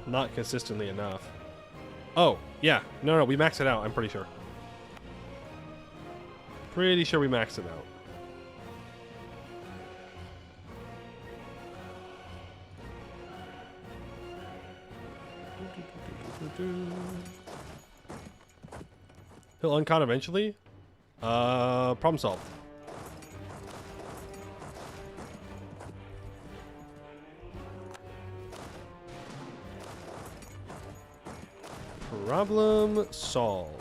Not consistently enough. Oh, yeah. No, we maxed it out, I'm pretty sure. Pretty sure we maxed it out. He'll uncon eventually? Problem solved. Problem solved.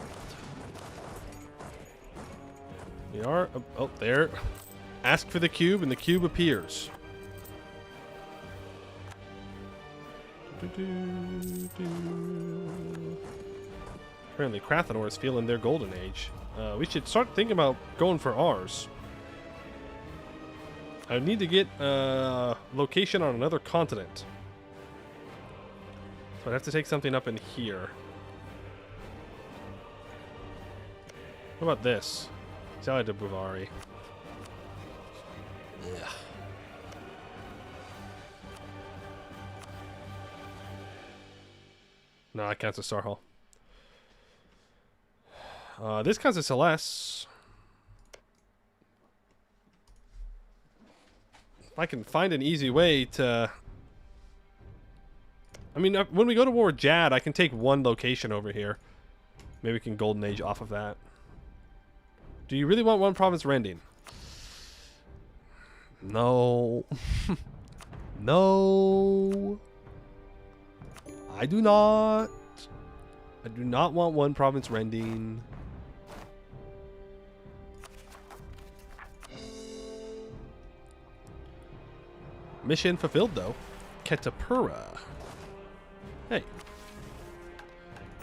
We are... Oh, there. Ask for the cube, and the cube appears. Apparently, Krathanor is feeling their golden age. We should start thinking about going for ours. I need to get a location on another continent. So I'd have to take something up in here. What about this? Sally de Bouvari. Yeah. No, that counts as Star Hall. This counts as Celeste. If I can find an easy way to... I mean, when we go to war with Jad, I can take one location over here. Maybe we can Golden Age off of that. Do you really want one province rending? No. No. I do not. I do not want one province rending. Mission fulfilled, though. Ketapura. Hey.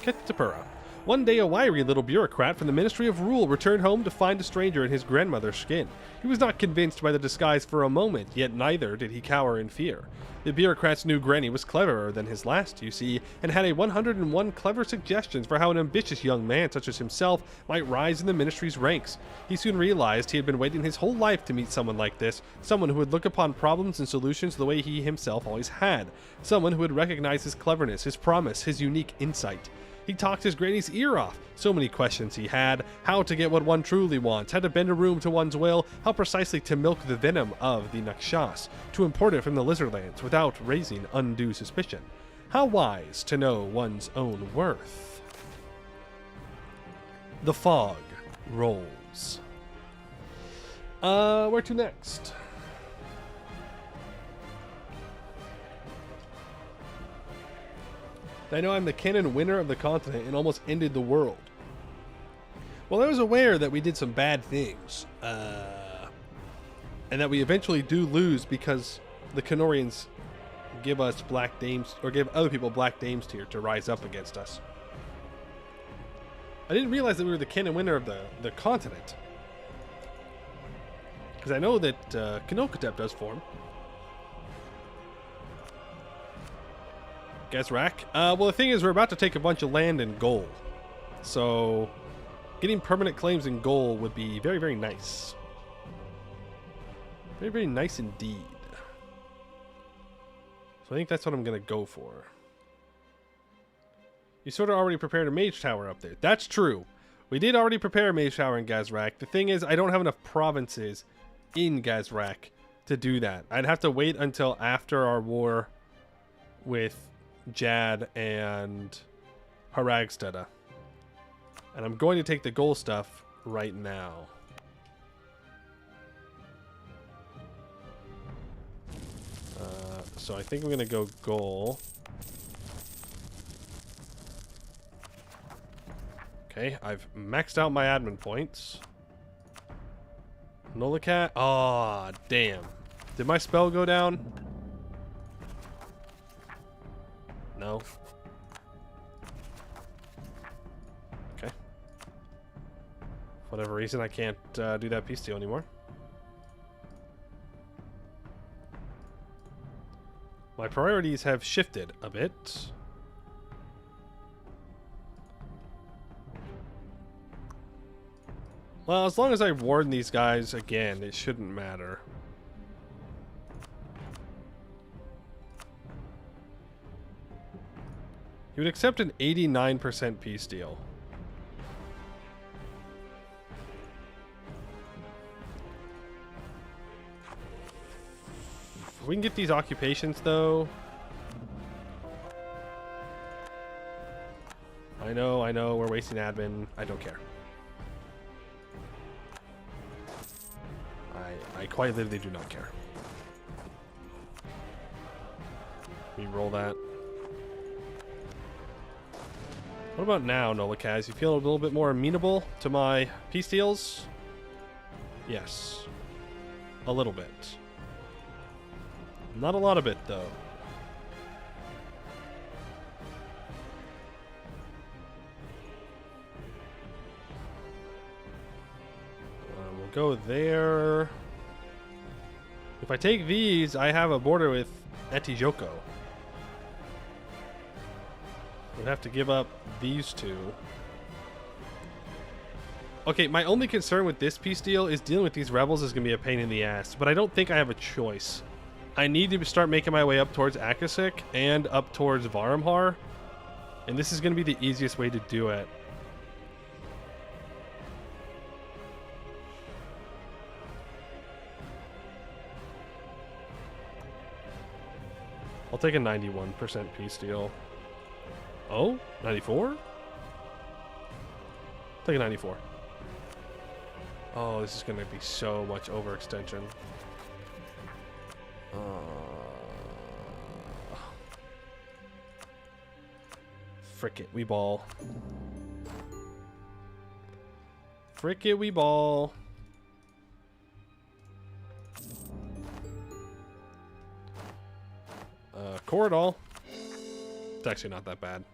Ketapura. One day, a wiry little bureaucrat from the Ministry of Rule returned home to find a stranger in his grandmother's skin. He was not convinced by the disguise for a moment, yet neither did he cower in fear. The bureaucrat's new granny was cleverer than his last, you see, and had 101 clever suggestions for how an ambitious young man such as himself might rise in the ministry's ranks. He soon realized he had been waiting his whole life to meet someone like this, someone who would look upon problems and solutions the way he himself always had, someone who would recognize his cleverness, his promise, his unique insight. He talked his granny's ear off. So many questions he had. How to get what one truly wants, how to bend a room to one's will, how precisely to milk the venom of the Nakshas, to import it from the Lizardlands without raising undue suspicion. How wise to know one's own worth. The fog rolls. Where to next? I know I'm the canon winner of the continent and almost ended the world. Well, I was aware that we did some bad things. And that we eventually do lose because the Canorians give us Black Dames, or give other people Black Dames tier to rise up against us. I didn't realize that we were the canon winner of the continent. Because I know that Kanokatep does form. Gazrak. Well, the thing is, we're about to take a bunch of land in Goal. So, getting permanent claims in Goal would be very, very nice. Very, very nice indeed. So I think that's what I'm going to go for. You sort of already prepared a mage tower up there. That's true. We did already prepare a mage tower in Gazrak. The thing is, I don't have enough provinces in Gazrak to do that. I'd have to wait until after our war with Jad and Haragsteda. And I'm going to take the goal stuff right now. So I think I'm going to go goal. Okay, I've maxed out my admin points. Nolacat. Aw, damn. Did my spell go down? No. Okay. For whatever reason, I can't do that peace deal anymore. My priorities have shifted a bit. Well, as long as I warn these guys again, it shouldn't matter. You would accept an 89% peace deal. If we can get these occupations, though. I know, we're wasting admin. I don't care. I quite literally do not care. Re-roll that. What about now, Nolakaz? You feel a little bit more amenable to my peace deals? Yes. A little bit. Not a lot of it, though. We'll go there. If I take these, I have a border with Etijoko. We'd have to give up these two. Okay, my only concern with this peace deal is dealing with these rebels is going to be a pain in the ass, but I don't think I have a choice. I need to start making my way up towards Akasik and up towards Varamhar, and this is going to be the easiest way to do it. I'll take a 91% peace deal. Oh, 94? Take a 94. Oh, this is going to be so much overextension. Frick it, we ball. Frick it, we ball. Corridor. It's actually not that bad.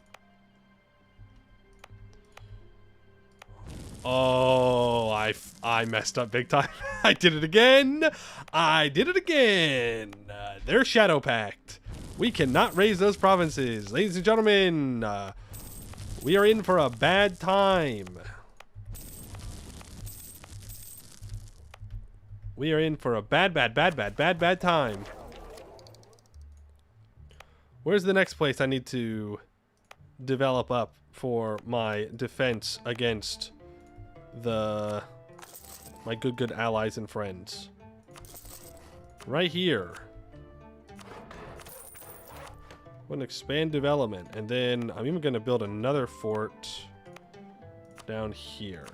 Oh, I messed up big time. I did it again. I did it again. They're shadow packed. We cannot raise those provinces. Ladies and gentlemen, we are in for a bad time. We are in for a bad time. Where's the next place I need to develop up for my defense against my good allies and friends? Right here. I'm going to expand development, and then I'm even going to build another fort down here,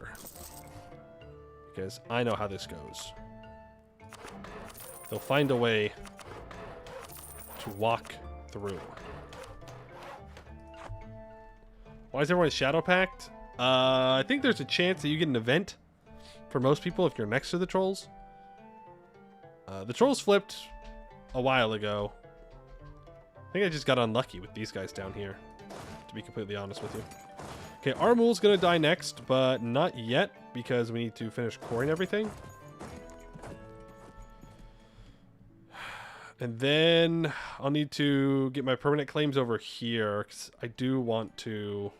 because I know how this goes. They'll find a way to walk through. Why is everyone shadow packed? I think there's a chance that you get an event for most people if you're next to the trolls. The trolls flipped a while ago. I think I just got unlucky with these guys down here, to be completely honest with you. Okay, our mool's gonna die next, but not yet because we need to finish coring everything. And then I'll need to get my permanent claims over here because I do want to...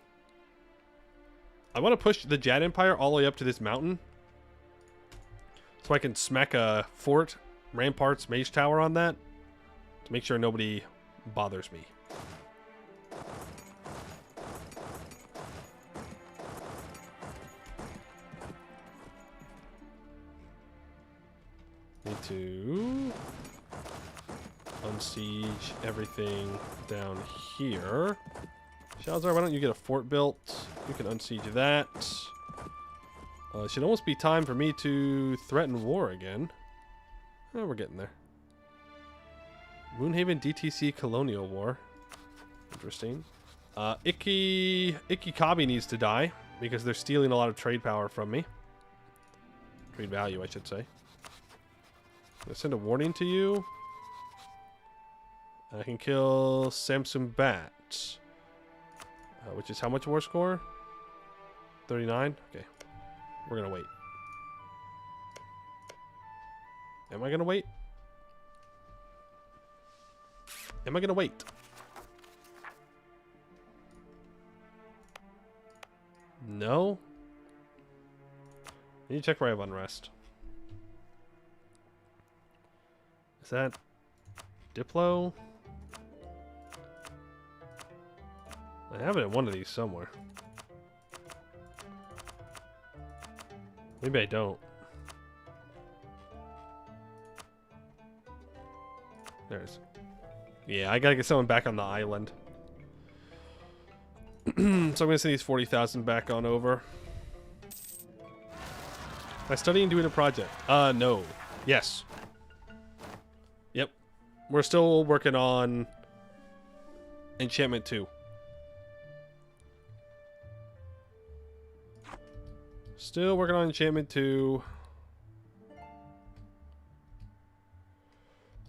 I want to push the Jad Empire all the way up to this mountain so I can smack a fort, ramparts, mage tower on that to make sure nobody bothers me. Need to unsiege everything down here. Shalzar, why don't you get a fort built? You can unsiege that. It should almost be time for me to threaten war again. Oh, we're getting there. Moonhaven DTC Colonial War. Interesting. Ikikabi needs to die because they're stealing a lot of trade power from me. Trade value, I should say. I'm gonna send a warning to you. I can kill Samsung Bat. Which is how much war score? 39? Okay. We're gonna wait. Am I gonna wait? Am I gonna wait? No? I need to check where I have unrest. Is that Diplo? I have it in one of these somewhere. Maybe I don't. There's... Yeah, I gotta get someone back on the island. So I'm gonna send these 40,000 back on over. Am I studying doing a project? No. Yes. Yep. We're still working on Enchantment 2. Still working on Enchantment 2.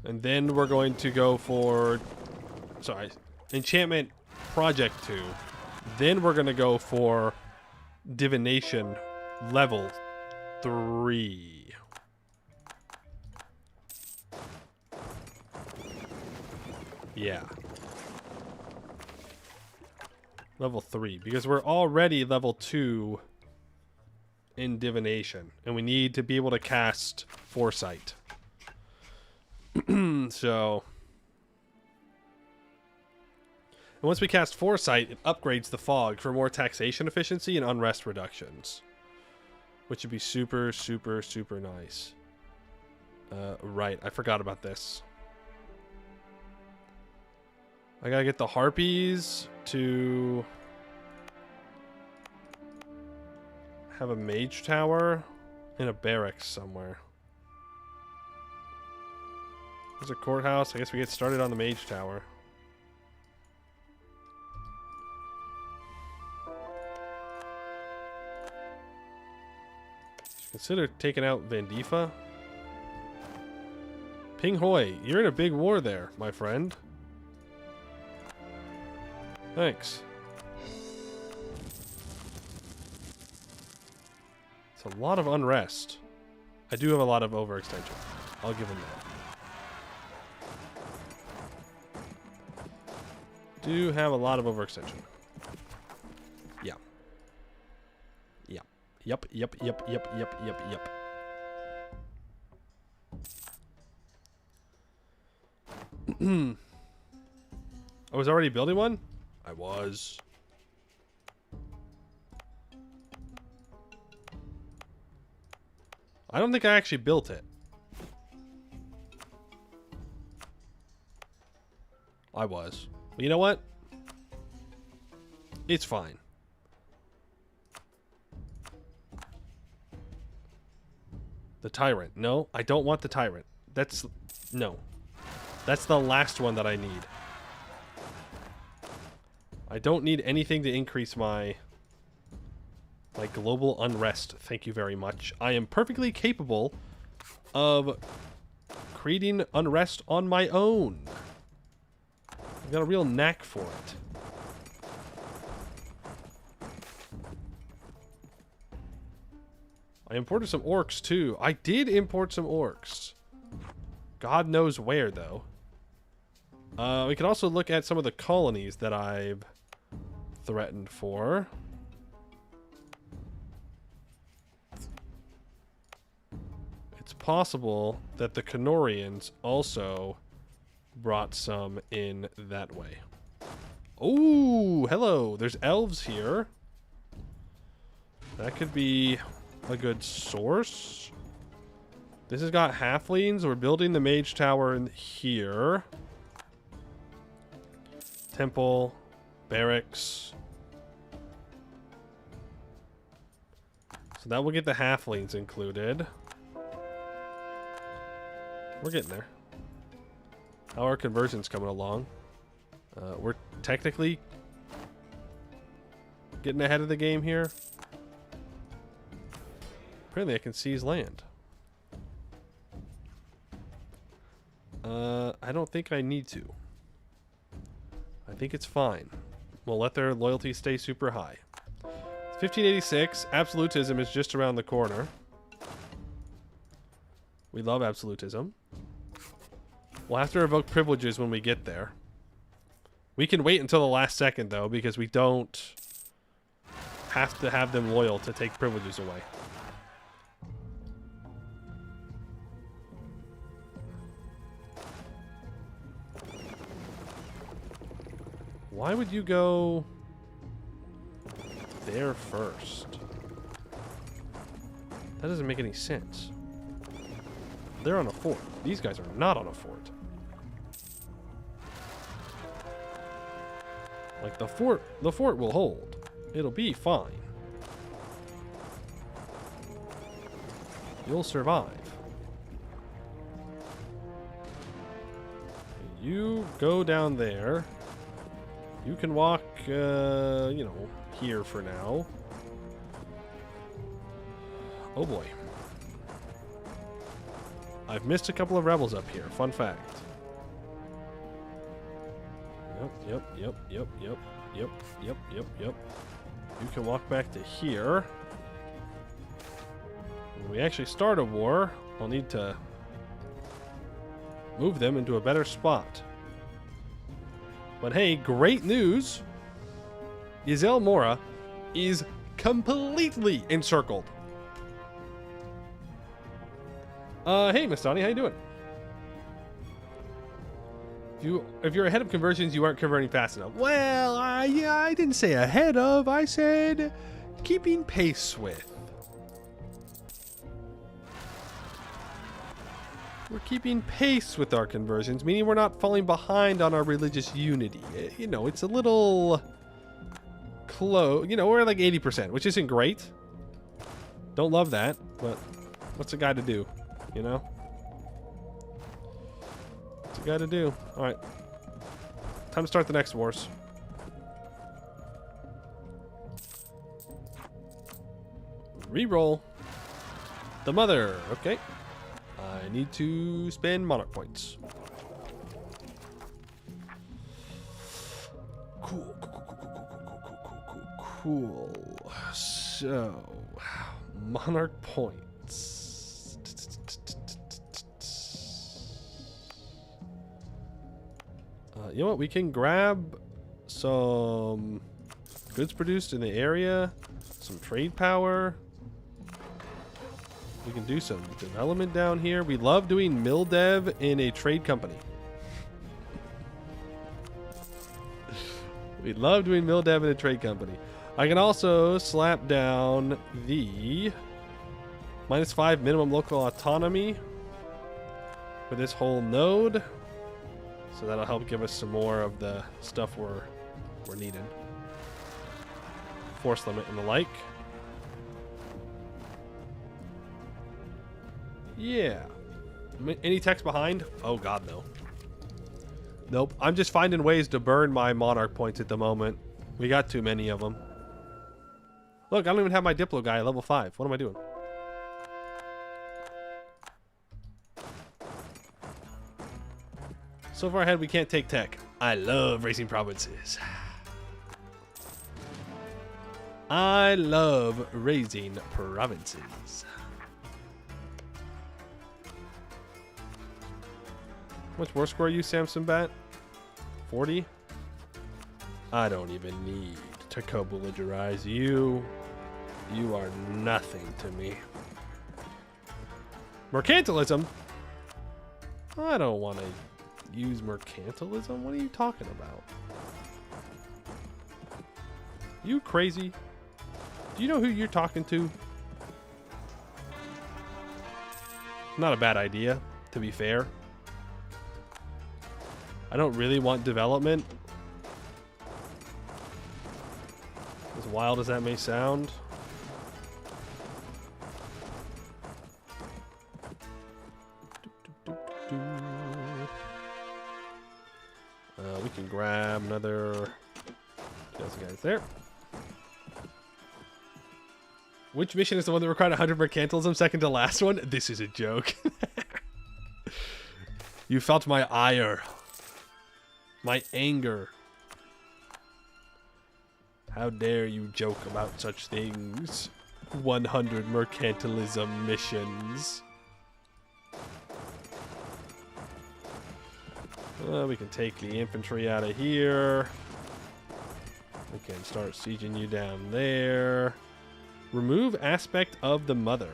And then we're going to go for... Sorry. Enchantment Project 2. Then we're going to go for Divination Level 3. Yeah. Level 3. Because we're already level 2... in divination, and we need to be able to cast foresight. So, and once we cast foresight, it upgrades the fog for more taxation efficiency and unrest reductions, which would be super, super, super nice. Right, I forgot about this. I gotta get the harpies to have a mage tower and a barracks somewhere. There's a courthouse. I guess we get started on the mage tower. Consider taking out Vandifa. Ping Hoi, you're in a big war there, my friend. Thanks. It's a lot of unrest. I do have a lot of overextension. I'll give him that. Do have a lot of overextension. Yeah. Yeah. Yep. I was already building one? I was. I don't think I actually built it. I was. But you know what? It's fine. The tyrant. No, I don't want the tyrant. That's... No. That's the last one that I need. I don't need anything to increase my global unrest. Thank you very much. I am perfectly capable of creating unrest on my own. I've got a real knack for it. I imported some orcs too. I did import some orcs. God knows where though. We can also look at some of the colonies that I've threatened for. It's possible that the Canorians also brought some in that way. Oh, hello. There's elves here. That could be a good source. This has got halflings. We're building the mage tower in here. Temple, barracks. So that will get the halflings included. We're getting there. How are conversions coming along? We're technically getting ahead of the game here. Apparently I can seize land. I don't think I need to. I think it's fine. We'll let their loyalty stay super high. 1586. Absolutism is just around the corner. We love absolutism. We'll have to revoke privileges when we get there. We can wait until the last second, though, because we don't have to have them loyal to take privileges away. Why would you go there first? That doesn't make any sense. They're on a fort. These guys are not on a fort. Like the fort will hold. It'll be fine. You'll survive. You go down there. You can walk, you know, here for now. Oh boy. I've missed a couple of rebels up here. Fun fact. Yep. You can walk back to here. When we actually start a war, I'll need to move them into a better spot. But hey, great news! Ysel Mora is completely encircled. Hey, Miss Donnie, how you doing? If you're ahead of conversions, you aren't converting fast enough. Well, I didn't say ahead of. I said keeping pace with. We're keeping pace with our conversions, meaning we're not falling behind on our religious unity. You know, it's a little close. You know, we're at like 80%, which isn't great. Don't love that, but what's a guy to do? You know? What's a guy to do? Alright. Time to start the next wars. Reroll. The mother. Okay. I need to spend monarch points. Cool. So, monarch points. You know what? We can grab some goods produced in the area, some trade power. We can do some development down here. We love doing mill dev in a trade company. We love doing mill dev in a trade company. I can also slap down the -5 minimum local autonomy for this whole node. So that'll help give us some more of the stuff we're needing. Force limit and the like. Yeah. Any text behind? Oh god, no. Nope. I'm just finding ways to burn my monarch points at the moment. We got too many of them. Look, I don't even have my Diplo guy at level 5. What am I doing? So far ahead, we can't take tech. I love racing provinces. I love raising provinces. Much war score are you, Samson Bat? 40? I don't even need to co-belligerize you. You are nothing to me. Mercantilism? I don't want to use mercantilism. What are you talking about? You crazy? Do you know who you're talking to? Not a bad idea, to be fair. I don't really want development. As wild as that may sound. We can grab another... Those guys there. Which mission is the one that required 100 mercantilism? Second to last one? This is a joke. You felt my ire. My anger. How dare you joke about such things? 100 mercantilism missions. We can take the infantry out of here. We can start sieging you down there. Remove aspect of the mother.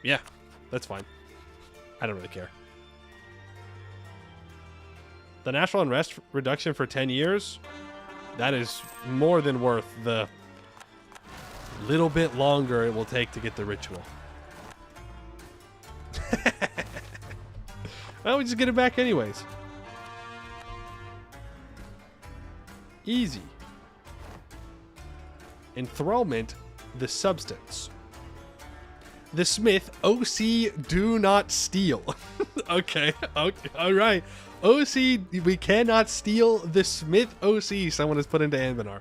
Yeah, that's fine. I don't really care. The national unrest reduction for 10 years. That is more than worth the little bit longer it will take to get the ritual. Well, we just get it back anyways. Easy. Enthrallment, the substance. The smith, OC, do not steal. Okay, all right. OC, we cannot steal the smith OC, someone has put into Anbanar.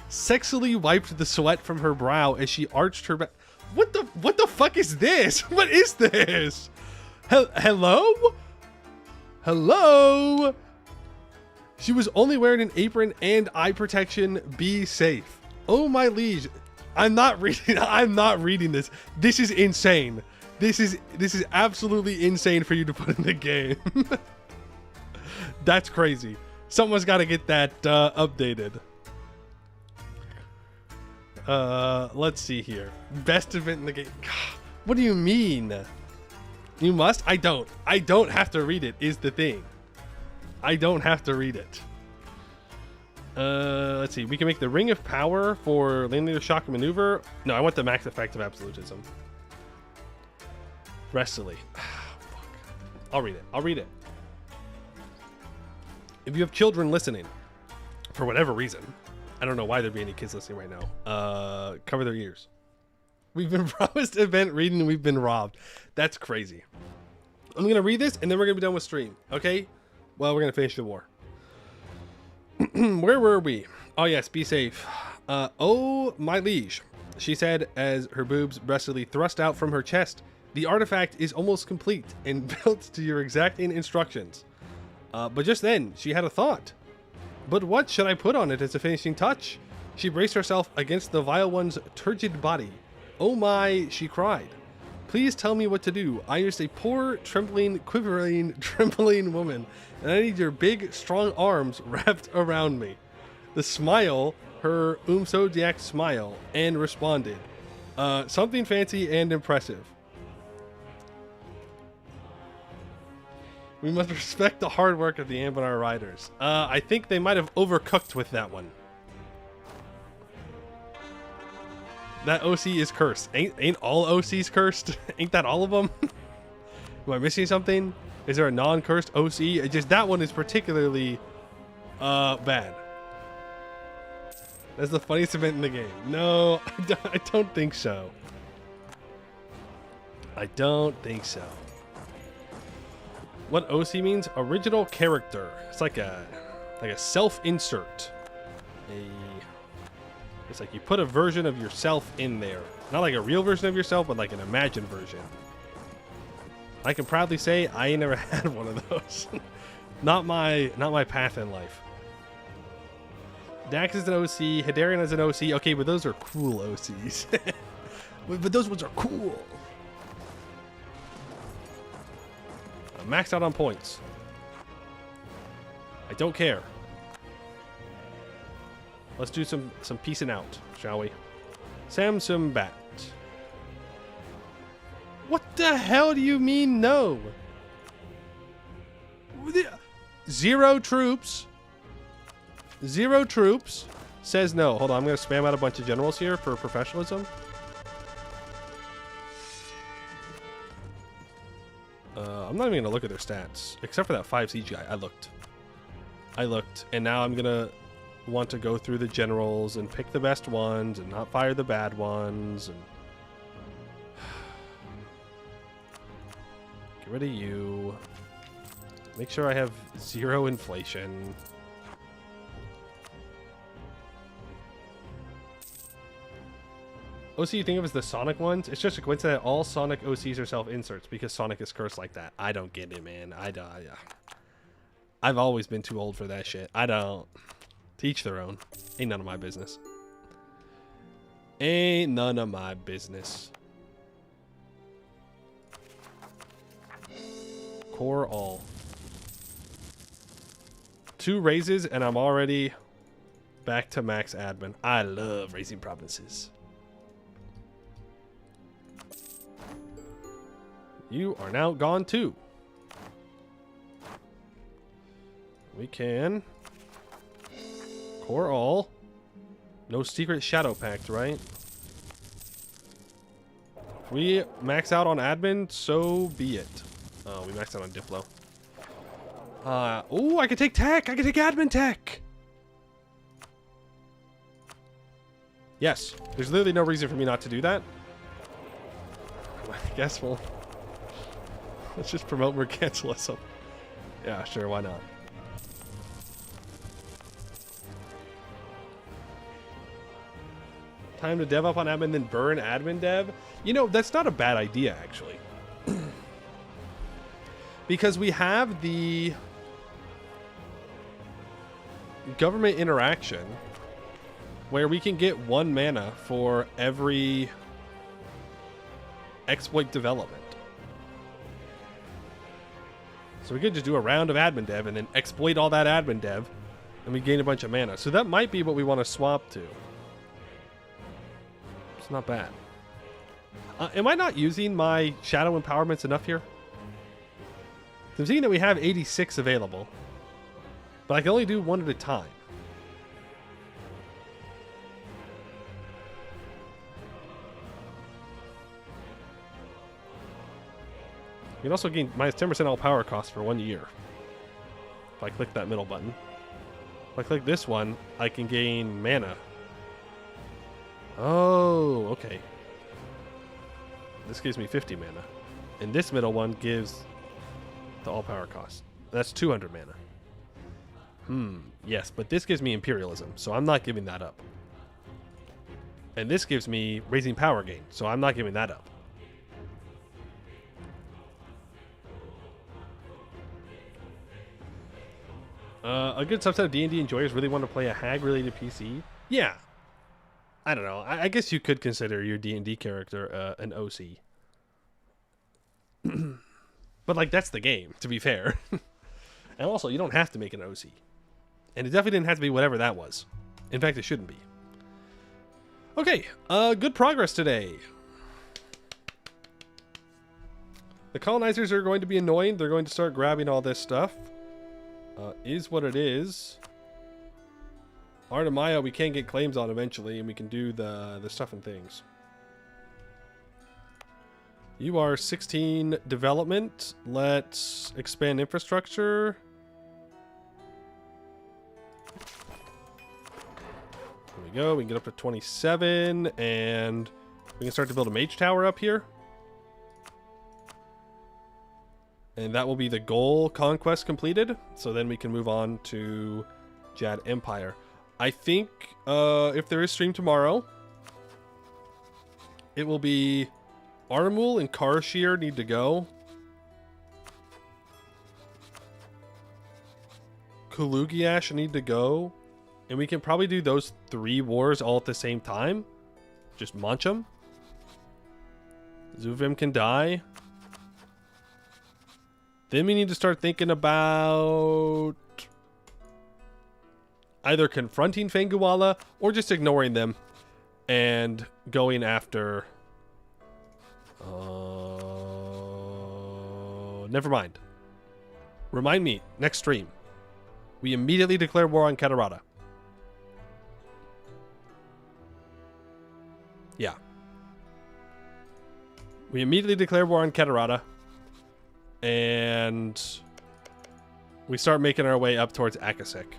Sexually wiped the sweat from her brow as she arched her back. What the fuck is this? What is this? Hello? Hello? She was only wearing an apron and eye protection. Be safe. Oh my liege. I'm not reading this. This is insane. This is absolutely insane for you to put in the game. That's crazy. Someone's got to get that updated. Let's see here. Best event in the game. God, what do you mean? You must? I don't have to read it is the thing. I don't have to read it. Let's see. We can make the Ring of Power for landing the shock maneuver. No, I want the max effect of absolutism. Restily. I'll read it. If you have children listening, for whatever reason, I don't know why there'd be any kids listening right now. Cover their ears. We've been promised event reading and we've been robbed. That's crazy. I'm going to read this and then we're going to be done with stream. Okay? Well, we're going to finish the war. Where were we? Oh, yes. Be safe. Oh, my liege, she said as her boobs breastily thrust out from her chest. The artifact is almost complete and built to your exacting instructions. But just then, she had a thought. But what should I put on it as a finishing touch? She braced herself against the vile one's turgid body. Oh my, she cried. Please tell me what to do. I am just a poor, trembling, quivering, trembling woman, and I need your big, strong arms wrapped around me. The smile, her Zodiac smile, and responded. Something fancy and impressive. We must respect the hard work of the Anbanar riders. I think they might have overcooked with that one. That OC is cursed. Ain't all OCs cursed? Ain't that all of them? Am I missing something? Is there a non-cursed OC? Just that one is particularly bad. That's the funniest event in the game. No, I don't think so. I don't think so. What OC means? Original character. It's like a self-insert. It's like you put a version of yourself in there. Not like a real version of yourself, but like an imagined version. I can proudly say I ain't never had one of those. not my path in life. Dax is an OC, Hidarian is an OC. Okay, but those are cool OCs. but those ones are cool. I'm maxed out on points. I don't care. Let's do some peacing out, shall we? Samsung Bat. What the hell do you mean no? 0 troops. 0 troops says no. Hold on, I'm going to spam out a bunch of generals here for professionalism. I'm not even going to look at their stats, except for that 5 siege guy. I looked, and now I'm going to want to go through the generals and pick the best ones and not fire the bad ones. And get rid of you. Make sure I have 0 inflation. OC you think of as the Sonic ones? It's just a coincidence that all Sonic OCs are self-inserts because Sonic is cursed like that. I don't get it, man. I've always been too old for that shit. I don't. Teach their own. Ain't none of my business. Ain't none of my business. Core all. 2 raises and I'm already back to max admin. I love raising provinces. You are now gone too. We can core all. No secret shadow pact, right? If we max out on admin, so be it. Oh, we maxed out on Diplo. Oh, I can take tech. I can take admin tech. Yes, there's literally no reason for me not to do that. I guess we'll let's just promote mercantilism. Yeah, sure, why not? Time to dev up on admin, then burn admin dev. You know, that's not a bad idea, actually. Because we have the government interaction where we can get 1 mana for every exploit development. So we could just do a round of admin dev and then exploit all that admin dev and we gain a bunch of mana. So that might be what we want to swap to. It's not bad. Am I not using my shadow empowerments enough here? I'm seeing that we have 86 available, but I can only do 1 at a time. You can also gain minus 10% all power costs for 1 year. If I click that middle button. If I click this one, I can gain mana. Oh, okay. This gives me 50 mana. And this middle one gives the all power cost. That's 200 mana. Yes, but this gives me imperialism, so I'm not giving that up. And this gives me raising power gain, so I'm not giving that up. A good subset of D&D enjoyers really want to play a hag-related PC. Yeah. I don't know. I guess you could consider your D&D character an OC. But, like, that's the game, to be fair. And also, you don't have to make an OC. And it definitely didn't have to be whatever that was. In fact, it shouldn't be. Okay, good progress today. The colonizers are going to be annoying. They're going to start grabbing all this stuff. Is what it is. Artemaya we can get claims on eventually, and we can do the stuff and things. You are 16 development. Let's expand infrastructure. There we go. We can get up to 27, and we can start to build a mage tower up here. And that will be the goal conquest completed. So then we can move on to Jad Empire. I think if there is stream tomorrow, it will be Armul and Karshir need to go. Kalugiash need to go. And we can probably do those 3 wars all at the same time. Just munch them. Zuvim can die. Then we need to start thinking about either confronting Fenguala or just ignoring them and going after... never mind. Remind me, next stream. We immediately declare war on Catarata. Yeah. We immediately declare war on Catarata. And we start making our way up towards Akasik.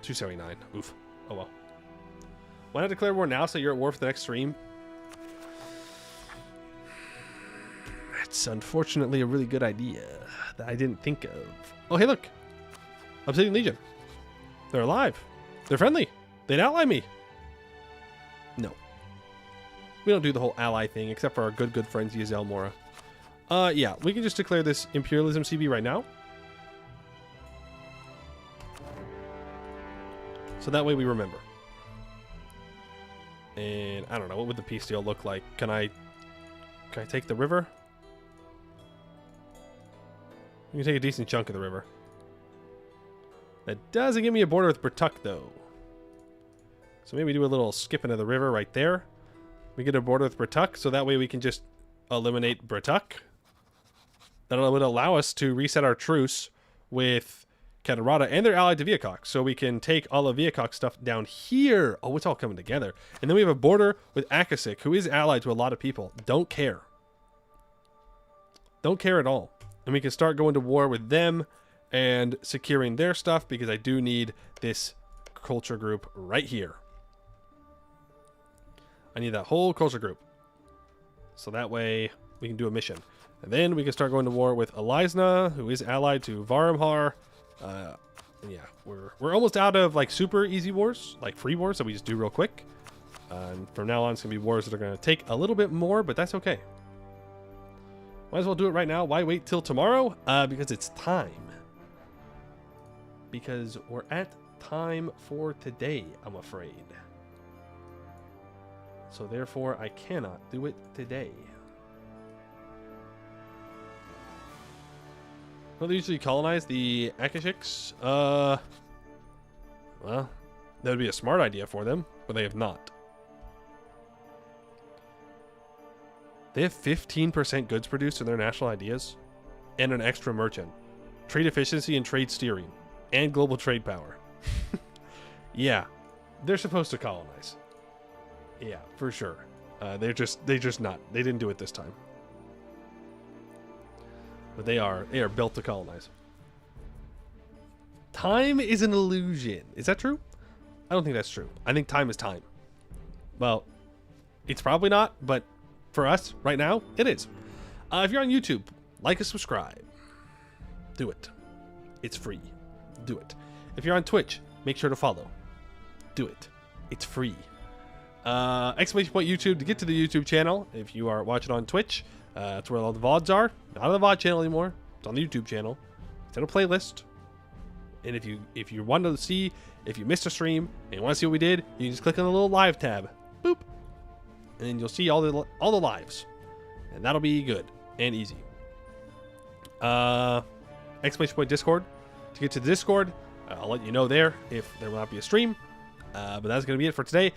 279. Oof. Oh well. Why not declare war now so you're at war for the next stream? That's unfortunately a really good idea that I didn't think of. Oh, hey, look. Obsidian Legion. They're alive. They're friendly. They'd ally me. No. We don't do the whole ally thing, except for our good friends, Yazel Mora. Yeah, we can just declare this Imperialism CB right now. So that way we remember. And I don't know, what would the peace deal look like? Can I take the river? We can take a decent chunk of the river. That doesn't give me a border with Bertuck, though. So maybe we do a little skipping of the river right there. We get a border with Bertuck, so that way we can just eliminate Bertuck. That would allow us to reset our truce with Catarata, and they're allied to Viacock, so we can take all of Viacock's stuff down here. Oh, it's all coming together. And then we have a border with Akasik, who is allied to a lot of people. Don't care. Don't care at all. And we can start going to war with them and securing their stuff, because I do need this culture group right here. I need that whole culture group. So that way we can do a mission. And then we can start going to war with Elizna, who is allied to Varamhar. Yeah, we're almost out of like super easy wars, like free wars that we just do real quick. And from now on, it's going to be wars that are going to take a little bit more, but that's okay. Might as well do it right now. Why wait till tomorrow? Because it's time. Because we're at time for today, I'm afraid. So therefore, I cannot do it today. Well, they usually colonize the Akashiks. Well, that would be a smart idea for them, but they have not. They have 15% goods produced in their national ideas, and an extra merchant, trade efficiency and trade steering, and global trade power. Yeah, they're supposed to colonize. Yeah, for sure. They're just not. They didn't do it this time. But they are built to colonize. Time is an illusion. Is that true? I don't think that's true. I think time is time. Well, it's probably not, but for us right now, it is. If you're on YouTube, like and subscribe. Do it. It's free. Do it. If you're on Twitch, make sure to follow. Do it. It's free. Exclamation point YouTube to get to the YouTube channel. If you are watching on Twitch, that's where all the VODs are. Not on the VOD channel anymore. It's on the YouTube channel. It's in a playlist. And if you want to see, if you missed a stream and you want to see what we did, you can just click on the little live tab. Boop. And then you'll see all the lives. And that'll be good and easy. Exclamation point Discord. To get to the Discord, I'll let you know there if there will not be a stream. But that's going to be it for today.